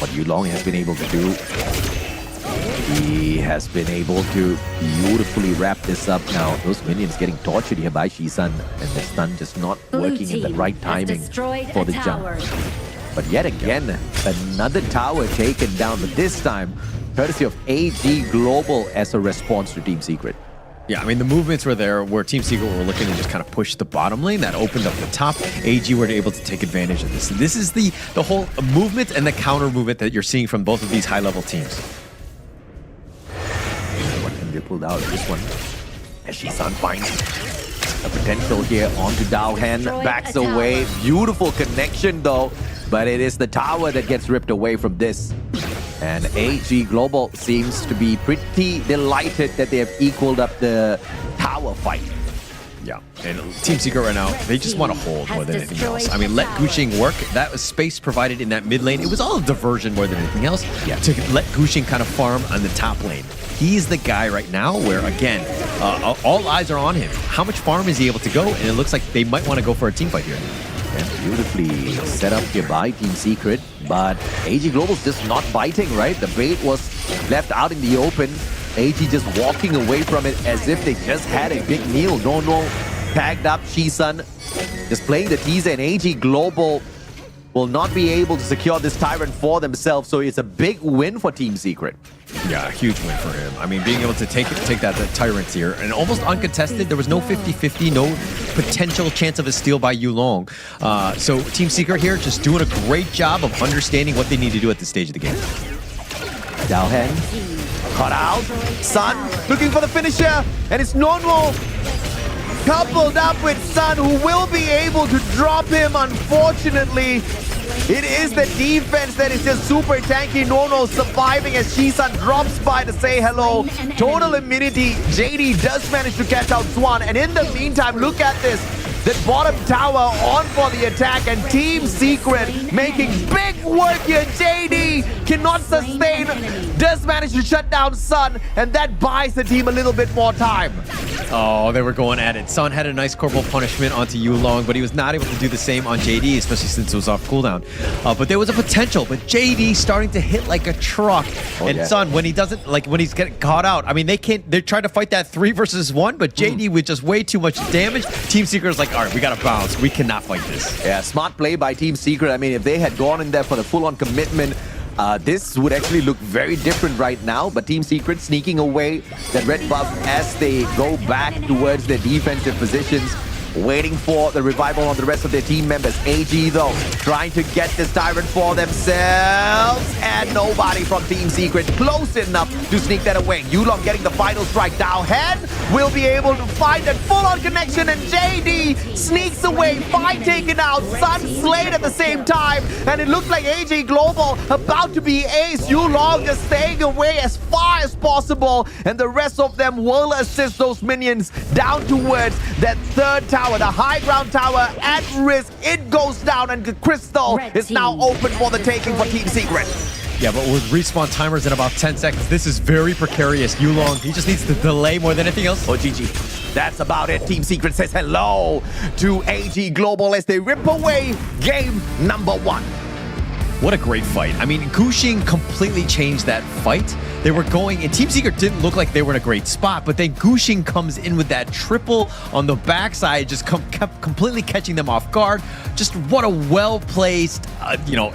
what Yulong has been able to do, he has been able to beautifully wrap this up now. Those minions getting tortured here by Shisan, and the stun just not working in the right timing for the jump. But yet again, another tower taken down, but this time, courtesy of AG Global as a response to Team Secret. Yeah, I mean, the movements were there where Team Secret were looking to just kind of push the bottom lane. That opened up the top. AG were able to take advantage of this. And this is the whole movement and the counter movement that you're seeing from both of these high-level teams. What can be pulled out of this one? As Shisan finds a potential here onto Daohan. Backs away. Beautiful connection, though. But it is the tower that gets ripped away from this. And AG Global seems to be pretty delighted that they have equaled up the tower fight. Yeah, and Team Secret right now, they just want to hold more than anything else. I mean, let Gushing work. That was space provided in that mid lane. It was all a diversion more than anything else. Yeah, to let Gushing kind of farm on the top lane. He's the guy right now where, again, all eyes are on him. How much farm is he able to go? And it looks like they might want to go for a team fight here. And beautifully set up here by Team Secret, but AG Global's just not biting, right? The bait was left out in the open. AG just walking away from it as if they just had a big meal. No, tagged up Shisan, just playing the teaser, and AG Global will not be able to secure this Tyrant for themselves, so it's a big win for Team Secret. Yeah, a huge win for him. I mean, being able to take that Tyrant here, and almost uncontested. There was no 50-50, no potential chance of a steal by Yulong. So Team Secret here just doing a great job of understanding what they need to do at this stage of the game. Daohan caught out. Sun looking for the finisher, and it's Nono coupled up with Sun, who will be able to drop him, unfortunately. It is the defense that is just super tanky. Nono surviving as Shisan drops by to say hello. Total immunity. JD does manage to catch out Swan, and in the meantime, look at this. The bottom tower on for the attack, and Team Secret making big work here. JD cannot sustain, does manage to shut down Sun, and that buys the team a little bit more time. Oh, they were going at it. Sun had a nice corporal punishment onto Yulong, but he was not able to do the same on JD, especially since it was off cooldown. But there was a potential, but JD starting to hit like a truck. And Sun, when he doesn't, like when he's getting caught out, I mean, they're trying to fight that 3 versus 1, but JD with just way too much damage, Team Secret's like, all right, we gotta bounce. We cannot fight this. Yeah, smart play by Team Secret. I mean, if they had gone in there for the full-on commitment, this would actually look very different right now, but Team Secret sneaking away that red buff as they go back towards their defensive positions, waiting for the revival on the rest of their team members. AG, though, trying to get this Tyrant for themselves, and nobody from Team Secret close enough to sneak that away. Yulong getting the final strike down. Hen will be able to find that full-on connection, and JD sneaks away. 5 taken out, Sun slayed at the same time, and it looked like AG Global about to be ace. Yulong just staying away as far as possible, and the rest of them will assist those minions down towards that third tower, the high ground tower at risk. It goes down, and Crystal is now open for the taking for Team Secret. Yeah, but with respawn timers in about 10 seconds, this is very precarious. Yulong, he just needs to delay more than anything else. Oh, GG. That's about it. Team Secret says hello to AG Global as they rip away game number 1. What a great fight. I mean, Gushing completely changed that fight. They were going, and Team Secret didn't look like they were in a great spot, but then Gushing comes in with that triple on the backside, just kept completely catching them off guard. Just what a well-placed,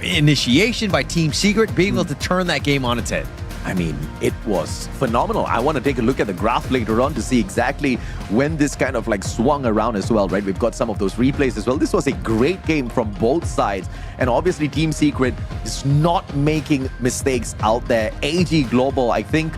initiation by Team Secret, being able to turn that game on its head. I mean, it was phenomenal. I want to take a look at the graph later on to see exactly when this kind of like swung around as well, right? We've got some of those replays as well. This was a great game from both sides. And obviously Team Secret is not making mistakes out there. AG Global, I think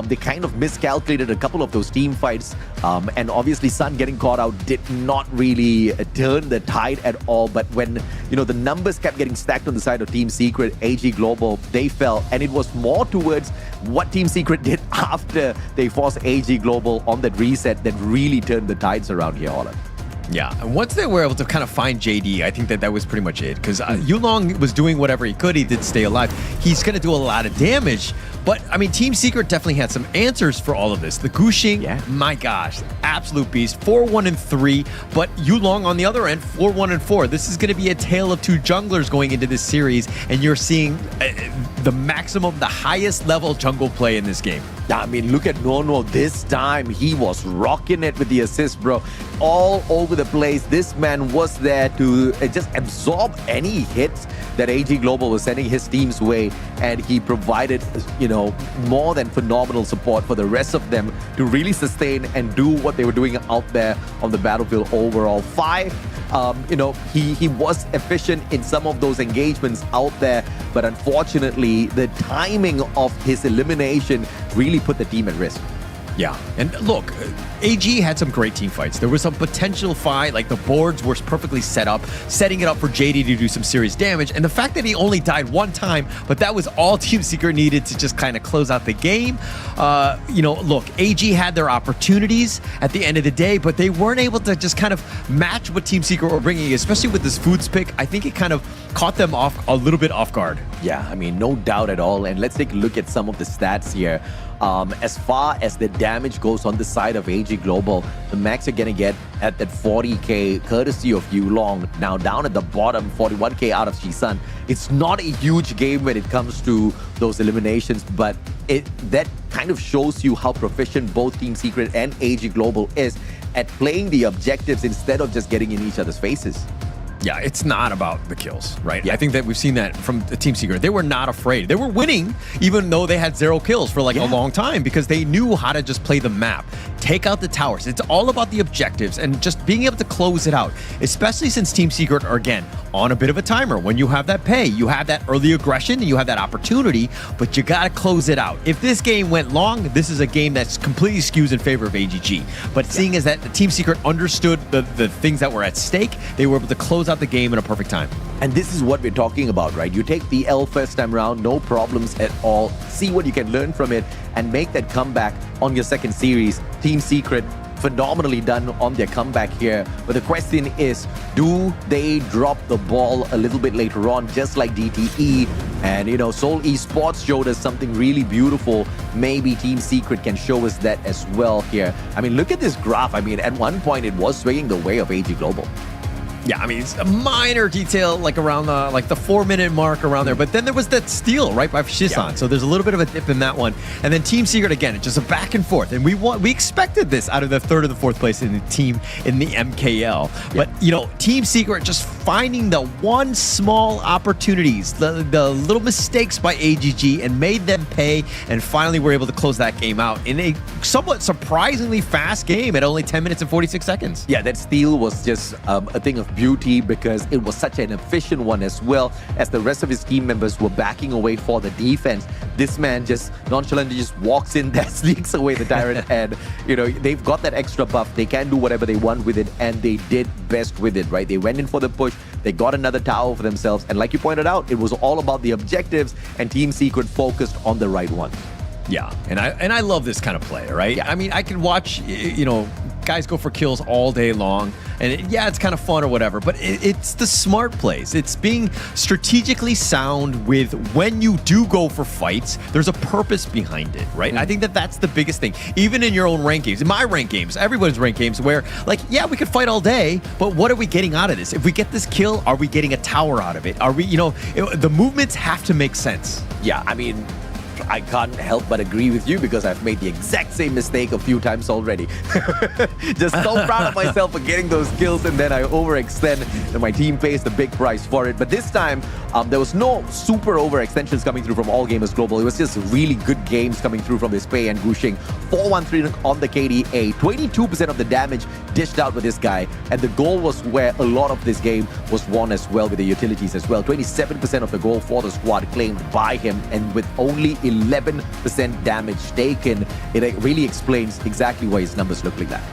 they kind of miscalculated a couple of those team fights. And obviously Sun getting caught out did not really turn the tide at all. But when, the numbers kept getting stacked on the side of Team Secret, AG Global, they fell. And it was more towards what Team Secret did after they forced AG Global on that reset that really turned the tides around here, Ola. Yeah, and once they were able to kind of find JD, I think that was pretty much it. Because Yulong was doing whatever he could. He did stay alive. He's going to do a lot of damage. But, I mean, Team Secret definitely had some answers for all of this. The Gushing, my gosh, absolute beast. 4-1-3. But Yulong on the other end, 4-1-4. This is going to be a tale of 2 junglers going into this series. And you're seeing the maximum, the highest level jungle play in this game. I mean, look at Nono. This time, he was rocking it with the assist, bro. All over the place. This man was there to just absorb any hits that AG Global was sending his team's way. And he provided, more than phenomenal support for the rest of them to really sustain and do what they were doing out there on the battlefield overall. 5, he was efficient in some of those engagements out there, but unfortunately, the timing of his elimination really put the team at risk. Yeah, and look, AG had some great team fights. There was some potential fight, like the boards were perfectly set up, setting it up for JD to do some serious damage. And the fact that he only died 1 time, but that was all Team Secret needed to just kind of close out the game. Look, AG had their opportunities at the end of the day, but they weren't able to just kind of match what Team Secret were bringing, especially with this foods pick. I think it kind of caught them off a little bit off guard. Yeah, I mean, no doubt at all. And let's take a look at some of the stats here. As far as the damage goes on the side of AG Global, the max are going to get at that 40k courtesy of Yulong. Now down at the bottom, 41k out of Shisun. It's not a huge game when it comes to those eliminations, but that kind of shows you how proficient both Team Secret and AG Global is at playing the objectives instead of just getting in each other's faces. Yeah, it's not about the kills, right? Yeah. I think that we've seen that from the Team Secret. They were not afraid. They were winning, even though they had 0 kills for a long time, because they knew how to just play the map, take out the towers. It's all about the objectives and just being able to close it out, especially since Team Secret are, again, on a bit of a timer. When you have that pay, you have that early aggression, and you have that opportunity, but you got to close it out. If this game went long, this is a game that's completely skews in favor of AGG. But seeing as that the Team Secret understood the things that were at stake, they were able to close out the game in a perfect time. And this is what we're talking about, right? You take the L first time around, no problems at all. See what you can learn from it and make that comeback on your second series. Team Secret phenomenally done on their comeback here. But the question is, do they drop the ball a little bit later on, just like DTE? And, Seoul Esports showed us something really beautiful. Maybe Team Secret can show us that as well here. I mean, look at this graph. I mean, at one point, it was swinging the way of AG Global. Yeah, I mean, it's a minor detail, like around the 4-minute mark around there. But then there was that steal right by Shisan. Yeah. So there's a little bit of a dip in that one. And then Team Secret, again, it's just a back and forth. And we expected this out of the third or the fourth place in the team in the MKL. Yeah. But, Team Secret just finding the one small opportunities, the little mistakes by AGG and made them pay. And finally were able to close that game out in a somewhat surprisingly fast game at only 10 minutes and 46 seconds. Yeah, that steal was just a thing of beauty because it was such an efficient one as well. As the rest of his team members were backing away for the defense, this man just nonchalantly just walks in there, sneaks away the tyrant, and they've got that extra buff. They can do whatever they want with it, and they did best with it, right? They went in for the push, they got another tower for themselves, and like you pointed out, it was all about the objectives, and Team Secret focused on the right one. Yeah, and I love this kind of play, right? Yeah. I mean, I can watch, guys go for kills all day long, and it's kind of fun or whatever, but it's the smart plays. It's being strategically sound with when you do go for fights, there's a purpose behind it, right? I think that's the biggest thing. Even in your own rank games, in my rank games, everyone's rank games, where we could fight all day, but what are we getting out of this? If we get this kill, are we getting a tower out of it? Are we, the movements have to make sense. Yeah, I mean, I can't help but agree with you because I've made the exact same mistake a few times already. Just so proud of myself for getting those kills, and then I overextend and my team pays the big price for it. But this time, there was no super overextensions coming through from All Gamers Global. It was just really good games coming through from this Pei and Gushing. 4-1-3 on the KDA. 22% of the damage dished out with this guy. And the goal was where a lot of this game was won as well with the utilities as well. 27% of the goal for the squad claimed by him, and with only 11% damage taken, it really explains exactly why his numbers look like that.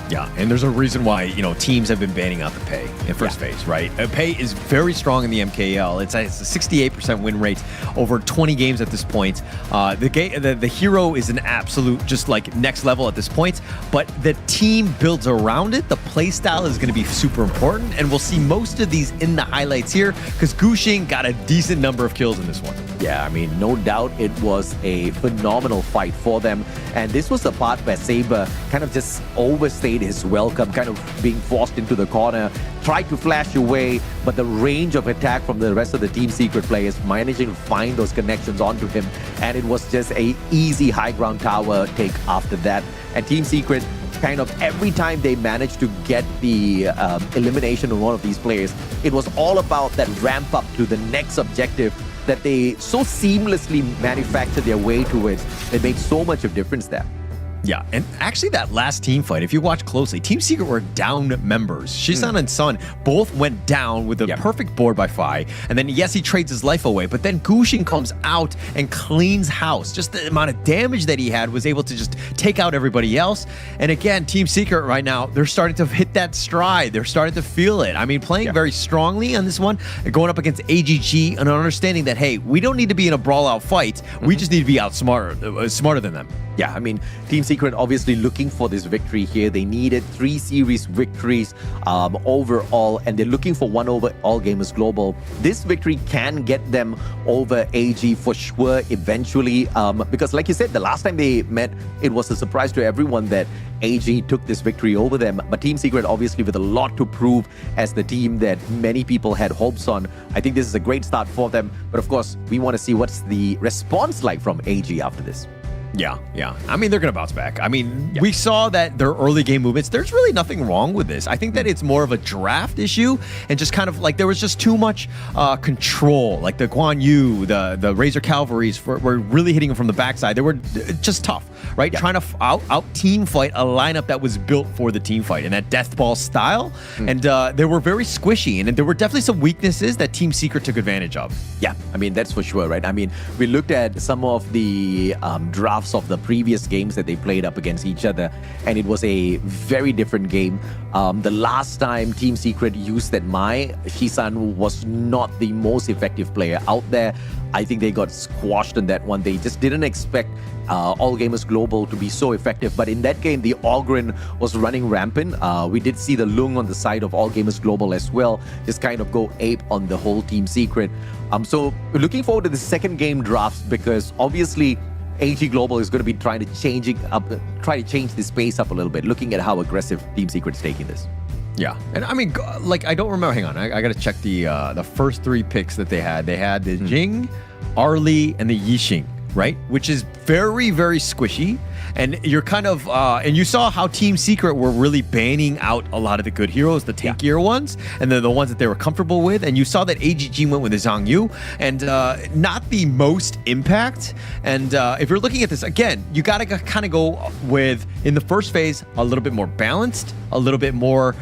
Yeah, and there's a reason why, teams have been banning out the Pei in first phase, right? Pei is very strong in the MKL. It's a 68% win rate over 20 games at this point. The hero is an absolute just next level at this point, but the team builds around it. The playstyle is going to be super important, and we'll see most of these in the highlights here because Gushing got a decent number of kills in this one. Yeah, I mean, no doubt it was a phenomenal fight for them. And this was the part where Saber kind of just overstayed his welcome, kind of being forced into the corner, tried to flash away, but the range of attack from the rest of the Team Secret players managing to find those connections onto him. And it was just a easy high ground tower take after that. And Team Secret, kind of every time they managed to get the elimination of one of these players, it was all about that ramp up to the next objective that they so seamlessly manufactured their way to it. It made so much of difference there. Yeah, and actually that last team fight, if you watch closely, Team Secret were down members. Shisan and Sun both went down with a perfect board by Fai. And then, yes, he trades his life away, but then Gushing comes out and cleans house. Just the amount of damage that he had was able to just take out everybody else. And again, Team Secret right now, they're starting to hit that stride. They're starting to feel it. I mean, playing very strongly on this one, going up against AGG and understanding that, hey, we don't need to be in a brawl-out fight. We just need to be smarter than them. Yeah, I mean, Team Secret obviously looking for this victory here. They needed 3 series victories overall, and they're looking for one over All Gamers Global. This victory can get them over AG for sure eventually, because like you said, the last time they met, it was a surprise to everyone that AG took this victory over them. But Team Secret obviously with a lot to prove as the team that many people had hopes on. I think this is a great start for them, but of course, we want to see what's the response like from AG after this. Yeah. I mean, they're going to bounce back. I mean, we saw that their early game movements, there's really nothing wrong with this. I think that it's more of a draft issue and just kind of there was just too much control. Like the Guan Yu, the Razor Cavalries were really hitting them from the backside. They were just tough, right? Trying to out team fight a lineup that was built for the team fight and that death ball style. And they were very squishy, and there were definitely some weaknesses that Team Secret took advantage of. Yeah, I mean, that's for sure, right? I mean, we looked at some of the draft drafts of the previous games that they played up against each other, and it was a very different game. The last time Team Secret used that Mai, Shisan was not the most effective player out there. I think they got squashed in that one. They just didn't expect All Gamers Global to be so effective. But in that game, the Ogryn was running rampant. We did see the Lung on the side of All Gamers Global as well, just kind of go ape on the whole Team Secret. So looking forward to the second game drafts, because obviously AG Global is going to be trying to change the space up a little bit, looking at how aggressive Team Secret's taking this. Yeah, and I mean, like, I don't remember. Hang on, I got to check the first three picks that they had. They had the Jing, Arlie, and the Yixing, right? Which is very, very squishy. And you're kind of, and you saw how Team Secret were really banning out a lot of the good heroes, the tankier ones, and the ones that they were comfortable with. And you saw that AGG went with the Zhang Yu, and not the most impact. And if you're looking at this, again, you got to kind of go with, in the first phase, a little bit more balanced, a little bit more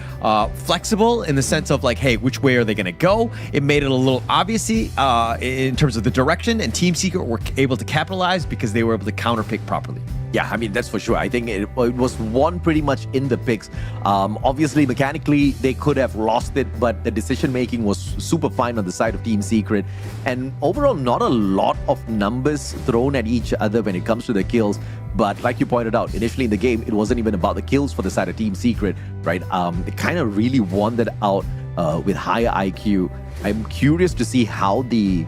flexible in the sense of like, hey, which way are they going to go? It made it a little obvious in terms of the direction, and Team Secret were able to capitalize because they were able to counterpick properly. Yeah, I mean, that's for sure. I think it was won pretty much in the picks. Obviously, mechanically, they could have lost it, but the decision-making was super fine on the side of Team Secret. And overall, not a lot of numbers thrown at each other when it comes to the kills. But like you pointed out, initially in the game, it wasn't even about the kills for the side of Team Secret, right? It kind of really won that out with higher IQ. I'm curious to see how the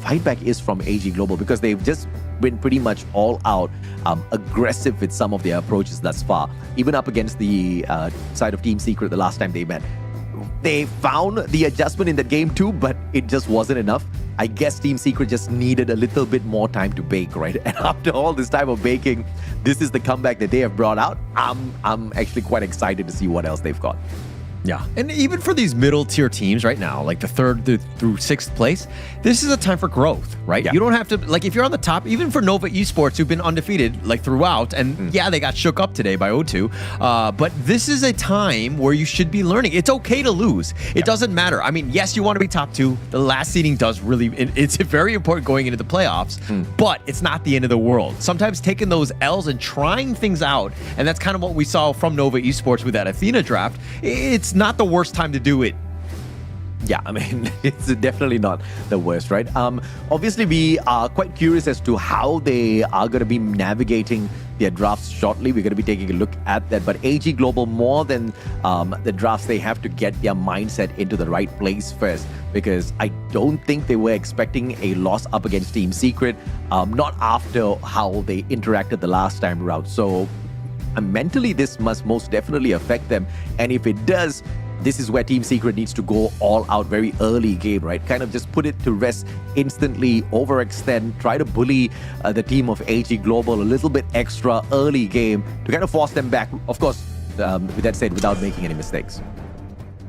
fight back is from AG Global, because they've just been pretty much all out aggressive with some of their approaches thus far. Even up against the side of Team Secret the last time they met. They found the adjustment in that game too, but it just wasn't enough. I guess Team Secret just needed a little bit more time to bake, right? And after all this time of baking, this is the comeback that they have brought out. I'm actually quite excited to see what else they've got. Yeah, and even for these middle tier teams right now, like the 3rd through 6th place, this is a time for growth, right? Yeah. You don't have to, like, if you're on the top, even for Nova Esports, who've been undefeated like throughout, and yeah, they got shook up today by O2, but this is a time where you should be learning. It's okay to lose. It doesn't matter. I mean, yes, you want to be top 2. The last seeding does really, it's very important going into the playoffs, but it's not the end of the world. Sometimes taking those L's and trying things out, and that's kind of what we saw from Nova Esports with that Athena draft. It's not the worst time to do it. Yeah, I mean, it's definitely not the worst, right? Obviously, we are quite curious as to how they are going to be navigating their drafts shortly. We're going to be taking a look at that. But AG Global, more than the drafts, they have to get their mindset into the right place first, because I don't think they were expecting a loss up against Team Secret, not after how they interacted the last time around. So mentally, this must most definitely affect them. And if it does, this is where Team Secret needs to go all out very early game, right? Kind of just put it to rest instantly, overextend, try to bully the team of AG Global a little bit extra early game to kind of force them back. Of course, with that said, without making any mistakes.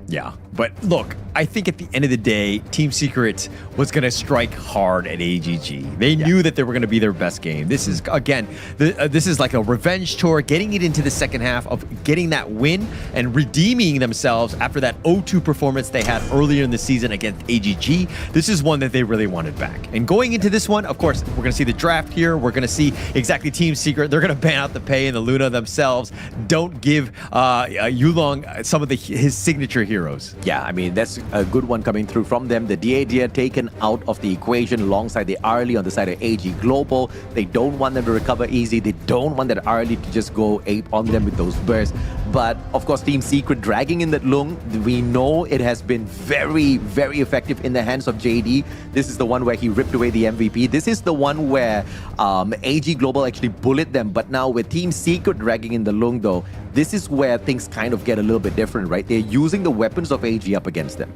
Yeah, but look, I think at the end of the day, Team Secret was going to strike hard at AGG. They knew that they were going to be their best game. This is, again, this is like a revenge tour, getting it into the second half of getting that win and redeeming themselves after that 0-2 performance they had earlier in the season against AGG. This is one that they really wanted back. And going into this one, of course, we're going to see the draft here. We're going to see exactly Team Secret. They're going to ban out the Pei and the Luna themselves. Don't give Yulong some of his signature heroes. Yeah, I mean, that's a good one coming through from them. The DA taken out of the equation alongside the Arlie on the side of AG Global. They don't want them to recover easy. They don't want that Arlie to just go ape on them with those bursts. But of course, Team Secret dragging in that Lung, we know it has been very, very effective in the hands of JD. This is the one where he ripped away the MVP. This is the one where AG Global actually bullied them. But now with Team Secret dragging in the Lung, though, this is where things kind of get a little bit different, right? They're using the weapons of AG up against them.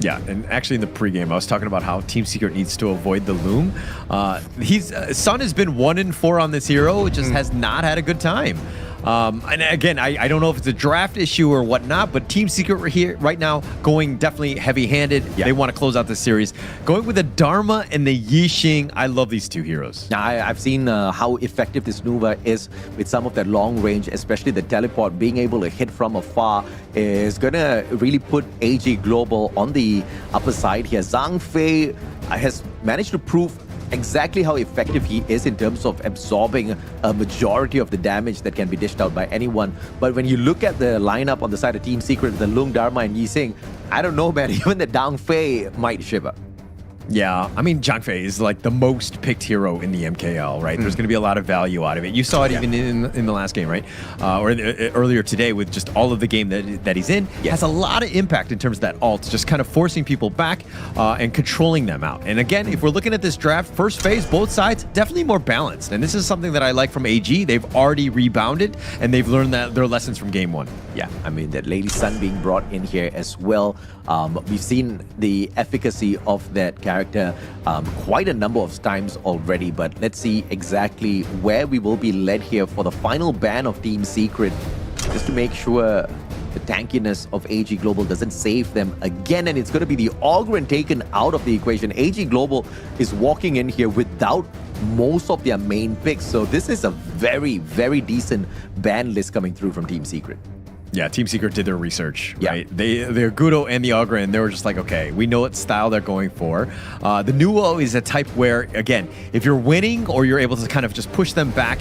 Yeah, and actually in the pregame, I was talking about how Team Secret needs to avoid the Loom. Sun has been 1-4 on this hero, just has not had a good time. And again, I don't know if it's a draft issue or whatnot, but Team Secret here right now going definitely heavy-handed. Yeah. They want to close out the series. Going with the Dharma and the Yixing. I love these two heroes. Now, I've seen how effective this Nuva is with some of that long range, especially the teleport. Being able to hit from afar is going to really put AG Global on the upper side here. Zhang Fei has managed to prove exactly how effective he is in terms of absorbing a majority of the damage that can be dished out by anyone. But when you look at the lineup on the side of Team Secret, the Lung Dharma and Yi Sing, I don't know, man, even the Dang Fei might shiver. Yeah, I mean, Zhang Fei is like the most picked hero in the MKL, right? There's going to be a lot of value out of it. You saw it even in the last game, right? Or earlier today with just all of the game that he's in. Has a lot of impact in terms of that ult, just kind of forcing people back and controlling them out. And again, if we're looking at this draft, first phase, both sides, definitely more balanced. And this is something that I like from AG. They've already rebounded and they've learned their lessons from game one. Yeah, I mean, that Lady Sun being brought in here as well. We've seen the efficacy of that character quite a number of times already, but let's see exactly where we will be led here for the final ban of Team Secret, just to make sure the tankiness of AG Global doesn't save them again, and it's going to be the Ogryn taken out of the equation. AG Global is walking in here without most of their main picks, so this is a very, very decent ban list coming through from Team Secret. Yeah, Team Secret did their research, right? They're Gudo and the Ogryn, they were just like, okay, we know what style they're going for. The Nuo is a type where, again, if you're winning or you're able to kind of just push them back,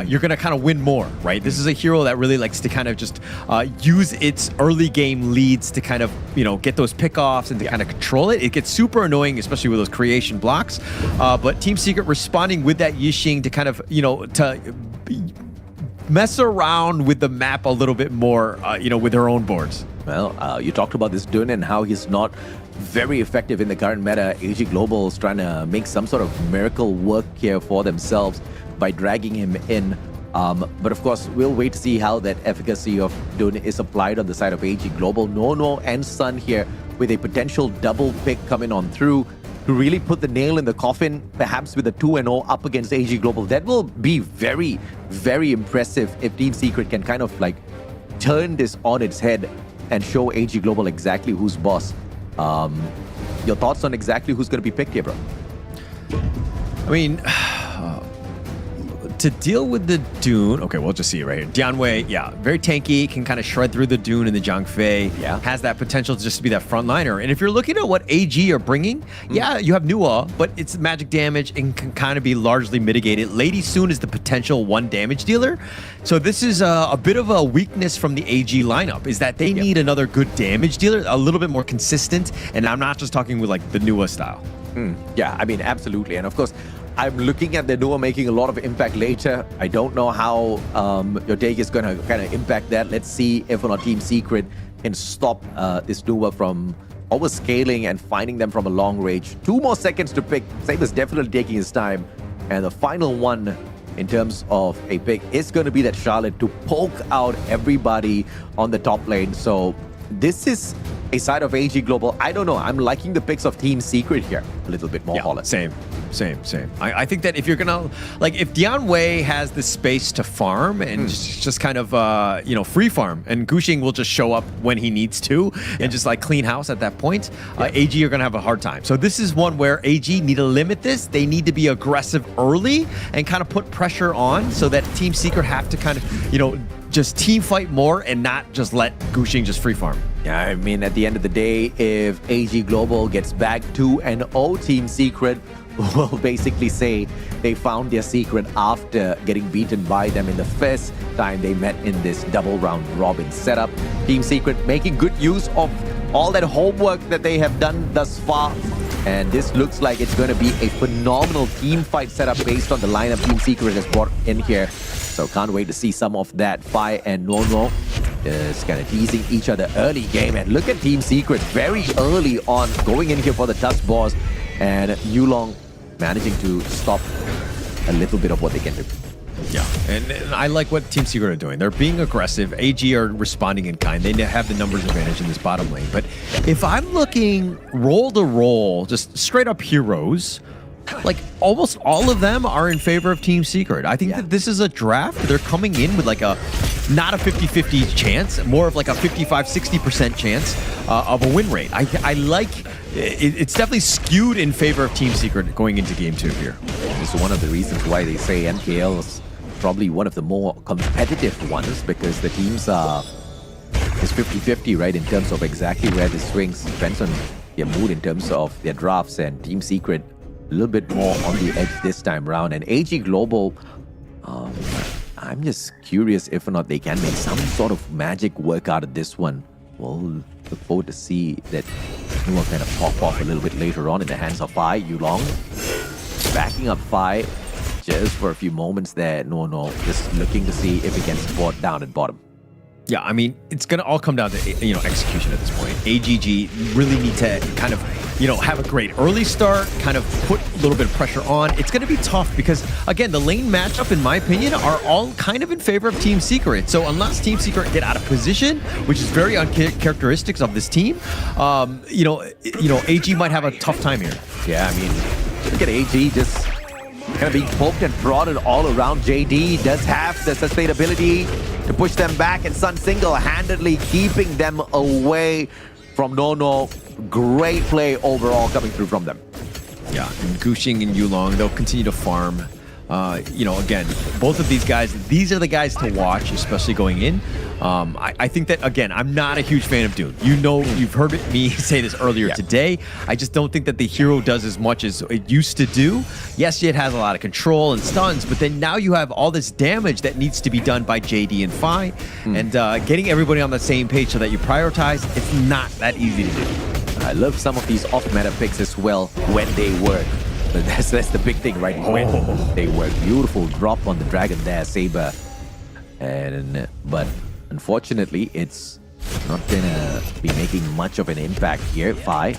you're going to kind of win more, right? This is a hero that really likes to kind of just use its early game leads to kind of, get those pickoffs and to kind of control it. It gets super annoying, especially with those creation blocks. But Team Secret responding with that Yixing to kind of, mess around with the map a little bit more, with their own boards. Well, you talked about this Dun and how he's not very effective in the current meta. AG Global is trying to make some sort of miracle work here for themselves by dragging him in. But of course, we'll wait to see how that efficacy of Dun is applied on the side of AG Global. Nono and Sun here with a potential double pick coming on through to really put the nail in the coffin, perhaps with a 2-0 up against AG Global. That will be very, very impressive if Team Secret can kind of like turn this on its head and show AG Global exactly who's boss. Your thoughts on exactly who's going to be picked here, bro? I mean, to deal with the Dune, okay, we'll just see it right here. Dianwei, yeah, very tanky, can kind of shred through the Dune and the Zhang Fei. Yeah. Has that potential to just be that frontliner. And if you're looking at what AG are bringing, yeah, you have Nuwa, but it's magic damage and can kind of be largely mitigated. Lady Soon is the potential 1 damage dealer. So this is a bit of a weakness from the AG lineup, is that they need another good damage dealer, a little bit more consistent. And I'm not just talking with like the Nuwa style. Yeah, I mean, absolutely. And of course, I'm looking at the Noah making a lot of impact later. I don't know how your take is going to kind of impact that. Let's see if or not Team Secret can stop this Noah from overscaling and finding them from a long range. 2 more seconds to pick. Sabe is definitely taking his time. And the final one in terms of a pick is going to be that Charlotte to poke out everybody on the top lane. So this is a side of AG Global. I don't know. I'm liking the picks of Team Secret here a little bit more. Yeah, same. I think that if you're gonna, like, if Dianwei has the space to farm and just kind of free farm, and Guxing will just show up when he needs to and just like clean house at that point, AG are gonna have a hard time. So this is one where AG need to limit this. They need to be aggressive early and kind of put pressure on so that Team Secret have to kind of just team fight more and not just let Guxing just free farm. Yeah, I mean, at the end of the day, if AG Global gets back 2-0, Team Secret will basically say they found their secret after getting beaten by them in the first time they met in this double round robin setup. Team Secret making good use of all that homework that they have done thus far. And this looks like it's going to be a phenomenal team fight setup based on the lineup Team Secret has brought in here. So can't wait to see some of that. Fai and Nono just kind of teasing each other early game. And look at Team Secret very early on going in here for the Tusk Boss. And Yulong managing to stop a little bit of what they can do. Yeah, and I like what Team Secret are doing. They're being aggressive. AG are responding in kind. They have the numbers advantage in this bottom lane. But if I'm looking roll to roll, just straight up heroes, like almost all of them are in favor of Team Secret. I think that this is a draft. They're coming in with like not a 50-50 chance, more of like a 55-60% chance of a win rate. I like it's definitely skewed in favor of Team Secret going into game 2 here. This is one of the reasons why they say MKL is probably one of the more competitive ones, because the teams are it's 50-50, right, in terms of exactly where this swings. Depends on their mood in terms of their drafts, and Team Secret little bit more on the edge this time round. And AG Global, I'm just curious if or not they can make some sort of magic work out of this one. We'll look forward to see that Nuo kind of pop off a little bit later on in the hands of Phi Yulong. Backing up Phi just for a few moments there. No, just looking to see if he can support down at bottom. Yeah, I mean, it's going to all come down to, execution at this point. AGG really need to kind of, have a great early start, kind of put a little bit of pressure on. It's going to be tough because, again, the lane matchup, in my opinion, are all kind of in favor of Team Secret. So unless Team Secret get out of position, which is very uncharacteristic of this team, AG might have a tough time here. Yeah, I mean, look at AG just kind of being poked and prodded all around. JD does have the sustainability to push them back, and Sun single-handedly keeping them away from Nono. Great play overall coming through from them. Yeah, and Gushing and Yulong, they'll continue to farm. Again, both of these guys, these are the guys to watch, especially going in. I think that, again, I'm not a huge fan of Dune. You've heard me say this earlier today. I just don't think that the hero does as much as it used to do. Yes, it has a lot of control and stuns, but then now you have all this damage that needs to be done by JD and Phi. And getting everybody on the same page so that you prioritize, it's not that easy to do. I love some of these off-meta picks as well when they work. That's the big thing, right? When they work. Beautiful drop on the dragon there, Saber. But unfortunately, it's not gonna be making much of an impact here. Phi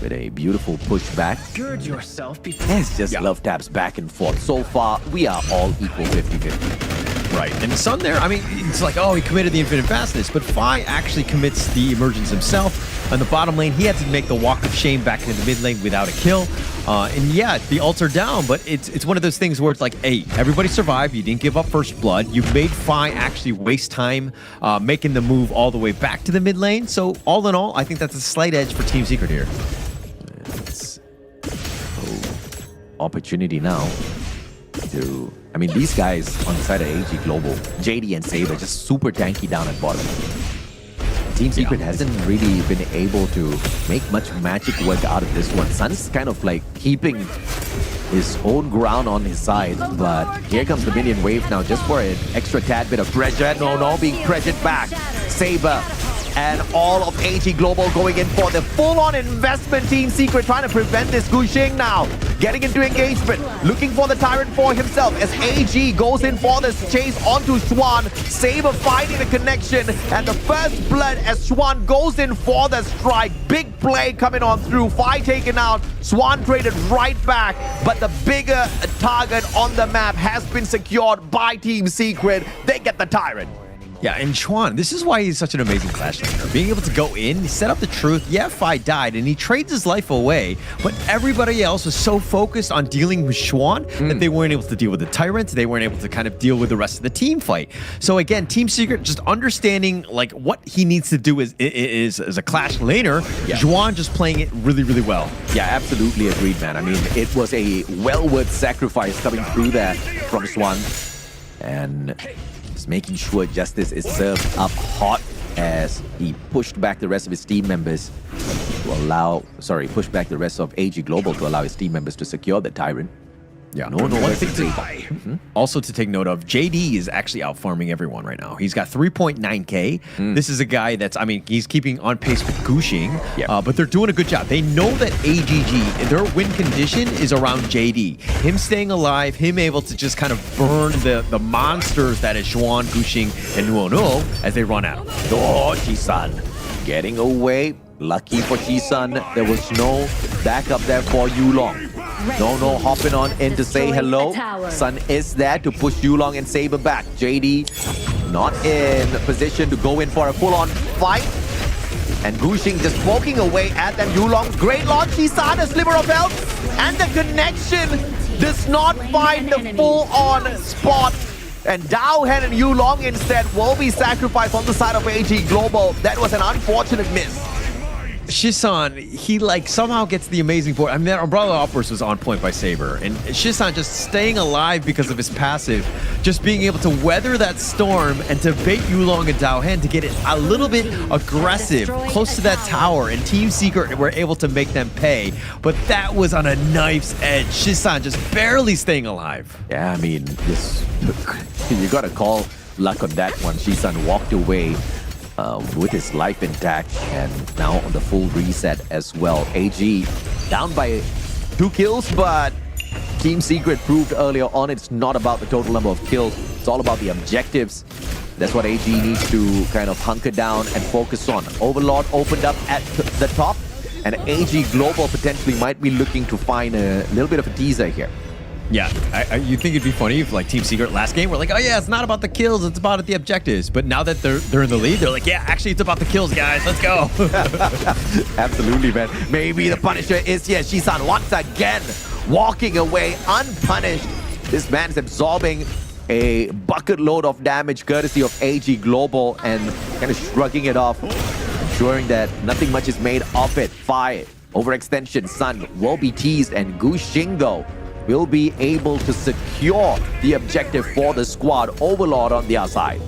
with a beautiful pushback. Gird yourself before. It's just love taps back and forth. So far, we are all equal 50-50. Right, and Sun there, I mean, it's like, he committed the infinite fastness, but Phi actually commits the emergence himself. On the bottom lane, he had to make the walk of shame back into the mid lane without a kill. And yeah, the ults are down, but it's one of those things where it's like, hey, everybody survived. You didn't give up first blood. You made Phi actually waste time making the move all the way back to the mid lane. So all in all, I think that's a slight edge for Team Secret here. It's opportunity now to... I mean, these guys on the side of AG Global, JD and Saber, just super tanky down at bottom. Team Secret hasn't really been able to make much magic work out of this one. Sun's kind of like keeping his own ground on his side, but here comes the minion wave now just for an extra tad bit of pressure. No, being pressured back. Saber and all of AG Global going in for the full-on investment. Team Secret trying to prevent this. Gushing now getting into engagement, looking for the Tyrant for himself as AG goes in for this chase onto Swan. Saber finding the connection and the first blood as Swan goes in for the strike. Big play coming on through. Phi taken out. Swan traded right back, but the bigger target on the map has been secured by Team Secret. They get the Tyrant. Yeah, and Chuan, this is why he's such an amazing Clash laner. Being able to go in, set up the truth. Yeah, Phi died, and he trades his life away, but everybody else was so focused on dealing with Chuan that they weren't able to deal with the Tyrant. They weren't able to kind of deal with the rest of the team fight. So again, Team Secret just understanding like what he needs to do is as a Clash laner. Juan just playing it really, really well. Yeah, absolutely agreed, man. I mean, it was a well worth sacrifice coming through there from Swan. And making sure justice is served up hot as he pushed back the rest of his team members to pushed back the rest of AG Global to allow his team members to secure the Tyrant. Yeah. Also to take note of, JD is actually out farming everyone right now. He's got 3.9k. This is a guy that's, I mean, he's keeping on pace with Gushing, but they're doing a good job. They know that AGG, their win condition is around JD. Him staying alive, him able to just kind of burn the monsters that is Xuan, Gushing, and Nuono as they run out. Oh, Chisan getting away. Lucky for Chisan, there was no backup there for Yulong. No hopping on in to say hello. Sun is there to push Yulong and Saber back. JD not in position to go in for a full-on fight. And Gushing just poking away at them. Yulong, great launch. Chisan, a sliver of health. And the connection does not find the full-on spot. And Dowhen and Yulong instead will be sacrificed on the side of AG Global. That was an unfortunate miss. Shisan, he like somehow gets the amazing board. I mean, that Umbrella Outburst was on point by Saber, and Shisan just staying alive because of his passive, just being able to weather that storm and to bait Yulong and Dao Hen to get it a little bit aggressive, close to that tower, and Team Secret were able to make them pay. But that was on a knife's edge. Shisan just barely staying alive. Yeah, I mean, this you gotta call luck on that one. Shisan walked away with his life intact, and now on the full reset as well. AG down by 2 kills, but Team Secret proved earlier on it's not about the total number of kills, it's all about the objectives. That's what AG needs to kind of hunker down and focus on. Overlord opened up at the top, and AG Global potentially might be looking to find a little bit of a teaser here. Yeah, you think it'd be funny if like Team Secret last game were like, oh yeah, it's not about the kills, it's about the objectives. But now that they're in the lead, they're like, yeah, actually it's about the kills, guys. Let's go. Absolutely, man. Maybe the Punisher is here. Shisan once again walking away unpunished. This man's absorbing a bucket load of damage courtesy of AG Global and kind of shrugging it off, ensuring that nothing much is made of it. Fire, overextension, Sun will be teased, and Gu Xing though will be able to secure the objective for the squad. Overlord on the outside.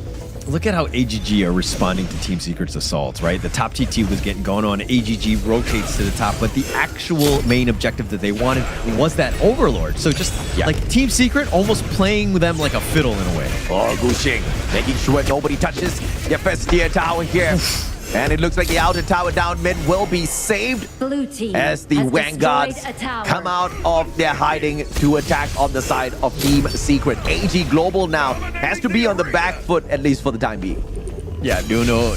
Look at how AGG are responding to Team Secret's assaults, right? The top TT was getting going on. AGG rotates to the top, but the actual main objective that they wanted was that Overlord. So just like Team Secret almost playing with them like a fiddle in a way. Oh, Gu Xing making sure nobody touches the first tier tower here. And it looks like the outer tower down mid will be saved Blue team as the Vanguards come out of their hiding to attack on the side of Team Secret. AG Global now has to be on the back foot, at least for the time being. Yeah, Nuno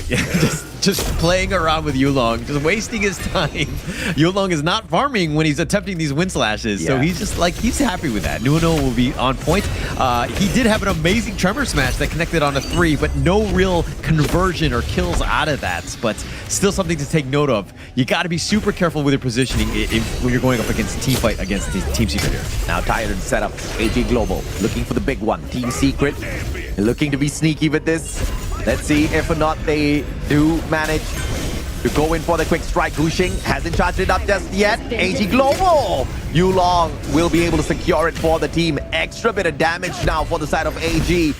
just playing around with Yulong, just wasting his time. Yulong is not farming when he's attempting these wind slashes, so he's just like, he's happy with that. Nuno will be on point. He did have an amazing Tremor Smash that connected on a 3, but no real conversion or kills out of that, but still something to take note of. You got to be super careful with your positioning when you're going up against a team fight against Team Secret here. Now Tyrant set up, AG Global looking for the big one. Team Secret looking to be sneaky with this. Let's see if or not they do manage to go in for the quick strike. Gu Xing hasn't charged it up just yet. AG Global! Yulong will be able to secure it for the team. Extra bit of damage now for the side of AG.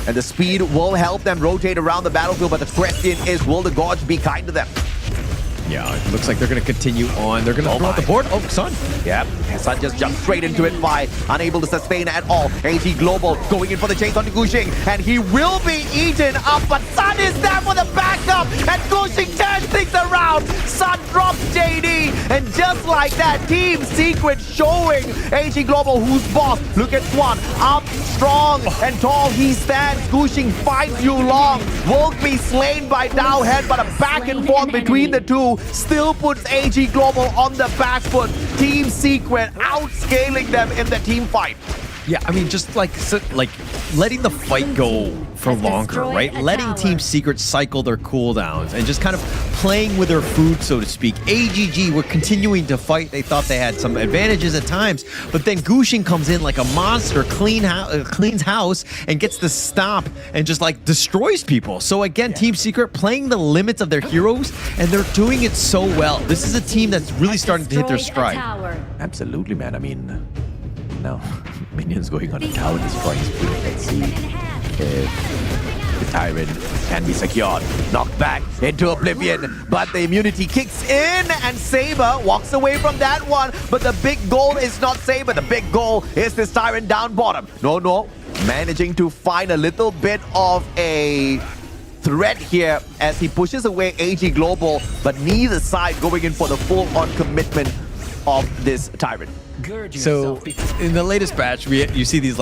And the speed will help them rotate around the battlefield, but the question is, will the Gorge be kind to them? Yeah, it looks like they're going to continue on. They're going to throw out the board. Oh, Sun. Yep, Sun just jumped straight into it by unable to sustain at all. AG Global going in for the chase onto Gu Xing, and he will be eaten up, but Sun is there for the backup, and Gu Xing turns things around. Sun drops JD, and just like that, Team Secret showing AG Global who's boss. Look at Swan, up, strong, and tall he stands. Gu Xing fights Yulong, won't be slain by Dao Hen, but a back and forth between the two still puts AG Global on the back foot. Team Secret outscaling them in the team fight. Yeah, I mean, just like letting the fight go for longer, right? Letting Team Secret cycle their cooldowns and just kind of playing with their food, so to speak. AGG were continuing to fight. They thought they had some advantages at times, but then Gu Xing comes in like a monster, cleans house, and gets the stop and just like destroys people. So again, Team Secret playing the limits of their heroes, and they're doing it so well. This is a team that's really starting to hit their stride. Absolutely, man. I mean, no. Minions going on the tower, destroying his food. Let's see if the Tyrant can be secured. Knocked back into oblivion, but the immunity kicks in, and Saber walks away from that one. But the big goal is not Saber. The big goal is this Tyrant down bottom. No. Managing to find a little bit of a threat here as he pushes away AG Global, but neither side going in for the full-on commitment of this Tyrant. So in the latest batch, you see these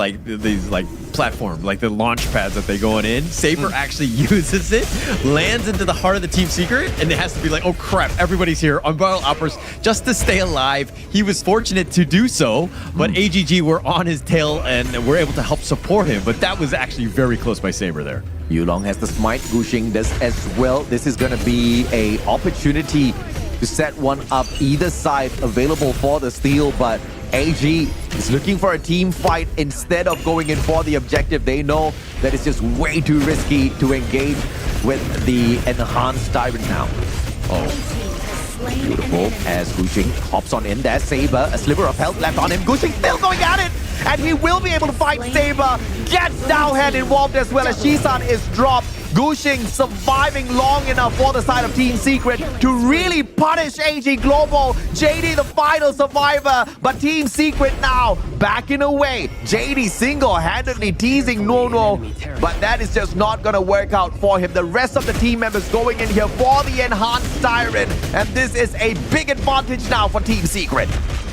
platform, like the launch pads that they go in. Saber actually uses it, lands into the heart of the Team Secret, and it has to be like, oh crap, everybody's here. Unbridled Uppers just to stay alive. He was fortunate to do so, but AGG were on his tail and were able to help support him. But that was actually very close by Saber there. Yulong has the smite. Gu Xing does as well. This is going to be a opportunity to set one up either side available for the steal, but AG is looking for a team fight instead of going in for the objective. They know that it's just way too risky to engage with the enhanced Tyrant now. Beautiful as Gushing hops on in there. Saber, a sliver of health left on him. Gushing still going at it, and he will be able to fight Saber. Gets Dowhead involved as well as Shisan is dropped. Gushing surviving long enough for the side of Team Secret to really punish AG Global. JD the final survivor, but Team Secret now backing away. JD single-handedly teasing Nono, but that is just not gonna work out for him. The rest of the team members going in here for the enhanced Tyrant, and this is a big advantage now for Team Secret.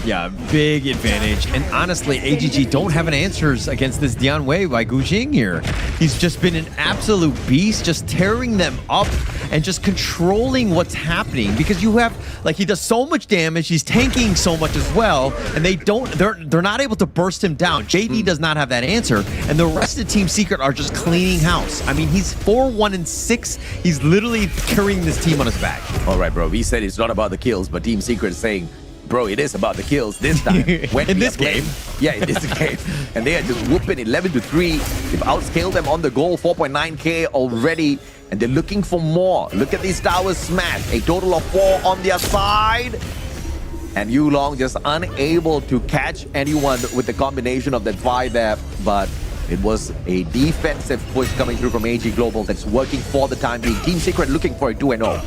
Yeah, big advantage. And honestly, AGG don't have an answers against this Dian Wei by Gushing here. He's just been an absolute beast, just tearing them up and just controlling what's happening, because you have, like, he does so much damage, he's tanking so much as well, and they're not able to burst him down. JD does not have that answer, and the rest of Team Secret are just cleaning house. I mean, he's 4-1-6. He's literally carrying this team on his back. All right, bro, we said it's not about the kills, but Team Secret is saying, bro, it is about the kills this time. In this game. Yeah, in this game. And they are just whooping 11-3. They've outscaled them on the goal, 4.9k already. And they're looking for more. Look at these towers smash. A total of 4 on their side. And Yulong just unable to catch anyone with the combination of that 5 there. But it was a defensive push coming through from AG Global that's working for the time being. Team Secret looking for a 2-0.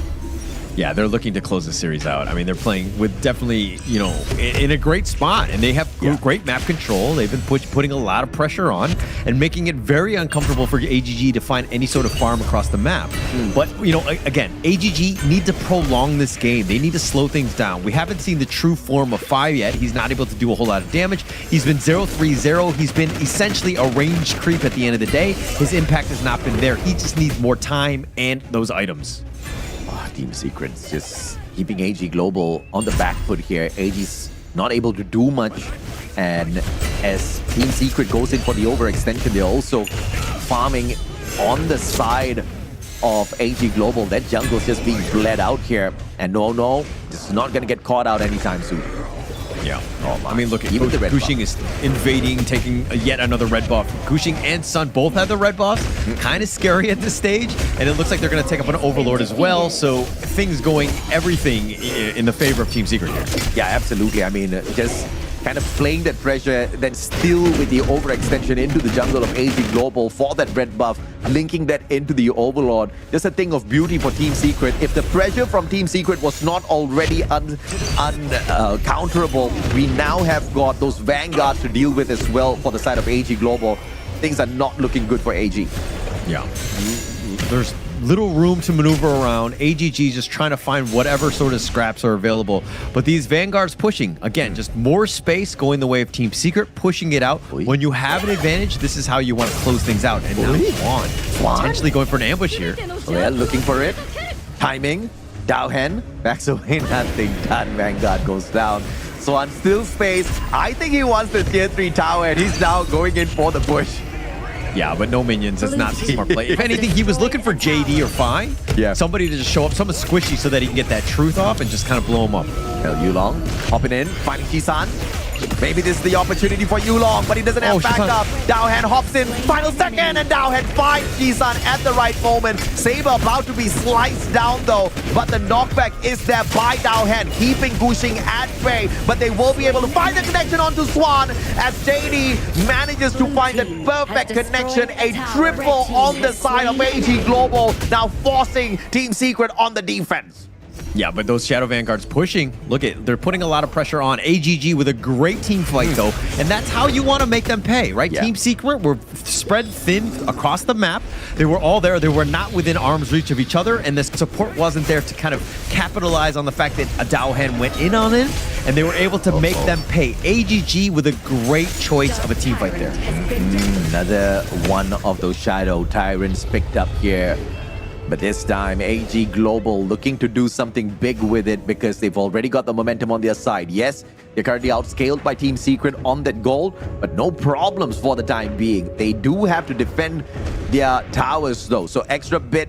Yeah, they're looking to close the series out. I mean, they're playing with definitely, you know, in a great spot, and they have great map control. They've been putting a lot of pressure on and making it very uncomfortable for AGG to find any sort of farm across the map. But, you know, again, AGG need to prolong this game. They need to slow things down. We haven't seen the true form of 5 yet. He's not able to do a whole lot of damage. He's been 0-3-0. He's been essentially a range creep at the end of the day. His impact has not been there. He just needs more time and those items. Team Secret's just keeping AG Global on the back foot here. AG's not able to do much, and as Team Secret goes in for the overextension, they're also farming on the side of AG Global. That jungle's just being bled out here, and no, this is not gonna get caught out anytime soon. Yeah. I mean, look, even Gushing is invading, taking yet another red buff. Gushing and Sun both have the red buffs. Kind of scary at this stage. And it looks like they're going to take up an Overlord as well. So things going everything in the favor of Team Secret here. Yeah, absolutely. I mean, just kind of playing that pressure, then still with the overextension into the jungle of AG Global for that red buff, linking that into the Overlord. Just a thing of beauty for Team Secret. If the pressure from Team Secret was not already uncounterable, we now have got those Vanguards to deal with as well for the side of AG Global. Things are not looking good for AG. Yeah. There's little room to maneuver around. AGG just trying to find whatever sort of scraps are available. But these Vanguards pushing. Again, just more space going the way of Team Secret, pushing it out. When you have an advantage, this is how you want to close things out. And now Swan potentially going for an ambush here. Well, looking for it. Timing. Dowhen backs away, nothing done. Vanguard goes down. Swan still stays. I think he wants the tier 3 tower, and he's now going in for the push. Yeah, but no minions is not the smart play. If anything, he was looking for JD or Fine. Yeah. Somebody to just show up, someone squishy so that he can get that truth off and just kind of blow him up. Well, Yulong hopping in, finding Shisan. Maybe this is the opportunity for Yulong, but he doesn't have backup. Dowhen hops in, final second, and Dowhen finds Shisan at the right moment. Saber about to be sliced down though, but the knockback is there by Dowhen, keeping Gushing at bay, but they will be able to find the connection onto Swan as JD manages to find the perfect connection, a triple on the side of AG Global, now forcing Team Secret on the defense. Yeah, but those Shadow Vanguards pushing, look at, they're putting a lot of pressure on AGG with a great team fight though, and that's how you want to make them pay, right? Yeah. Team Secret were spread thin across the map. They were all there. They were not within arm's reach of each other, and the support wasn't there to kind of capitalize on the fact that a Dowhen went in on it, and they were able to make them pay. AGG with a great choice of a team fight there. Another one of those Shadow Tyrants picked up here. But this time, AG Global looking to do something big with it because they've already got the momentum on their side. Yes, they're currently outscaled by Team Secret on that goal, but no problems for the time being. They do have to defend their towers though, so extra bit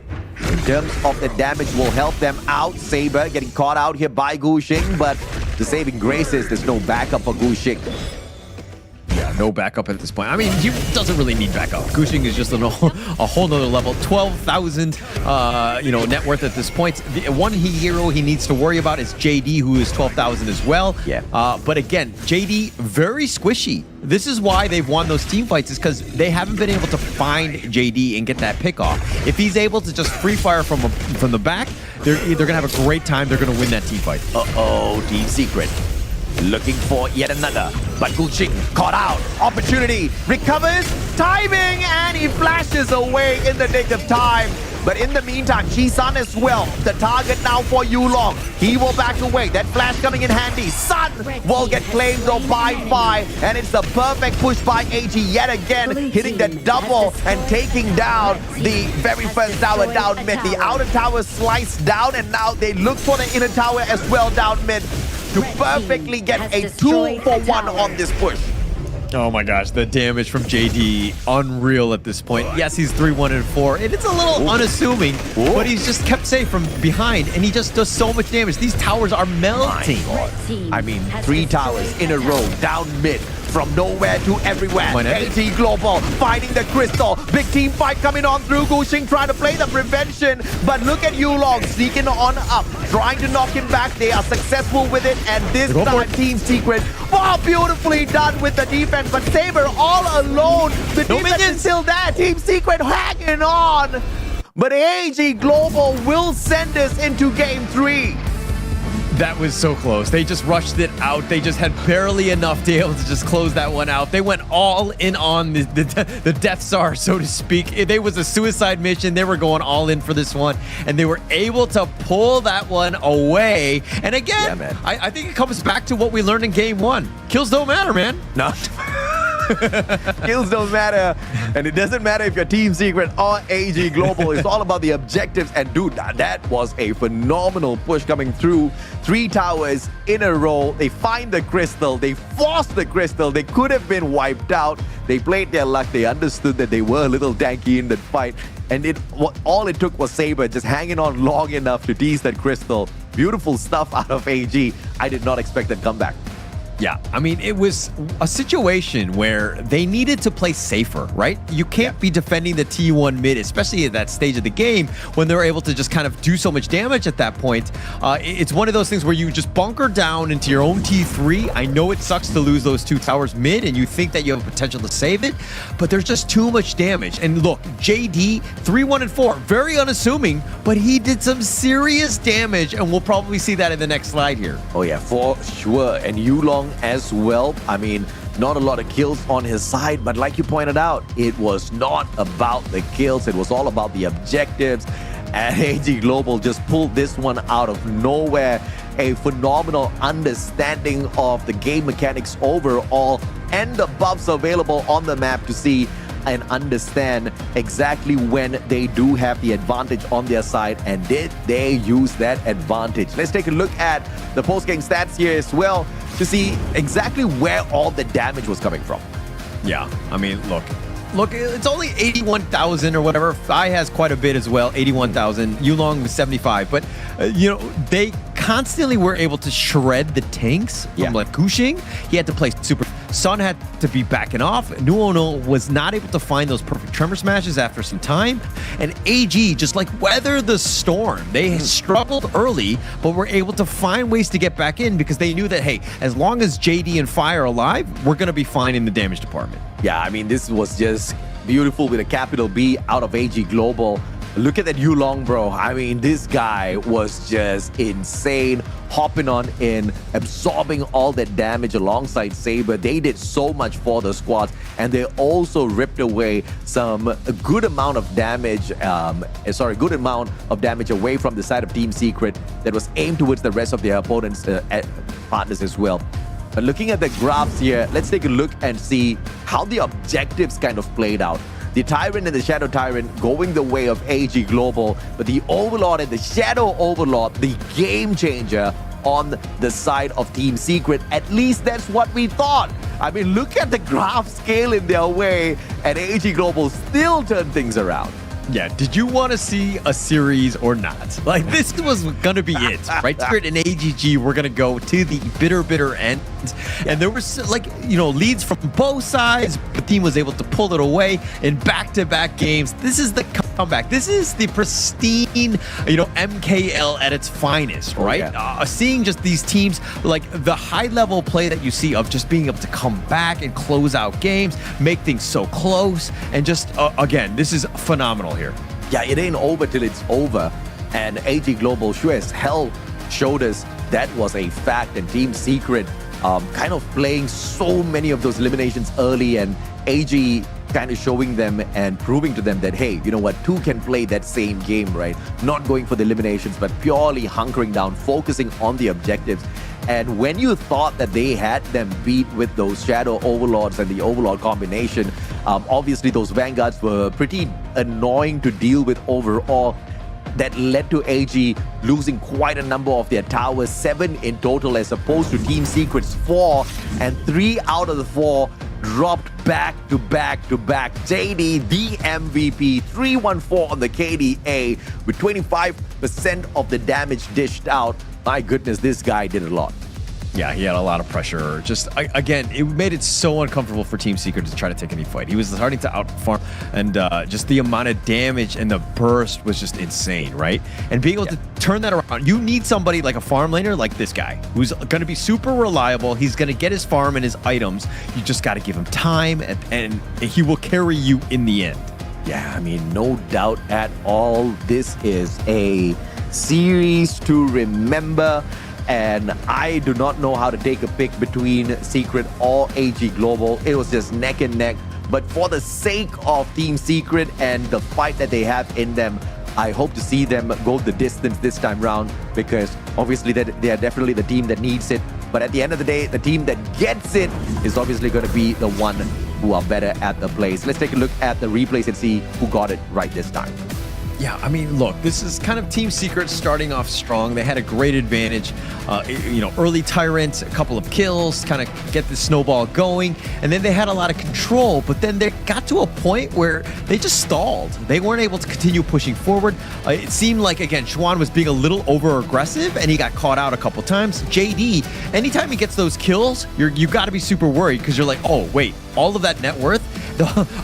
in terms of the damage will help them out. Saber getting caught out here by Gushing, but the saving grace is there's no backup for Gushing. Yeah, Yeah, no backup at this point. I mean, he doesn't really need backup. Gushing is just a whole nother level. 12,000, net worth at this point. The one hero he needs to worry about is JD, who is 12,000 as well. Yeah. But again, JD, very squishy. This is why they've won those team fights, is because they haven't been able to find JD and get that pick off. If he's able to just free fire from the back, they're going to have a great time. They're going to win that team fight. Uh-oh, Team Secret. Looking for yet another, but Gushing caught out. Opportunity, recovers, timing, and he flashes away in the nick of time. But in the meantime, Ji-san as well. The target now for Yulong. He will back away. That flash coming in handy. Sun will get claimed though by 5. And it's the perfect push by AG yet again. Hitting the double and taking down the very first tower down mid. The outer tower sliced down, and now they look for the inner tower as well down mid to perfectly get a 2-for-1 on this push. Oh my gosh, the damage from JD, unreal at this point. Yes, he's 3-1-4, and it's a little unassuming, but he's just kept safe from behind, and he just does so much damage. These towers are melting. I mean, 3 towers in a row, down mid, from nowhere to everywhere. AT Global finding the crystal. Big team fight coming on through. Gushing trying to play the prevention, but look at Yulong sneaking on up, trying to knock him back. They are successful with it, and this time Team Secret, beautifully done with the defense, but Saber all alone. The defense is still there. Team Secret hanging on, but AG Global will send us into game 3. That was so close. They just rushed it out. They just had barely enough to be able to just close that one out. They went all in on the Death Star, so to speak. It was a suicide mission. They were going all in for this one, and they were able to pull that one away. And again, I think it comes back to what we learned in game 1. Kills don't matter, man. No. Kills don't matter, and it doesn't matter if you're Team Secret or AG Global. It's all about the objectives, and dude, that was a phenomenal push coming through. 3 towers in a row. They find the crystal, they forced the crystal. They could have been wiped out. They played their luck. They understood that they were a little tanky in that fight, and all it took was Saber just hanging on long enough to tease that crystal. Beautiful stuff out of AG. I did not expect that comeback. Yeah, I mean, it was a situation where they needed to play safer, right? You can't be defending the T1 mid, especially at that stage of the game when they're able to just kind of do so much damage at that point. It's one of those things where you just bunker down into your own T3. I know it sucks to lose those 2 towers mid, and you think that you have potential to save it, but there's just too much damage. And look, JD, 3-1-4, very unassuming, but he did some serious damage, and we'll probably see that in the next slide here. Oh yeah, for sure. And Yulong as well. I mean, not a lot of kills on his side, but like you pointed out, it was not about the kills. It was all about the objectives. And AG Global just pulled this one out of nowhere. A phenomenal understanding of the game mechanics overall and the buffs available on the map to see and understand exactly when they do have the advantage on their side, and did they use that advantage. Let's take a look at the post-game stats here as well to see exactly where all the damage was coming from. Yeah, I mean, look, it's only 81,000 or whatever. Phi has quite a bit as well, 81,000. Yulong was 75, but they constantly were able to shred the tanks from like Gushing. He had to play super. Sun had to be backing off. Nuono was not able to find those perfect tremor smashes after some time. And AG just like weathered the storm. They struggled early, but were able to find ways to get back in because they knew that, hey, as long as JD and Phi are alive, we're going to be fine in the damage department. Yeah, I mean, this was just beautiful with a capital B out of AG Global. Look at that Yulong, bro. I mean, this guy was just insane, hopping on in, absorbing all that damage alongside Saber. They did so much for the squad, and they also ripped away a good amount of damage away from the side of Team Secret that was aimed towards the rest of their opponents' partners as well. But looking at the graphs here, let's take a look and see how the objectives kind of played out. The Tyrant and the Shadow Tyrant going the way of AG Global, but the Overlord and the Shadow Overlord, the game changer on the side of Team Secret. At least that's what we thought. I mean, look at the graph scale in their way, and AG Global still turned things around. Yeah, did you want to see a series or not? Like, this was going to be it, right? Secret and AGG, we're going to go to the bitter end. And there was leads from both sides. The team was able to pull it away in back-to-back games. This is the comeback. This is the pristine, MKL at its finest, right? Seeing just these teams, like the high-level play that you see of just being able to come back and close out games, make things so close, and just, again, this is phenomenal here. Yeah, it ain't over till it's over. And AG Global sure as hell showed us that was a fact, and Team Secret kind of playing so many of those eliminations early, and AG kind of showing them and proving to them that, hey, you know what, two can play that same game, right? Not going for the eliminations, but purely hunkering down, focusing on the objectives. And when you thought that they had them beat with those Shadow Overlords and the Overlord combination, obviously those Vanguards were pretty annoying to deal with overall. That led to AG losing quite a number of their towers, 7 in total, as opposed to Team Secret's 4, and 3 out of the 4 dropped back to back to back. JD, the MVP, 314 on the KDA with 25% of the damage dished out. My goodness, this guy did a lot. Yeah, he had a lot of pressure. Just, again, it made it so uncomfortable for Team Secret to try to take any fight. He was starting to outfarm, and just the amount of damage and the burst was just insane, right? And being able to turn that around, you need somebody like a farm laner like this guy, who's going to be super reliable. He's going to get his farm and his items. You just got to give him time, and he will carry you in the end. Yeah, I mean, no doubt at all. This is a series to remember. And I do not know how to take a pick between Secret or AG Global. It was just neck and neck. But for the sake of Team Secret and the fight that they have in them, I hope to see them go the distance this time round, because obviously they are definitely the team that needs it. But at the end of the day, the team that gets it is obviously going to be the one who are better at the plays. Let's take a look at the replays and see who got it right this time. Yeah, I mean, look, this is kind of Team Secret starting off strong. They had a great advantage, early Tyrants, a couple of kills, kind of get the snowball going, and then they had a lot of control, but then they got to a point where they just stalled. They weren't able to continue pushing forward. It seemed like, again, Xuan was being a little over-aggressive, and he got caught out a couple times. JD, anytime he gets those kills, you got to be super worried, because you're like, oh, wait, all of that net worth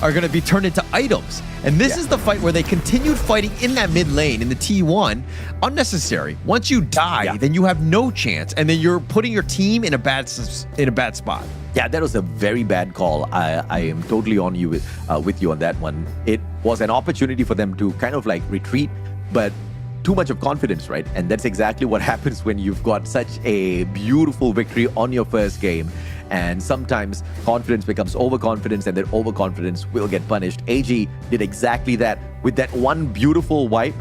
are going to be turned into items. And this is the fight where they continued fighting in that mid lane in the T1. Unnecessary. Once you die, then you have no chance, and then you're putting your team in a bad spot. Yeah, that was a very bad call. I am totally on you with you on that one. It was an opportunity for them to kind of like retreat, but too much of confidence, right? And that's exactly what happens when you've got such a beautiful victory on your first game. And sometimes confidence becomes overconfidence, and that overconfidence will get punished. AG did exactly that with that one beautiful wipe.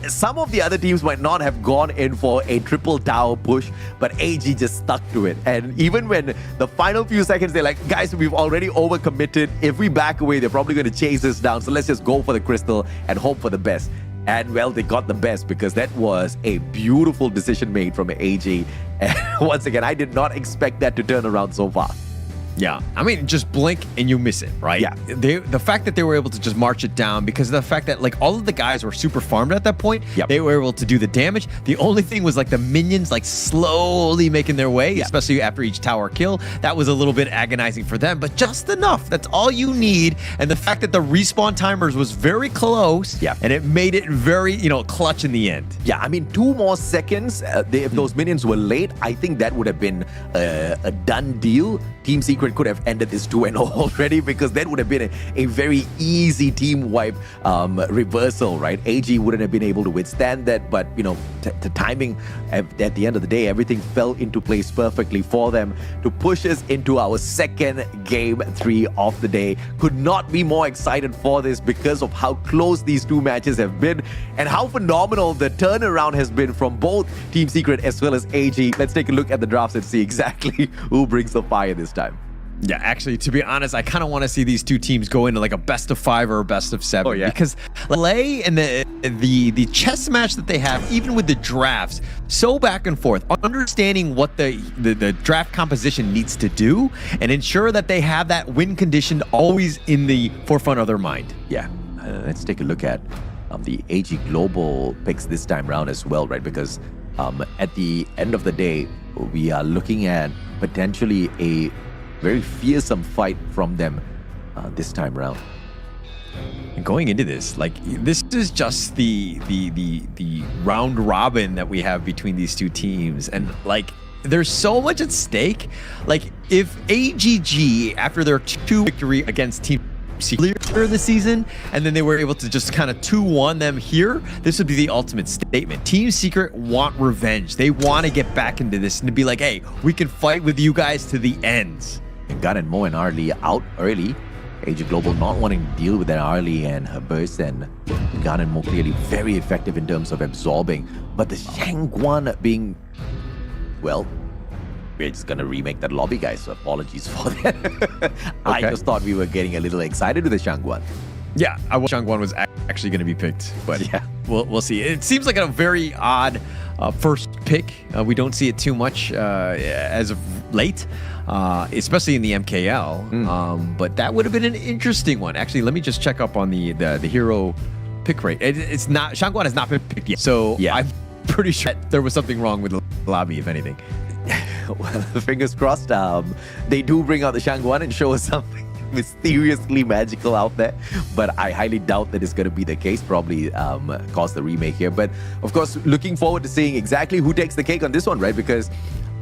Some of the other teams might not have gone in for a triple tower push, but AG just stuck to it. And even when the final few seconds, they're like, guys, we've already overcommitted. If we back away, they're probably going to chase us down. So let's just go for the crystal and hope for the best. And well, they got the best, because that was a beautiful decision made from AG. And once again, I did not expect that to turn around so fast. Yeah, I mean, just blink and you miss it, right? Yeah. The fact that they were able to just march it down, because of the fact that like all of the guys were super farmed at that point, they were able to do the damage. The only thing was like the minions like slowly making their way, especially after each tower kill. That was a little bit agonizing for them, but just enough. That's all you need. And the fact that the respawn timers was very close, and it made it very, clutch in the end. Yeah, I mean, 2 more seconds, if those minions were late, I think that would have been a done deal. Team Secret could have ended this 2-0 already, because that would have been a very easy team wipe reversal, right? AG wouldn't have been able to withstand that, but the timing at the end of the day, everything fell into place perfectly for them to push us into our second game 3 of the day. Could not be more excited for this, because of how close these 2 matches have been and how phenomenal the turnaround has been from both Team Secret as well as AG. Let's take a look at the drafts and see exactly who brings the fire this time. Yeah, actually, to be honest, I kind of want to see these 2 teams go into like a best of 5 or a best of 7. Because LA and the chess match that they have, even with the drafts, so back and forth, understanding what the draft composition needs to do and ensure that they have that win condition always in the forefront of their mind. Yeah, let's take a look at the AG Global picks this time round as well, right? Because at the end of the day, we are looking at potentially a very fearsome fight from them this time around. And going into this, like, this is just the round robin that we have between these two teams, and like, there's so much at stake. Like, if AGG, after their 2 victory against Team Secret earlier this season, and then they were able to just kind of 2-1 them here, this would be the ultimate statement. Team Secret want revenge. They want to get back into this and to be like, hey, we can fight with you guys to the ends. And Gun and Mo and Arlie out early. AG Global not wanting to deal with that Arlie and her burst, and Gun and Mo clearly very effective in terms of absorbing. But the Shangguan being, well, we're just gonna remake that lobby, guys, so apologies for that. I just thought we were getting a little excited with the Shangguan. Yeah, I wish Shangguan was actually going to be picked, but yeah, we'll see. It seems like a very odd first pick. We don't see it too much as of late, especially in the MKL. But that would have been an interesting one. Actually, let me just check up on the hero pick rate. It's not, Shangguan has not been picked yet, so yeah, I'm pretty sure there was something wrong with the lobby, if anything. Well, fingers crossed. They do bring out the Shangguan and show us something mysteriously magical out there, but I highly doubt that is going to be the case. Probably cause the remake here, but of course looking forward to seeing exactly who takes the cake on this one, right? Because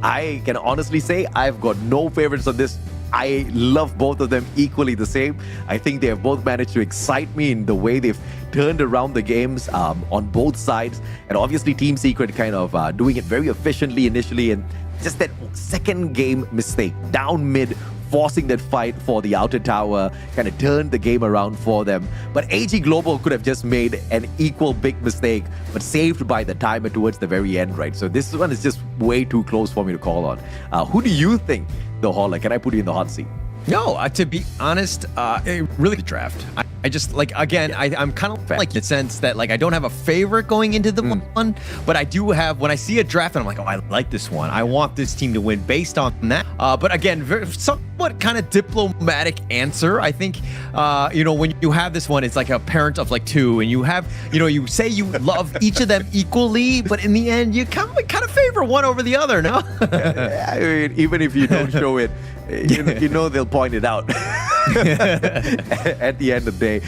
I can honestly say I've got no favorites on this. I love both of them equally the same. I think they have both managed to excite me in the way they've turned around the games on both sides, and obviously Team Secret kind of doing it very efficiently initially, and just that second game mistake down mid, forcing that fight for the outer tower, kind of turned the game around for them. But AG Global could have just made an equal big mistake, but saved by the timer towards the very end, right? So this one is just way too close for me to call on. Who do you think, though, Holler? Can I put you in the hot seat? No, to be honest, really the draft. I just, like, again, I'm kind of like, in the sense that, like, I don't have a favorite going into the one, but I do have, when I see a draft and I'm like, oh, I like this one, I want this team to win based on that. But again, somewhat kind of diplomatic answer. I think, you know, when you have this one, it's like a parent of like 2, and you have, you know, you say you love each of them equally, but in the end, you kind of favor one over the other, no? I mean, even if you don't show it, you know they'll point it out at the end of the day.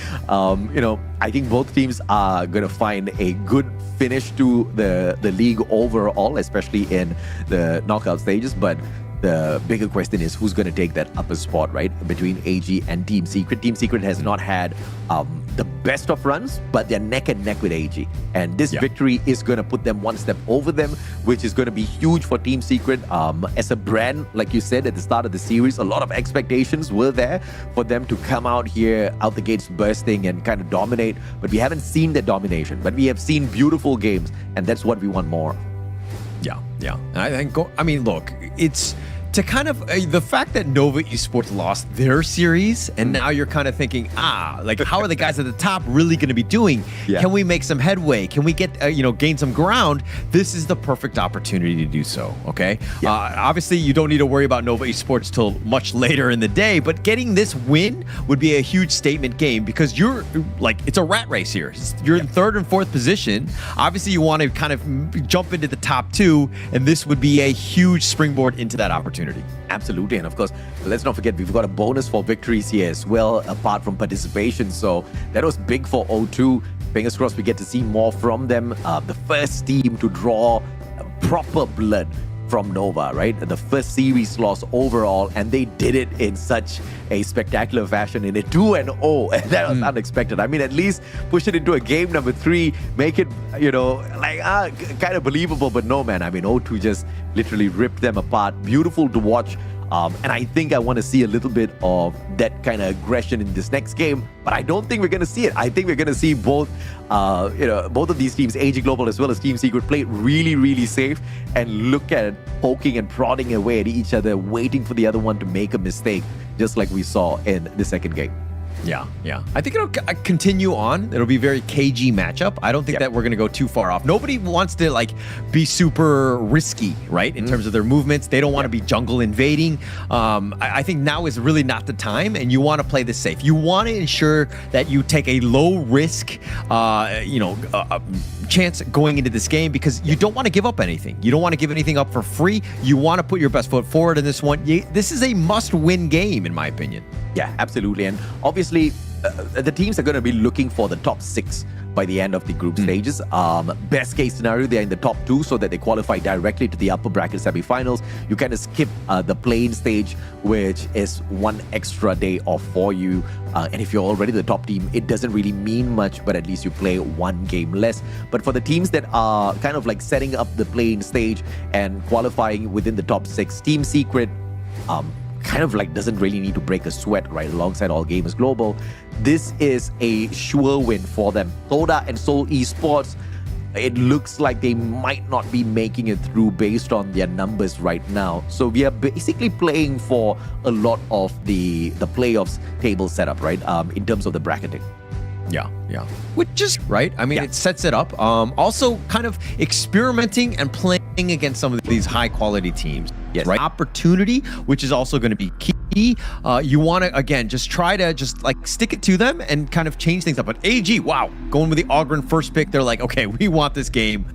You know, I think both teams are going to find a good finish to the league overall, especially in the knockout stages. But the bigger question is who's going to take that upper spot, right? Between AG and Team Secret. Team Secret has not had the best of runs, but they're neck and neck with AG. And this victory is going to put them one step over them, which is going to be huge for Team Secret. As a brand, like you said at the start of the series, a lot of expectations were there for them to come out here, out the gates bursting and kind of dominate. But we haven't seen that domination, but we have seen beautiful games, and that's what we want more of. Yeah. I think, I mean, look, it's to kind of the fact that Nova Esports lost their series, and now you're kind of thinking, like, how are the guys at the top really going to be doing? Can we make some headway? Can we get, gain some ground? This is the perfect opportunity to do so, okay? Obviously, you don't need to worry about Nova Esports till much later in the day, but getting this win would be a huge statement game, because you're, like, it's a rat race here. You're in 3rd and 4th position. Obviously, you want to kind of jump into the top 2, and this would be a huge springboard into that opportunity. Absolutely. And of course, let's not forget, we've got a bonus for victories here as well, apart from participation. So that was big for O2. Fingers crossed we get to see more from them. The first team to draw proper blood from Nova, right? The first series loss overall, and they did it in such a spectacular fashion in a 2-0. And that was unexpected. I mean, at least push it into a game number 3, make it, like, kind of believable. But no, man, I mean, O2 just literally ripped them apart. Beautiful to watch. And I think I want to see a little bit of that kind of aggression in this next game, but I don't think we're going to see it. I think we're going to see both of these teams, AG Global as well as Team Secret, play it really, really safe and look at it, poking and prodding away at each other, waiting for the other one to make a mistake, just like we saw in the second game. Yeah. I think it'll continue on. It'll be a very cagey matchup. I don't think that we're going to go too far off. Nobody wants to like be super risky, right? In terms of their movements. They don't want to be jungle invading. I think now is really not the time, and you want to play this safe. You want to ensure that you take a low risk, chance going into this game, because you don't want to give up anything. You don't want to give anything up for free. You want to put your best foot forward in this one. This is a must-win game, in my opinion. Yeah, absolutely. And obviously, the teams are going to be looking for the top 6 by the end of the group stages. Best case scenario, they're in the top 2 so that they qualify directly to the upper bracket semifinals. You kind of skip the playing stage, which is one extra day off for you. And if you're already the top team, it doesn't really mean much, but at least you play one game less. But for the teams that are kind of like setting up the playing stage and qualifying within the top 6, Team Secret kind of like doesn't really need to break a sweat right alongside All Gamers Global. This is a sure win for them. Toda and Seoul Esports, it looks like they might not be making it through based on their numbers right now. So we are basically playing for a lot of the playoffs table setup, right? In terms of the bracketing. Yeah. Which is right. I mean, it sets it up. Also, kind of experimenting and playing against some of these high-quality teams. Yes. Right. Opportunity, which is also going to be key. You want to, again, just try to just like stick it to them and kind of change things up. But AG, wow, going with the Ogren first pick, they're like, okay, we want this game.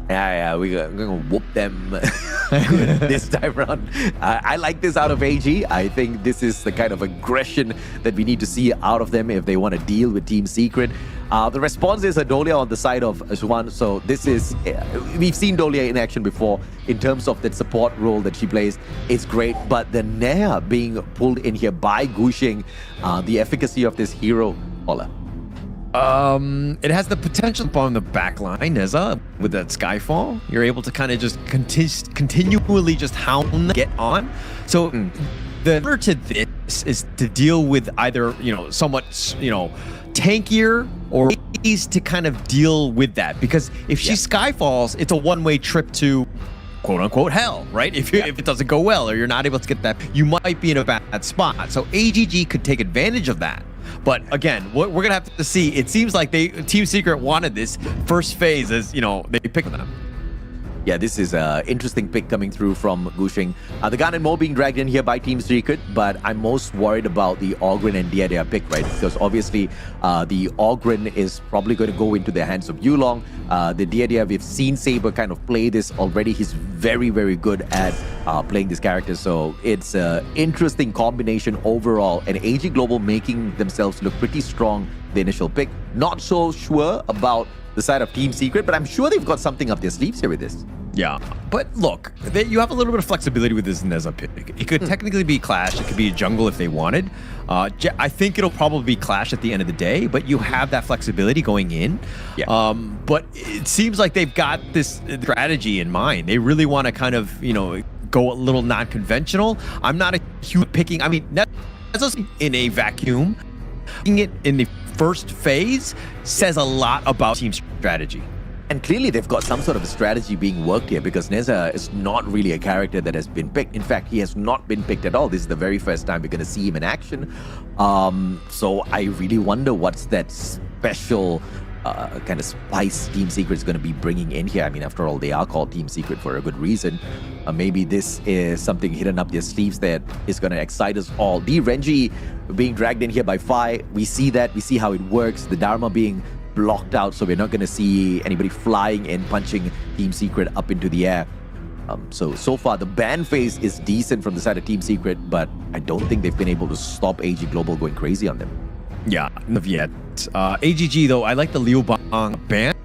Yeah, we're going to whoop them this time around. I like this out of AG. I think this is the kind of aggression that we need to see out of them if they want to deal with Team Secret. The response is Dolia on the side of Swan. So this is, we've seen Dolia in action before in terms of that support role that she plays. It's great. But the Nea being pulled in here by Gushing, the efficacy of this hero, Ola. It has the potential on the back line, Neza, with that Skyfall. You're able to kind of just continually just hound, get on. So the order to this is to deal with either, somewhat, tankier or ways to kind of deal with that. Because if she Skyfalls, it's a one-way trip to quote-unquote hell, right? If it doesn't go well or you're not able to get that, you might be in a bad spot. So AGG could take advantage of that. But again, what we're gonna have to see. It seems like Team Secret wanted this first phase as they picked them. Yeah, this is an interesting pick coming through from Gushing. The Garnet Mo being dragged in here by Team Secret, but I'm most worried about the Ogren and Diadea pick, right? Because obviously the Ogren is probably going to go into the hands of Yulong. The Diadea, we've seen Saber kind of play this already. He's very, very good at playing this character. So it's an interesting combination overall. And AG Global making themselves look pretty strong, the initial pick. Not so sure about the side of Team Secret, but I'm sure they've got something up their sleeves here with this. Yeah, but look, you have a little bit of flexibility with this Neza pick. It could technically be Clash. It could be a jungle if they wanted. I think it'll probably be Clash at the end of the day, but you have that flexibility going in. Yeah. But it seems like they've got this strategy in mind. They really want to kind of, go a little non-conventional. I'm not a huge picking. I mean, Neza's in a vacuum. Picking it in the first phase says a lot about team strategy. And clearly they've got some sort of a strategy being worked here, because Neza is not really a character that has been picked. In fact, he has not been picked at all. This is the very first time we're going to see him in action. So I really wonder what's that special kind of spice Team Secret is going to be bringing in here. I mean, after all, they are called Team Secret for a good reason. Maybe this is something hidden up their sleeves that is going to excite us all. The Renji being dragged in here by Phi, we see that. We see how it works. The Dharma being blocked out, so we're not going to see anybody flying and punching Team Secret up into the air. So far, the ban phase is decent from the side of Team Secret, but I don't think they've been able to stop AG Global going crazy on them. Yeah, not yet. AGG, though, I like the Liu Bang ban,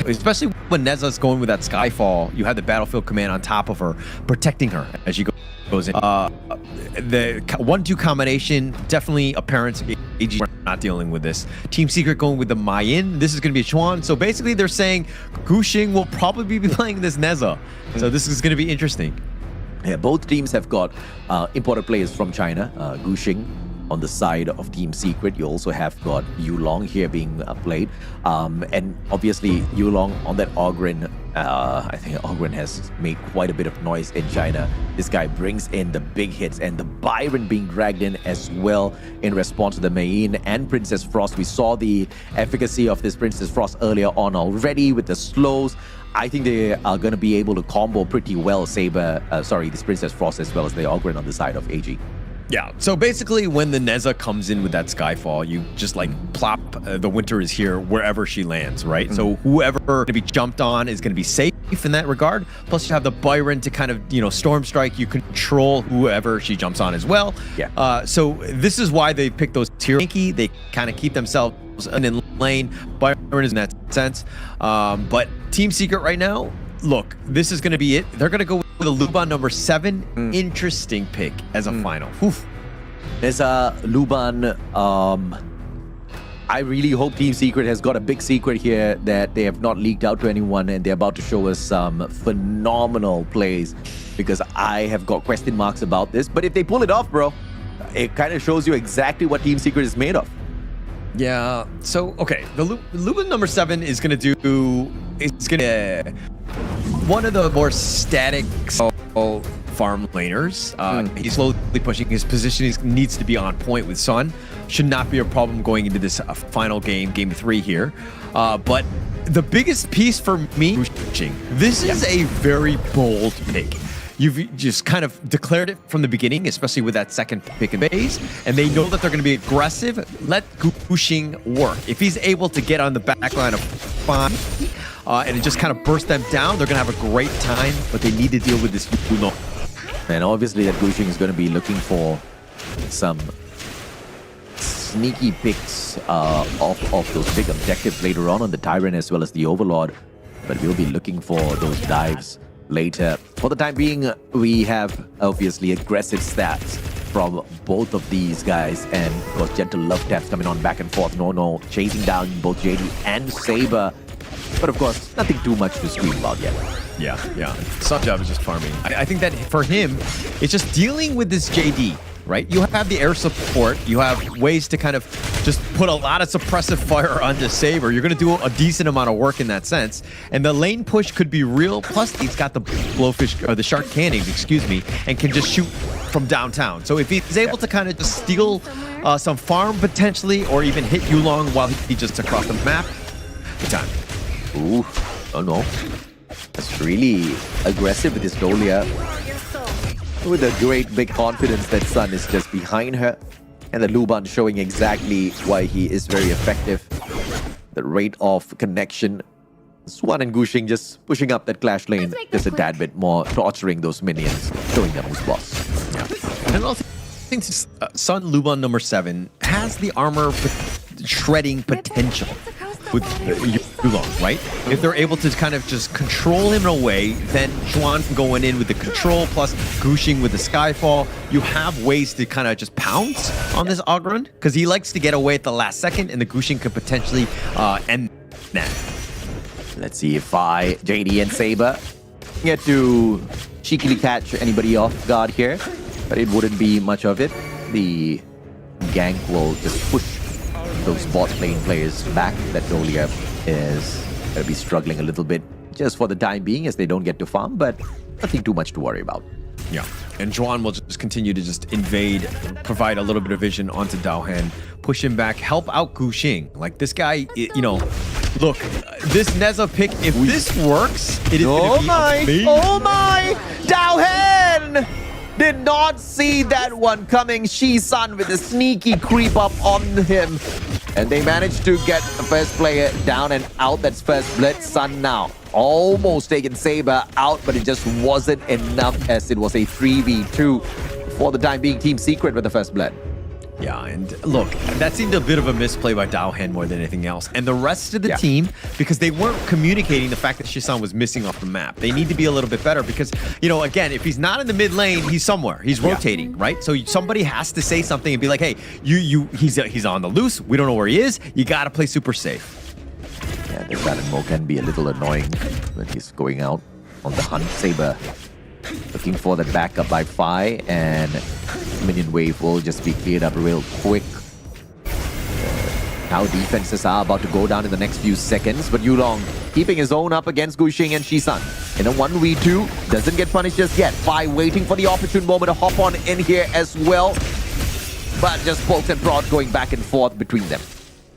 especially when Neza's going with that Skyfall. You have the Battlefield Command on top of her, protecting her as she goes in. The 1-2 combination, definitely apparent. AG not dealing with this. Team Secret going with the Mayin. This is going to be a Chuan. So basically, they're saying Gushing will probably be playing this Neza. So this is going to be interesting. Yeah, both teams have got imported players from China. Gushing on the side of Team Secret. You also have got Yulong here being played. And obviously, Yulong on that Ogren, I think Ogren has made quite a bit of noise in China. This guy brings in the big hits, and the Byron being dragged in as well in response to the Main and Princess Frost. We saw the efficacy of this Princess Frost earlier on already with the slows. I think they are going to be able to combo pretty well this Princess Frost as well as the Ogren on the side of AG. Yeah, so basically when the Neza comes in with that Skyfall, you just like plop the Winter is here wherever she lands, right? So whoever going to be jumped on is going to be safe in that regard. Plus you have the Byron to kind of, Storm Strike. You control whoever she jumps on as well. Yeah. So this is why they pick those tier. They kind of keep themselves in lane. Byron is in that sense. But Team Secret right now, look, this is going to be it. They're going to go with a Luban number 7. Interesting pick as a final. Oof. There's a Luban. I really hope Team Secret has got a big secret here that they have not leaked out to anyone, and they're about to show us some phenomenal plays, because I have got question marks about this. But if they pull it off, bro, it kind of shows you exactly what Team Secret is made of. Yeah, so, okay, the Luban number 7 is going to do, it's going to, one of the more static farm laners. He's slowly pushing his position. He needs to be on point with Sun. Should not be a problem going into this final game, game 3 here. But the biggest piece for me, this is a very bold pick. You've just kind of declared it from the beginning, especially with that second pick and base, and they know that they're going to be aggressive. Let Gushing work. If he's able to get on the back line of 5 and just kind of burst them down, they're going to have a great time, but they need to deal with this Yuno. And obviously that Gushing is going to be looking for some sneaky picks of those big objectives later on the Tyrant as well as the Overlord, but we'll be looking for those dives later. For the time being, we have obviously aggressive stats from both of these guys, and of course gentle love taps coming on back and forth. No chasing down both JD and Saber, but of course nothing too much to scream about yet. Yeah. Sun job is just farming. I think that for him, it's just dealing with this JD, right? You have the air support. You have ways to kind of just put a lot of suppressive fire onto Saber. You're going to do a decent amount of work in that sense. And the lane push could be real. Plus, he's got the blowfish, or the shark cannons, excuse me, and can just shoot from downtown. So if he's able to kind of just steal some farm potentially, or even hit Yulong while he just across the map, good time. Ooh, oh no. That's really aggressive with this Dolia. With a great big confidence that Sun is just behind her. And the Luban showing exactly why he is very effective. The rate of connection. Swan and Gushing just pushing up that clash lane just a tad bit more, torturing those minions, showing them who's boss. Yeah. And I think Sun Luban number 7 has the armor shredding potential with Yulong, right? If they're able to kind of just control him in a way, then Juan going in with the control plus Gushing with the Skyfall, you have ways to kind of just pounce on this Ogren, because he likes to get away at the last second, and the Gushing could potentially end that. Let's see if JD and Saber get to cheekily catch anybody off guard here, but it wouldn't be much of it. The gank will just push those bot lane players back. That Dolia is going to be struggling a little bit just for the time being as they don't get to farm, but nothing too much to worry about. Yeah, and Juan will just continue to just invade, provide a little bit of vision onto Daohan, push him back, help out Gushing. Like this guy, look, this Neza pick, if this works, it is going to be amazing. Oh my! Daohan! Did not see that one coming. Shi-Sun with a sneaky creep up on him. And they managed to get the first player down and out. That's first blood. Sun now almost taken Saber out, but it just wasn't enough as it was a 3v2 for the time being. Team Secret with the first blood. Yeah, and look, that seemed a bit of a misplay by Daohan more than anything else. And the rest of the team, because they weren't communicating the fact that Shi-Sun was missing off the map. They need to be a little bit better because, again, if he's not in the mid lane, he's somewhere. He's rotating, right? So somebody has to say something and be like, hey, he's on the loose. We don't know where he is. You got to play super safe. Yeah, the Mo can be a little annoying when he's going out on the hunt. Saber Looking for the backup by Phi, and minion wave will just be cleared up real quick. Now defenses are about to go down in the next few seconds, but Yulong keeping his own up against Guxing and Shisan. In a 1v2, doesn't get punished just yet. Phi waiting for the opportune moment to hop on in here as well. But just bolt and prod going back and forth between them.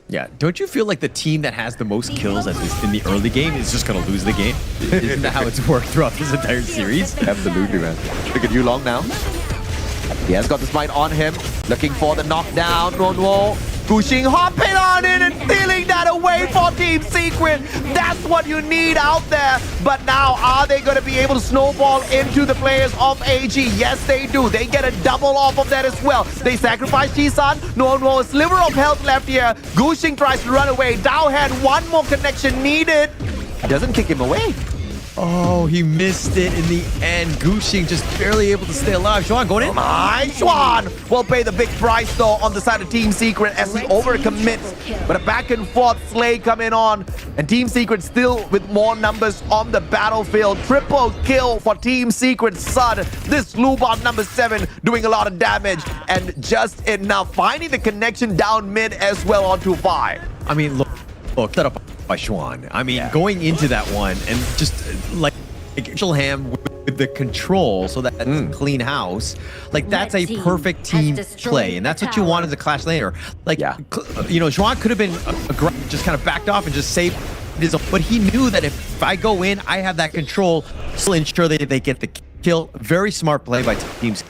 Yeah, don't you feel like the team that has the most kills at least in the early game is just going to lose the game? Isn't that how it's worked throughout this entire series? Absolutely, man. Look at Yulong now. He has got the smite on him. Looking for the knockdown. Ronwo. Guxing hopping on in and stealing that away for Team Secret. That's what you need out there. But now, are they going to be able to snowball into the players of AG? Yes, they do. They get a double off of that as well. They sacrifice Shisan. Ronwo, a sliver of health left here. Guxing tries to run away. Dao had one more connection needed. Doesn't kick him away. Oh, he missed it in the end. Guxing just barely able to stay alive. Xuan going in. Nice. Xuan will pay the big price though on the side of Team Secret as he overcommits. But a back and forth slay coming on. And Team Secret still with more numbers on the battlefield. Triple kill for Team Secret Sun. This Lubot number 7 doing a lot of damage. And just enough. Finding the connection down mid as well onto 5. I mean, look that up by Xuan. I mean, going into that one and just like Ham with the control so that that's clean house, like that's a perfect team play, and that's what you want as a clash laner. Like, you know, Xuan could have been just kind of backed off and just saved his own, but he knew that if I go in, I have that control, still ensure that they get the kill. Very smart play by teams.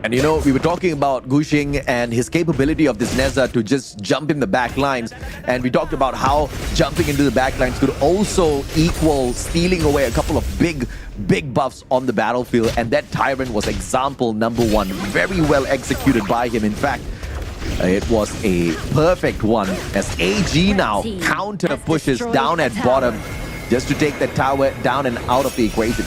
And you know, we were talking about Guxing and his capability of this Neza to just jump in the back lines. And we talked about how jumping into the back lines could also equal stealing away a couple of big buffs on the battlefield. And that Tyrant was example number 1. Very well executed by him. In fact, it was a perfect one as AG now counter pushes down at bottom just to take the tower down and out of the equation.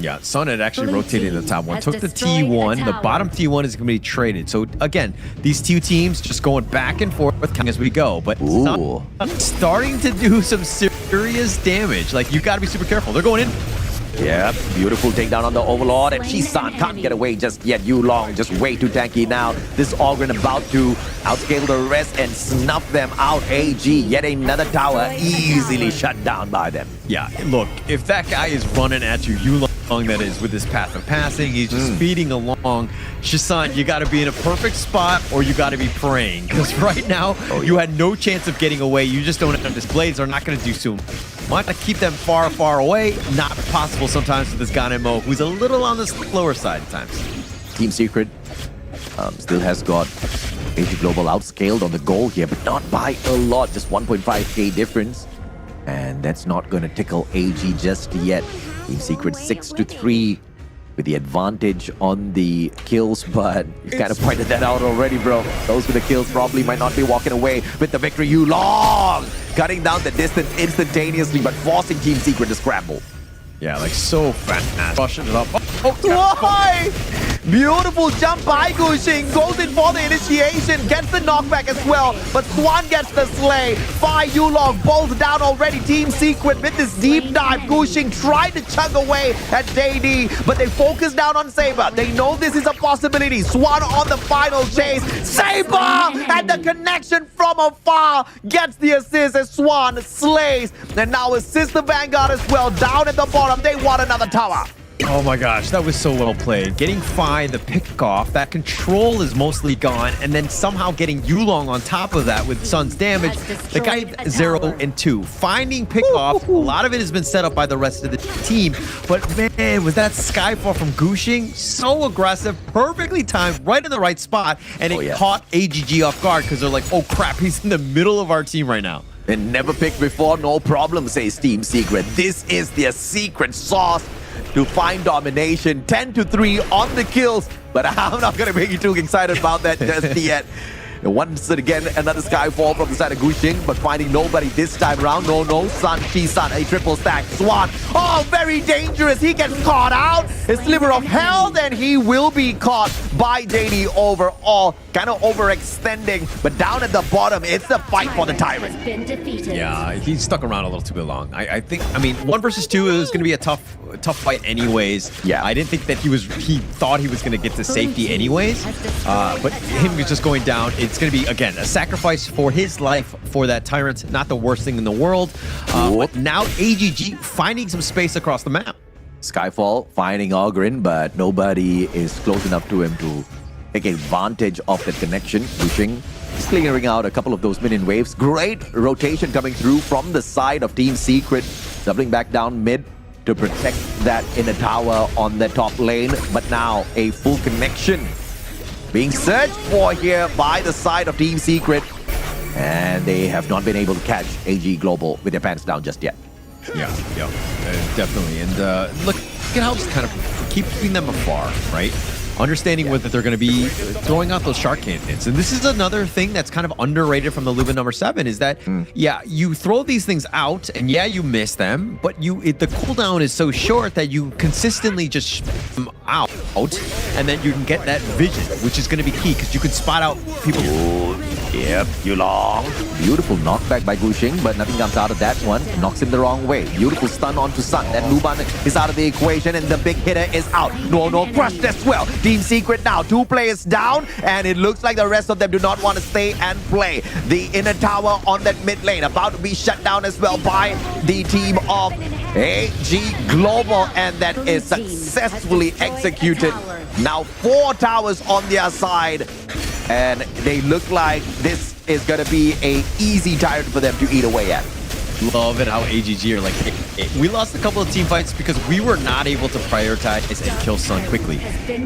Yeah, Sun had actually rotated in the top one. Took the T1. The bottom T1 is going to be traded. So again, these two teams just going back and forth as we go. But Sun starting to do some serious damage. Like, you got to be super careful. They're going in. Yeah, beautiful takedown on the Overlord, and Shisan can't get away just yet. Yulong just way too tanky now. This Ogren about to outscale the rest and snuff them out. AG, yet another tower easily shut down by them. Yeah, look, if that guy is running at you, Yulong that is, with his path of passing, he's just speeding along. Shisan, you got to be in a perfect spot or you got to be praying. Because right now, you had no chance of getting away. You just don't have displays. They're not going to do soon. Want to keep them far, far away? Not possible sometimes with this Ganemo, who's a little on the slower side at times. Team Secret still has got AG Global outscaled on the goal here, but not by a lot. Just 1.5k difference. And that's not going to tickle AG just yet. Team Secret 6-3 with the advantage on the kills, but you kind of pointed that out already, bro. Those with the kills probably might not be walking away with the victory. Yulong cutting down the distance instantaneously, but forcing Team Secret to scramble. Yeah, like so fast. Rushing it up. Why? Beautiful jump by Guxing. Goes in for the initiation. Gets the knockback as well. But Swan gets the slay. Phi Yulong both down already. Team Secret with this deep dive. Guxing tried to chug away at JD. But they focus down on Saber. They know this is a possibility. Swan on the final chase. Saber! And the connection from afar gets the assist as Swan slays. And now assists the Vanguard as well. Down at the bottom. They want another tower. Oh my gosh, that was so well played. Getting Phi the pick off, that control is mostly gone, and then somehow getting Yulong on top of that with Sun's damage. The guy 0 and 2. Finding pick off, a lot of it has been set up by the rest of the team, but man, was that Skyfall from Guxing so aggressive, perfectly timed, right in the right spot, and it caught AGG off guard because they're like, oh crap, he's in the middle of our team right now. And never picked before, no problem, says Team Secret. This is their secret sauce to find domination. 10-3 on the kills, but I'm not going to make you too excited about that just yet. Once again, another Skyfall from the side of Gushing, but finding nobody this time around. No, Sun, Chi-Sun, a triple stack. Swan, oh, very dangerous. He gets caught out. A sliver of health, and he will be caught by JD overall. Kind of overextending, but down at the bottom, it's the fight for the Tyrant. Yeah, he stuck around a little too long. I think, I mean, 1 versus 2 is going to be a tough fight anyways. Yeah. I didn't think that he thought he was going to get to safety anyways. But him just going down, it's going to be, again, a sacrifice for his life for that Tyrant. Not the worst thing in the world. But now AGG finding some space across the map. Skyfall finding Ogrin, but nobody is close enough to him to take advantage of that connection. Pushing, clearing out a couple of those minion waves. Great rotation coming through from the side of Team Secret. Doubling back down mid to protect that inner tower on the top lane. But now a full connection being searched for here by the side of Team Secret. And they have not been able to catch AG Global with their pants down just yet. Yeah, definitely. And look at how it's kind of keeping them afar, right? Understanding whether they're going to be throwing out those shark cannons. And this is another thing that's kind of underrated from the Lubin number 7 is that, yeah, you throw these things out and yeah, you miss them, but the cooldown is so short that you consistently just shoot them out and then you can get that vision, which is going to be key because you can spot out people. Yep, Yulong. Beautiful knockback by Gushing, but nothing comes out of that one. Knocks him the wrong way. Beautiful stun onto Sun. That Luban is out of the equation and the big hitter is out. No, crushed as well. Team Secret now, 2 players down, and it looks like the rest of them do not want to stay and play. The inner tower on that mid lane about to be shut down as well by the team of AG Global, and that is successfully executed. Now 4 towers on their side, and they look like this is going to be an easy Tyrant for them to eat away at. Love it how AGG are like, hey, we lost a couple of team fights because we were not able to prioritize and kill Sun quickly.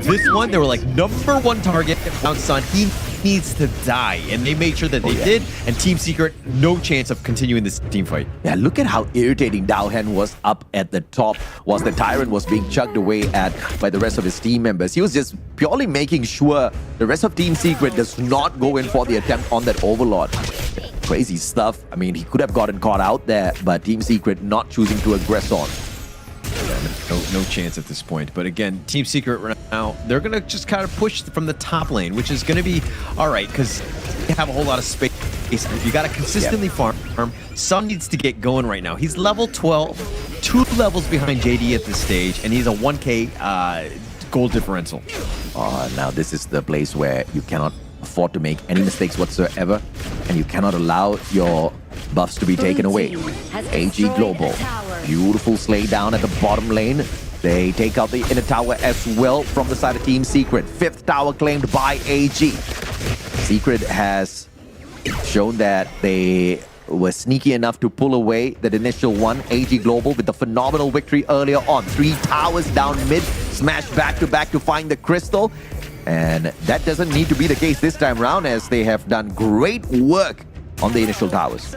This one, they were like, number 1 target, found Sun, he needs to die. And they made sure that they did, and Team Secret, no chance of continuing this team fight. Yeah, look at how irritating Daohen was up at the top whilst the Tyrant was being chugged away at by the rest of his team members. He was just purely making sure the rest of Team Secret does not go in for the attempt on that Overlord. Crazy stuff. I mean, he could have gotten caught out there, but Team Secret not choosing to aggress on. No chance at this point. But again, Team Secret right now, they're going to just kind of push from the top lane, which is going to be all right because they have a whole lot of space. You got to consistently farm. Sun needs to get going right now. He's level 12, 2 levels behind JD at this stage, and he's a 1k gold differential. Now this is the place where you cannot afford to make any mistakes whatsoever, and you cannot allow your buffs to be taken away. AG Global, beautiful slay down at the bottom lane. They take out the inner tower as well from the side of Team Secret. 5th tower claimed by AG. Secret has shown that they were sneaky enough to pull away that initial one. AG Global with the phenomenal victory earlier on. 3 towers down mid, smash back to back to find the crystal. And that doesn't need to be the case this time around, as they have done great work on the initial towers.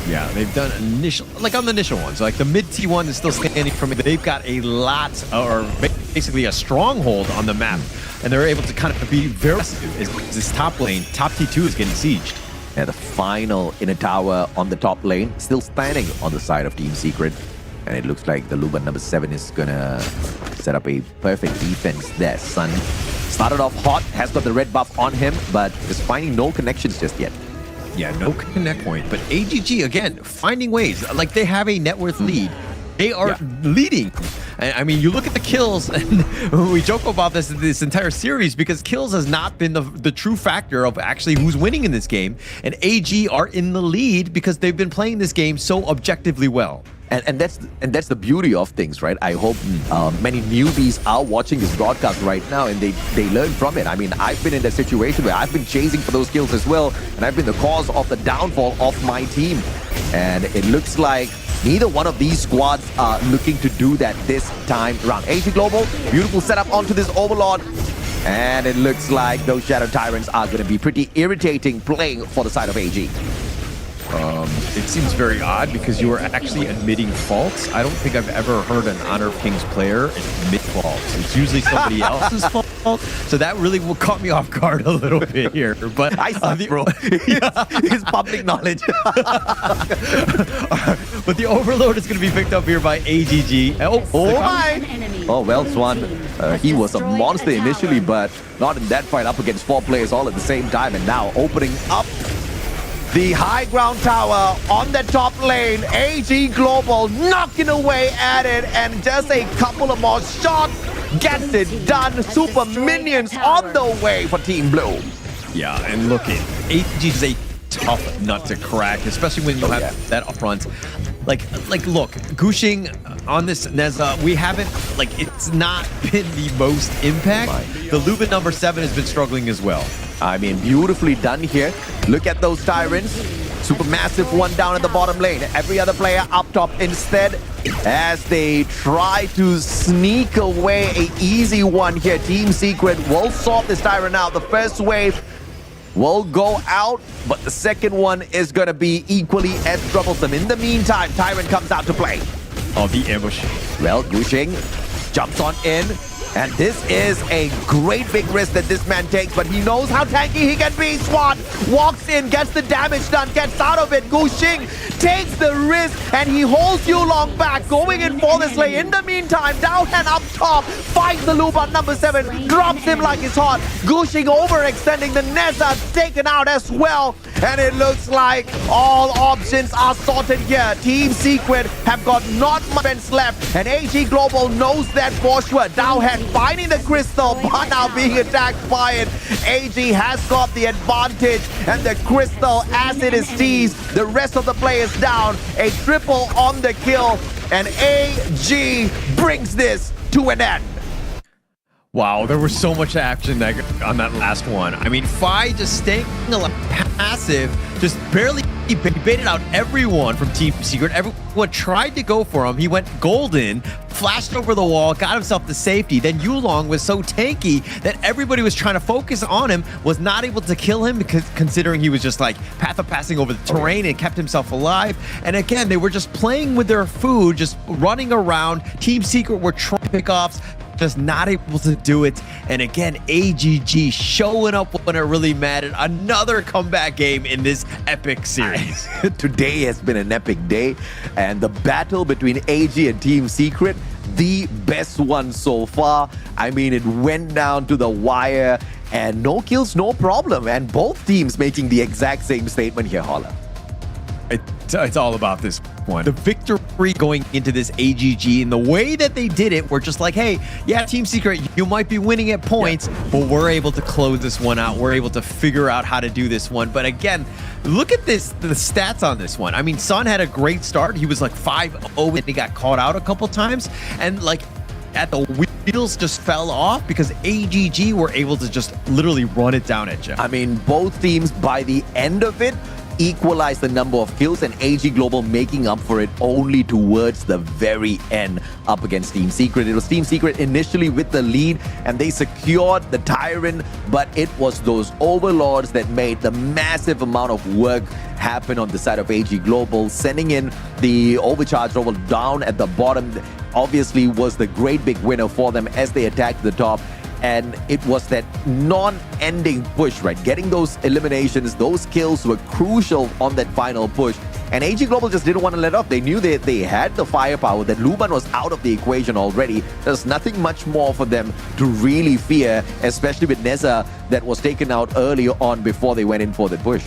Yeah, they've done initial, like on the initial ones, like the mid T1 is still standing from it. They've got a lot, or basically a stronghold on the map, and they're able to kind of be very aggressive as this top lane, top T2 is getting sieged. And the final inner tower on the top lane, still standing on the side of Team Secret. And it looks like the Luban number 7 is gonna set up a perfect defense there. Sun started off hot, has got the red buff on him, but is finding no connections just yet. Yeah, no connect point. But AGG, again, finding ways. Like, they have a net worth lead. They are leading. I mean, you look at the kills, and we joke about this entire series because kills has not been the true factor of actually who's winning in this game. And AG are in the lead because they've been playing this game so objectively well. And that's the beauty of things, right? I hope many newbies are watching this broadcast right now and they learn from it. I mean, I've been in that situation where I've been chasing for those kills as well, and I've been the cause of the downfall of my team. And it looks like neither one of these squads are looking to do that this time around. AG Global, beautiful setup onto this Overlord. And it looks like those Shadow Tyrants are going to be pretty irritating playing for the side of AG. It seems very odd because you are actually admitting faults. I don't think I've ever heard an Honor of Kings player admit faults. It's usually somebody else's fault. So that really caught me off guard a little bit here. But I saw bro. It's public knowledge. But the overload is going to be picked up here by AGG. Oh my! Oh, well, Swan. He was a monster initially, but not in that fight up against 4 players all at the same time. And now opening up the high ground tower on the top lane. AG Global knocking away at it, and just a couple of more shots gets it done. Super minions on the way for Team Blue. Yeah, and look, AG is a tough nut to crack, especially when you have that up front. Like, look, Gushing on this Neza, we haven't, it's not been the most impact. The Lubin number 7 has been struggling as well. I mean, beautifully done here. Look at those Tyrants. Super massive one down at the bottom lane. Every other player up top instead as they try to sneak away an easy one here. Team Secret will sort this Tyrant out. The first wave will go out, but the second one is going to be equally as troublesome. In the meantime, Tyrant comes out to play. Oh, the ambush. Well, Gushing jumps on in. And this is a great big risk that this man takes, but he knows how tanky he can be. Swan walks in, gets the damage done, gets out of it. Gushing takes the risk, and he holds Yulong back, going in for this lane. In the meantime, Dowhan up top, finds the loop on number 7, drops him like it's hot. Gushing overextending, the Neza taken out as well. And it looks like all options are sorted here. Team Secret have got not much defense left, and AG Global knows that for sure. Dowhan finding the crystal, but now being attacked by it. AG has got the advantage, and the crystal, as it is teased, the rest of the players down. A triple on the kill, and AG brings this to an end. Wow, there was so much action on that last one. I mean, Fi just staying passive, just barely baited out everyone from Team Secret. Everyone tried to go for him. He went golden, flashed over the wall, got himself to safety. Then Yulong was so tanky that everybody was trying to focus on him, was not able to kill him because considering he was just like path of passing over the terrain and kept himself alive. And again, they were just playing with their food, just running around. Team Secret were trying pickoffs, just not able to do it. And again, AGG showing up when it really mattered. Another comeback game in this epic series. Today has been an epic day, and the battle between AG and Team Secret, the best one so far. I mean, it went down to the wire, and no kills, no problem. And both teams making the exact same statement here, Holla. It's all about this one. The victory going into this AGG and the way that they did it, we're just like, hey, yeah, Team Secret, you might be winning at points, but we're able to close this one out. We're able to figure out how to do this one. But again, look at this, the stats on this one. I mean, Sun had a great start. He was like 5-0 and he got caught out a couple times. And like at the wheels just fell off because AGG were able to just literally run it down at you. I mean, both teams by the end of it equalize the number of kills, and AG Global making up for it only towards the very end up against Team Secret. It was Team Secret initially with the lead, and they secured the Tyrant, but it was those Overlords that made the massive amount of work happen on the side of AG Global, sending in the Overcharge Rover down at the bottom. Obviously was the great big winner for them as they attacked the top. And it was that non-ending push, right? Getting those eliminations, those kills were crucial on that final push. And AG Global just didn't want to let up. They knew that they had the firepower, that Luban was out of the equation already. There's nothing much more for them to really fear, especially with Neza that was taken out earlier on before they went in for the push.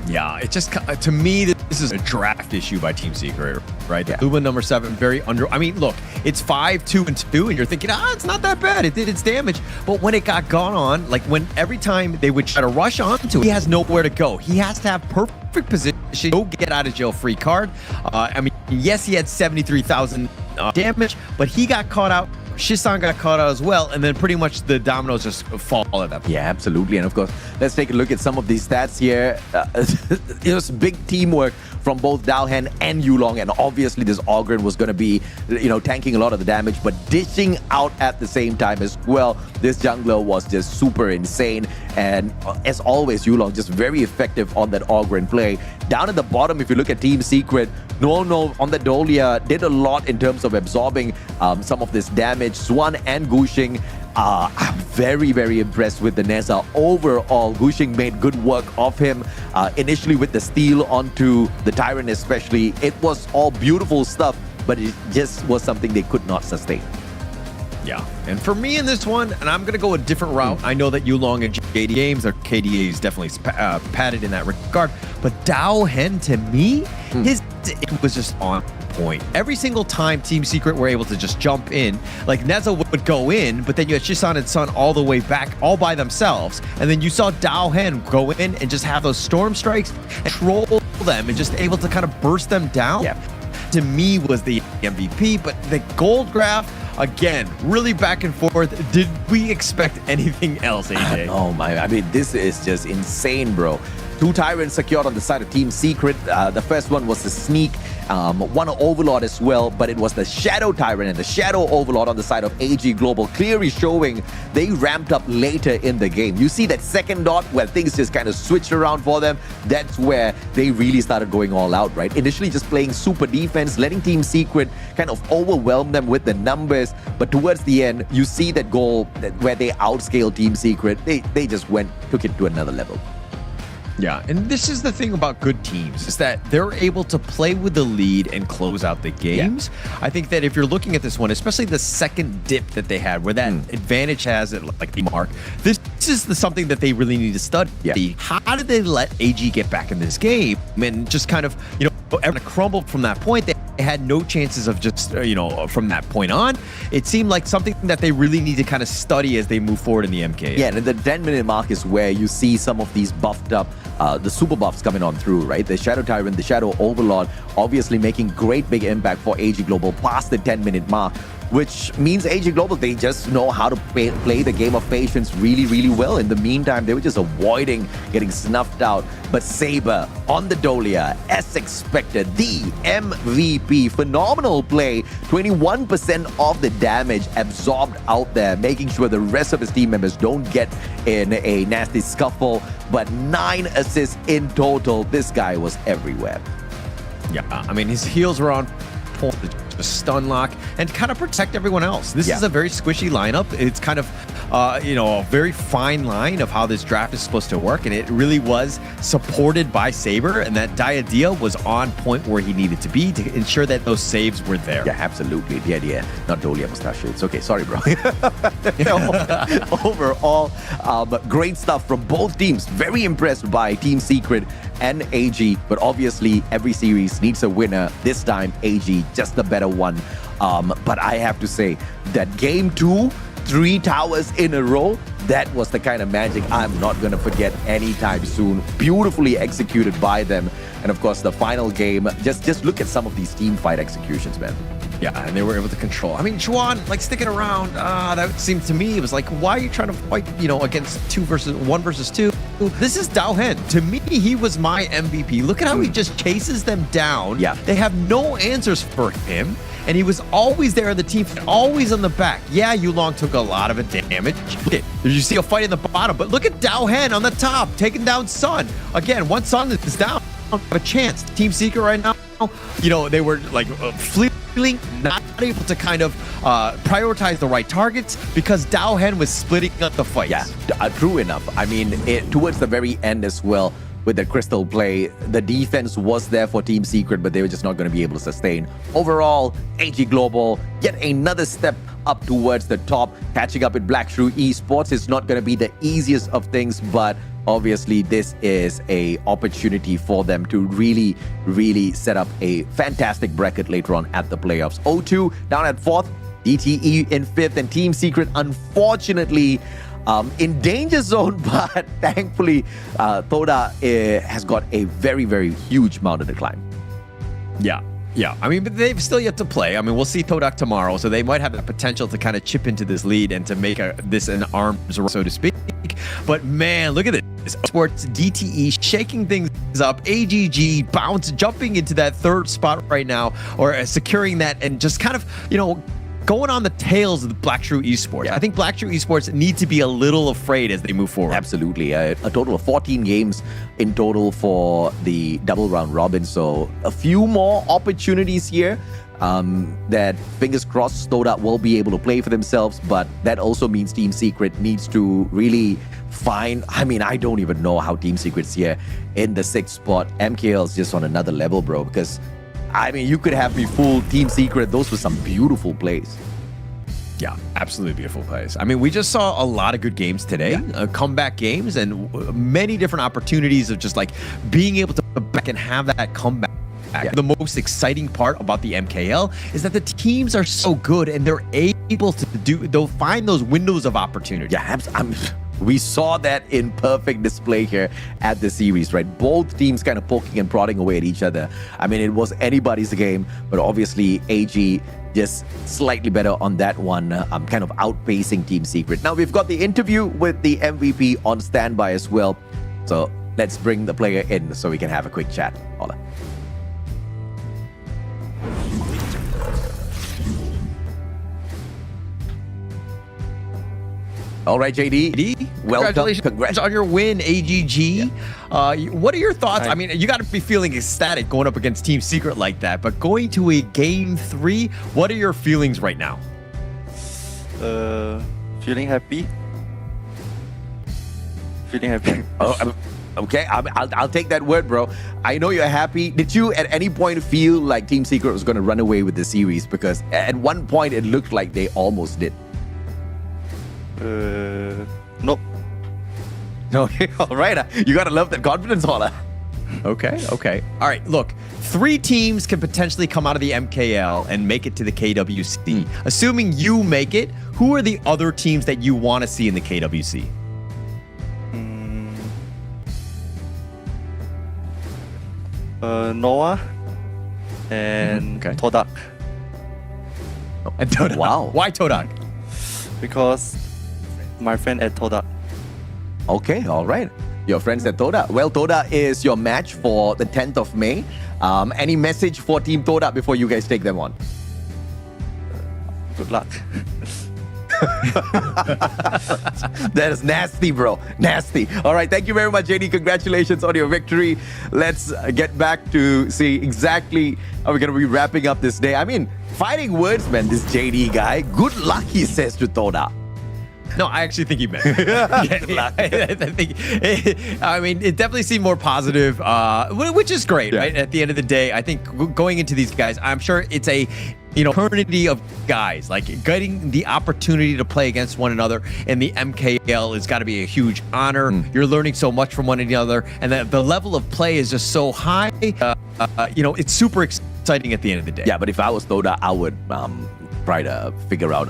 Yeah, it just, to me, this is a draft issue by Team Secret, right? Yeah. Luba number 7, very under. I mean, look, it's 5-2-2, and you're thinking, it's not that bad. It did its damage. But when it got gone on, like when every time they would try to rush onto it, he has nowhere to go. He has to have perfect position, no get out of jail free card. I mean, yes, he had 73,000 damage, but he got caught out. Shisan got caught out as well, and then pretty much the dominoes just fall at that point. Yeah, absolutely. And of course, let's take a look at some of these stats here. It was big teamwork from both Dalhan and Yulong, and obviously this Ogren was going to be, tanking a lot of the damage, but dishing out at the same time as well. This jungler was just super insane, and as always, Yulong just very effective on that Ogren play. Down at the bottom, if you look at Team Secret, no on the Dolia did a lot in terms of absorbing some of this damage. Swan and Gushing, I'm very, very impressed with the Neza. Overall, Gushing made good work of him. Initially with the steal onto the Tyrant especially, it was all beautiful stuff, but it just was something they could not sustain. Yeah, and for me in this one, and I'm going to go a different route. I know that Yulong and JD Games, their KDA is definitely padded in that regard, but Dalhan, to me, it was just on point. Every single time Team Secret were able to just jump in, like Neza would go in, but then you had Shisan and Sun all the way back all by themselves, and then you saw Dalhan go in and just have those storm strikes and troll them and just able to kind of burst them down. Yeah. To me was the MVP, but the gold graph, again, really back and forth. Did we expect anything else, AJ? Oh my, I mean, this is just insane, bro. 2 Tyrants secured on the side of Team Secret. The first one was the Sneak, one Overlord as well, but it was the Shadow Tyrant and the Shadow Overlord on the side of AG Global, clearly showing they ramped up later in the game. You see that second dot where things just kind of switched around for them. That's where they really started going all out, right? Initially just playing super defense, letting Team Secret kind of overwhelm them with the numbers, but towards the end, you see that goal where they outscaled Team Secret. They just took it to another level. Yeah, and this is the thing about good teams, is that they're able to play with the lead and close out the games. Yeah. I think that if you're looking at this one, especially the second dip that they had, where that advantage has it like the mark, this is something that they really need to study. Yeah. How did they let AG get back in this game and just kind of, everyone crumbled from that point? They had no chances of just, from that point on. It seemed like something that they really need to kind of study as they move forward in the MKL. Yeah, and the 10-minute mark is where you see some of these buffed up, the super buffs coming on through, right? The Shadow Tyrant, the Shadow Overlord, obviously making great big impact for AG Global past the 10-minute mark, which means AG Global, they just know how to play the game of patience really, really well. In the meantime, they were just avoiding getting snuffed out. But Saber on the Dolia, as expected, the MVP. Phenomenal play. 21% of the damage absorbed out there, making sure the rest of his team members don't get in a nasty scuffle. But 9 assists in total. This guy was everywhere. Yeah, I mean, his heals were on point. A stun lock and kind of protect everyone else. This is a very squishy lineup. It's kind of a very fine line of how this draft is supposed to work, and it really was supported by Saber, and that Diadea was on point where he needed to be to ensure that those saves were there. Yeah, absolutely. Diadea, not Dolia Mustache. It's okay. Sorry, bro. Overall, great stuff from both teams. Very impressed by Team Secret and AG, but obviously every series needs a winner. This time, AG just the better one. But I have to say that game 2, 3 towers in a row, that was the kind of magic I'm not going to forget anytime soon. Beautifully executed by them. And of course, the final game, just look at some of these team fight executions, man. Yeah, and they were able to control. I mean, Chuan, sticking around, that seemed to me, it was like, why are you trying to fight, against 1 versus 2? This is Dalhan. To me, he was my MVP. Look at how he just chases them down. Yeah. They have no answers for him, and he was always there in the team, always on the back. Yeah, Yulong took a lot of damage. You see a fight in the bottom, but look at Dalhan on the top, taking down Sun. Again, once Sun is down, have a chance. Team Secret right now, they were fleeting, not able to kind of prioritize the right targets because Dalhan was splitting up the fight. Yeah, true enough. I mean, towards the very end as well, with the crystal play, the defense was there for Team Secret, but they were just not going to be able to sustain. Overall, AG Global, yet another step up towards the top. Catching up with Black Shrew Esports is not going to be the easiest of things, but obviously this is a opportunity for them to really, really set up a fantastic bracket later on at the playoffs. O2 down at 4th, DTE in 5th, and Team Secret, unfortunately, in danger zone, but thankfully, Thoda has got a very, very huge mountain to climb. Yeah. Yeah, I mean, but they've still yet to play. I mean, we'll see Todak tomorrow, so they might have the potential to kind of chip into this lead and to make this an arms race, so to speak. But man, look at this. Sports DTE shaking things up. AGG jumping into that third spot right now, or securing that, and just kind of, going on the tails of the Black Shrew Esports. I think Black Shrew Esports need to be a little afraid as they move forward. Absolutely. A total of 14 games in total for the double round robin. So a few more opportunities here that, fingers crossed, Stoda will be able to play for themselves. But that also means Team Secret needs to really find... I mean, I don't even know how Team Secret's here in the 6th spot. MKL is just on another level, bro, because... I mean, you could have me fool Team Secret. Those were some beautiful plays. Yeah, absolutely beautiful plays. I mean, we just saw a lot of good games today, comeback games, and many different opportunities of just like being able to back and have that comeback. The most exciting part about the MKL is that the teams are so good and they're able to they'll find those windows of opportunity. Yeah, we saw that in perfect display here at the series, right? Both teams kind of poking and prodding away at each other. I mean, it was anybody's game, but obviously AG just slightly better on that one, kind of outpacing Team Secret. Now, we've got the interview with the MVP on standby as well. So let's bring the player in so we can have a quick chat. Hola. All right, JD. Welcome. Congratulations on your win, AGG. What are your thoughts? I mean, you got to be feeling ecstatic going up against Team Secret like that, but going to a Game 3, what are your feelings right now? Feeling happy. Oh, okay. I'll take that word, bro. I know you're happy. Did you at any point feel like Team Secret was going to run away with the series? Because at one point it looked like they almost did. Nope. Okay, all right. You gotta love that confidence, Hola. Okay. All right, look. 3 teams can potentially come out of the MKL and make it to the KWC. Assuming you make it, who are the other teams that you want to see in the KWC? Noah and Todak. And Todak. Wow. Why Todak? Because my friend at Toda. Okay, all right. Your friends at Toda. Well, Toda is your match for the 10th of May. Any message for Team Toda before you guys take them on? Good luck. That is nasty, bro. Nasty. All right, thank you very much, JD. Congratulations on your victory. Let's get back to see exactly how we're going to be wrapping up this day. I mean, fighting words, man, this JD guy. Good luck, he says to Toda. No, I actually think he meant I mean, it definitely seemed more positive, which is great, right? At the end of the day, I think going into these guys, I'm sure it's a fraternity of guys, like getting the opportunity to play against one another in the MKL has got to be a huge honor. You're learning so much from one another, and the level of play is just so high. It's super exciting at the end of the day. Yeah, but if I was Toda, I would try to figure out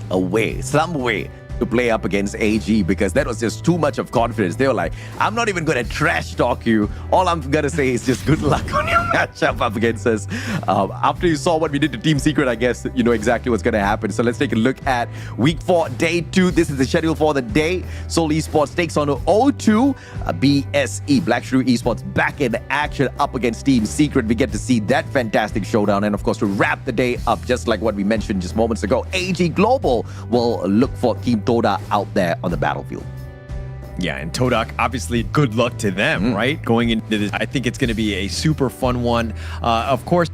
some way to play up against AG, because that was just too much of confidence. They were like, I'm not even going to trash talk you. All I'm going to say is just good luck on your matchup up against us. After you saw what we did to Team Secret, I guess you know exactly what's going to happen. So let's take a look at Week 4, Day 2. This is the schedule for the day. Seoul Esports takes on O2. BSE, Black Shrew Esports, back in action up against Team Secret. We get to see that fantastic showdown. And of course, to wrap the day up, just like what we mentioned just moments ago, AG Global will look for Team Toda out there on the battlefield. Yeah, and Todak, obviously, good luck to them, right? Going into this, I think it's going to be a super fun one. Of course,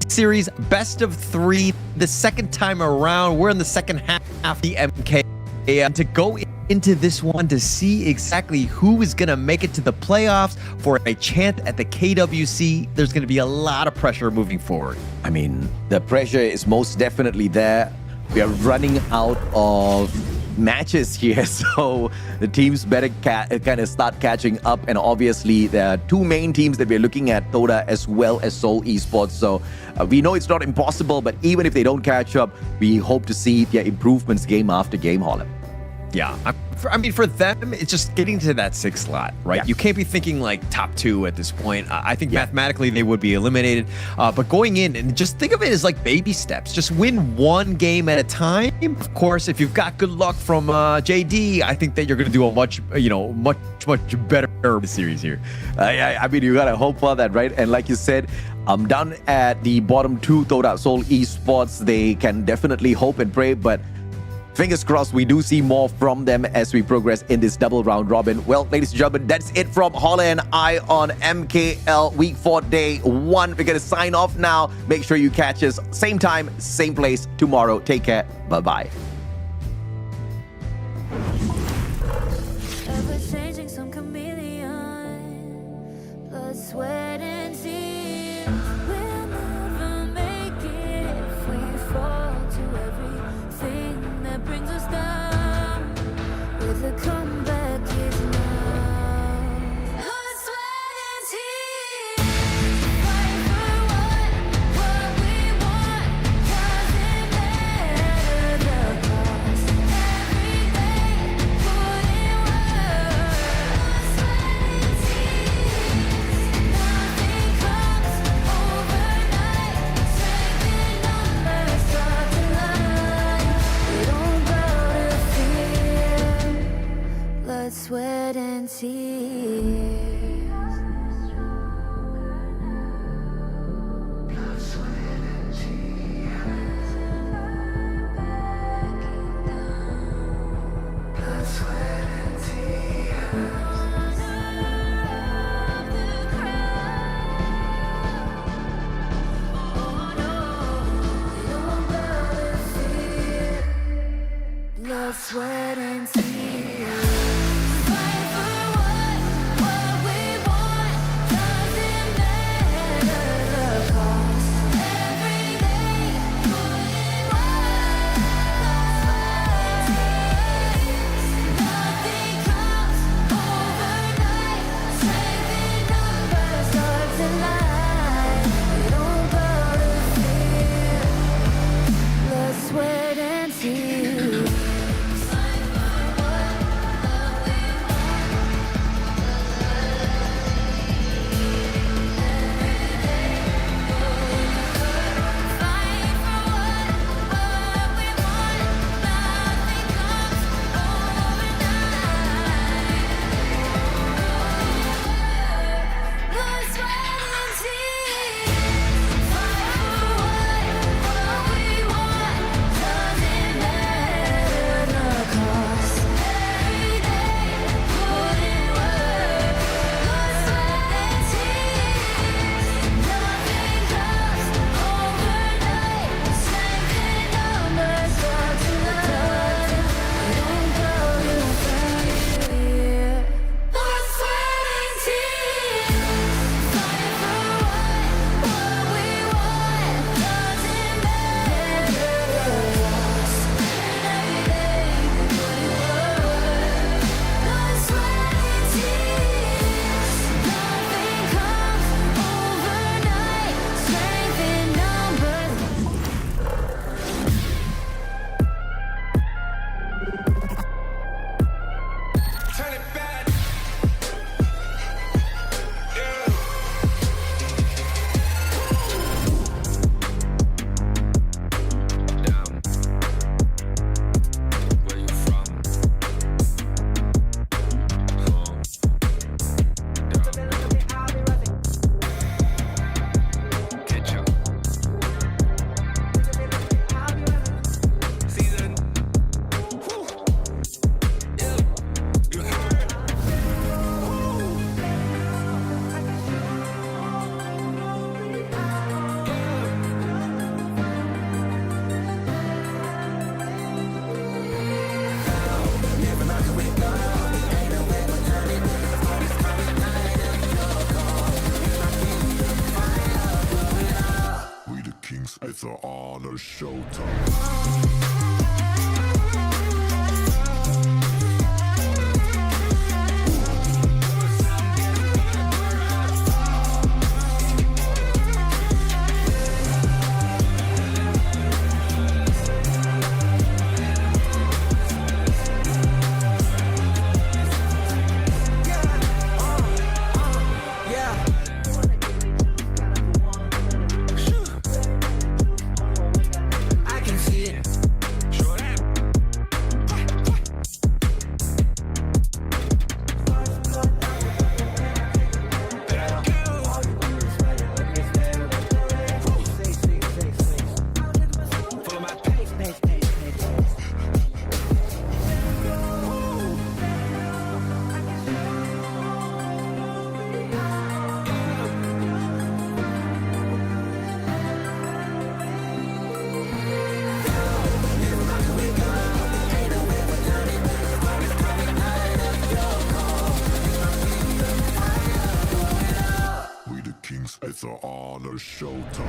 series best of 3, the second time around. We're in the second half of the MK. And to go into this one to see exactly who is going to make it to the playoffs for a chance at the KWC, there's going to be a lot of pressure moving forward. I mean, the pressure is most definitely there. We are running out of matches here, so the teams better kind of start catching up. And obviously, there are 2 main teams that we're looking at, Toda as well as Seoul Esports. So we know it's not impossible, but even if they don't catch up, we hope to see their improvements game after game, Holland. Yeah. I mean, for them, it's just getting to that 6th slot, right? Yeah. You can't be thinking like top 2 at this point. I think mathematically they would be eliminated. But going in and just think of it as like baby steps. Just win one game at a time. Of course, if you've got good luck from JD, I think that you're going to do a much better series here. I mean, you gotta hope for that, right? And like you said, down at the bottom 2, Toda Seoul Esports, they can definitely hope and pray, but fingers crossed we do see more from them as we progress in this double round robin. Well, ladies and gentlemen, that's it from Holla and I on MKL Week 4 Day 1. We're gonna sign off now. Make sure you catch us same time, same place tomorrow. Take care. Bye-bye. Ever-changing, some chameleon, blood, sweat, and tears. We'll never make it if we fall to everything that brings us down. With a comeback is now. Blood, sweat, and tears. Fight for what we want. Doesn't matter the cost. Every day, put in work. Blood, sweat, and tears. Nothing comes overnight. Strength in numbers, start to line. We don't bow to fear. Blood, sweat, and tears. Blood, sweat, and tears. Fight for what we want. Doesn't matter the cost. Every day, put in work. Blood, sweat, and tears. Nothing comes overnight. Strength in numbers, start to line. We don't bow to fear. Blood, sweat, and tears. It's an honor showtime. It's an honor showtime.